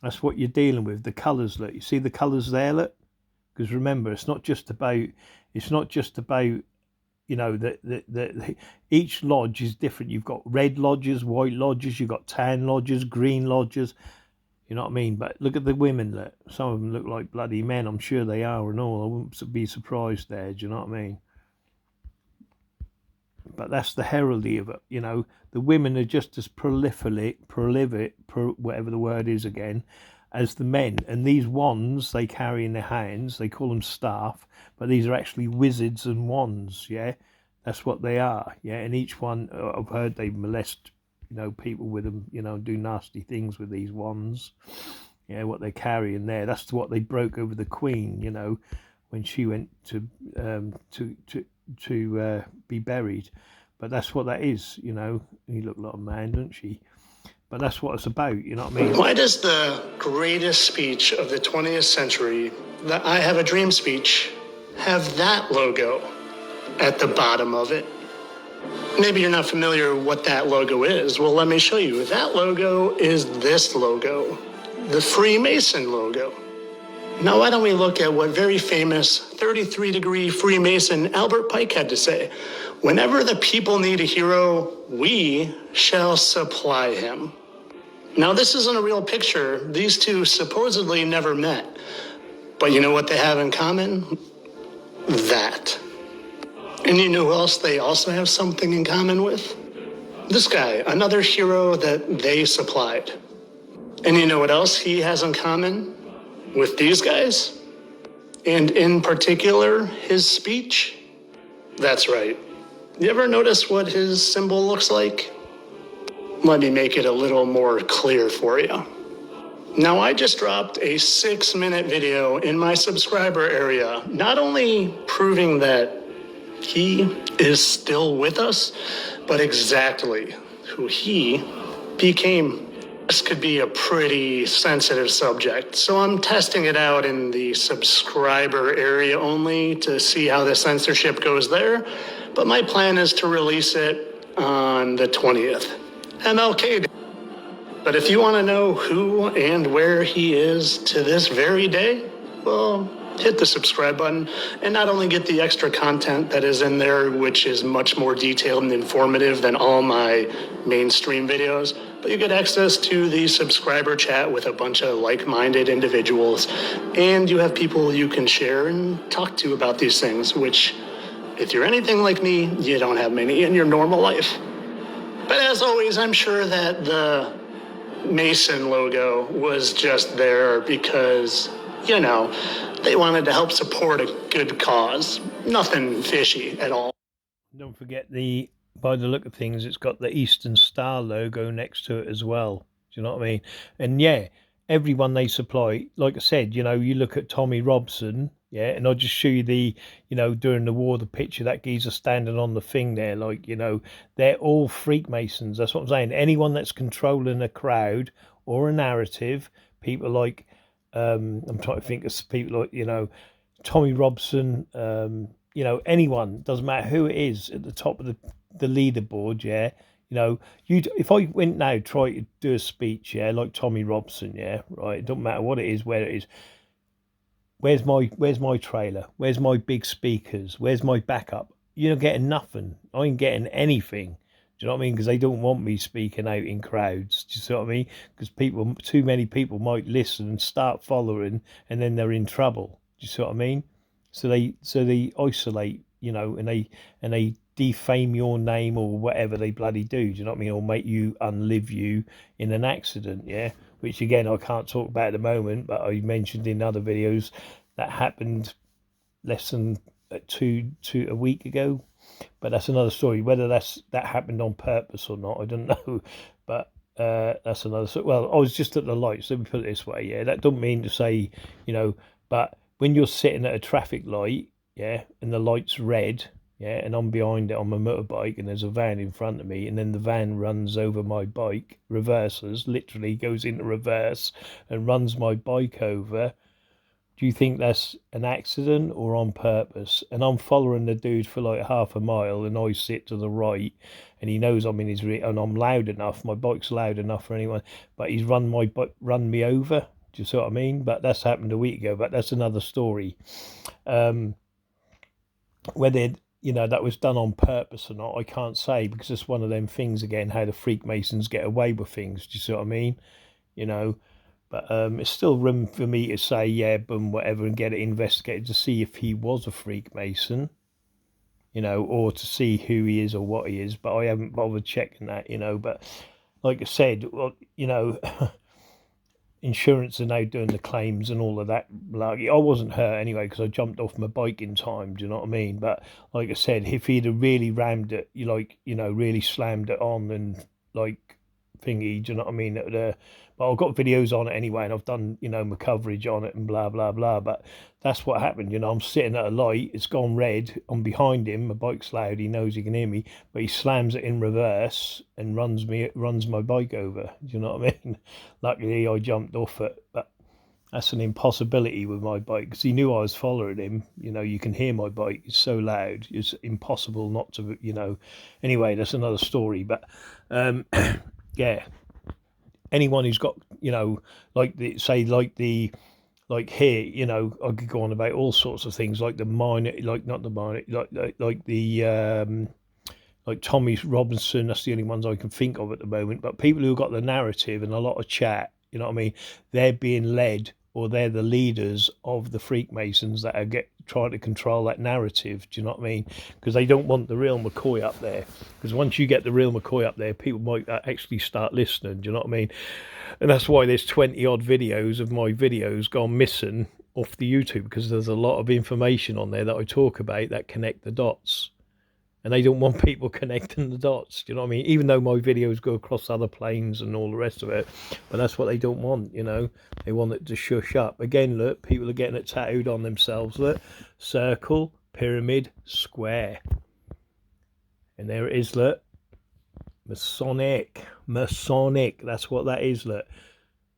that's what you're dealing with. The colours, look. You see the colours there, look. Because remember, it's not just about. Each lodge is different. You've got red lodges, white lodges. You've got tan lodges, green lodges. You know what I mean? But look at the women. Look, some of them look like bloody men. I'm sure they are and all. I wouldn't be surprised there. Do you know what I mean? But that's the heraldry of it. The women are just as prolific, whatever the word is again, as the men. And these wands they carry in their hands, they call them staff, but these are actually wizards and wands. Yeah, that's what they are. Yeah, and each one, I've heard they molest, people with them. Do nasty things with these wands. Yeah, what they carry in there. That's what they broke over the Queen. When she went to be buried. But that's what that is. You look like a man, don't she? But that's what it's about. You know what I mean? Why does the greatest speech of the 20th century, the I Have a Dream speech, have that logo at the bottom of it? Maybe you're not familiar with what that logo is. Well, let me show you. That logo is this logo, the Freemason logo. Now, why don't we look at what very famous 33-degree Freemason Albert Pike had to say? Whenever the people need a hero, we shall supply him. Now, this isn't a real picture. These two supposedly never met. But you know what they have in common? That. And you know who else they also have something in common with? This guy, another hero that they supplied. And you know what else he has in common with these guys? And in particular, his speech? That's right. You ever notice what his symbol looks like? Let me make it a little more clear for you. Now, I just dropped a 6-minute video in my subscriber area, not only proving that he is still with us, but exactly who he became. This could be a pretty sensitive subject, so I'm testing it out in the subscriber area only to see how the censorship goes there. But my plan is to release it on the 20th, MLK Day. But if you want to know who and where he is to this very day, well, hit the subscribe button and not only get the extra content that is in there, which is much more detailed and informative than all my mainstream videos, but you get access to the subscriber chat with a bunch of like-minded individuals, and you have people you can share and talk to about these things, which, if you're anything like me, you don't have many in your normal life. But as always, I'm sure that the Mason logo was just there because, they wanted to help support a good cause. Nothing fishy at all. Don't forget by the look of things, it's got the Eastern Star logo next to it as well. Do you know what I mean? And yeah, everyone they supply, like I said, you look at Tommy Robson, yeah, and I'll just show you during the war, the picture, that geezer standing on the thing there, they're all Freemasons. That's what I'm saying. Anyone that's controlling a crowd or a narrative, people like I'm trying to think of people like, you know, Tommy Robson, you know, anyone, doesn't matter who it is at the top of the leaderboard, yeah. You know, if I went now, try to do a speech, yeah, like Tommy Robson, yeah, right. It don't matter what it is, where it is. Where's my trailer? Where's my big speakers? Where's my backup? You're not getting nothing. I ain't getting anything. Do you know what I mean? Because they don't want me speaking out in crowds. Do you see what I mean? Because too many people might listen and start following, and then they're in trouble. Do you see what I mean? So they isolate, you know, and they defame your name or whatever they bloody do. Do you know what I mean? Or make you unlive you in an accident, yeah. Which again I can't talk about at the moment, but I mentioned in other videos that happened less than a week ago. But that's another story. Whether that happened on purpose or not, I don't know. But that's another story. Well, I was just at the lights. Let me put it this way. Yeah, that doesn't mean to say, you know. But when you're sitting at a traffic light, yeah, and the light's red, yeah, and I'm behind it on my motorbike, and there's a van in front of me, and then the van runs over my bike, reverses, literally goes into reverse, and runs my bike over. Do you think that's an accident or on purpose? And I'm following the dude for like half a mile, and I sit to the right, and he knows I'm in his and I'm loud enough. My bike's loud enough for anyone, but he's run me over. Do you see what I mean? But that's happened a week ago. But that's another story. Whether, you know, that was done on purpose or not, I can't say, because it's one of them things again. How the Freakmasons get away with things. Do you see what I mean? You know. But it's still room for me to say, yeah, boom, whatever, and get it investigated to see if he was a Freemason, you know, or to see who he is or what he is. But I haven't bothered checking that, you know. But like I said, well, you know, insurance are now doing the claims and all of that. Like, I wasn't hurt anyway because I jumped off my bike in time. Do you know what I mean? But like I said, if he'd have really rammed it, really slammed it on and like thingy, do you know what I mean? But I've got videos on it anyway, and I've done, you know, my coverage on it and blah, blah, blah. But that's what happened, you know. I'm sitting at a light, it's gone red, I'm behind him, my bike's loud, he knows he can hear me, but he slams it in reverse and runs my bike over. Do you know what I mean? Luckily, I jumped off it, but that's an impossibility with my bike, because he knew I was following him. You know, you can hear my bike, it's so loud, it's impossible not to, you know. Anyway, that's another story, but yeah. Anyone who's got, you know, like here, you know, I could go on about all sorts of things, like the minor, like not the minor, like the like Tommy Robinson. That's the only ones I can think of at the moment. But people who got the narrative and a lot of chat, you know what I mean, they're being led, or they're the leaders of the Freakmasons that are trying to control that narrative. Do you know what I mean? Because they don't want the real McCoy up there. Because once you get the real McCoy up there, people might actually start listening. Do you know what I mean? And that's why there's 20 odd videos of my videos gone missing off the YouTube, because there's a lot of information on there that I talk about that connect the dots. And they don't want people connecting the dots, do you know what I mean? Even though my videos go across other planes and all the rest of it. But that's what they don't want, you know. They want it to shush up. Again, look, people are getting it tattooed on themselves. Look, circle, pyramid, square. And there it is, look. Masonic. That's what that is, look.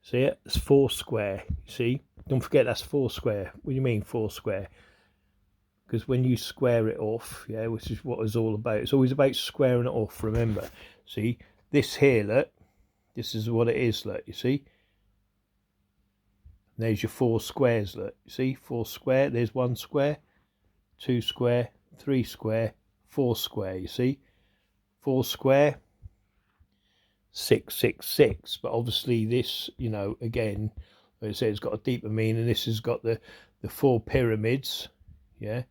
See it? It's 4 square, see? Don't forget that's 4 square. What do you mean 4 square? Because when you square it off, yeah, which is what it's all about. It's always about squaring it off, remember. See, this here, look, this is what it is, look, you see. There's your 4 squares, look, you see, 4 square, there's 1 square, 2 square, 3 square, 4 square, you see. 4 square, 6, 6, 6. But obviously this, you know, again, like I say, it's got a deeper meaning. This has got the 4 pyramids, yeah.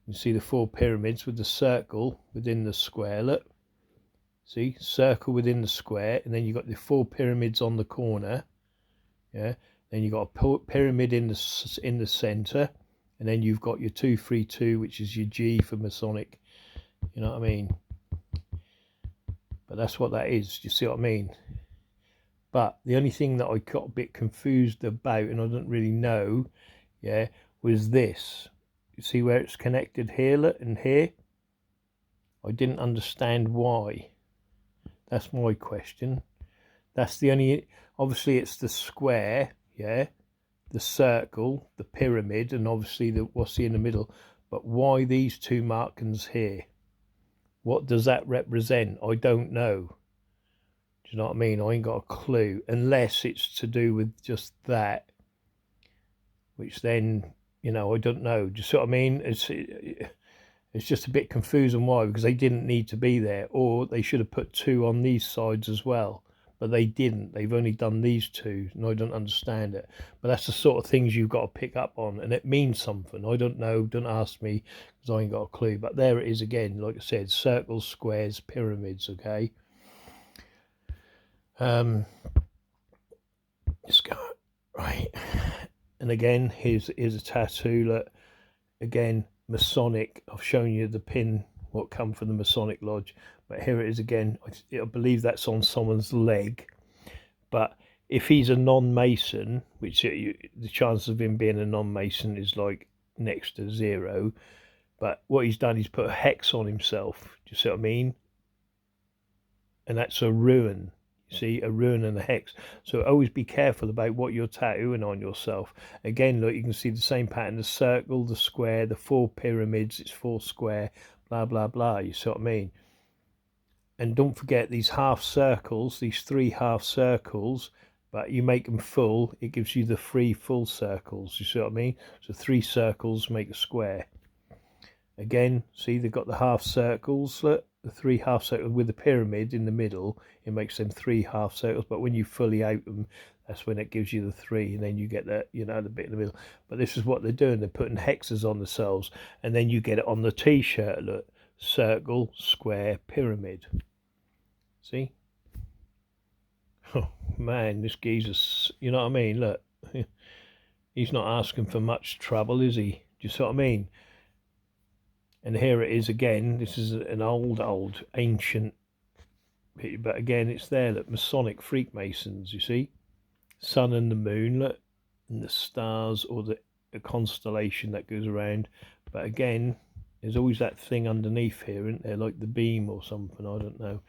You see the 4 pyramids with the circle within the square, look. See, circle within the square, and then you've got the 4 pyramids on the corner, yeah. Then you've got a pyramid in the centre, and then you've got your 232, which is your G for Masonic, you know what I mean? But that's what that is, you see what I mean? But the only thing that I got a bit confused about, and I don't really know, yeah, was this. You see where it's connected here and here? I didn't understand why. That's my question. That's the only, obviously it's the square, yeah, the circle, the pyramid, and obviously what's in the middle. But why these two markings here? What does that represent? I don't know. Do you know what I mean? I ain't got a clue, unless it's to do with just that, which then, I don't know. Do you see what I mean? It's just a bit confusing. Why? Because they didn't need to be there, or they should have put two on these sides as well. But they didn't. They've only done these two, and I don't understand it. But that's the sort of things you've got to pick up on, and it means something. I don't know. Don't ask me, because I ain't got a clue. But there it is again. Like I said, circles, squares, pyramids. Okay. Let's go right. And again, here's a tattoo. Look, again, Masonic. I've shown you the pin, what come from the Masonic Lodge. But here it is again. I believe that's on someone's leg. But if he's a non-Mason, which the chance of him being a non-Mason is like next to zero. But what he's done is put a hex on himself. Do you see what I mean? And that's a ruin. See, a rune and a hex. So always be careful about what you're tattooing on yourself. Again, look, you can see the same pattern: the circle, the square, the 4 pyramids, it's 4 square, blah blah blah. You see what I mean? And don't forget these half circles, these 3 half circles, but you make them full, it gives you the 3 full circles. You see what I mean? So 3 circles make a square. Again, see, they've got the half circles, look, the 3 half circles with the pyramid in the middle. It makes them 3 half circles, but when you fully out them, that's when it gives you the 3, and then you get that, the bit in the middle. But this is what they're doing. They're putting hexes on themselves, and then you get it on the t-shirt. Look, circle, square, pyramid. See? Oh man, this geezer's, you know what I mean? Look, he's not asking for much trouble, is he? Do you see what I mean? And here it is again. This is an old, ancient, but again, it's there. Look, Masonic Freemasons, you see? Sun and the moon, look, and the stars, or the constellation that goes around. But again, there's always that thing underneath here, isn't there? Like the beam or something, I don't know.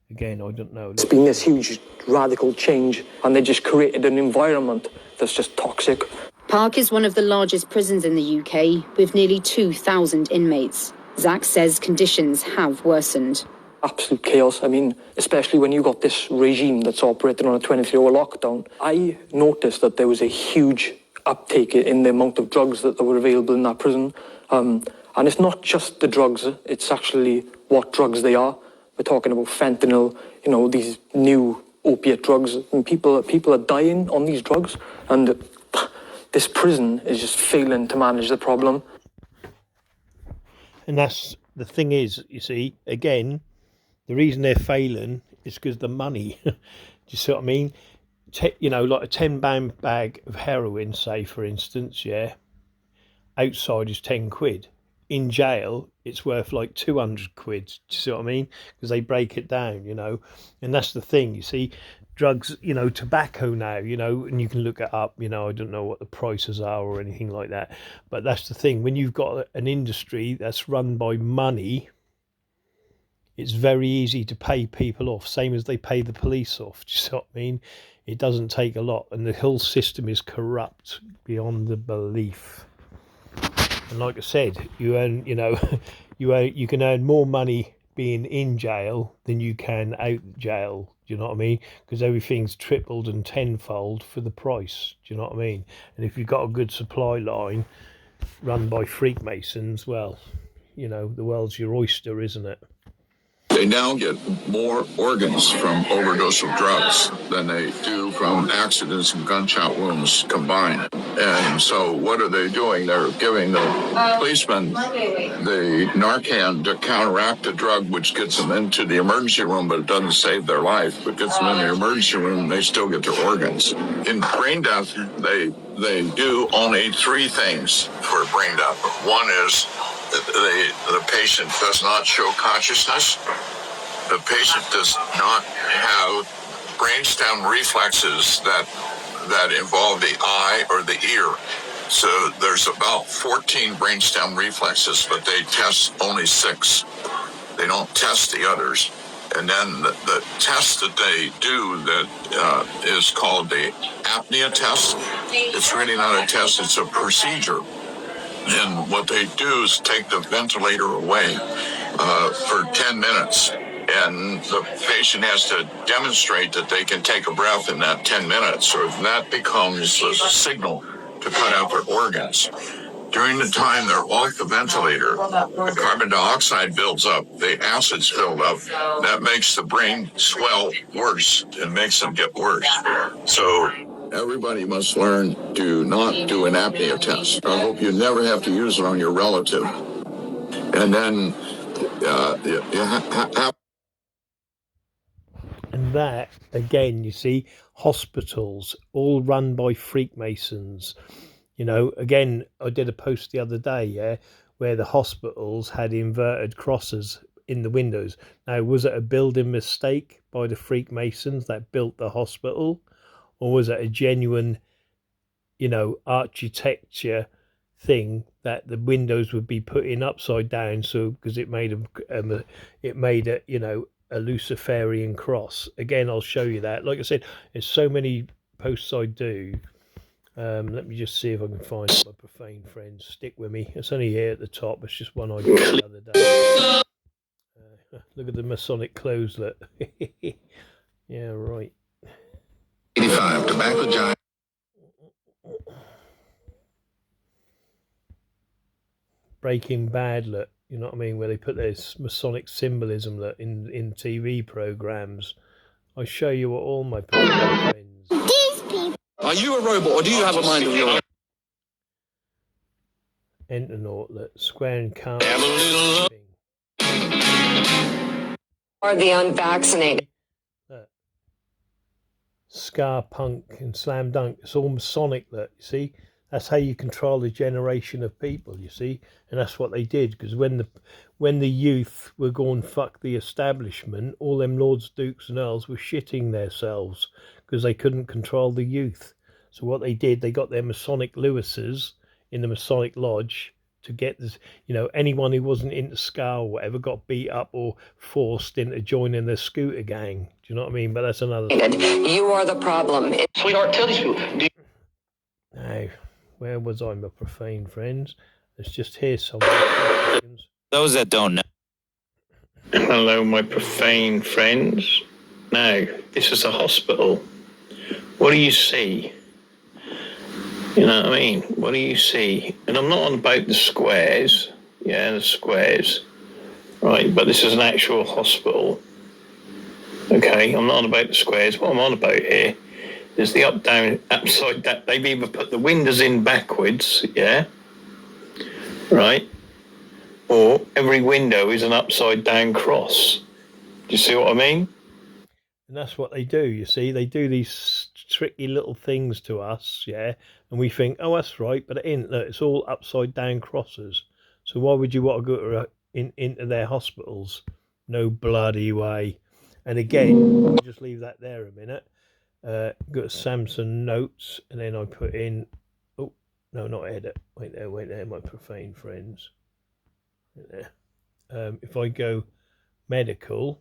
Again, I don't know. It's been this huge radical change, and they just created an environment that's just toxic. Park is one of the largest prisons in the UK, with nearly 2,000 inmates. Zach says conditions have worsened. Absolute chaos. I mean, especially when you got this regime that's operating on a 24-hour lockdown. I noticed that there was a huge uptake in the amount of drugs that were available in that prison. And it's not just the drugs, it's actually what drugs they are. We're talking about fentanyl, these new opiate drugs, and people are dying on these drugs, and this prison is just failing to manage the problem. And that's the thing is, you see, again, the reason they're failing is because the money. Do you see what I mean? Like a 10-pound bag of heroin, say, for instance, yeah, outside is 10 quid. In jail, it's worth like 200 quid. Do you see what I mean? Because they break it down, and that's the thing, you see. Drugs, tobacco now, and you can look it up, I don't know what the prices are or anything like that. But that's the thing. When you've got an industry that's run by money, it's very easy to pay people off, same as they pay the police off. Do you see what I mean? It doesn't take a lot, and the whole system is corrupt beyond the belief. And like I said, you earn, you can earn more money being in jail than you can out jail. Do you know what I mean? Because everything's tripled and tenfold for the price. Do you know what I mean? And if you've got a good supply line run by Freemasons, well, the world's your oyster, isn't it? They now get more organs from overdose of drugs than they do from accidents and gunshot wounds combined. And so what are they doing? They're giving the policemen the Narcan to counteract the drug, which gets them into the emergency room, but it doesn't save their life. But gets them in the emergency room, and they still get their organs. In brain death, they do only 3 things for brain death. One is the patient does not show consciousness. The patient does not have brainstem reflexes that involve the eye or the ear. So there's about 14 brainstem reflexes, but they test only 6. They don't test the others. And then the test that they do that is called the apnea test. It's really not a test, it's a procedure. And what they do is take the ventilator away for 10 minutes. And the patient has to demonstrate that they can take a breath in that 10 minutes, or that becomes a signal to cut out their organs. During the time they're off the ventilator, the carbon dioxide builds up, the acids build up. That makes the brain swell worse and makes them get worse. So everybody must learn to not do an apnea test. I hope you never have to use it on your relative. And then And that, again, you see, hospitals all run by Freemasons. You know, again, I did a post the other day, yeah, where the hospitals had inverted crosses in the windows. Now, was it a building mistake by the Freemasons that built the hospital? Or was it a genuine, you know, architecture thing that the windows would be put in upside down, so because it made a, you know, a Luciferian cross. Again, I'll show you that. Like I said, there's so many posts I do. Let me just see if I can find my profane friends. Stick with me. It's only here at the top. It's just one I did the other day. Look at the Masonic clothes. Look. Yeah, right. 85 tobacco giant. Breaking Bad, look, you know what I mean, where they put this Masonic symbolism, look, in TV programs. I show you what all my friends. These people. Are you a robot or do you have a mind of your own? Enternaut, look, square and calm. Or the unvaccinated. Look. Scar Punk and Slam Dunk, it's all Masonic, look, you see. That's how you control a generation of people, you see, and that's what they did. Because when the youth were going fuck the establishment, all them lords, dukes, and earls were shitting themselves because they couldn't control the youth. So what they did, they got their Masonic Lewises in the Masonic Lodge to get this. You know, anyone who wasn't into ska or whatever got beat up or forced into joining the scooter gang. Do you know what I mean? But that's another. You are the problem. Sweetheart, tell these people. Now, where was I, my profane friends? Let's just hear some. Those that don't know. Hello, my profane friends. Now, this is a hospital. What do you see? You know what I mean? What do you see? And I'm not on about the squares. Yeah, the squares. Right, but this is an actual hospital. Okay, I'm not on about the squares. What I'm on about here is the up, down, upside down. They've either put the windows in backwards, yeah? Right? Or every window is an upside down cross. Do you see what I mean? And that's what they do, you see. They do these tricky little things to us, yeah? And we think, oh, that's right, but it ain't. Look, it's all upside down crosses. So why would you want to go into their hospitals? No bloody way. And again, I'll just leave that there a minute. Got Samson notes, and then I put in, oh, no, not edit. Wait there, my profane friends. Right there. If I go medicine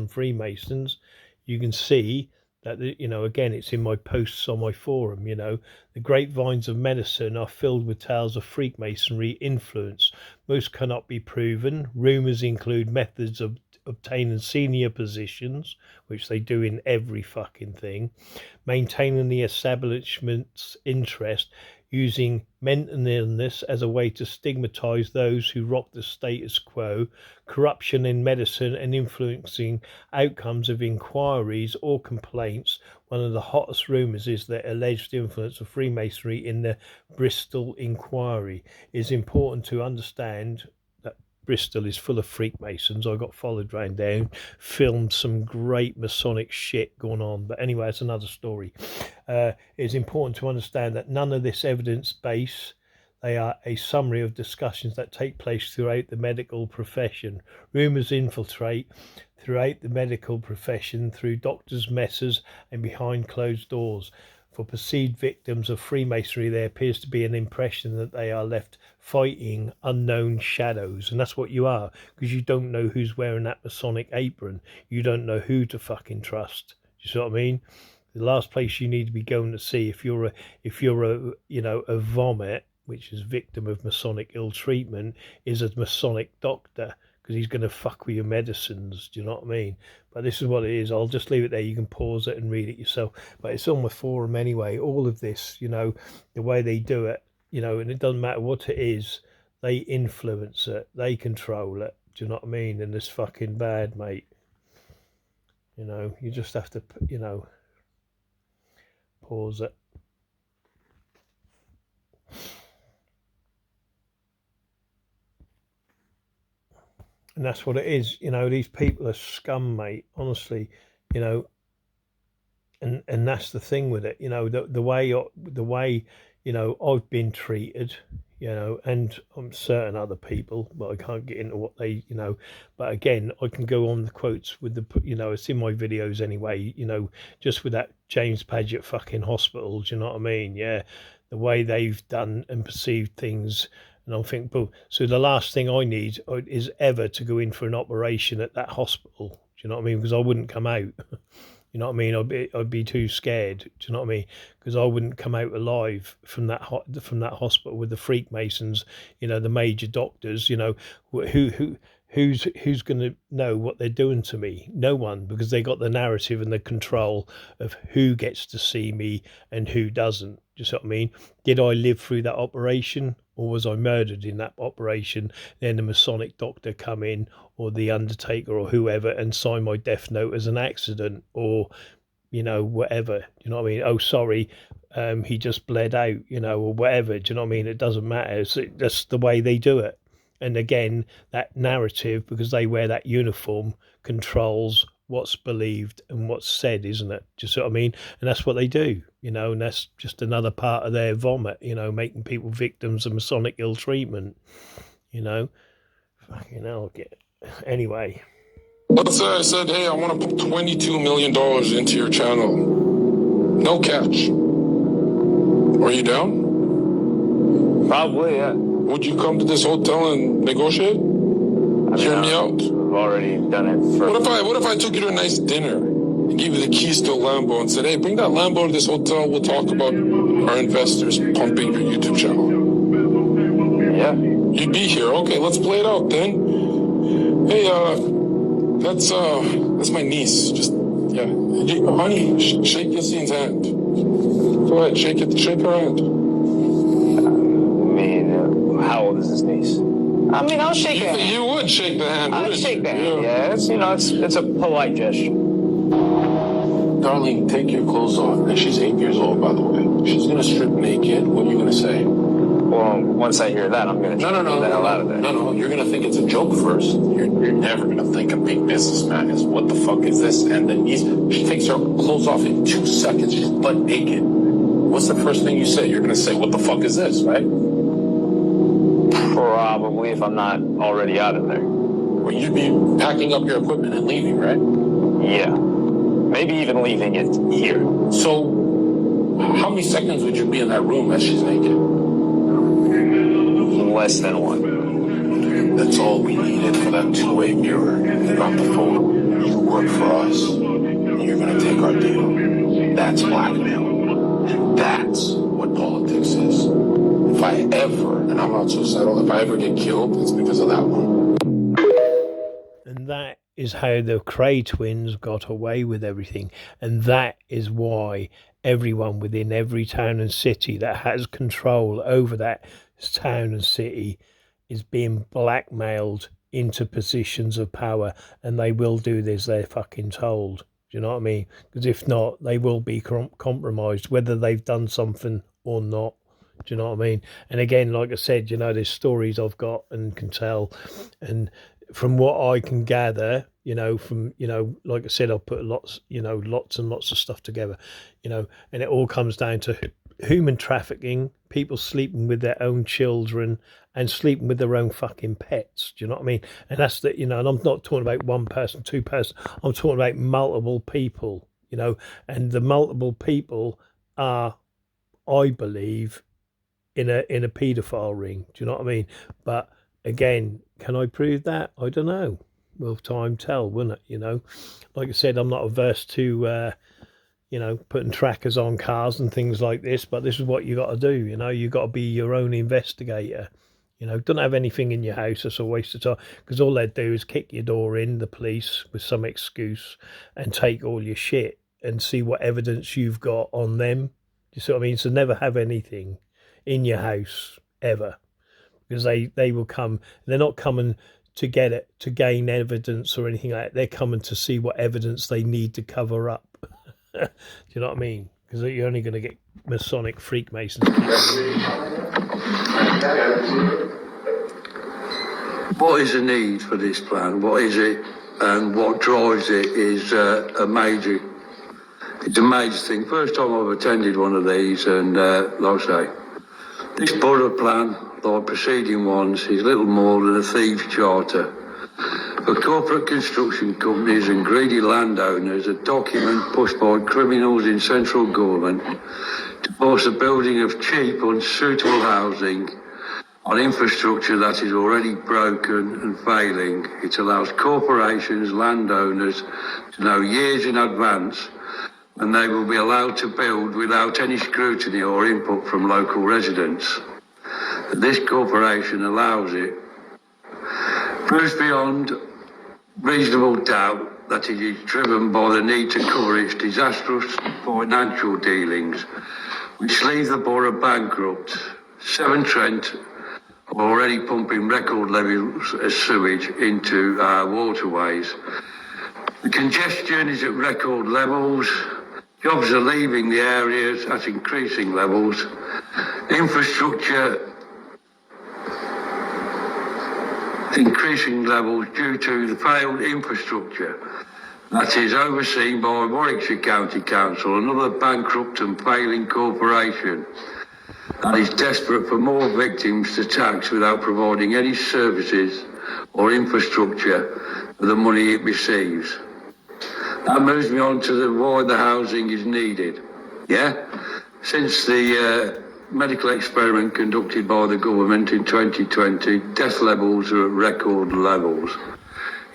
Freemasons, you can see that, you know, again, it's in my posts on my forum. You know, the grapevines of medicine are filled with tales of Freemasonry influence. Most cannot be proven. Rumors include methods of obtaining senior positions, which they do in every fucking thing, maintaining the establishment's interest, using mental illness as a way to stigmatize those who rock the status quo, corruption in medicine, and influencing outcomes of inquiries or complaints. One of the hottest rumours is the alleged influence of Freemasonry in the Bristol inquiry. It is important to understand that Bristol is full of Freemasons. I got followed round there, filmed some great Masonic shit going on. But anyway, it's another story. It's important to understand that none of this evidence base. They are a summary of discussions that take place throughout the medical profession. Rumours infiltrate throughout the medical profession through doctors' messes and behind closed doors. For perceived victims of Freemasonry, there appears to be an impression that they are left fighting unknown shadows. And that's what you are, because you don't know who's wearing that Masonic apron. You don't know who to fucking trust. You see what I mean? The last place you need to be going to see if you're a a vomit, which is victim of Masonic ill treatment, is a Masonic doctor, because he's going to fuck with your medicines. Do you know what I mean? But this is what it is. I'll just leave it there. You can pause it and read it yourself. But it's on my forum anyway. All of this, the way they do it, and it doesn't matter what it is, they influence it, they control it. Do you know what I mean? And it's fucking bad, mate. You just have to, pause it. And that's what it is. These people are scum, mate, honestly. And that's the thing with it. The way I've been treated, and certain other people, but I can't get into what they, but again, I can go on the quotes with the, it's in my videos anyway, just with that James Paget fucking hospital. Do you know what I mean? Yeah, the way they've done and perceived things. And I'm thinking, but so the last thing I need is ever to go in for an operation at that hospital. Do you know what I mean? Because I wouldn't come out. You know what I mean? I'd be too scared. Do you know what I mean? Because I wouldn't come out alive from that hospital with the Freemasons. The major doctors. Who's going to know what they're doing to me? No one, because they got the narrative and the control of who gets to see me and who doesn't. Do you see what I mean? Did I live through that operation, or was I murdered in that operation? Then the Masonic doctor come in, or the Undertaker, or whoever, and sign my death note as an accident, or whatever. You know what I mean? Oh, sorry, he just bled out, or whatever. Do you know what I mean? It doesn't matter. That's the way they do it. And again, that narrative, because they wear that uniform, controls what's believed and what's said, isn't it? Do you see what I mean? And that's what they do, and that's just another part of their vomit, making people victims of Masonic ill treatment, Fucking hell, anyway. Let's say I said, hey, I want to put $22 million into your channel. No catch. Are you down? Probably, yeah. Would you come to this hotel and negotiate? Hear me out. I've already done it for... What if I took you to a nice dinner and gave you the keys to a Lambo and said, hey, bring that Lambo to this hotel, we'll talk about our investors pumping your YouTube channel? Yeah. You'd be here. Okay, let's play it out then. Hey, that's my niece. Just, yeah. Honey, shake Yassine's hand. Go ahead, shake her hand. How old is this niece? I mean, I'll shake her hand. You would shake the hand. I'll shake the hand, yeah. It's a polite gesture. Darling, take your clothes off. And she's 8 years old, by the way. She's gonna strip naked. What are you gonna say? Well, once I hear that, I'm gonna get the hell out of there. No, you're gonna think it's a joke first. You're never gonna think a big businessman is, what the fuck is this? And then she takes her clothes off in 2 seconds. She's butt naked. What's the first thing you say? You're gonna say, what the fuck is this, right? Probably, if I'm not already out of there. Well, you'd be packing up your equipment and leaving, right? Yeah. Maybe even leaving it here. So, how many seconds would you be in that room as she's naked? Less than 1. That's all we needed for that two-way mirror. You got the photo. You work for us. And you're gonna take our deal. That's blackmail. And that's what politics is. If I ever, and I'm not suicidal, if I ever get killed, it's because of that one. And that is how the Cray twins got away with everything. And that is why everyone within every town and city that has control over that town and city is being blackmailed into positions of power. And they will do this, they're fucking told. Do you know what I mean? Because if not, they will be compromised, whether they've done something or not. Do you know what I mean? And again, like I said, there's stories I've got and can tell. And from what I can gather, from, like I said, I'll put lots and lots of stuff together, and it all comes down to human trafficking, people sleeping with their own children and sleeping with their own fucking pets. Do you know what I mean? And that's the, and I'm not talking about one person, two person. I'm talking about multiple people, and the multiple people are, I believe, in a paedophile ring. Do you know what I mean? But again, can I prove that? I don't know. Will time tell, won't it? Like I said, I'm not averse to putting trackers on cars and things like this, but this is what you got to do. You got to be your own investigator. Don't have anything in your house. That's a waste of time, because all they'd do is kick your door in, the police, with some excuse, and take all your shit and see what evidence you've got on them. You see what I mean? So never have anything in your house ever, because they will come. They're not coming to get it to gain evidence or anything like that. They're coming to see what evidence they need to cover up. Do you know what I mean? Because you're only going to get Masonic Freakmasons. What is the need for this plan? What is it, and what drives it is it's a major thing. First time I've attended one of these, and like I say, this borough plan, like preceding ones, is little more than a thieves' charter for corporate construction companies and greedy landowners, a document pushed by criminals in central government to force the building of cheap, unsuitable housing on infrastructure that is already broken and failing. It allows corporations, landowners to know years in advance when they will be allowed to build without any scrutiny or input from local residents. This corporation allows it proves beyond reasonable doubt that it is driven by the need to cover its disastrous financial dealings, which leave the borough bankrupt. Severn Trent are already pumping record levels of sewage into our waterways. The congestion is at record levels. Jobs are leaving the areas at increasing levels. Infrastructure increasing levels due to the failed infrastructure that is overseen by Warwickshire County Council, another bankrupt and failing corporation that is desperate for more victims to tax without providing any services or infrastructure for the money it receives. That moves me on to why the housing is needed. Since the medical experiment conducted by the government in 2020, death levels are at record levels.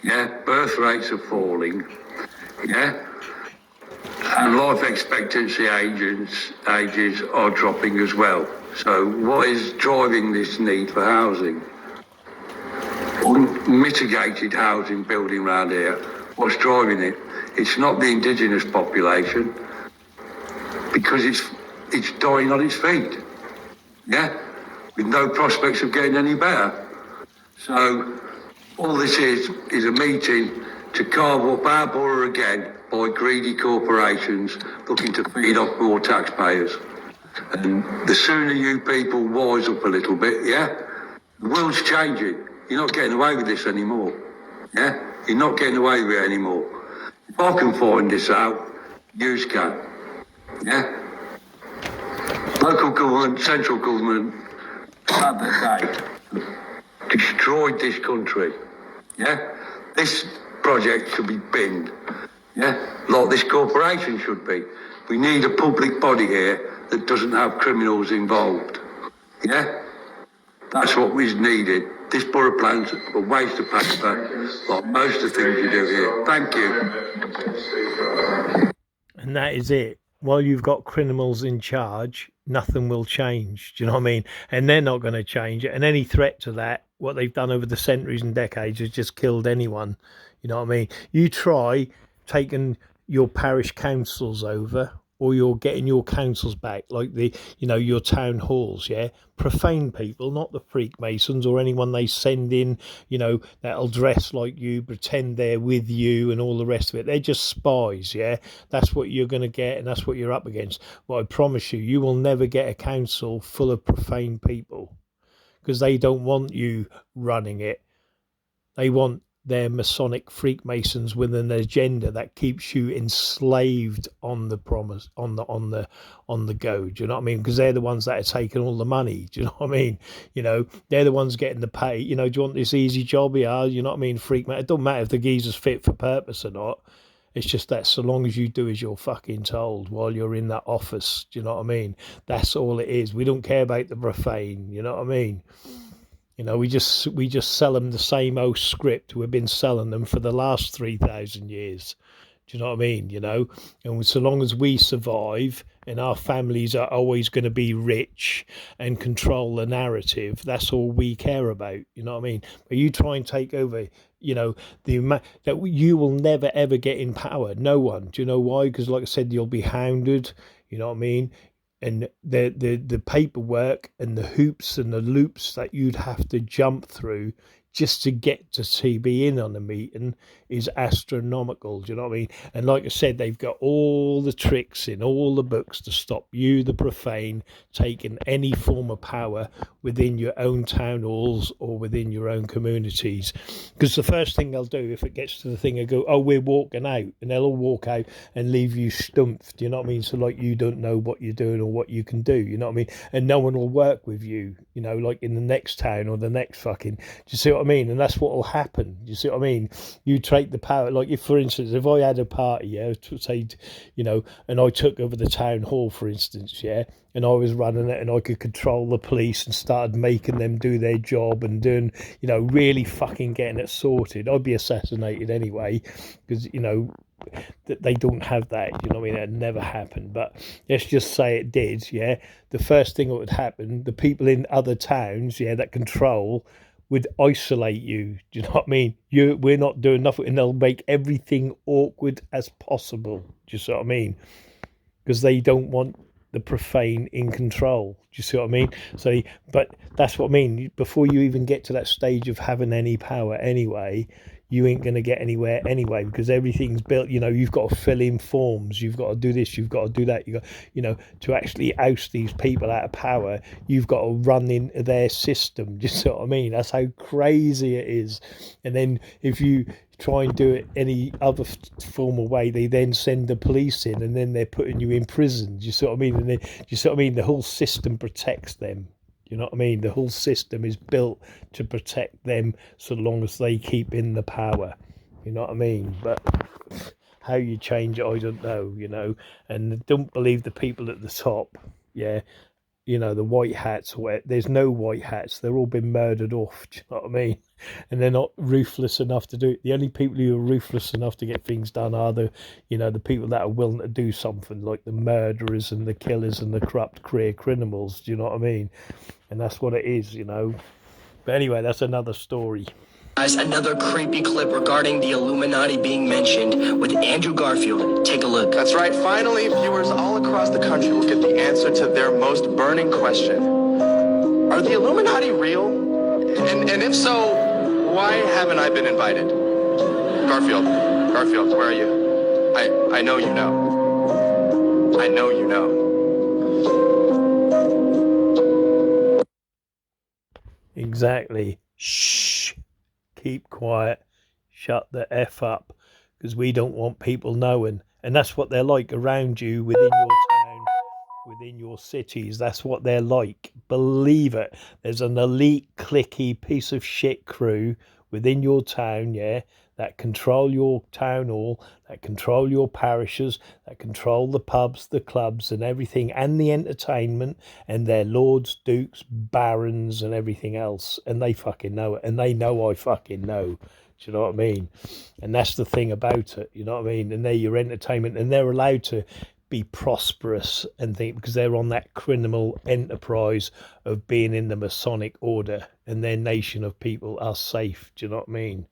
Birth rates are falling. And life expectancy ages are dropping as well. So what is driving this need for housing? Unmitigated housing building around here. What's driving it? It's not the indigenous population, because it's dying on its feet. With no prospects of getting any better. So all this is a meeting to carve up our borough again by greedy corporations looking to feed off more taxpayers. And the sooner you people wise up a little bit, the world's changing. You're not getting away with this anymore. You're not getting away with it anymore. If I can find this out, you can. Local government, central government, at the day, destroyed this country. This project should be binned. Like this corporation should be. We need a public body here that doesn't have criminals involved. That's what was needed. This borough plan's a waste of paper, like most of the things you do here. Thank you. And that is it. While you've got criminals in charge, nothing will change. Do you know what I mean? And they're not going to change it. And any threat to that, what they've done over the centuries and decades, has just killed anyone. You know what I mean? You try taking your parish councils over, or you're getting your councils back, like your town halls, profane people, not the Freakmasons or anyone they send in, that'll dress like you, pretend they're with you and all the rest of it. They're just spies, That's what you're going to get, and that's what you're up against. But I promise you, you will never get a council full of profane people, because they don't want you running it. They want their Masonic Freakmasons with an agenda that keeps you enslaved on the promise, on the go. Do you know what I mean? Because they're the ones that are taking all the money. Do you know what I mean? They're the ones getting the pay. Do you want this easy job? Yeah, you know what I mean? Freakman. It doesn't matter if the geezer's fit for purpose or not. It's just that so long as you do as you're fucking told while you're in that office, do you know what I mean? That's all it is. We don't care about the profane, you know what I mean? You know, we just sell them the same old script we've been selling them for the last 3,000 years. Do you know what I mean? You know, and so long as we survive and our families are always going to be rich and control the narrative, that's all we care about. You know what I mean? But you try and take over, you know, that you will never ever get in power. No one. Do you know why? Because, like I said, you'll be hounded. You know what I mean? And the paperwork and the hoops and the loops that you'd have to jump through just to get to be in on the meeting is astronomical. Do you know what I mean? And like I said, they've got all the tricks in all the books to stop you, the profane, taking any form of power within your own town halls or within your own communities. Because the first thing they'll do if it gets to the thing, they go, oh, we're walking out. And they'll all walk out and leave you stumped. Do you know what I mean? So like you don't know what you're doing or what you can do. You know what I mean? And no one will work with you, you know, like in the next town or the next fucking... Do you see what I mean? And that's what will happen. You see what I mean? You take the power. Like if, for instance, if I had a party, yeah, say, you know, and I took over the town hall, for instance, yeah, and I was running it and I could control the police and started making them do their job and doing, you know, really fucking getting it sorted, I'd be assassinated anyway, because, you know, that they don't have that, you know what I mean? That never happened. But let's just say it did, yeah. The first thing that would happen, the people in other towns, yeah, that control would isolate you. Do you know what I mean? We're not doing nothing, and they'll make everything awkward as possible. Do you see what I mean? Because they don't want the profane in control. Do you see what I mean? So, but that's what I mean. Before you even get to that stage of having any power anyway, you ain't going to get anywhere anyway, because everything's built, you know, you've got to fill in forms, you've got to do this, you've got to do that, you got, you know, to actually oust these people out of power, you've got to run into their system. Do you see what I mean? That's how crazy it is. And then if you try and do it any other formal way, they then send the police in and then they're putting you in prison. Do you see what I mean? And then, do you see what I mean? The whole system protects them. You know what I mean? The whole system is built to protect them so long as they keep in the power. You know what I mean? But how you change it, I don't know, you know. And don't believe the people at the top, yeah, you know, the white hats. There's no white hats. They're all been murdered off, do you know what I mean? And they're not ruthless enough to do it. The only people who are ruthless enough to get things done are the, you know, the people that are willing to do something, like the murderers and the killers and the corrupt career criminals, do you know what I mean? And that's what it is, you know. But anyway, that's another story. Guys, another creepy clip regarding the Illuminati being mentioned with Andrew Garfield. Take a look. That's right. Finally, viewers all across the country will get the answer to their most burning question. Are the Illuminati real? And if so, why haven't I been invited? Garfield, where are you? I know you know. I know you know. Exactly. Shh. Keep quiet. Shut the F up. Because we don't want people knowing. And that's what they're like around you, within your town, within your cities. That's what they're like. Believe it. There's an elite, cliquey piece of shit crew within your town, yeah, that control your town hall, that control your parishes, that control the pubs, the clubs and everything, and the entertainment, and their lords, dukes, barons and everything else. And they fucking know it. And they know I fucking know. Do you know what I mean? And that's the thing about it, you know what I mean? And they're your entertainment, and they're allowed to be prosperous and think, because they're on that criminal enterprise of being in the Masonic order, and their nation of people are safe. Do you know what I mean?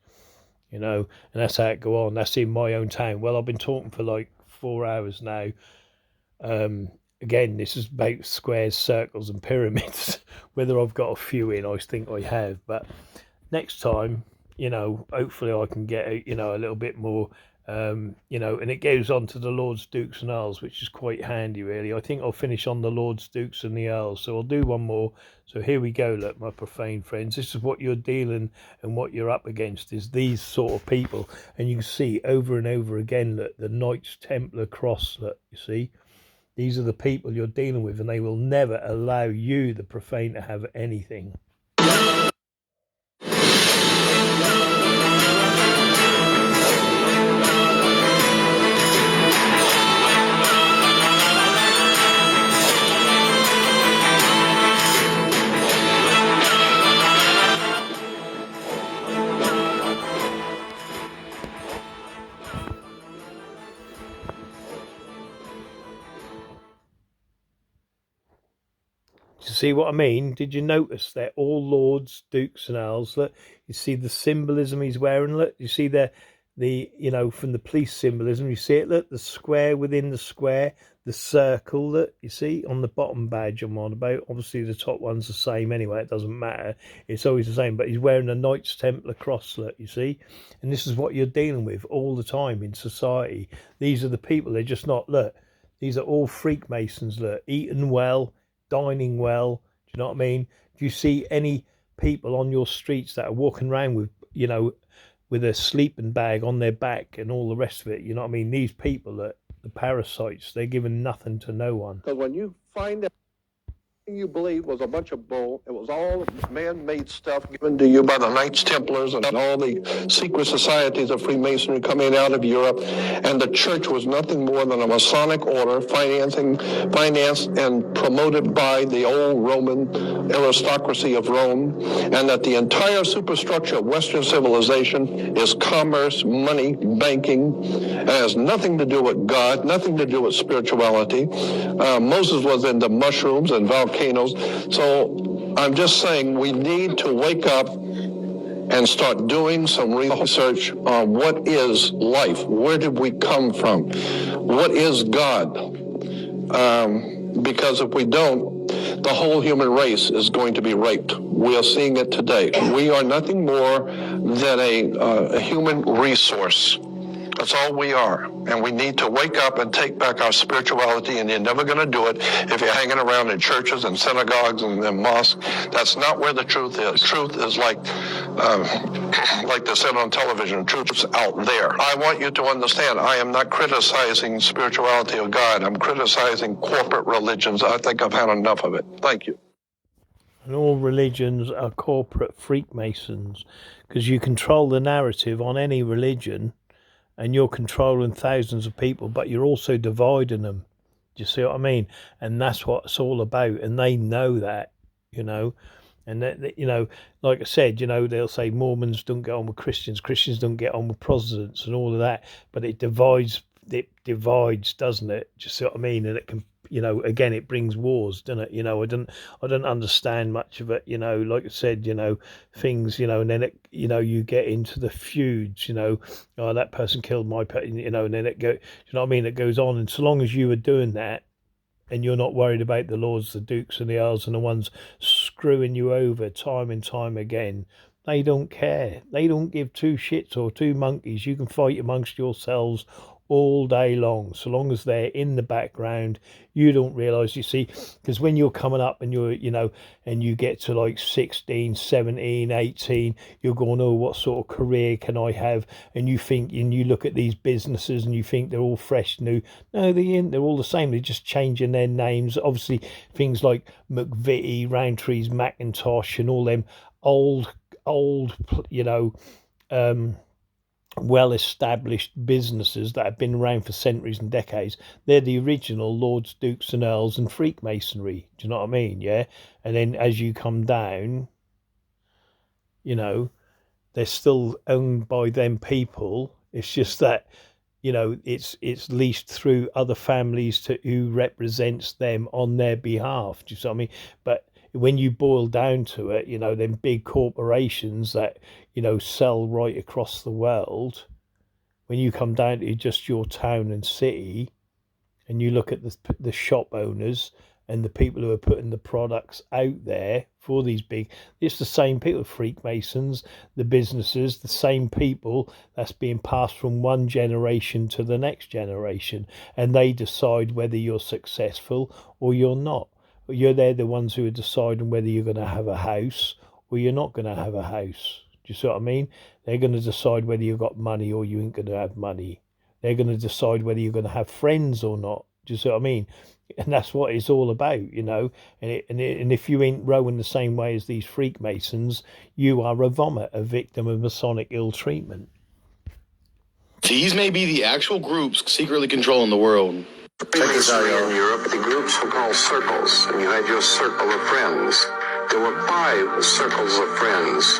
You know, and that's how it go on. That's in my own town. Well, I've been talking for like 4 hours now. Again, this is about squares, circles and pyramids. Whether I've got a few in, I think I have. But next time, you know, hopefully I can get, you know, a little bit more, you know, and it goes on to the Lords, Dukes and Earls, which is quite handy, really. I think I'll finish on the Lords, Dukes and the Earls, so I'll do one more. So here we go, look, my profane friends. This is what you're dealing and what you're up against, is these sort of people. And you can see over and over again, look, the Knights Templar cross, look, you see. These are the people you're dealing with, and they will never allow you, the profane, to have anything. see what I mean? Did you notice they're all lords, dukes, and earls? Look, you see the symbolism he's wearing. Look, you see the from the police symbolism. You see it. Look, the square within the square, the circle. Look, you see on the bottom badge I'm on about. Obviously, the top one's the same anyway. It doesn't matter. It's always the same. But he's wearing a Knights Templar cross. Look, you see, and this is what you're dealing with all the time in society. These are the people. They're just not. Look, these are all Freemasons. Look, eating well, dining well. Do you know what I mean? Do you see any people on your streets that are walking around with, with a sleeping bag on their back and all the rest of it? You know what I mean? These people are the parasites. They're giving nothing to no one. Because when you find out you believe was a bunch of bull, it was all man-made stuff given to you by the Knights Templars and all the secret societies of Freemasonry coming out of Europe, and the church was nothing more than a Masonic order financed and promoted by the old Roman aristocracy of Rome, and that the entire superstructure of Western civilization is commerce, money, banking. It has nothing to do with God, nothing to do with spirituality. Moses was into mushrooms and volcanoes. So I'm just saying we need to wake up and start doing some research on what is life, where did we come from, what is God, because if we don't, the whole human race is going to be raped. We are seeing it today. We are nothing more than a human resource. That's all we are. And we need to wake up and take back our spirituality, and you're never going to do it if you're hanging around in churches and synagogues and mosques. That's not where the truth is. Truth is like they said on television, truth's out there. I want you to understand, I am not criticizing spirituality or God. I'm criticizing corporate religions. I think I've had enough of it. Thank you. And all religions are corporate Freemasons, because you control the narrative on any religion, and you're controlling thousands of people, but you're also dividing them. Do you see what I mean? And that's what it's all about. And they know that, And that, like I said, they'll say Mormons don't get on with Christians, Christians don't get on with Protestants and all of that. But it divides, doesn't it? Do you see what I mean? And it can, again, it brings wars, doesn't it? I don't understand much of it, like I said, things, and then it, you get into the feuds, oh, that person killed my pet, and then it you know what I mean? It goes on. And so long as you are doing that, and you're not worried about the lords, the dukes and the earls and the ones screwing you over time and time again, they don't care. They don't give two shits or two monkeys. You can fight amongst yourselves all day long, so long as they're in the background. You don't realise, you see, because when you're coming up and you're, and you get to like 16, 17, 18, you're going, oh, what sort of career can I have? And you think, and you look at these businesses and you think they're all fresh, new. No, they're all the same. They're just changing their names. Obviously, things like McVitie, Roundtree's, Macintosh, and all them old, well-established businesses that have been around for centuries and decades. They're the original lords, dukes and earls and Freemasonry. Do you know what I mean? Yeah. And then as you come down, they're still owned by them people. It's just that, it's leased through other families to who represents them on their behalf. Do you see what I mean? But when you boil down to it, them big corporations that, sell right across the world, when you come down to just your town and city, and you look at the shop owners and the people who are putting the products out there for these it's the same people, Freemasons, the businesses, the same people that's being passed from one generation to the next generation, and they decide whether you're successful or you're not. They're the ones who are deciding whether you're going to have a house or you're not going to have a house. Do you see what I mean? They're going to decide whether you've got money or you ain't going to have money. They're going to decide whether you're going to have friends or not. Do you see what I mean? And that's what it's all about, And if you ain't rowing the same way as these Freemasons, you are a vomit, a victim of Masonic ill treatment. These may be the actual groups secretly controlling the world. Previously in Europe, the groups were called circles, and you had your circle of friends. There were 5 circles of friends,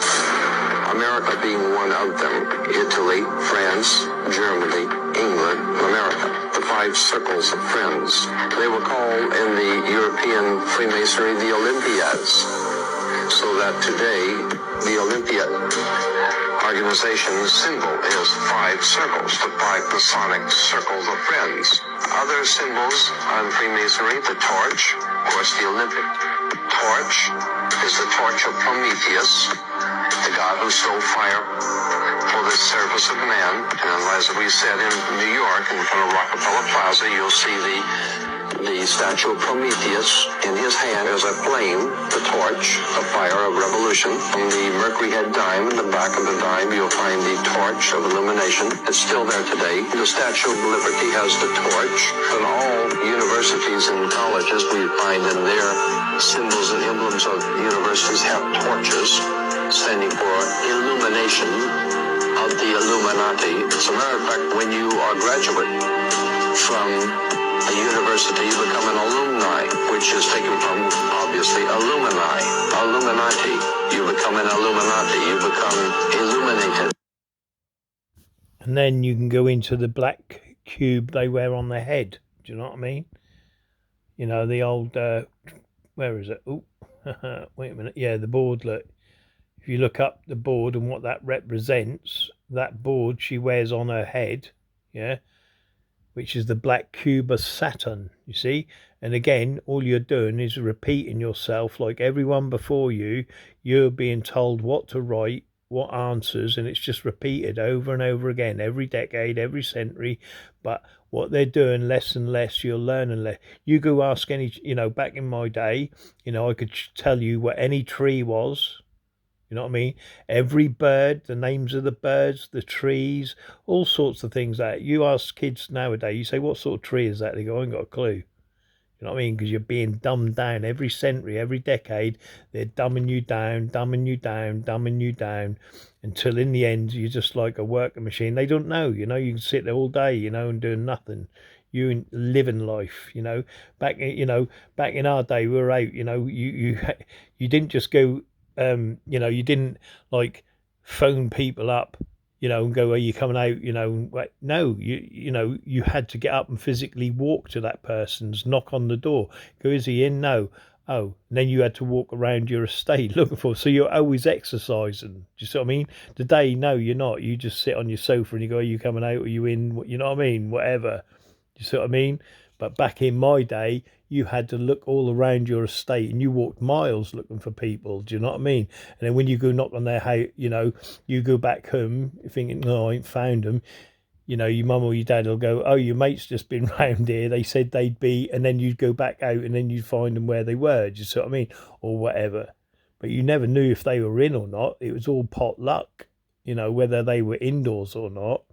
America being one of them. Italy, France, Germany, England, America. The 5 circles of friends. They were called in the European Freemasonry the Olympiads. So that today, the Olympia organization's symbol is 5 circles, the 5 Masonic circles of friends. Other symbols on Freemasonry, the torch, of course the Olympic torch is the torch of Prometheus, the god who stole fire for the service of man. And as we said in New York, in front of Rockefeller Plaza, you'll see the statue of Prometheus. In his hand is a flame, the torch, the fire of revolution. On the Mercury head dime, in the back of the dime, you'll find the torch of illumination. It's still there today. The Statue of Liberty has the torch. In all universities and colleges, we find in their symbols and emblems of universities have torches standing for illumination of the Illuminati. As a matter of fact, when you are a graduate from a university, you become an alumni, which is taken from, obviously, Illuminati. You become an Illuminati. You become illuminated. And then you can go into the black cube they wear on their head. Do you know what I mean? You know, the old, where is it? Oh, wait a minute. Yeah, the board, look. If you look up the board and what that represents, that board she wears on her head, yeah, which is the black cube of Saturn, you see? And again, all you're doing is repeating yourself like everyone before you. You're being told what to write, what answers, and it's just repeated over and over again, every decade, every century. But what they're doing, less and less, you're learning less. You go ask any, back in my day, I could tell you what any tree was. You know what I mean? Every bird, the names of the birds, the trees, all sorts of things that you ask kids nowadays, you say, what sort of tree is that? They go, I ain't got a clue. You know what I mean? Because you're being dumbed down every century, every decade. They're dumbing you down, until in the end, you're just like a working machine. They don't know, you can sit there all day, and doing nothing. You living life, back in our day, we were out, you didn't just go, you didn't like phone people up, and go, are you coming out? No, you had to get up and physically walk to that person's, knock on the door, go, is he in? No. Oh, and then you had to walk around your estate looking for, so you're always exercising. Do you see what I mean? Today, no, you're not. You just sit on your sofa and you go, are you coming out? Are you in? You know what I mean? Whatever. Do you see what I mean? But back in my day, you had to look all around your estate and you walked miles looking for people. Do you know what I mean? And then when you go knock on their house, you go back home thinking, no, I ain't found them. Your mum or your dad will go, oh, your mate's just been round here. They said they'd be, and then you'd go back out and then you'd find them where they were. Do you see what I mean? Or whatever. But you never knew if they were in or not. It was all pot luck, whether they were indoors or not.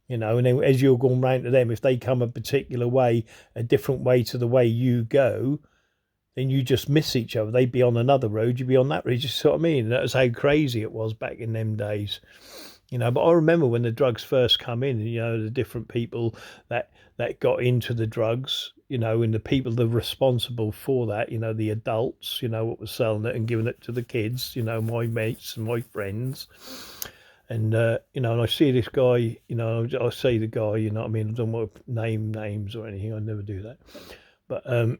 And then as you're going round to them, if they come a particular way, a different way to the way you go, then you just miss each other. They'd be on another road, you'd be on that road. You see what I mean? That was how crazy it was back in them days. But I remember when the drugs first come in, the different people that got into the drugs, and the people that were responsible for that, the adults, what was selling it and giving it to the kids, my mates and my friends. And, and I see this guy, I say the guy, I mean, I don't want to name names or anything. I never do that. But, and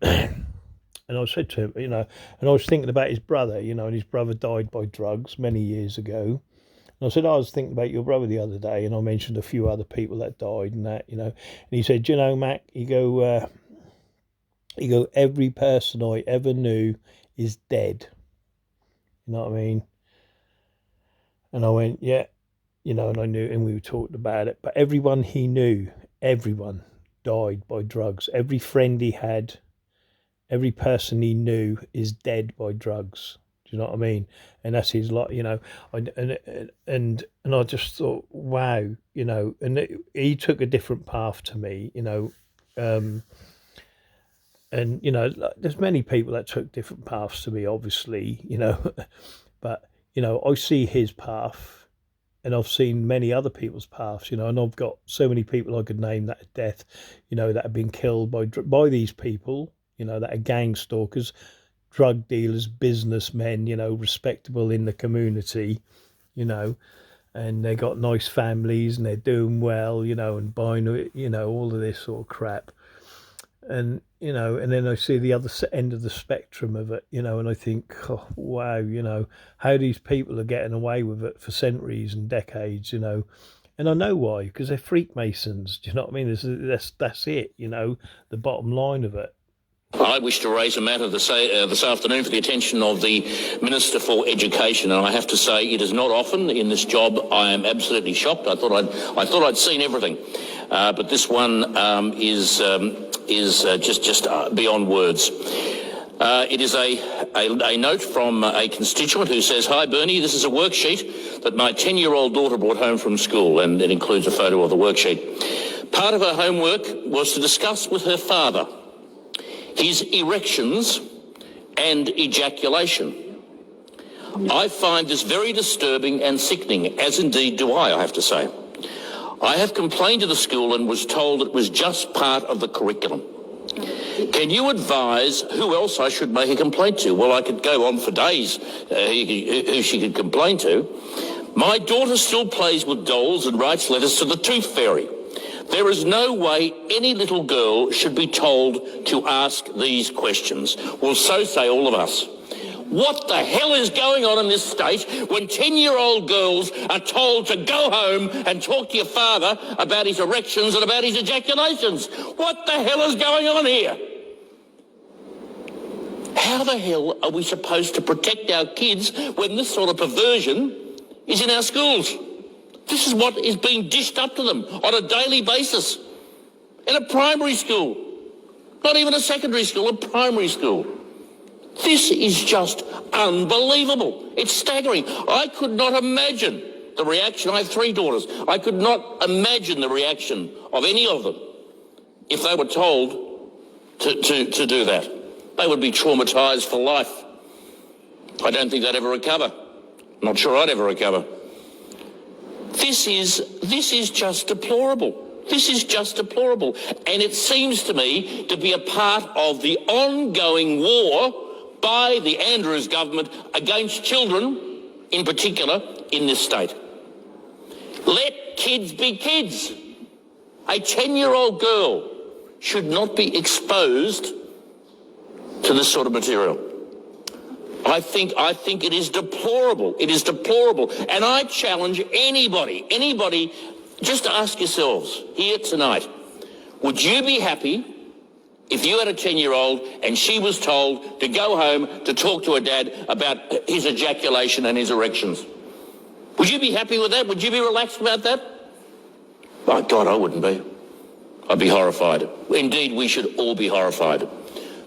I said to him, and I was thinking about his brother, and his brother died by drugs many years ago. And I said, I was thinking about your brother the other day, and I mentioned a few other people that died and that, and he said, Mac, he go, every person I ever knew is dead. You know what I mean? And I went, yeah. And I knew, and we talked about it, but everyone he knew, everyone died by drugs. Every friend he had, every person he knew is dead by drugs. Do you know what I mean? And that's his lot, and I just thought, wow, and he took a different path to me, and, there's many people that took different paths to me, obviously, but, I see his path. And I've seen many other people's paths, and I've got so many people I could name that are death, that have been killed by these people, that are gang stalkers, drug dealers, businessmen, respectable in the community, and they got nice families and they're doing well, and buying, all of this sort of crap. And and then I see the other end of the spectrum of it, and I think, oh, wow, how these people are getting away with it for centuries and decades, and I know why, because they're Freemasons. Do you know what I mean? That's it, the bottom line of it. I wish to raise a matter this afternoon for the attention of the Minister for Education, and I have to say it is not often in this job. I am absolutely shocked. I thought I'd seen everything, but this one is just beyond words. It is a note from a constituent who says, "Hi Bernie, this is a worksheet that my 10-year-old daughter brought home from school, and it includes a photo of the worksheet. Part of her homework was to discuss with her father his erections and ejaculation. I find this very disturbing and sickening, as indeed do I have to say. I have complained to the school and was told it was just part of the curriculum. Can you advise who else I should make a complaint to?" Well, I could go on for days who she could complain to. "My daughter still plays with dolls and writes letters to the Tooth Fairy. There is no way any little girl should be told to ask these questions." Well, so say all of us. What the hell is going on in this state when 10-year-old girls are told to go home and talk to your father about his erections and about his ejaculations? What the hell is going on here? How the hell are we supposed to protect our kids when this sort of perversion is in our schools? This is what is being dished up to them on a daily basis. In a primary school. Not even a secondary school, a primary school. This is just unbelievable. It's staggering. I could not imagine the reaction. I have 3 daughters. I could not imagine the reaction of any of them if they were told to do that. They would be traumatised for life. I don't think they'd ever recover. I'm not sure I'd ever recover. This is just deplorable. This is just deplorable. And it seems to me to be a part of the ongoing war by the Andrews government against children, in particular, in this state. Let kids be kids. A 10-year-old girl should not be exposed to this sort of material. I think it is deplorable. It is deplorable. And I challenge anybody, just to ask yourselves here tonight, would you be happy if you had a 10-year-old and she was told to go home to talk to her dad about his ejaculation and his erections? Would you be happy with that? Would you be relaxed about that? My God, I wouldn't be. I'd be horrified. Indeed, we should all be horrified.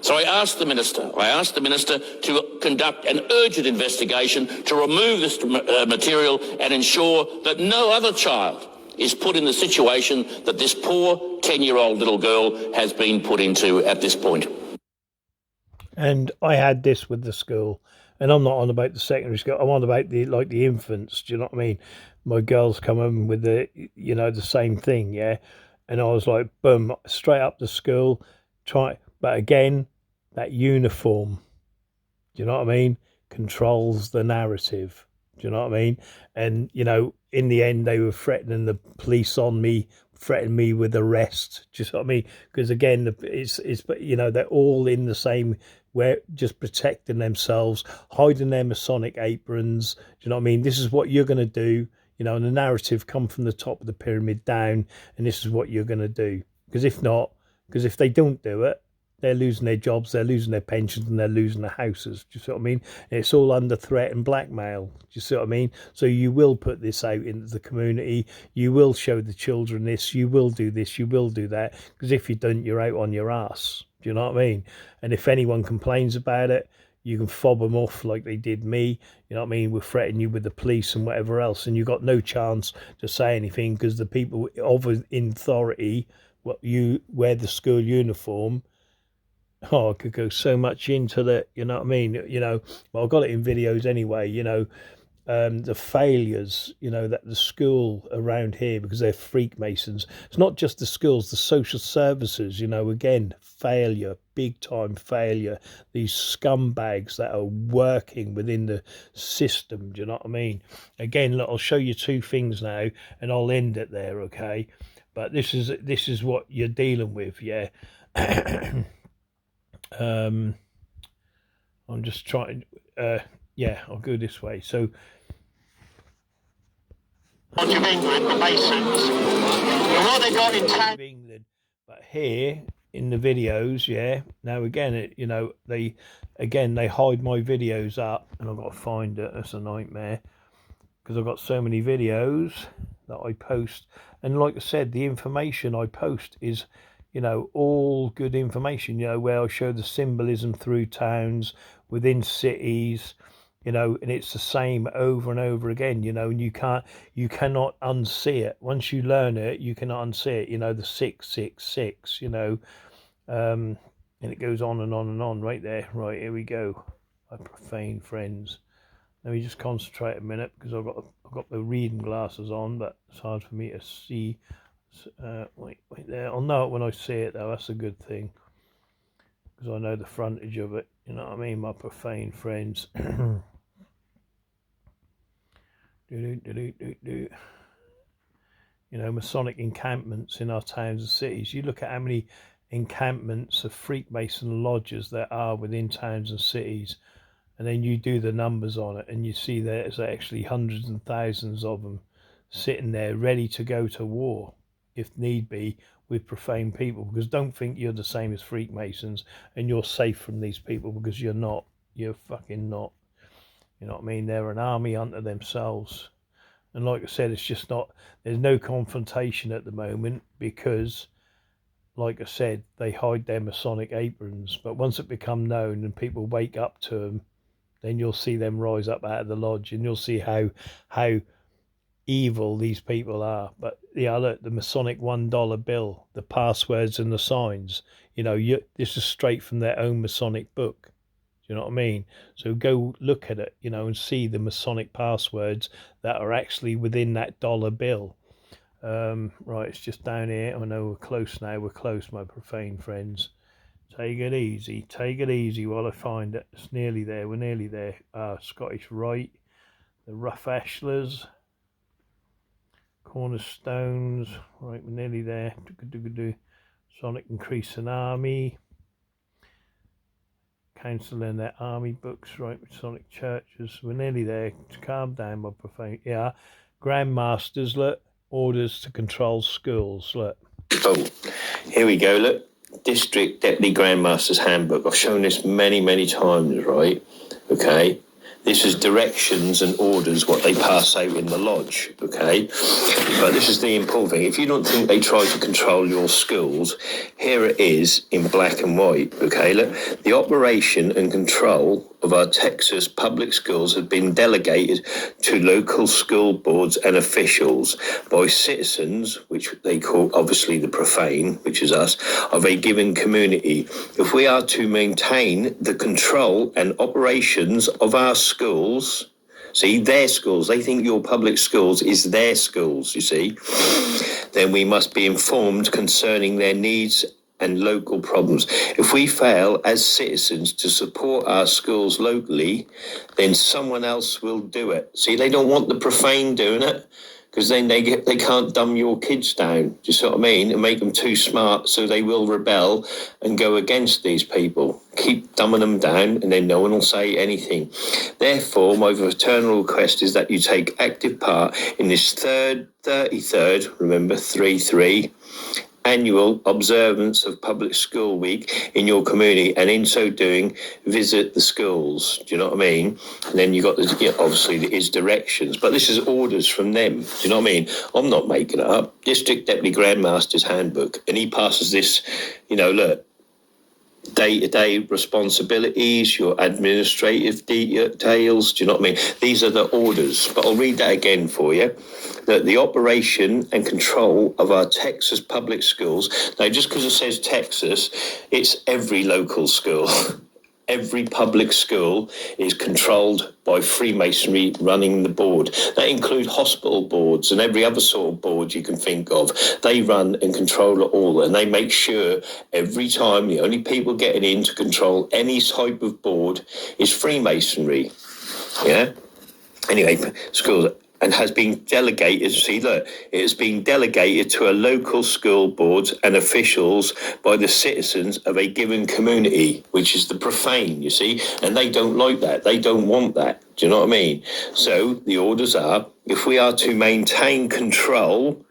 So I asked the minister to conduct an urgent investigation to remove this material and ensure that no other child is put in the situation that this poor 10-year-old little girl has been put into at this point. And I had this with the school, and I'm not on about the secondary school. I'm on about the infants. Do you know what I mean? My girls come in with the same thing, yeah. And I was like, boom, straight up to school. But again, that uniform, do you know what I mean, controls the narrative. Do you know what I mean? And, in the end, they were threatening the police on me, threatening me with arrest. Do you know what I mean? Because again, they're all in the same, where just protecting themselves, hiding their Masonic aprons. Do you know what I mean? This is what you're going to do. And the narrative come from the top of the pyramid down, and this is what you're going to do. Because if they don't do it, they're losing their jobs, they're losing their pensions, and they're losing their houses. Do you see what I mean? And it's all under threat and blackmail. Do you see what I mean? So you will put this out into the community. You will show the children this. You will do this. You will do that. Because if you don't, you're out on your ass. Do you know what I mean? And if anyone complains about it, you can fob them off like they did me. You know what I mean? We're threatening you with the police and whatever else. And you've got no chance to say anything because the people in authority, you wear the school uniform. I could go so much into that, you know what I mean? Well, I've got it in videos anyway, the failures, that the school around here, because they're Freemasons. It's not just the schools, the social services, again, failure, big time failure. These scumbags that are working within the system, do you know what I mean? Again, look, I'll show you two things now and I'll end it there, okay? But this is what you're dealing with, yeah. I'm just trying, yeah, I'll go this way. So, of England, the Masons, and what they got in town. England, but here in the videos, yeah. Now again, they hide my videos up, and I've got to find it. That's a nightmare because I've got so many videos that I post, and like I said, the information I post is, all good information. Where I show the symbolism through towns, within cities. And it's the same over and over again, and you cannot unsee it. Once you learn it, you cannot unsee it, the 666, and it goes on and on and on right there. Right, here we go. My profane friends. Let me just concentrate a minute because I've got the reading glasses on, but it's hard for me to see. Wait there. I'll know it when I see it though. That's a good thing because I know the frontage of it. You know what I mean, my profane friends. Masonic encampments in our towns and cities. You look at how many encampments of Freemason lodges there are within towns and cities, and then you do the numbers on it, and you see there's actually hundreds and thousands of them sitting there ready to go to war, if need be, with profane people. Because don't think you're the same as Freemasons and you're safe from these people, because you're not. You're fucking not. You know what I mean? They're an army unto themselves. And like I said, it's just not, there's no confrontation at the moment because, like I said, they hide their Masonic aprons. But once it becomes known and people wake up to them, then you'll see them rise up out of the lodge and you'll see how evil these people are. But yeah, look, the Masonic $1 bill, the passwords and the signs, this is straight from their own Masonic book. You know what I mean? So go look at it, and see the Masonic passwords that are actually within that dollar bill. Right, it's just down here. I know we're close now. We're close, my profane friends. Take it easy. Take it easy while I find it. It's nearly there. We're nearly there. Scottish Rite, the Rough Ashlers, Cornerstones. Right, we're nearly there. Masonic Increasing Army. Council in their army books, right? Masonic churches. We're nearly there. Calm down, my profane. Yeah. Grandmasters, look. Orders to control schools, look. Oh, here we go, look. District Deputy Grandmaster's Handbook. I've shown this many, many times, right? Okay. This is directions and orders, what they pass out in the lodge, okay? But this is the important thing. If you don't think they try to control your schools, here it is in black and white, okay? Look, the operation and control of our Texas public schools have been delegated to local school boards and officials by citizens, which they call obviously the profane, which is us, of a given community. If we are to maintain the control and operations of our schools, see, their schools, they think your public schools is their schools, you see, then we must be informed concerning their needs and local problems. If we fail as citizens to support our schools locally, then someone else will do it. See, they don't want the profane doing it, because then they can't dumb your kids down. Do you see what I mean? And make them too smart, so they will rebel and go against these people. Keep dumbing them down, and then no one will say anything. Therefore, my fraternal request is that you take active part in this 33rd, remember 3-3, annual observance of Public School Week in your community, and in so doing, visit the schools. Do you know what I mean? And then you got obviously his directions, but this is orders from them. Do you know what I mean? I'm not making it up. District Deputy Grandmaster's Handbook, and he passes this. Look. Day-to-day responsibilities, your administrative details, do you know what I mean? These are the orders, but I'll read that again for you. That the operation and control of our Texas public schools, now just because it says Texas, it's every local school, every public school is controlled by Freemasonry running the board. They include hospital boards and every other sort of board you can think of. They run and control it all, and they make sure every time the only people getting in to control any type of board is Freemasonry. Yeah? Anyway, schools, and has been delegated, see, look, it has been delegated to a local school board and officials by the citizens of a given community, which is the profane, you see, and they don't like that. They don't want that. Do you know what I mean? So the orders are, if we are to maintain control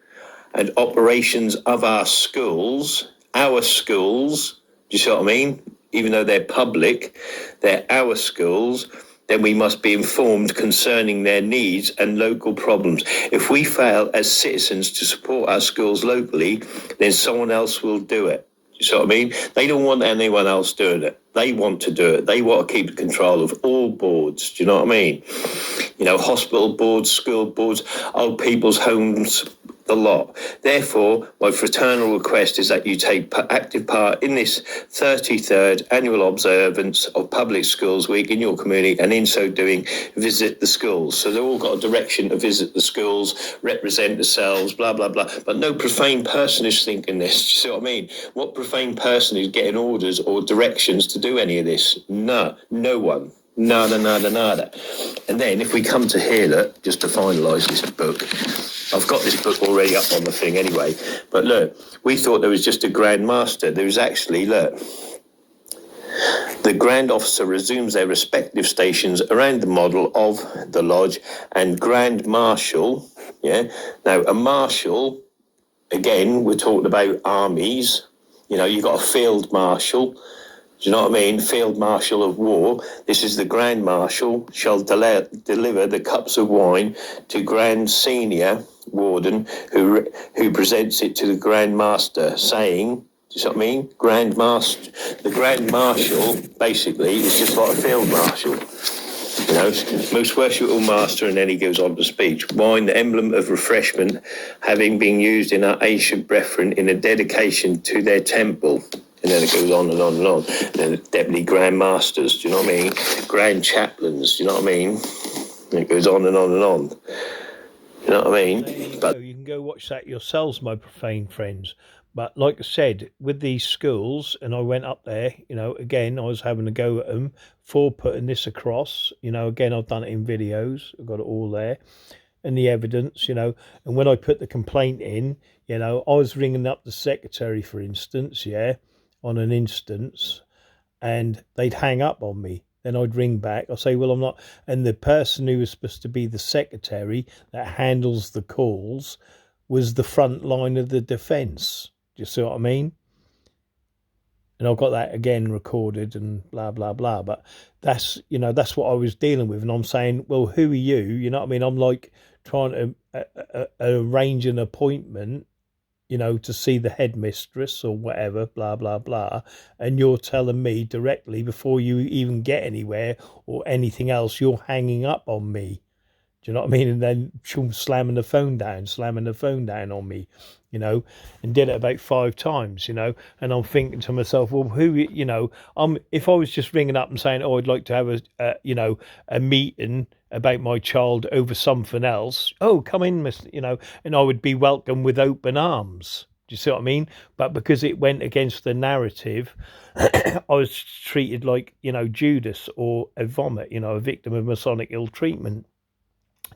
and operations of our schools, do you see what I mean? Even though they're public, they're our schools, then we must be informed concerning their needs and local problems. If we fail as citizens to support our schools locally, then someone else will do it. You see what I mean? They don't want anyone else doing it. They want to do it. They want to keep control of all boards. Do you know what I mean? You know, hospital boards, school boards, old people's homes, the lot. Therefore, my fraternal request is that you take active part in this 33rd annual observance of Public Schools Week in your community, and in so doing, visit the schools. So they've all got a direction to visit the schools, represent themselves, blah, blah, blah. But no profane person is thinking this. Do you see what I mean? What profane person is getting orders or directions to do any of this? No one. Nada. And then if we come to here, look, just to finalise this book, I've got this book already up on the thing anyway, but look, we thought there was just a Grand Master. There was actually, look, the Grand Officer resumes their respective stations around the model of the lodge, and Grand Marshal, yeah. Now, a Marshal, again, we're talking about armies, you know, you've got a Field Marshal. Do you know what I mean? Field Marshal of War. This is the Grand Marshal shall deliver the cups of wine to Grand Senior Warden, who presents it to the Grand Master, saying, do you see what I mean? Grand Master. The Grand Marshal basically is just like a Field Marshal. You know, most worshipful master, and then he goes on to speech. Wine, the emblem of refreshment, having been used in our ancient brethren in a dedication to their temple. And then it goes on and on and on. And then Deputy Grand Masters, do you know what I mean? Grand Chaplains, do you know what I mean? And it goes on and on and on. You know what I mean? But you can go watch that yourselves, my profane friends. But like I said, with these schools, and I went up there, you know, again, I was having a go at them for putting this across. You know, again, I've done it in videos. I've got it all there. And the evidence, you know, and when I put the complaint in, you know, I was ringing up the secretary, for instance, yeah, on an instance, and they'd hang up on me. Then I'd ring back. I'll say, well, I'm not. And the person who was supposed to be the secretary that handles the calls was the front line of the defence. Do you see what I mean? And I've got that again recorded and blah, blah, blah. But that's, you know, that's what I was dealing with. And I'm saying, well, who are you? You know what I mean? I'm like trying to arrange an appointment, you know, to see the headmistress or whatever, blah, blah, blah. And you're telling me directly before you even get anywhere or anything else, you're hanging up on me. Do you know what I mean? And then slamming the phone down on me, you know, and did it about 5 times, you know. And I'm thinking to myself, well, who, you know, if I was just ringing up and saying, oh, I'd like to have a meeting about my child over something else. Oh, come in, miss, you know, and I would be welcomed with open arms. Do you see what I mean? But because it went against the narrative, I was treated like, you know, Judas or a vomit, you know, a victim of Masonic ill treatment.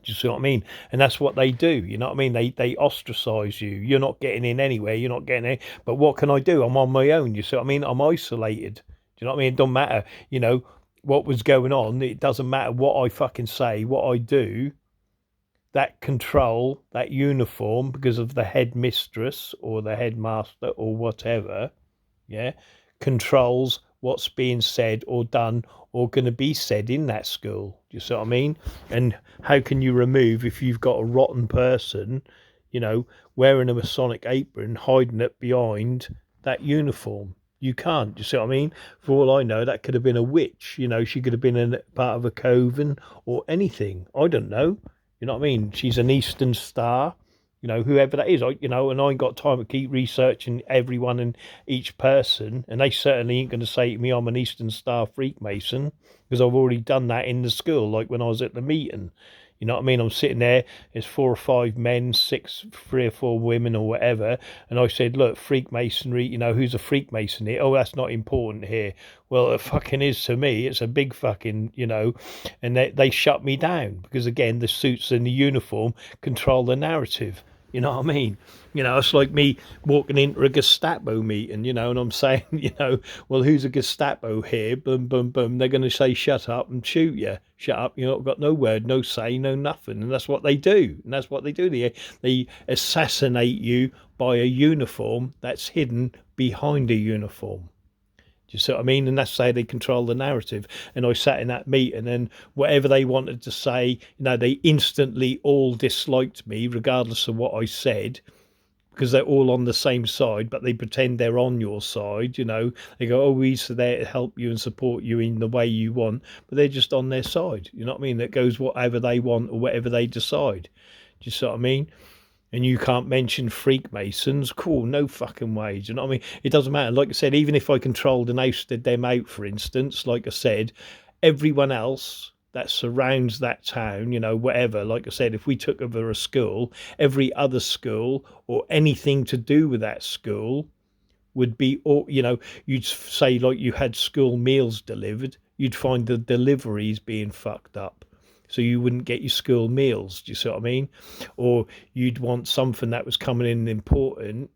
Do you see what I mean? And that's what they do. You know what I mean? They ostracize you. You're not getting in anywhere. You're not getting in. But what can I do? I'm on my own. You see what I mean? I'm isolated. Do you know what I mean? It don't matter, you know, what was going on. It doesn't matter what I fucking say, what I do. That control, that uniform, because of the headmistress or the headmaster or whatever, yeah, controls what's being said or done or going to be said in that school. Do you see what I mean? And how can you remove, if you've got a rotten person, you know, wearing a Masonic apron, hiding it behind that uniform? You can't. Do you see what I mean? For all I know, that could have been a witch. You know, she could have been a part of a coven or anything. I don't know. You know what I mean? She's an Eastern Star. whoever that is, and I ain't got time to keep researching everyone and each person, and they certainly ain't going to say to me I'm an Eastern Star Freemason, because I've already done that in the school, like when I was at the meeting. You know what I mean? I'm sitting there, there's 4 or 5 men, 3 or 4 women or whatever, and I said, look, Freemasonry, who's a Freemason here? Oh, that's not important here. Well, it fucking is to me. It's a big fucking, and they shut me down because, again, the suits and the uniform control the narrative. You know what I mean? It's like me walking into a Gestapo meeting, and I'm saying, well, who's a Gestapo here? Boom, boom, boom. They're going to say, shut up and shoot you. Shut up. I've got no word, no say, no nothing. And that's what they do. And that's what they do. They assassinate you by a uniform that's hidden behind a uniform. Do you see what I mean? And that's how they control the narrative. And I sat in that meeting, and whatever they wanted to say, they instantly all disliked me, regardless of what I said, because they're all on the same side, but they pretend they're on your side. They go, oh, we're there to help you and support you in the way you want, but they're just on their side. You know what I mean? That goes whatever they want or whatever they decide. Do you see what I mean? And you can't mention Freemasons, cool, no fucking way. Do you know what I mean? It doesn't matter. Like I said, even if I controlled and ousted them out, for instance, like I said, everyone else that surrounds that town, whatever, like I said, if we took over a school, every other school or anything to do with that school would be, or you'd say, like, you had school meals delivered, you'd find the deliveries being fucked up. So you wouldn't get your school meals. Do you see what I mean? Or you'd want something that was coming in important,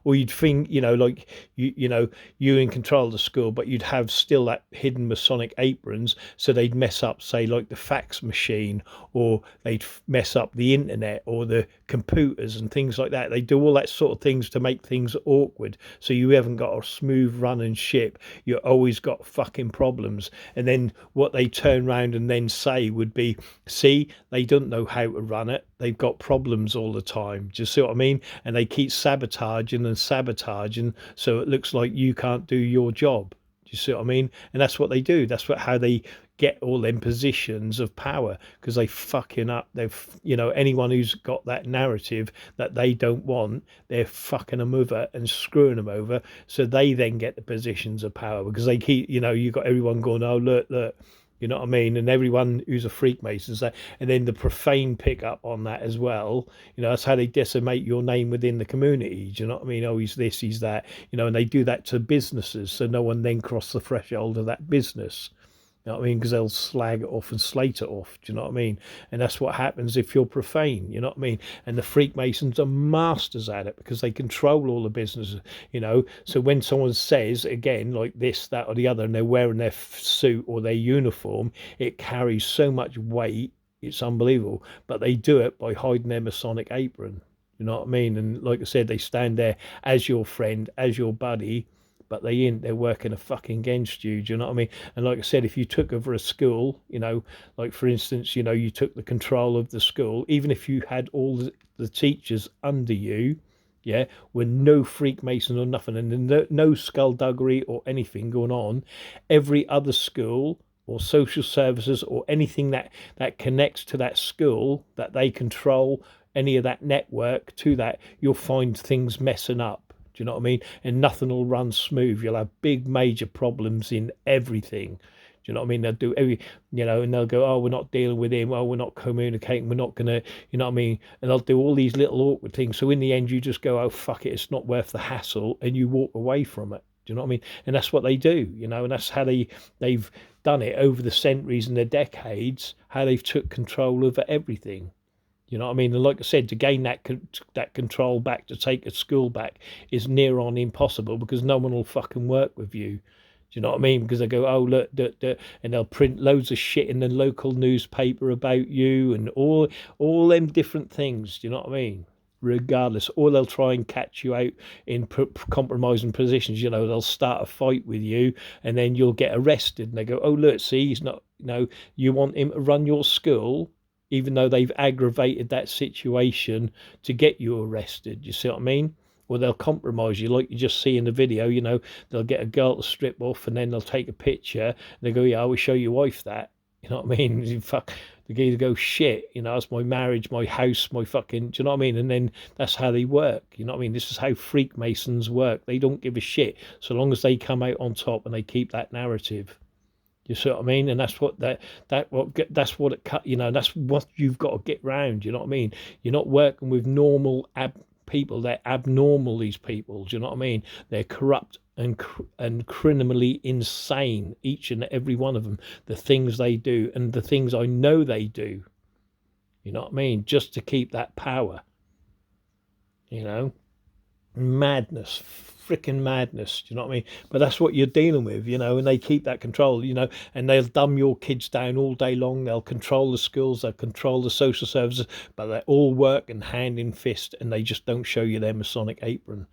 or you'd think, like you in control of the school, but you'd have still that hidden Masonic aprons, so they'd mess up, say, like the fax machine, or they'd mess up the internet or the computers and things like that. They do all that sort of things to make things awkward, so you haven't got a smooth running ship. You always got fucking problems. And then what they turn around and then say would be, see, they don't know how to run it, they've got problems all the time. Do you see what I mean? And they keep sabotaging and sabotaging, so it looks like you can't do your job. Do you see what I mean? And that's what they do. That's how they get all them positions of power, because they fucking up. They've, anyone who's got that narrative that they don't want, they're fucking them over and screwing them over, so they then get the positions of power, because they keep, you got everyone going, oh, look, you know what I mean? And everyone who's a Freemason, and then the profane pick up on that as well. That's how they decimate your name within the community. Do you know what I mean? Oh, he's this, he's that. And they do that to businesses, so no one then cross the threshold of that business. You know what I mean? Because they'll slag it off and slate it off. Do you know what I mean? And that's what happens if you're profane. You know what I mean? And the Freemasons are masters at it, because they control all the businesses. So when someone says, again, like this, that, or the other, and they're wearing their suit or their uniform, it carries so much weight. It's unbelievable. But they do it by hiding their Masonic apron. You know what I mean? And like I said, they stand there as your friend, as your buddy, but they're working a fucking against you. Do you know what I mean? And like I said, if you took over a school, like for instance, you took the control of the school, even if you had all the teachers under you, with no Freemason or nothing, and no skullduggery or anything going on, every other school or social services or anything that connects to that school, that they control, any of that network to that, you'll find things messing up. Do you know what I mean? And nothing will run smooth. You'll have big major problems in everything. Do you know what I mean? They'll do and they'll go, oh, we're not dealing with him. Oh, we're not communicating. We're not going to, you know what I mean? And they'll do all these little awkward things. So in the end, you just go, oh, fuck it, it's not worth the hassle. And you walk away from it. Do you know what I mean? And that's what they do, and that's how they've done it over the centuries and the decades, how they've took control over everything. You know what I mean? And like I said, to gain that control back, to take a school back, is near on impossible, because no one will fucking work with you. Do you know what I mean? Because they go, oh, look, and they'll print loads of shit in the local newspaper about you and all them different things. Do you know what I mean? Regardless, or they'll try and catch you out in compromising positions. They'll start a fight with you, and then you'll get arrested. And they go, oh, look, see, he's not, you want him to run your school, even though they've aggravated that situation to get you arrested. You see what I mean? Or they'll compromise you, like you just see in the video. They'll get a girl to strip off, and then they'll take a picture, and they go, yeah, I will show your wife that. You know what I mean? Fuck, The geezer go, shit, you know, that's my marriage, my house, my fucking, do you know what I mean? And then that's how they work, you know what I mean? This is how Freakmasons work. They don't give a shit so long as they come out on top and they keep that narrative. You see what I mean? And that's what that's what it cut. You know, that's what you've got to get round. You know what I mean? You're not working with normal people. They're abnormal. These people. Do you know what I mean? They're corrupt and criminally insane. Each and every one of them. The things they do and the things I know they do. You know what I mean? Just to keep that power. You know, madness. Freaking madness, do you know what I mean? But that's what you're dealing with, you know, and they keep that control, you know, and they'll dumb your kids down all day long. They'll control the schools, they'll control the social services, but they all work and hand in fist, and they just don't show you their Masonic apron,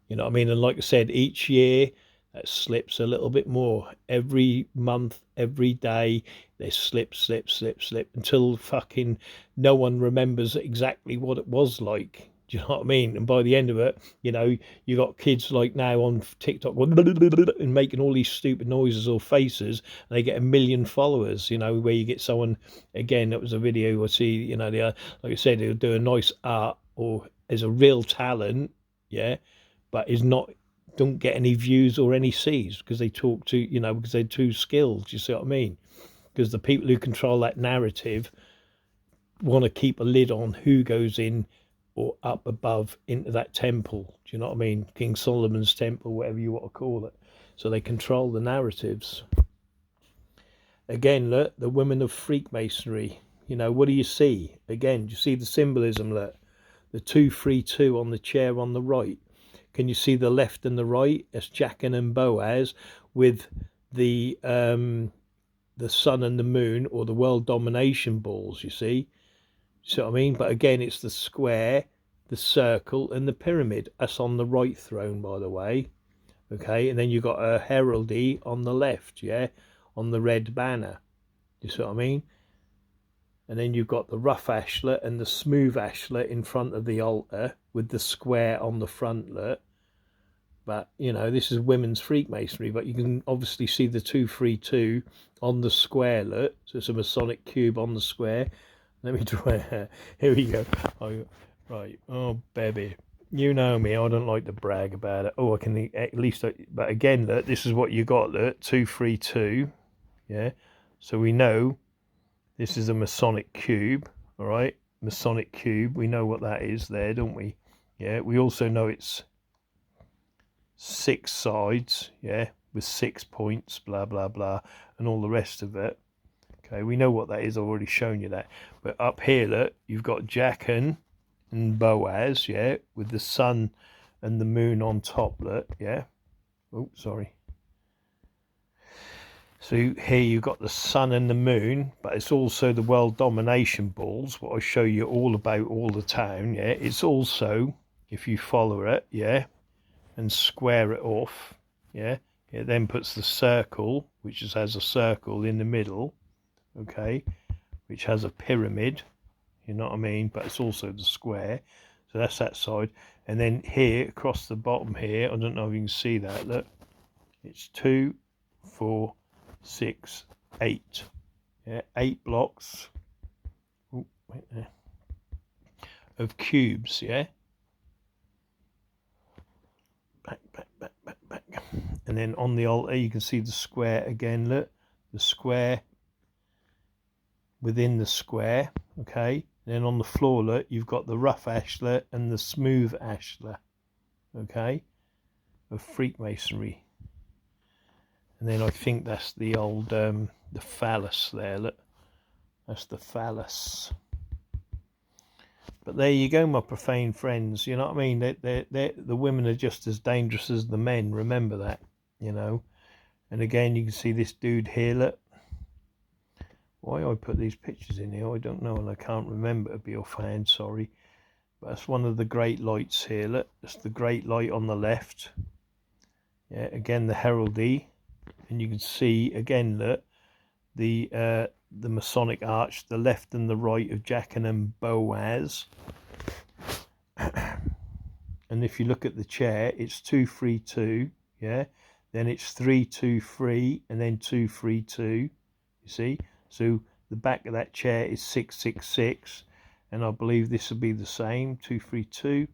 you know what I mean? And like I said, each year that slips a little bit more. Every month, every day, they slip until fucking no one remembers exactly what it was like. Do you know what I mean? And by the end of it, you know, you got kids like now on TikTok and making all these stupid noises or faces, and they get 1 million followers. You know, where you get someone, again, that was a video I see. You know, they are, like I said, they'll do a nice art or is a real talent, yeah, but is not, don't get any views or any sees because they talk to, you know, because they're too skilled. You see what I mean? Because the people who control that narrative want to keep a lid on who goes in or up above into that temple. Do you know what I mean? King Solomon's temple, whatever you want to call it. So they control the narratives. Again, look, the women of Freakmasonry. You know, what do you see? Again, do you see the symbolism? Look, the 232 on the chair on the right. Can you see the left and the right? That's Jachin and Boaz with the sun and the moon, or the world domination balls, you see? See what I mean? But again, it's the square, the circle, and the pyramid. That's on the right throne, by the way. Okay, and then you've got a heraldry on the left, yeah, on the red banner. You see what I mean? And then you've got the rough ashlar and the smooth ashlar in front of the altar with the square on the frontlet. But, you know, this is women's Freakmasonry, but you can obviously see the 232 on the squarelet. So it's a Masonic cube on the square. Let me try. Here we go. Right. Oh, baby. You know me. I don't like to brag about it. Oh, I can at least. But again, look, this is what you got. Look, 232. Yeah. So we know this is a Masonic cube. All right. Masonic cube. We know what that is there, don't we? Yeah. We also know it's 6 sides. Yeah. With 6 points. Blah blah blah, and all the rest of it. Okay, we know what that is. I've already shown you that. But up here, look, you've got Jachin and Boaz, yeah, with the sun and the moon on top, look, yeah. Oh, sorry. So here you've got the sun and the moon, but it's also the world domination balls, what I show you all about all the time, yeah. It's also, if you follow it, yeah, and square it off, yeah, it then puts the circle, which just has a circle in the middle, okay, which has a pyramid, you know what I mean, but it's also the square. So that's that side. And then here across the bottom here, I don't know if you can see that, look, it's 2, 4, 6, 8, yeah, 8 blocks. Ooh, wait there, of cubes, yeah, back, and then on the altar you can see the square again, look, the square within the square, okay. And then on the floor, look, you've got the rough ashlar and the smooth ashlar, okay, of Freakmasonry. And then I think that's the old the phallus there, look, that's the phallus. But there you go, my profane friends, you know what I mean? The women are just as dangerous as the men, remember that, you know. And again, you can see this dude here, look. Why I put these pictures in here, I don't know, and I can't remember to be offhand, sorry. But that's one of the great lights here, look. That's the great light on the left. Yeah, again, the heraldry. And you can see, again, look, the Masonic arch, the left and the right of Jachin and Boaz. And if you look at the chair, it's 232, yeah. Then it's 323, and then 232, you see. So the back of that chair is 666, and I believe this will be the same. 232,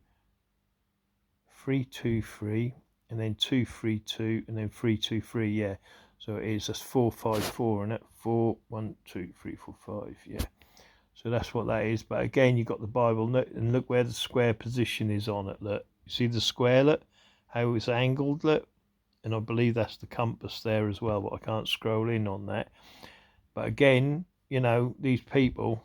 323, and then 232, and then 323. Yeah, so it is just 454, and that 4 1 2 3 4 5. Yeah, so that's what that is. But again, you got the Bible, and look where the square position is on it. Look, you see the square. Look how it's angled. Look, and I believe that's the compass there as well, but I can't scroll in on that. But again, you know, these people,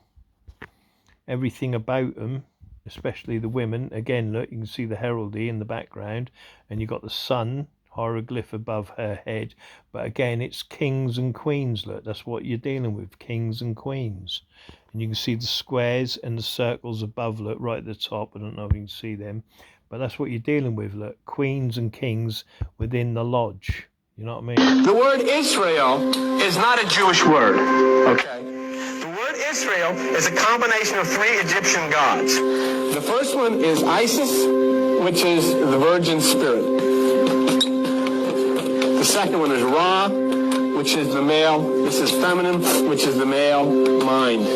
everything about them, especially the women, again, look, you can see the heraldry in the background, and you've got the sun hieroglyph above her head. But again, it's kings and queens. Look, that's what you're dealing with, kings and queens. And you can see the squares and the circles above, look, right at the top. I don't know if you can see them, but that's what you're dealing with. Look, queens and kings within the lodge. You know what I mean? The word Israel is not a Jewish word, okay? The word Israel is a combination of 3 Egyptian gods. The first one is Isis, which is the virgin spirit. The second one is Ra, which is the male. This is feminine, which is the male mind.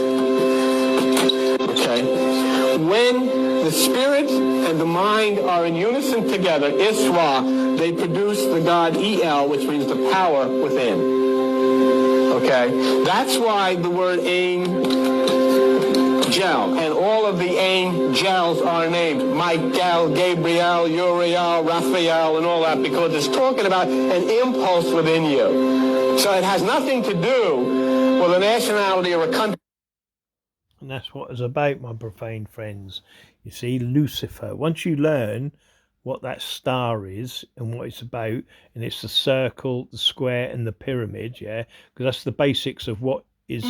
Okay? When the spirit and the mind are in unison together, Isra, they produce the god El, which means the power within. Okay? That's why the word angel and all of the angels are named Michael, Gabriel, Uriel, Raphael, and all that, because it's talking about an impulse within you. So it has nothing to do with a nationality or a country. And that's what it's about, my profane friends. You see, Lucifer, once you learn what that star is and what it's about, and it's the circle, the square, and the pyramid, yeah, because that's the basics of what is.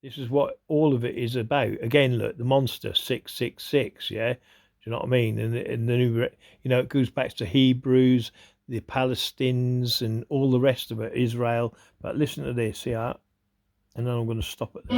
This is what all of it is about. Again, look, the monster 666, yeah. Do you know what I mean? And the new, you know, it goes back to Hebrews, the Palestinians, and all the rest of it, Israel. But listen to this, yeah. And then I'm going to stop it there.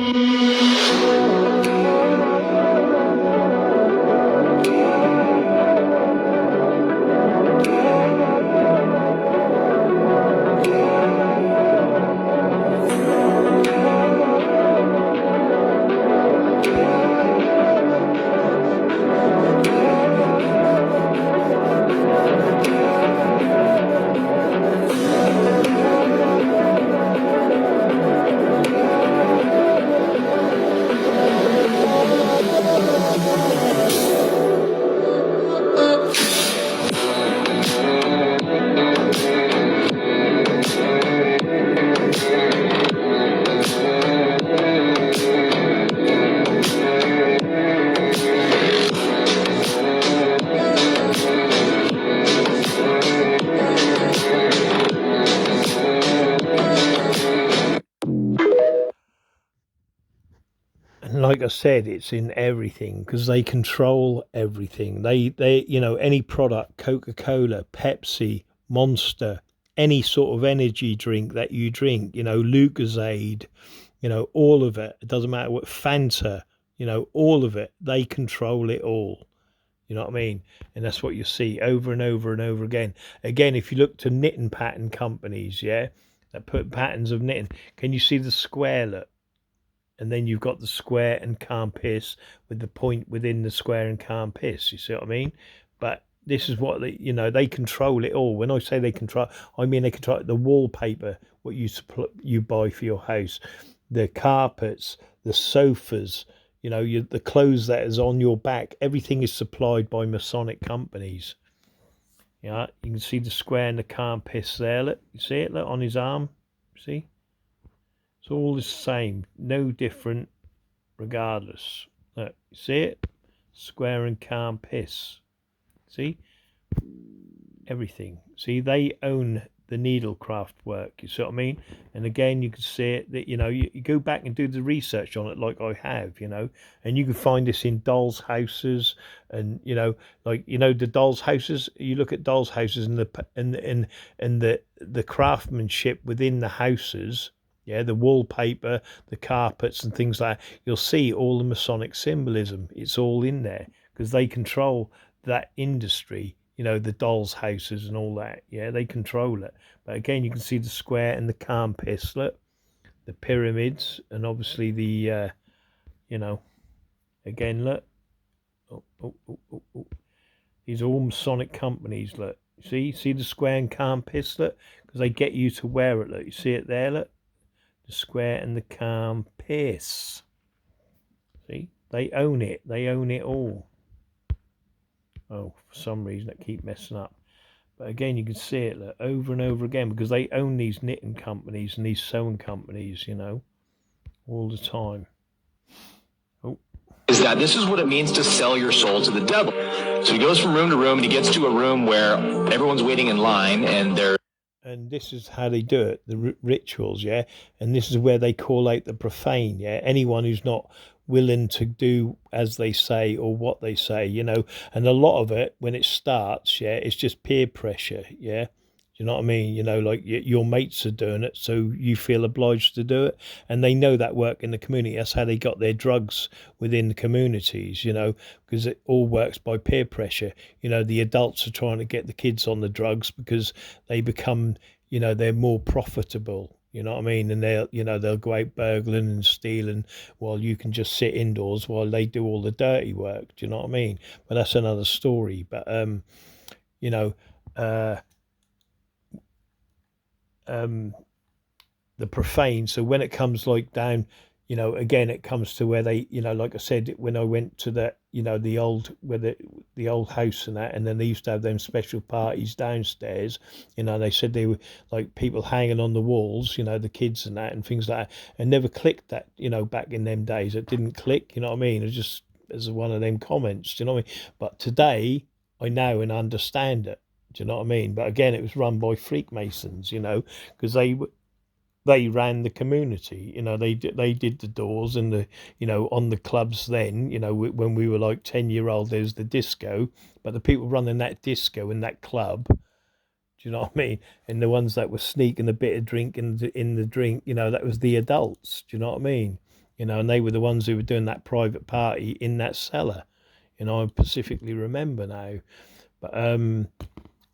Like I said, it's in everything because they control everything. They, you know, any product, Coca-Cola, Pepsi, Monster, any sort of energy drink that you drink, you know, Lucozade, you know, all of it. It doesn't matter what, Fanta, you know, all of it. They control it all. You know what I mean? And that's what you see over and over and over again. Again, if you look to knitting pattern companies, yeah, that put patterns of knitting, can you see the square look? And then you've got the square and compass with the point within the square and compass. You see what I mean? But this is what they, you know, they control it all. When I say they control, I mean they control the wallpaper, what you buy for your house, the carpets, the sofas, you know, the clothes that is on your back. Everything is supplied by Masonic companies. Yeah, you can see the square and the compass there. Look, you see it? Look on his arm. See? It's all the same, no different, regardless. Look, you see it? Square and compass. See? Everything. See, they own the needlecraft work, you see what I mean? And again, you can see it, that, you know, you go back and do the research on it like I have, you know, and you can find this in dolls' houses, and, you know, like, you know, the dolls' houses, you look at dolls' houses and the craftsmanship within the houses. Yeah, the wallpaper, the carpets and things like that. You'll see all the Masonic symbolism. It's all in there because they control that industry. the dolls' houses and all that. Yeah, they control it. But again, you can see the square and the campus, look, the pyramids, and obviously the, again, look. Oh. These are all Masonic companies, look. See the square and campus, look, because they get you to wear it, look. You see it there, look, the square and the campus. See, they own it. They own it all. Oh, for some reason I keep messing up. But again, you can see it, look, over and over again, because they own these knitting companies and these sewing companies, all the time. Oh. Is that this is what it means to sell your soul to the devil. So he goes from room to room, and he gets to a room where everyone's waiting in line, and this is how they do it, the rituals, yeah? And this is where they call out the profane, yeah? Anyone who's not willing to do as they say or what they say, and a lot of it, when it starts, yeah, it's just peer pressure, yeah? You know what I mean? Like your mates are doing it, so you feel obliged to do it. And they know that work in the community. That's how they got their drugs within the communities, because it all works by peer pressure. The adults are trying to get the kids on the drugs because they become, they're more profitable. You know what I mean? And they'll go out burgling and stealing while you can just sit indoors while they do all the dirty work. Do you know what I mean? But that's another story. But, the profane. So when it comes like down, again, it comes to where they, like I said, when I went to the old, where the old house and that, and then they used to have them special parties downstairs, they said they were like people hanging on the walls, the kids and that and things like that, and never clicked that, back in them days. It didn't click, you know what I mean? It just as one of them comments, do you know what I mean? But today I know and understand it. Do you know what I mean? But again, it was run by Freemasons, because they ran the community. They did the doors and the on the clubs then. When we were like 10-year-old, there's the disco, but the people running that disco and that club. Do you know what I mean? And the ones that were sneaking a bit of drink in the drink, that was the adults. Do you know what I mean? And they were the ones who were doing that private party in that cellar. I specifically remember now, but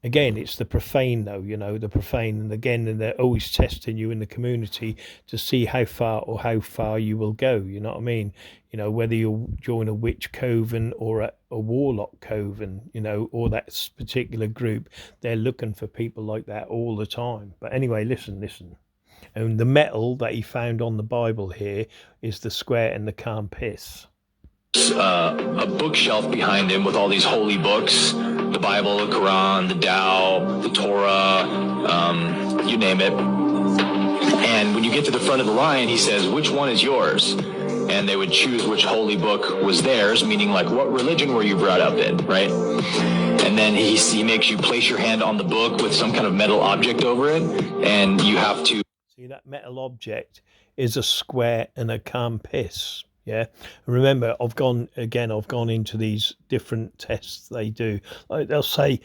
again, it's the profane though, the profane. And again, and they're always testing you in the community to see how far you will go. You know what I mean? Whether you'll join a witch coven or a warlock coven, or that particular group, they're looking for people like that all the time. But anyway, listen. And the metal that he found on the Bible here is the square and the campus. A bookshelf behind him with all these holy books, the Bible, the Quran, the Tao, the Torah, you name it. And when you get to the front of the line, he says, which one is yours? And they would choose which holy book was theirs, meaning like what religion were you brought up in, right? And then he makes you place your hand on the book with some kind of metal object over it, and you have to... See, that metal object is a square and a campus. Yeah, remember, I've gone into these different tests they do. Like they'll say,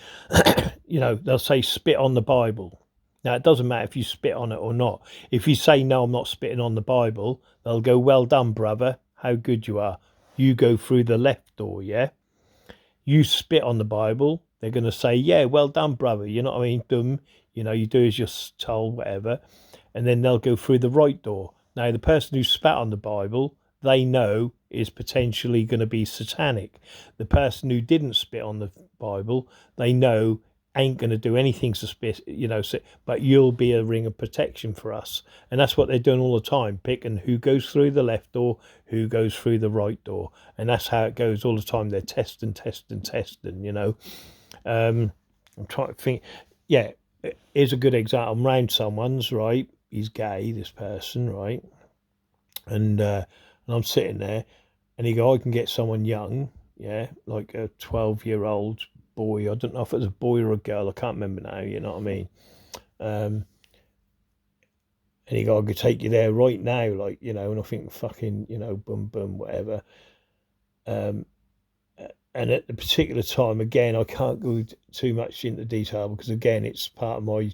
they'll say spit on the Bible. Now, it doesn't matter if you spit on it or not. If you say, no, I'm not spitting on the Bible, they'll go, well done, brother. How good you are. You go through the left door, yeah? You spit on the Bible, they're going to say, yeah, well done, brother. You know what I mean? Dumb. You do as you're told, whatever. And then they'll go through the right door. Now, the person who spat on the Bible, they know is potentially going to be satanic. The person who didn't spit on the Bible, they know ain't going to do anything suspicious, but you'll be a ring of protection for us. And that's what they're doing all the time, picking who goes through the left door, who goes through the right door. And that's how it goes all the time. They're testing, I'm trying to think. Yeah, here's a good example. I'm round someone's, right? He's gay, this person, right? And I'm sitting there, and he go, I can get someone young, yeah, like a 12-year-old boy. I don't know if it was a boy or a girl. I can't remember now. You know what I mean? And he go, I could take you there right now, and I think fucking, boom, boom, whatever. And at the particular time, again, I can't go too much into detail because, again, it's part of my,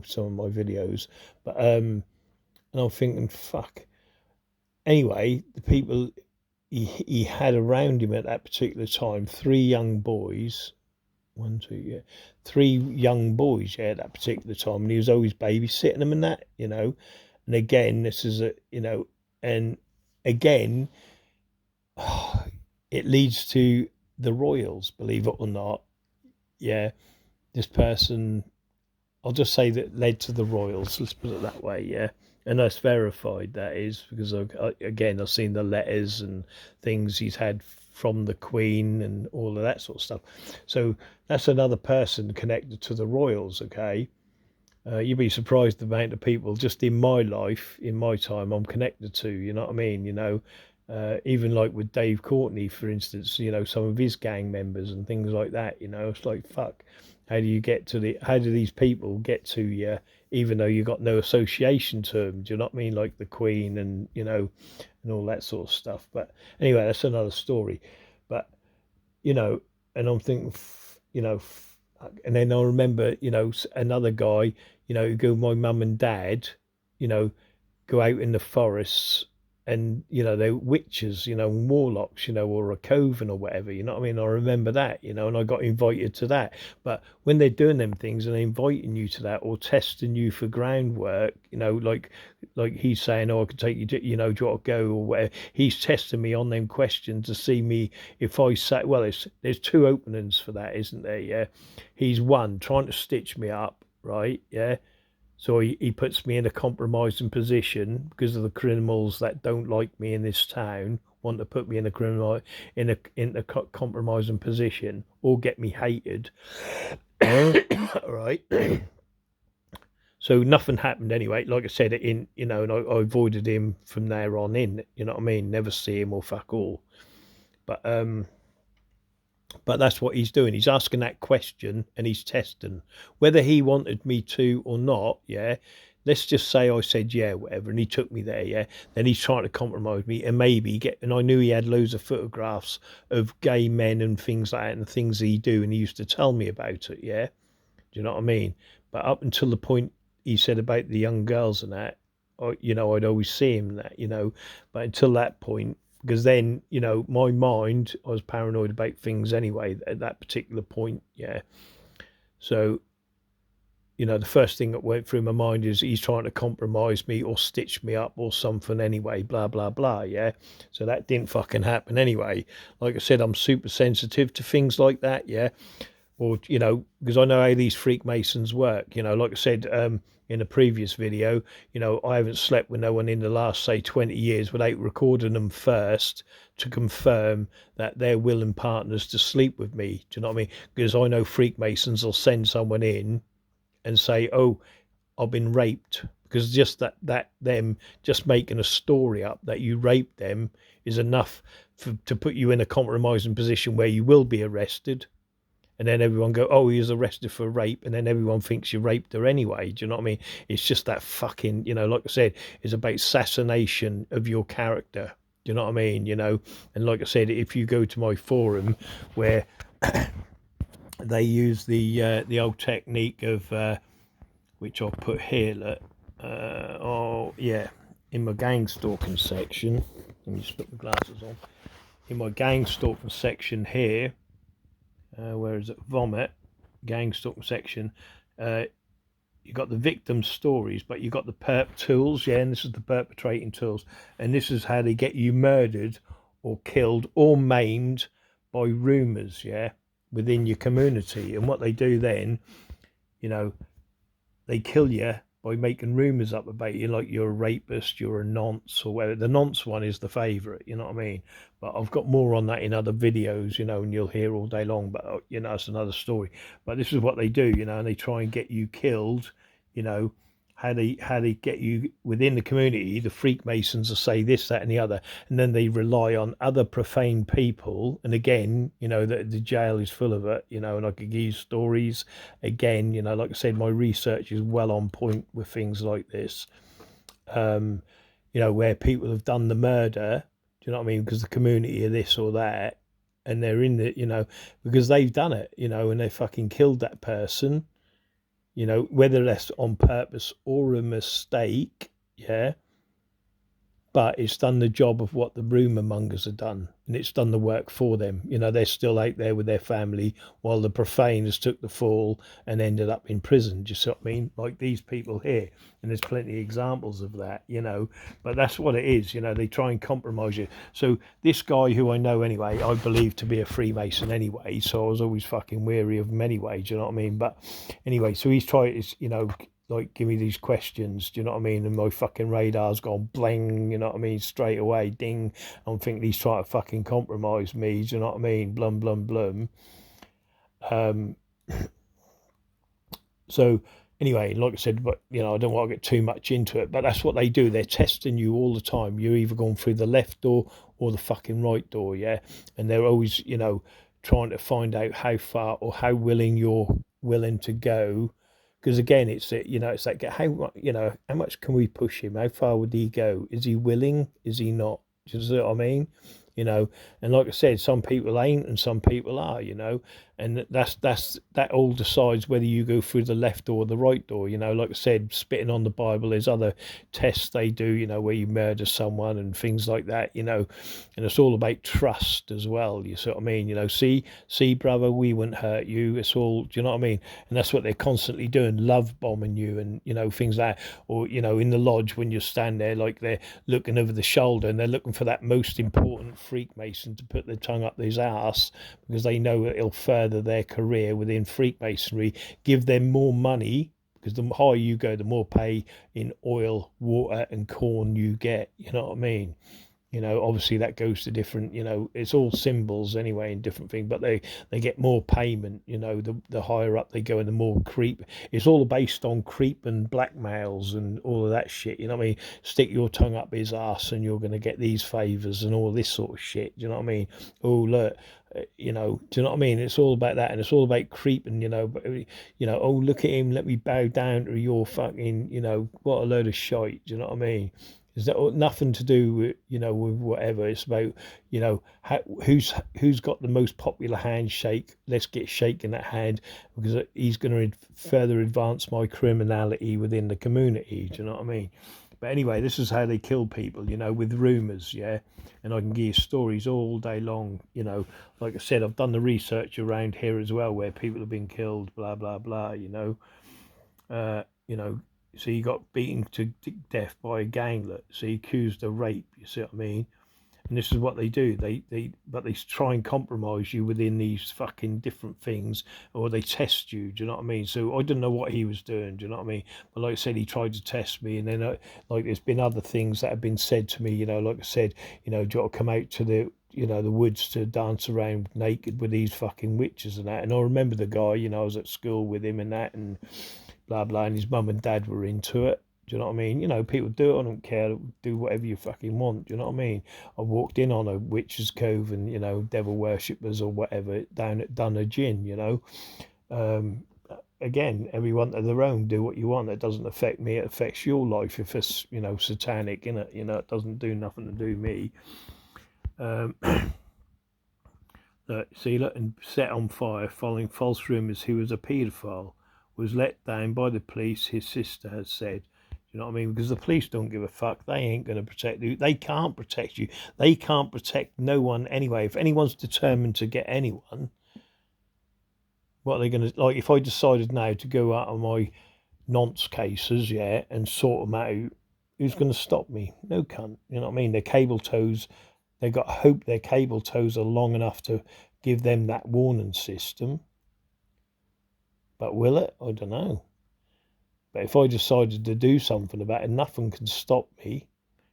some of my videos. But and I'm thinking, fuck. Anyway, the people he had around him at that particular time, 3 young boys, 1, 2, yeah, 3 young boys, yeah, at that particular time, and he was always babysitting them and that, you know. And again, this is a, you know, and again, it leads to the royals, believe it or not. Yeah, this person, I'll just say that led to the royals. Let's put it that way. Yeah, and that's verified. That is because again, I've seen the letters and things he's had from the Queen and all of that sort of stuff. So that's another person connected to the royals. Okay, you'd be surprised the amount of people just in my life, in my time, I'm connected to. You know what I mean? You know, even like with Dave Courtney, for instance. You know, some of his gang members and things like that. You know, it's like fuck. How do you get to the? How do these people get to you, even though you got no association to them? Do you know what I mean? Like the Queen and you know, and all that sort of stuff. But anyway, that's another story. But you know, and I'm thinking, you know, and then I remember, you know, another guy, you know, who go, my mum and dad, you know, go out in the forests and, you know, they're witches, you know, and warlocks, you know, or a coven or whatever, you know what I mean? I remember that, you know, and I got invited to that. But when they're doing them things and they're inviting you to that or testing you for groundwork, you know, like he's saying, oh, I could take you to, you know, do you want to go or whatever. He's testing me on them questions to see me if I say, well, there's 2 openings for that, isn't there? Yeah. He's one, trying to stitch me up, right? Yeah. So he puts me in a compromising position because of the criminals that don't like me in this town want to put me in a compromising position or get me hated. Right. So nothing happened anyway. Like I said, and I avoided him from there on in. You know what I mean? Never see him or fuck all. But that's what he's doing. He's asking that question and he's testing whether he wanted me to or not. Yeah. Let's just say I said, yeah, whatever. And he took me there. Yeah. Then he's trying to compromise me and maybe and I knew he had loads of photographs of gay men and things like that and things he do. And he used to tell me about it. Yeah. Do you know what I mean? But up until the point he said about the young girls and that, I'd always see him that, but until that point, because then, my mind, I was paranoid about things anyway at that particular point. Yeah. So, the first thing that went through my mind is he's trying to compromise me or stitch me up or something anyway, blah, blah, blah. Yeah. So that didn't fucking happen anyway. Like I said, I'm super sensitive to things like that. Yeah. Or, because I know how these Freemasons work, like I said, in a previous video, I haven't slept with no one in the last, say, 20 years without recording them first to confirm that they're willing partners to sleep with me. Do you know what I mean? Because I know Freemasons will send someone in and say, oh, I've been raped. Because just that them just making a story up that you raped them is enough to put you in a compromising position where you will be arrested. And then everyone go, oh, he was arrested for rape. And then everyone thinks you raped her anyway. Do you know what I mean? It's just that fucking, like I said, it's about assassination of your character. Do you know what I mean? And like I said, if you go to my forum where they use the old technique of, which I'll put here, in my gang stalking section. Let me just put the glasses on. In my gang stalking section here, where is it? Vomit, gang stalking section. You got the victim stories, but you got the perp tools, yeah, and this is the perpetrating tools, and this is how they get you murdered or killed or maimed by rumours, yeah, within your community. And what they do then, they kill you by making rumours up about you, like you're a rapist, you're a nonce, or whatever. The nonce one is the favourite, you know what I mean? But I've got more on that in other videos, and you'll hear all day long, but, it's another story. But this is what they do, and they try and get you killed, how they get you within the community. The Freemasons will say this, that, and the other, and then they rely on other profane people. And again, the jail is full of it, and I could give you stories. Again, like I said, my research is well on point with things like this. Where people have done the murder. Do you know what I mean? Because the community are this or that, and they're in the, because they've done it, and they fucking killed that person. Whether that's on purpose or a mistake, yeah. But it's done the job of what the rumour mongers have done. and it's done the work for them. They're still out there with their family while the profaners took the fall and ended up in prison. Do you see what I mean? Like these people here, and there's plenty of examples of that. But that's what it is. They try and compromise you. So this guy, who I know anyway, I believe to be a Freemason anyway, so I was always fucking weary of him anyway. Do you know what I mean? But anyway, so he's trying to, like, give me these questions, do you know what I mean? And my fucking radar's gone bling, you know what I mean? Straight away, ding. I'm thinking he's trying to fucking compromise me, do you know what I mean? Blum, blum, blum. So anyway, like I said, but I don't want to get too much into it, but that's what they do. They're testing you all the time. You're either going through the left door or the fucking right door, yeah? And they're always, trying to find out how far or how willing you're willing to go. Because again, it's like how much can we push him? How far would he go? Is he willing? Is he not? Do you see what I mean? And like I said, some people ain't and some people are, and that all decides whether you go through the left door or the right door. Like I said, spitting on the Bible, there's other tests they do, where you murder someone and things like that, and it's all about trust as well. You see what I mean? See, brother, we wouldn't hurt you. It's all, do you know what I mean? And that's what they're constantly doing, love bombing you and, things like that. Or, in the lodge when you stand there, like they're looking over the shoulder and they're looking for that most important Freemason to put their tongue up his ass because they know it'll further their career within Freemasonry, give them more money, because the higher you go, the more pay in oil, water and corn you get. You know what I mean? Obviously that goes to different, it's all symbols anyway in different things, but they get more payment, the higher up they go and the more creep. It's all based on creep and blackmails and all of that shit, you know what I mean? Stick your tongue up his ass and you're going to get these favours and all this sort of shit, do you know what I mean? Oh, look, do you know what I mean? It's all about that, and it's all about creeping, but, oh, look at him, let me bow down to your fucking, what a load of shite, do you know what I mean? Is that nothing to do with with whatever? It's about who's got the most popular handshake. Let's get shaking that hand because he's going to further advance my criminality within the community. Do you know what I mean? But anyway, this is how they kill people, with rumours, yeah. And I can give you stories all day long, Like I said, I've done the research around here as well, where people have been killed, blah blah blah. So he got beaten to death by a ganglet. So he accused of rape. You see what I mean? And this is what they do. But they try and compromise you within these fucking different things, or they test you. Do you know what I mean? So I didn't know what he was doing. Do you know what I mean? But like I said, he tried to test me, and then like there's been other things that have been said to me. Like I said, do you want to come out to the the woods to dance around naked with these fucking witches and that? And I remember the guy. I was at school with him and that, and blah blah, and his mum and dad were into it. Do you know what I mean? People do it. I don't care. Do whatever you fucking want. Do you know what I mean? I walked in on a witch's cove and devil worshippers or whatever down at Dunagin. Again, everyone to their own. Do what you want. It doesn't affect me. It affects your life if it's satanic. It doesn't do nothing to do me. And set on fire following false rumours he was a paedophile. Was let down by the police, his sister has said. You know what I mean? Because the police don't give a fuck. They ain't going to protect you. They can't protect you. They can't protect no one anyway. If anyone's determined to get anyone, what are they going to... Like, if I decided now to go out on my nonce cases, yeah, and sort them out, who's going to stop me? No cunt. You know what I mean? Their cable toes... They've got to hope their cable toes are long enough to give them that warning system. But will it? I don't know. But if I decided to do something about it, nothing can stop me.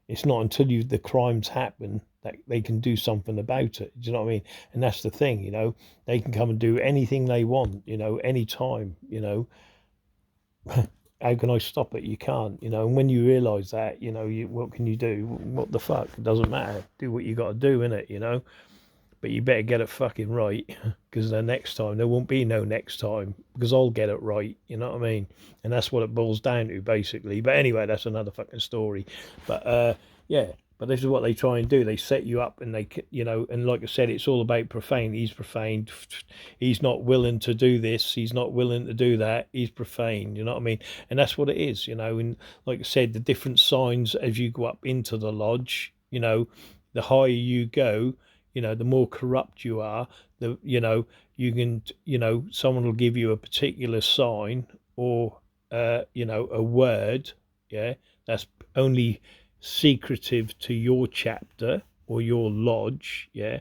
It's not until the crimes happen that they can do something about it. Do you know what I mean? And that's the thing, They can come and do anything they want, any time, How can I stop it? You can't, And when you realise that, what can you do? What the fuck? It doesn't matter. Do what you got to do, innit, But you better get it fucking right, because the next time, there won't be no next time, because I'll get it right, you know what I mean? And that's what it boils down to, basically. But anyway, that's another fucking story. But, yeah, but this is what they try and do. They set you up, and they, and like I said, it's all about profane. He's profane. He's not willing to do this. He's not willing to do that. He's profane, you know what I mean? And that's what it is, and like I said, the different signs as you go up into the lodge, the higher you go, the more corrupt you are, you can, someone will give you a particular sign or, a word, yeah, that's only secretive to your chapter or your lodge, yeah,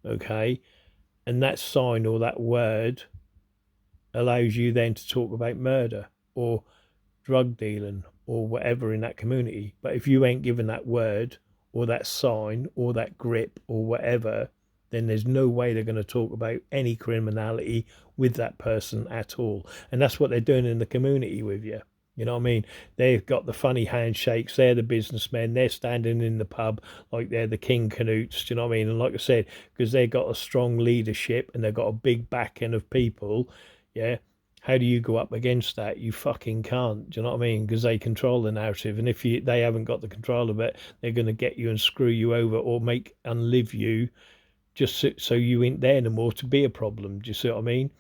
okay, and that sign or that word allows you then to talk about murder or drug dealing or whatever in that community. But if you ain't given that word or that sign or that grip or whatever, then there's no way they're going to talk about any criminality with that person at all. And that's what they're doing in the community with you. You know what I mean? They've got the funny handshakes. They're the businessmen. They're standing in the pub like they're the King Canutes. Do you know what I mean? And like I said, because they've got a strong leadership and they've got a big backing of people, yeah, how do you go up against that? You fucking can't. Do you know what I mean? Because they control the narrative, and if they haven't got the control of it, they're going to get you and screw you over or make unlive you, just so you ain't there no more to be a problem. Do you see what I mean?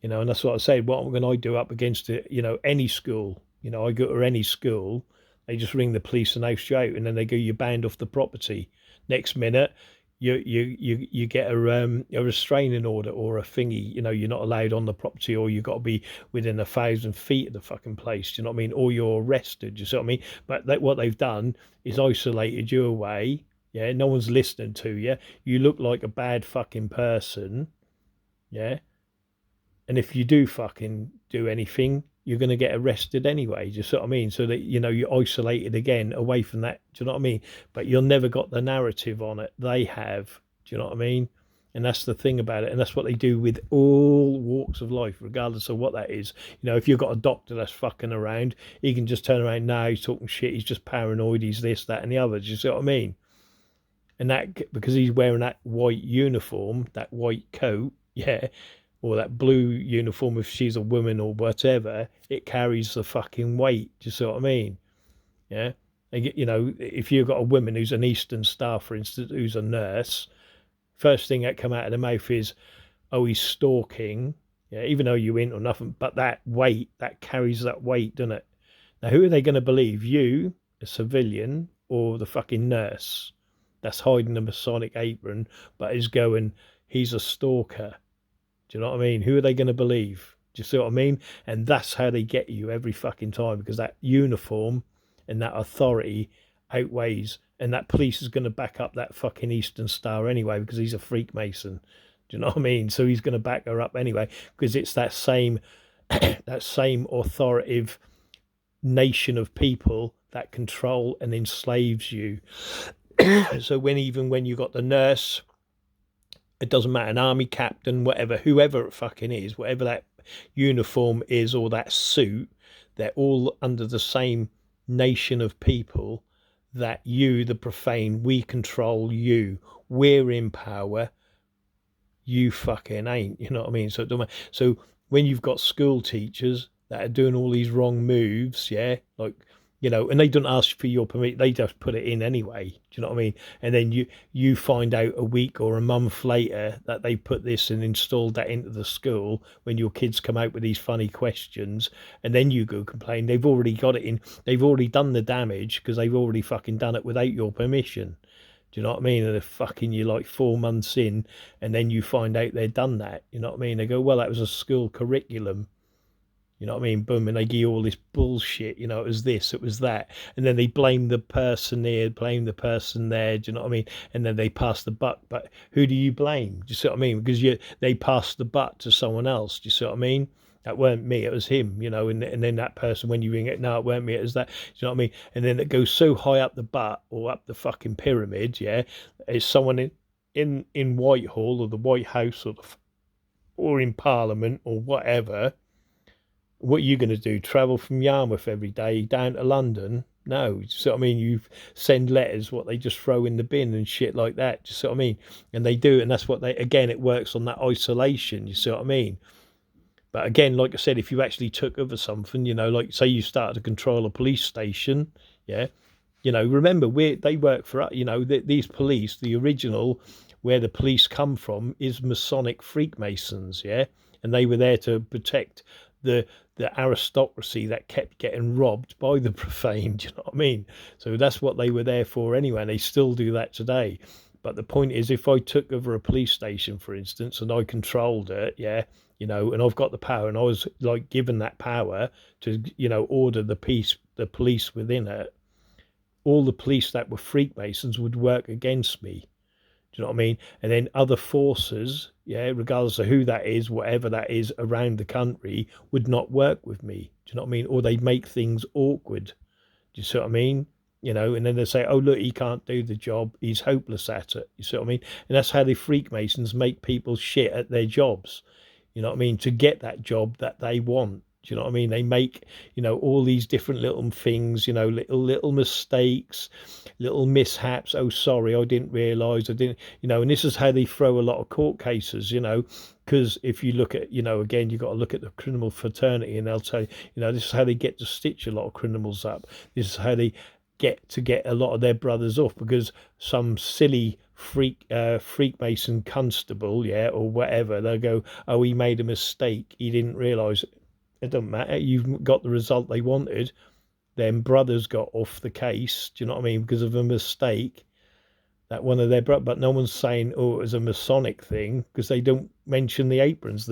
And that's what I said. What can I do up against it? Any school. I go to any school, they just ring the police and house you out, and then they go, you're banned off the property. Next minute, you get a restraining order or a thingy. You're not allowed on the property, or you've got to be within 1,000 feet of the fucking place. Do you know what I mean? Or you're arrested. Do you see what I mean? But what they've done is isolated you away. Yeah, no one's listening to you. You look like a bad fucking person. Yeah, and if you do fucking do anything, you're going to get arrested anyway. Do you see what I mean? So that, you're isolated again away from that. Do you know what I mean? But you'll never got the narrative on it. They have. Do you know what I mean? And that's the thing about it. And that's what they do with all walks of life, regardless of what that is. If you've got a doctor that's fucking around, he can just turn around now, he's talking shit, he's just paranoid, he's this, that, and the other. Do you see what I mean? And that, because he's wearing that white uniform, that white coat, yeah, or that blue uniform if she's a woman or whatever, it carries the fucking weight. Do you see what I mean? Yeah. If you've got a woman who's an Eastern Star, for instance, who's a nurse, first thing that come out of the mouth is, oh, he's stalking. Yeah, even though you ain't or nothing, but that weight, that carries that weight, doesn't it? Now, who are they going to believe? You, a civilian, or the fucking nurse that's hiding a Masonic apron, but is going, he's a stalker? Do you know what I mean? Who are they going to believe? Do you see what I mean? And that's how they get you every fucking time, because that uniform and that authority outweighs, and that police is going to back up that fucking Eastern Star anyway, because he's a Freemason. Do you know what I mean? So he's going to back her up anyway, because it's that same that same authoritative nation of people that control and enslaves you. So when you got the nurse, it doesn't matter, an army captain, whatever, whoever it fucking is, whatever that uniform is or that suit, they're all under the same nation of people that you, the profane, we control you. We're in power. You fucking ain't. You know what I mean? So it don't matter. So when you've got school teachers that are doing all these wrong moves, yeah, like, and they don't ask for your permission, they just put it in anyway. Do you know what I mean? And then you find out a week or a month later that they put this and installed that into the school when your kids come out with these funny questions, and then you go complain. They've already got it in. They've already done the damage because they've already fucking done it without your permission. Do you know what I mean? And they're fucking you like 4 months in, and then you find out they've done that. You know what I mean? They go, well, that was a school curriculum. You know what I mean? Boom, and they give you all this bullshit. It was this, it was that. And then they blame the person here, blame the person there. Do you know what I mean? And then they pass the buck. But who do you blame? Do you see what I mean? Because they passed the buck to someone else. Do you see what I mean? That weren't me, it was him, and then that person, when you ring it, no, it weren't me, it was that. Do you know what I mean? And then it goes so high up the butt or up the fucking pyramid, yeah, it's someone in Whitehall or the White House or in Parliament or whatever. What are you going to do? Travel from Yarmouth every day down to London? No. So I mean, you send letters, what they just throw in the bin and shit like that. Do you see what I mean? And they do, and that's what it works on that isolation. You see what I mean? But again, like I said, if you actually took over something, like say you started to control a police station, yeah, remember they work for us. These police, the original, where the police come from, is Masonic Freemasons, yeah, and they were there to protect the aristocracy that kept getting robbed by the profane. Do you know what I mean? So that's what they were there for anyway, and they still do that today. But the point is, if I took over a police station, for instance, and I controlled it, yeah, you know, and I've got the power, and I was like given that power to, you know, order the police within it, all the police that were Freemasons would work against me. Do you know what I mean? And then other forces, yeah, regardless of who that is, whatever that is around the country, would not work with me. Do you know what I mean? Or they'd make things awkward. Do you see what I mean? You know, and then they say, oh, look, he can't do the job. He's hopeless at it. You see what I mean? And that's how the Freemasons make people shit at their jobs. You know what I mean? To get that job that they want. Do you know what I mean? They make, you know, all these different little things, you know, little mistakes, little mishaps. Oh, sorry, I didn't realise. I didn't, you know, and this is how they throw a lot of court cases, you know, because if you look at, you know, again, you've got to look at the criminal fraternity, and they'll tell you, you know, this is how they get to stitch a lot of criminals up. This is how they get a lot of their brothers off, because some silly Freemason constable, yeah, or whatever, they'll go, oh, he made a mistake, he didn't realise. It doesn't matter, you've got the result they wanted. Then brothers got off the case, do you know what I mean, because of a mistake that one of their brothers. But no one's saying, oh, it was a Masonic thing, because they don't mention the aprons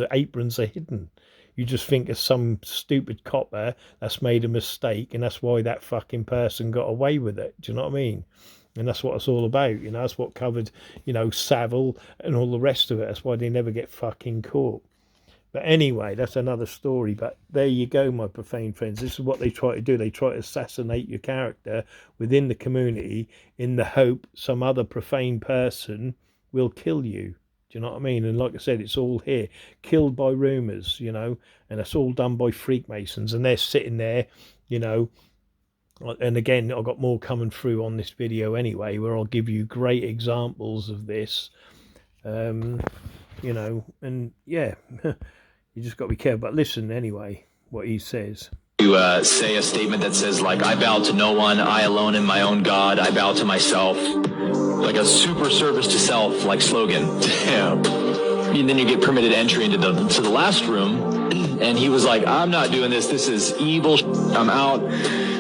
are hidden. You just think of some stupid copper that's made a mistake, and that's why that fucking person got away with it. Do you know what I mean? And that's what it's all about, you know. That's what covered, you know, Savile and all the rest of it. That's why they never get fucking caught. But anyway, that's another story. But there you go, my profane friends. This is what they try to do. They try to assassinate your character within the community in the hope some other profane person will kill you. Do you know what I mean? And like I said, it's all here, killed by rumours, you know, and it's all done by Freemasons, and they're sitting there, you know. And again, I've got more coming through on this video anyway, where I'll give you great examples of this, you know, and yeah, you just got to be careful. But listen anyway, what he says. You say a statement that says, like, I bow to no one, I alone am my own God, I bow to myself, like a super service to self, like slogan. Damn. And then you get permitted entry into the last room, and he was like, I'm not doing this, this is evil, I'm out.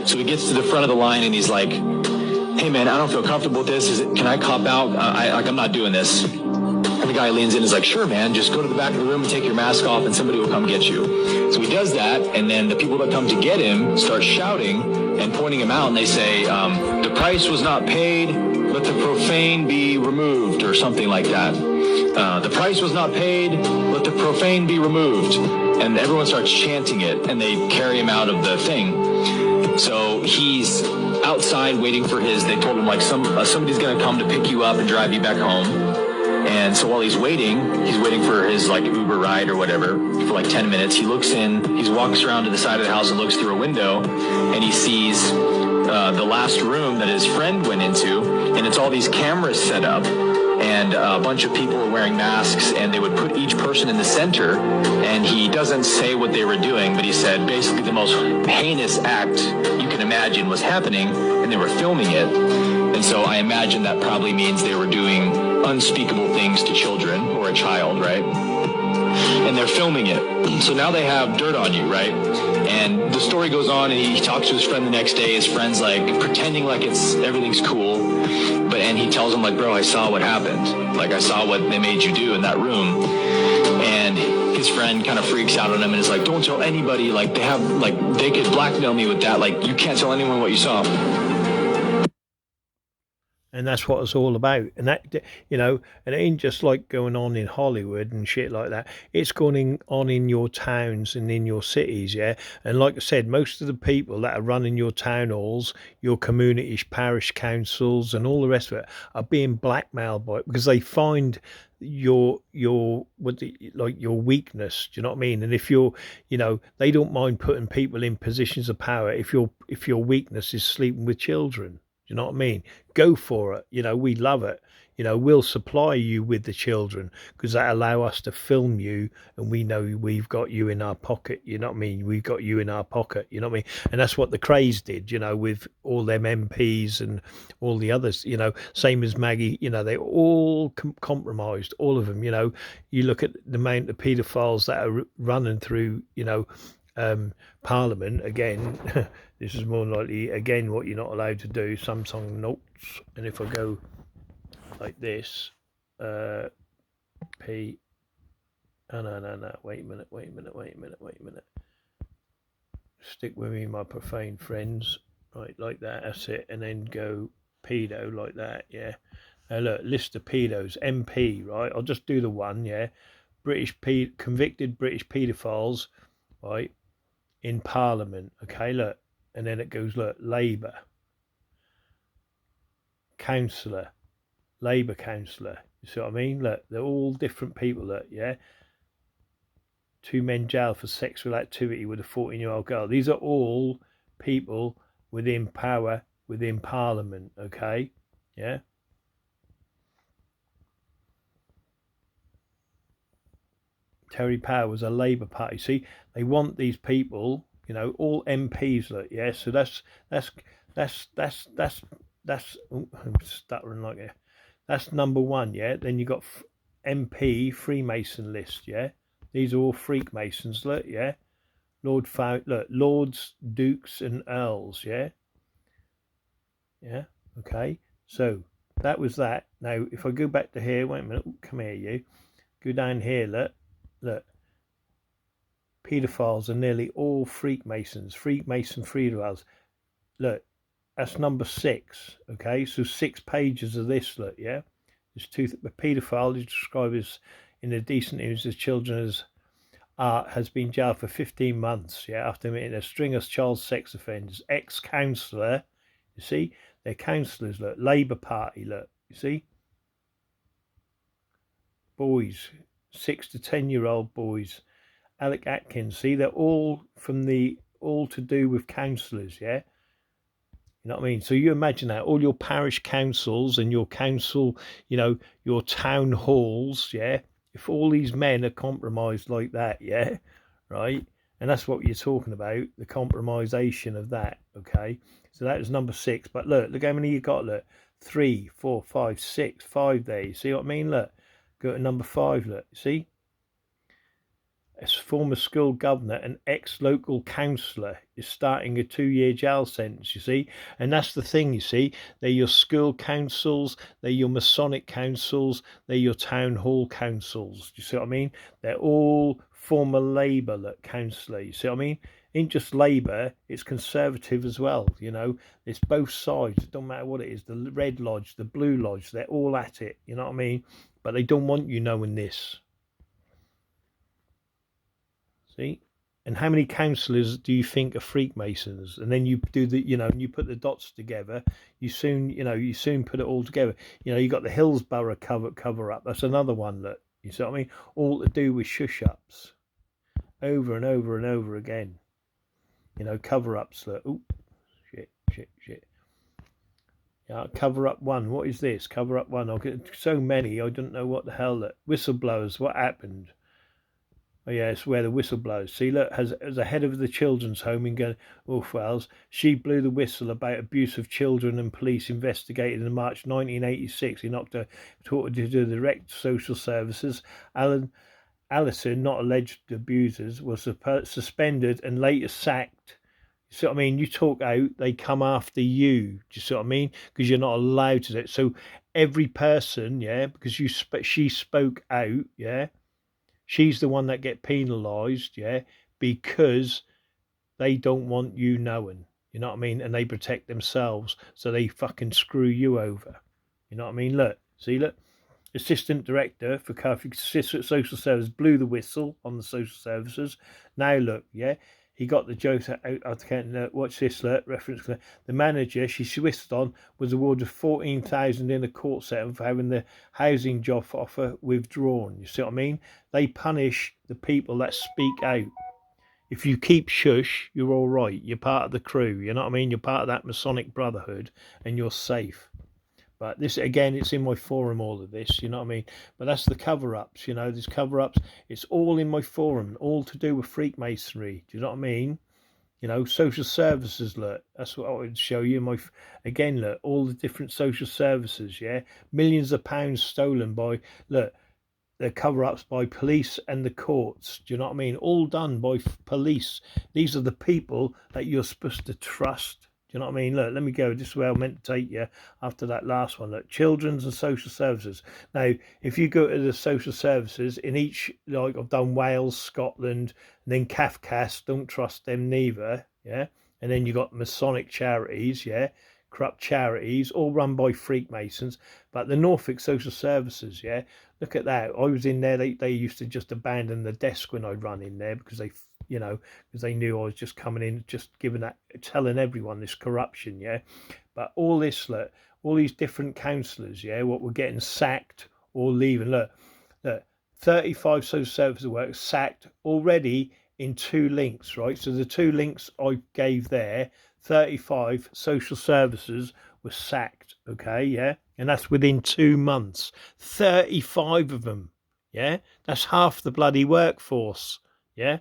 So he gets to the front of the line, and he's like, hey man, I don't feel comfortable with this, can I cop out? I'm not doing this. And the guy leans in and is like, sure, man, just go to the back of the room and take your mask off and somebody will come get you. So he does that, and then the people that come to get him start shouting and pointing him out, and they say, the price was not paid, let the profane be removed, or something like that. The price was not paid, let the profane be removed. And everyone starts chanting it, and they carry him out of the thing. So he's outside waiting for they told him, like, somebody's going to come to pick you up and drive you back home. And so while he's waiting for his, like, Uber ride or whatever for like 10 minutes. He looks in, he walks around to the side of the house and looks through a window, and he sees the last room that his friend went into, and it's all these cameras set up, and a bunch of people are wearing masks, and they would put each person in the center, and he doesn't say what they were doing, but he said basically the most heinous act you can imagine was happening, and they were filming it. And so I imagine that probably means they were doing unspeakable things to children, or a child, right? And they're filming it. So now they have dirt on you, right? And the story goes on, and he talks to his friend the next day. His friend's like pretending like everything's cool. And he tells him, like, bro, I saw what happened. Like, I saw what they made you do in that room. And his friend kind of freaks out on him and is like, don't tell anybody. Like, they could blackmail me with that. Like, you can't tell anyone what you saw. And that's what it's all about. And that, you know, and it ain't just like going on in Hollywood and shit like that. It's going on in your towns and in your cities, yeah. And like I said, most of the people that are running your town halls, your community, parish councils, and all the rest of it are being blackmailed by it, because they find your weakness. Do you know what I mean? And if you're, you know, they don't mind putting people in positions of power if your weakness is sleeping with children. You know what I mean? Go for it. You know, we love it. You know, we'll supply you with the children, because that allow us to film you, and we know we've got you in our pocket. You know what I mean? We've got you in our pocket. You know what I mean? And that's what the Krays did, you know, with all them MPs and all the others, you know, same as Maggie, you know, they all compromised, all of them. You know, you look at the amount of paedophiles that are running through, you know, Parliament again. This is more likely again what you're not allowed to do, Samsung notes. And if I go like this. P. Oh, no. Wait a minute. Stick with me, my profane friends. Right, like that. That's it. And then go pedo like that. Yeah. Now look, list of pedos. MP. Right. I'll just do the one. Yeah. Convicted British paedophiles. Right. In Parliament. Okay. Look. And then it goes. Look. Labour. Councillor. Labour councillor. You see what I mean? Look. They're all different people. Look. Yeah. 2 men jailed for sexual activity with a 14-year-old girl. These are all people within power, within Parliament, okay? Yeah? Terry Power was a Labour Party. See, they want these people, you know, all MPs, look, yeah? So that's I'm stuttering like it. That's number one, yeah? Then you got MP Freemason list, yeah? These are all Freakmasons, look, yeah? Lords, Dukes, and Earls, yeah? Yeah, okay. So, that was that. Now, if I go back to here, wait a minute, come here, you. Go down here, look. Paedophiles are nearly all Freakmasons. Freemason Freedwells. Look, that's number 6, okay? So 6 pages of this, look, yeah? There's the paedophile is described as, in a decent image, as children as has been jailed for 15 months, yeah, after committing a string of child sex offenders. Ex-councillor, you see, they're councillors, look, Labour Party, look, you see, boys, 6 to 10-year-old boys. Alec Atkins, see, they're all all to do with councillors, yeah. You know what I mean? So you imagine that all your parish councils and your council, you know, your town halls, yeah. If all these men are compromised like that, yeah, right, and that's what you're talking about, the compromisation of that, okay. So that is number 6. But look how many you got. Look, 3, 4, 5, 6, 5 there. You see what I mean? Look, go to number 5. Look, see. As former school governor and ex-local councillor is starting a 2-year jail sentence, you see. And that's the thing, you see. They're your school councils, they're your Masonic councils, they're your town hall councils. Do you see what I mean? They're all former Labour councillor, you see what I mean? Ain't just Labour, it's Conservative as well, you know. It's both sides, it don't matter what it is. The Red Lodge, the Blue Lodge, they're all at it, you know what I mean? But they don't want you knowing this. See, and how many councillors do you think are Freakmasons? And then you do and you put the dots together. You soon put it all together. You know, you got the Hillsborough cover up. That's another one that you see what I mean. All to do with shush ups, over and over and over again. You know, cover ups. That shit. Yeah, cover up one. What is this? Cover up one. I'll get so many. I don't know what the hell that whistleblowers. What happened? Oh yeah, it's where the whistle blows. See, look, as a head of the children's home in Wells, she blew the whistle about abuse of children and police investigated in March 1986. He knocked her, taught her to do the direct social services. Allison, not alleged abusers, was suspended and later sacked. You see what I mean? You talk out, they come after you. Do you see what I mean? Because you're not allowed to do it. So every person, yeah, because she spoke out, yeah. She's the one that get penalised, yeah, because they don't want you knowing. You know what I mean? And they protect themselves, so they fucking screw you over. You know what I mean? Look, see, look. Assistant Director for Catholic Social Services blew the whistle on the social services. Now look, yeah, he got the joke out. I can't watch this. Reference. The manager she switched on was awarded 14,000 in a court setting for having the housing job offer withdrawn. You see what I mean? They punish the people that speak out. If you keep shush, you're all right. You're part of the crew. You know what I mean? You're part of that Masonic brotherhood, and you're safe. But this, again, it's in my forum, all of this, you know what I mean? But that's the cover-ups, you know, these cover-ups, it's all in my forum, all to do with Freakmasonry, do you know what I mean? You know, social services, look, that's what I would show you. Again, look, all the different social services, yeah? Millions of pounds stolen by, look, the cover-ups by police and the courts, do you know what I mean? All done by police. These are the people that you're supposed to trust. Do you know what I mean? Look, let me go. This is where I meant to take you after that last one. Look, children's and social services. Now, if you go to the social services in each, like I've done Wales, Scotland, and then Cafcas, don't trust them neither, yeah? And then you got Masonic charities, yeah? Corrupt charities, all run by Freemasons. But the Norfolk social services, yeah? Look at that. I was in there. They used to just abandon the desk when I'd run in there because they, you know, because they knew I was just coming in, just giving that, telling everyone this corruption, yeah. But all this, look, all these different councillors, yeah, what were getting sacked or leaving. Look, 35 social services work sacked already in 2 links, right? So the 2 links I gave there, 35 social services were sacked, okay, yeah, and that's within 2 months. 35 of them, yeah, that's half the bloody workforce, yeah.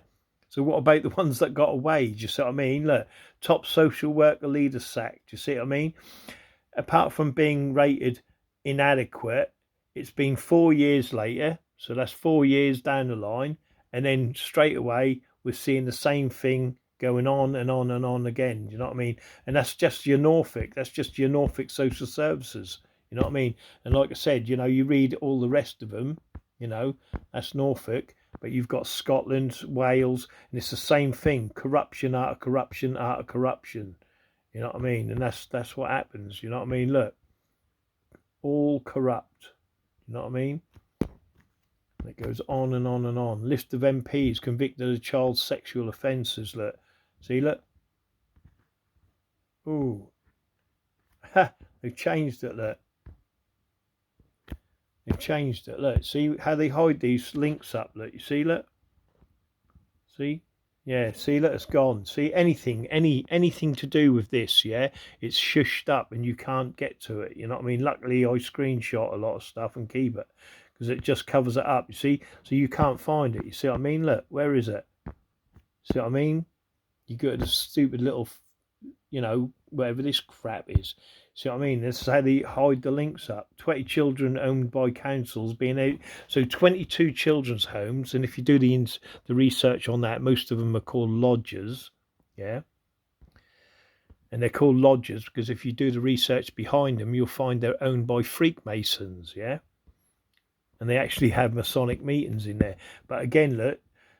So what about the ones that got away? Do you see what I mean? Look, top social worker leader sacked. Do you see what I mean? Apart from being rated inadequate, it's been 4 years later. So that's 4 years down the line. And then straight away, we're seeing the same thing going on and on and on again. Do you know what I mean? And that's just your Norfolk. That's just your Norfolk social services. You know what I mean? And like I said, you know, you read all the rest of them, you know, that's Norfolk. But you've got Scotland, Wales, and it's the same thing. Corruption out of corruption out of corruption. You know what I mean? And that's what happens. You know what I mean? Look, all corrupt. You know what I mean? And it goes on and on and on. List of MPs convicted of child sexual offences. Look, see, look. Ooh, ha! They've changed it. Look, they've changed it. Look, see how they hide these links up. Look, you see, look. See. Yeah, see, look, it's gone. See, anything to do with this, yeah, it's shushed up and you can't get to it. You know what I mean? Luckily, I screenshot a lot of stuff and keep it because it just covers it up. You see, so you can't find it. You see what I mean? Look, where is it? See what I mean? You go to the stupid little, you know, whatever this crap is. See what I mean? This is how they hide the links up. 20 children owned by councils being out. So 22 children's homes. And if you do the research on that, most of them are called lodges. Yeah. And they're called lodges because if you do the research behind them, you'll find they're owned by Freemasons. Yeah. And they actually have Masonic meetings in there. But again, look,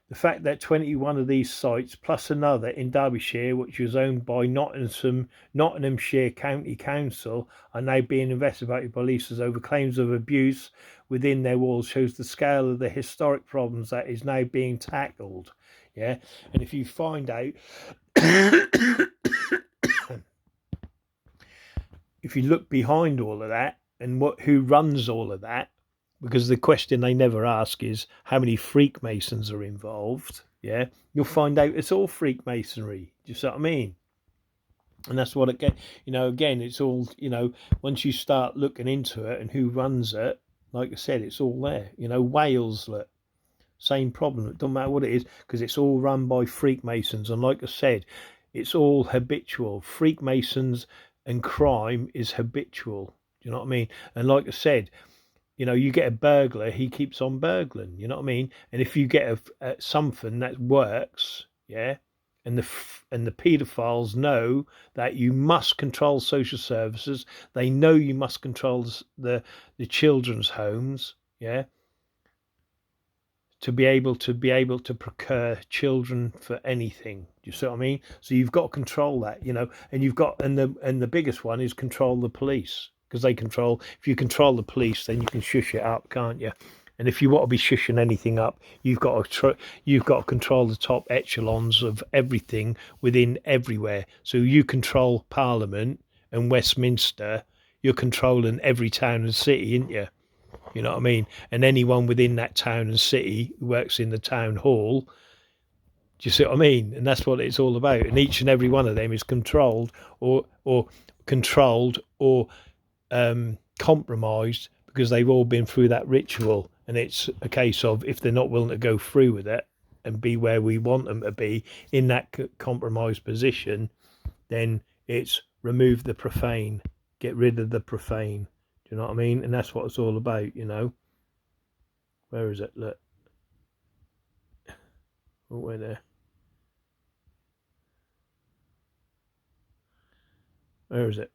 the fact that 21 of these sites, plus another in Derbyshire, which was owned by Nottinghamshire County Council, are now being investigated by police over claims of abuse within their walls, shows the scale of the historic problems that is now being tackled. Yeah, and if you find out, if you look behind all of that and who runs all of that, because the question they never ask is how many Freemasons are involved. Yeah, you'll find out it's all Freemasonry. Do you see what I mean? And that's what it gets. You know, again, it's all, you know, once you start looking into it and who runs it, like I said, it's all there. You know, Wales, look, same problem. It doesn't matter what it is because it's all run by Freemasons. And like I said, it's all habitual. Freemasons and crime is habitual. Do you know what I mean? And like I said, you know, you get a burglar, he keeps on burgling. You know what I mean? And if you get something that works, yeah, and the paedophiles know that you must control social services, they know you must control the children's homes, yeah, to be able to procure children for anything. Do you see what I mean? So you've got to control that, you know, and you've got and the biggest one is control the police. Because if you control the police, then you can shush it up, can't you? And if you want to be shushing anything up, you've got to control the top echelons of everything within everywhere. So you control Parliament and Westminster, you're controlling every town and city, ain't you? You know what I mean? And anyone within that town and city who works in the town hall, do you see what I mean? And that's what it's all about. And each and every one of them is controlled or compromised because they've all been through that ritual, and it's a case of if they're not willing to go through with it and be where we want them to be in that compromised position, then it's remove the profane, get rid of the profane. Do you know what I mean? And that's what it's all about, you know. Where is it? Look. Oh, we're there. Where is it?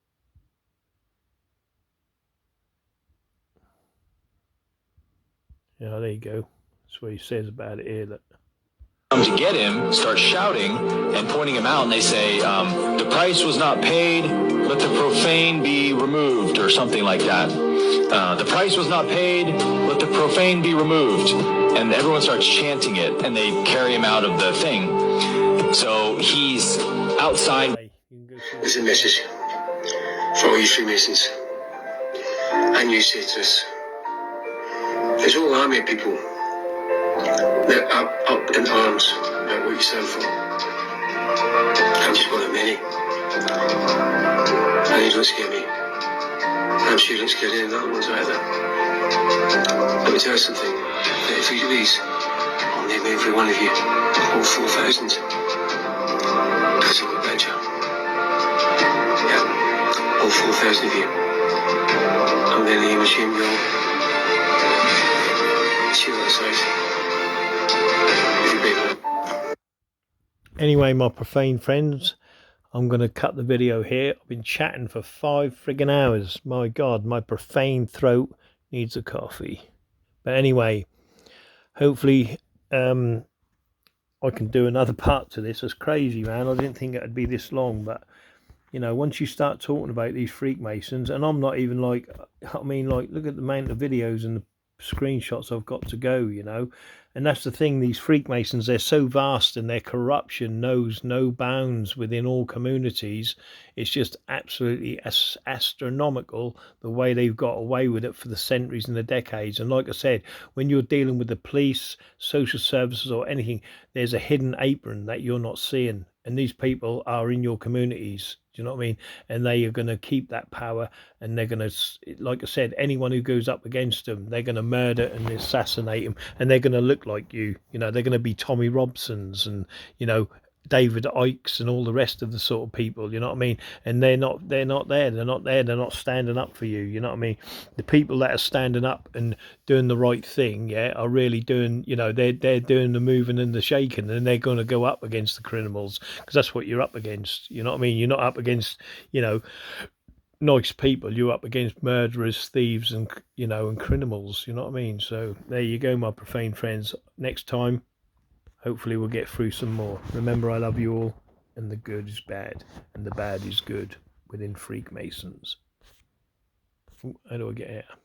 Yeah, there you go. That's what he says about it here. That come to get him, start shouting and pointing him out, and they say, the price was not paid, let the profane be removed, or something like that. The price was not paid, let the profane be removed. And everyone starts chanting it, and they carry him out of the thing. So he's outside. There's a message for all you Freemasons and you Satanists. There's a whole army of people that are up in arms about what you stand for. I'm just one of many. And you don't scare me. I'm sure you don't scare any of the other ones either. Let me tell you something. That if you release, I'll name every one of you, all 4,000. That's a good badger. Yeah, all 4,000 of you. I'm going to name a shame you all. See you outside. If you people. Anyway, my profane friends, I'm going to cut the video here. I've been chatting for 5 friggin' hours. My God, my profane throat needs a coffee. But anyway, hopefully I can do another part to this. It's crazy, man. I didn't think it'd be this long, but you know, once you start talking about these Freakmasons, and I'm not even like, I mean, like, look at the amount of videos and the screenshots I've got to go, you know. And that's the thing, these Freakmasons, they're so vast and their corruption knows no bounds within all communities. It's just absolutely astronomical the way they've got away with it for the centuries and the decades. And like I said, when you're dealing with the police, social services or anything, there's a hidden apron that you're not seeing. And these people are in your communities. Do you know what I mean? And they are going to keep that power, and they're going to, like I said, anyone who goes up against them, they're going to murder and assassinate them, and they're going to look like you. You know, they're going to be Tommy Robsons and, you know, David Icke's and all the rest of the sort of people, you know what I mean? And they're not there, they're not standing up for you, you know what I mean? The people that are standing up and doing the right thing, yeah, are really doing, you know, they're doing the moving and the shaking, and they're going to go up against the criminals, because that's what you're up against, you know what I mean? You're not up against, you know, nice people, you're up against murderers, thieves, and, you know, and criminals, you know what I mean? So there you go, my profane friends. Next time, hopefully we'll get through some more. Remember, I love you all, and the good is bad, and the bad is good within Freakmasons. How do I get out?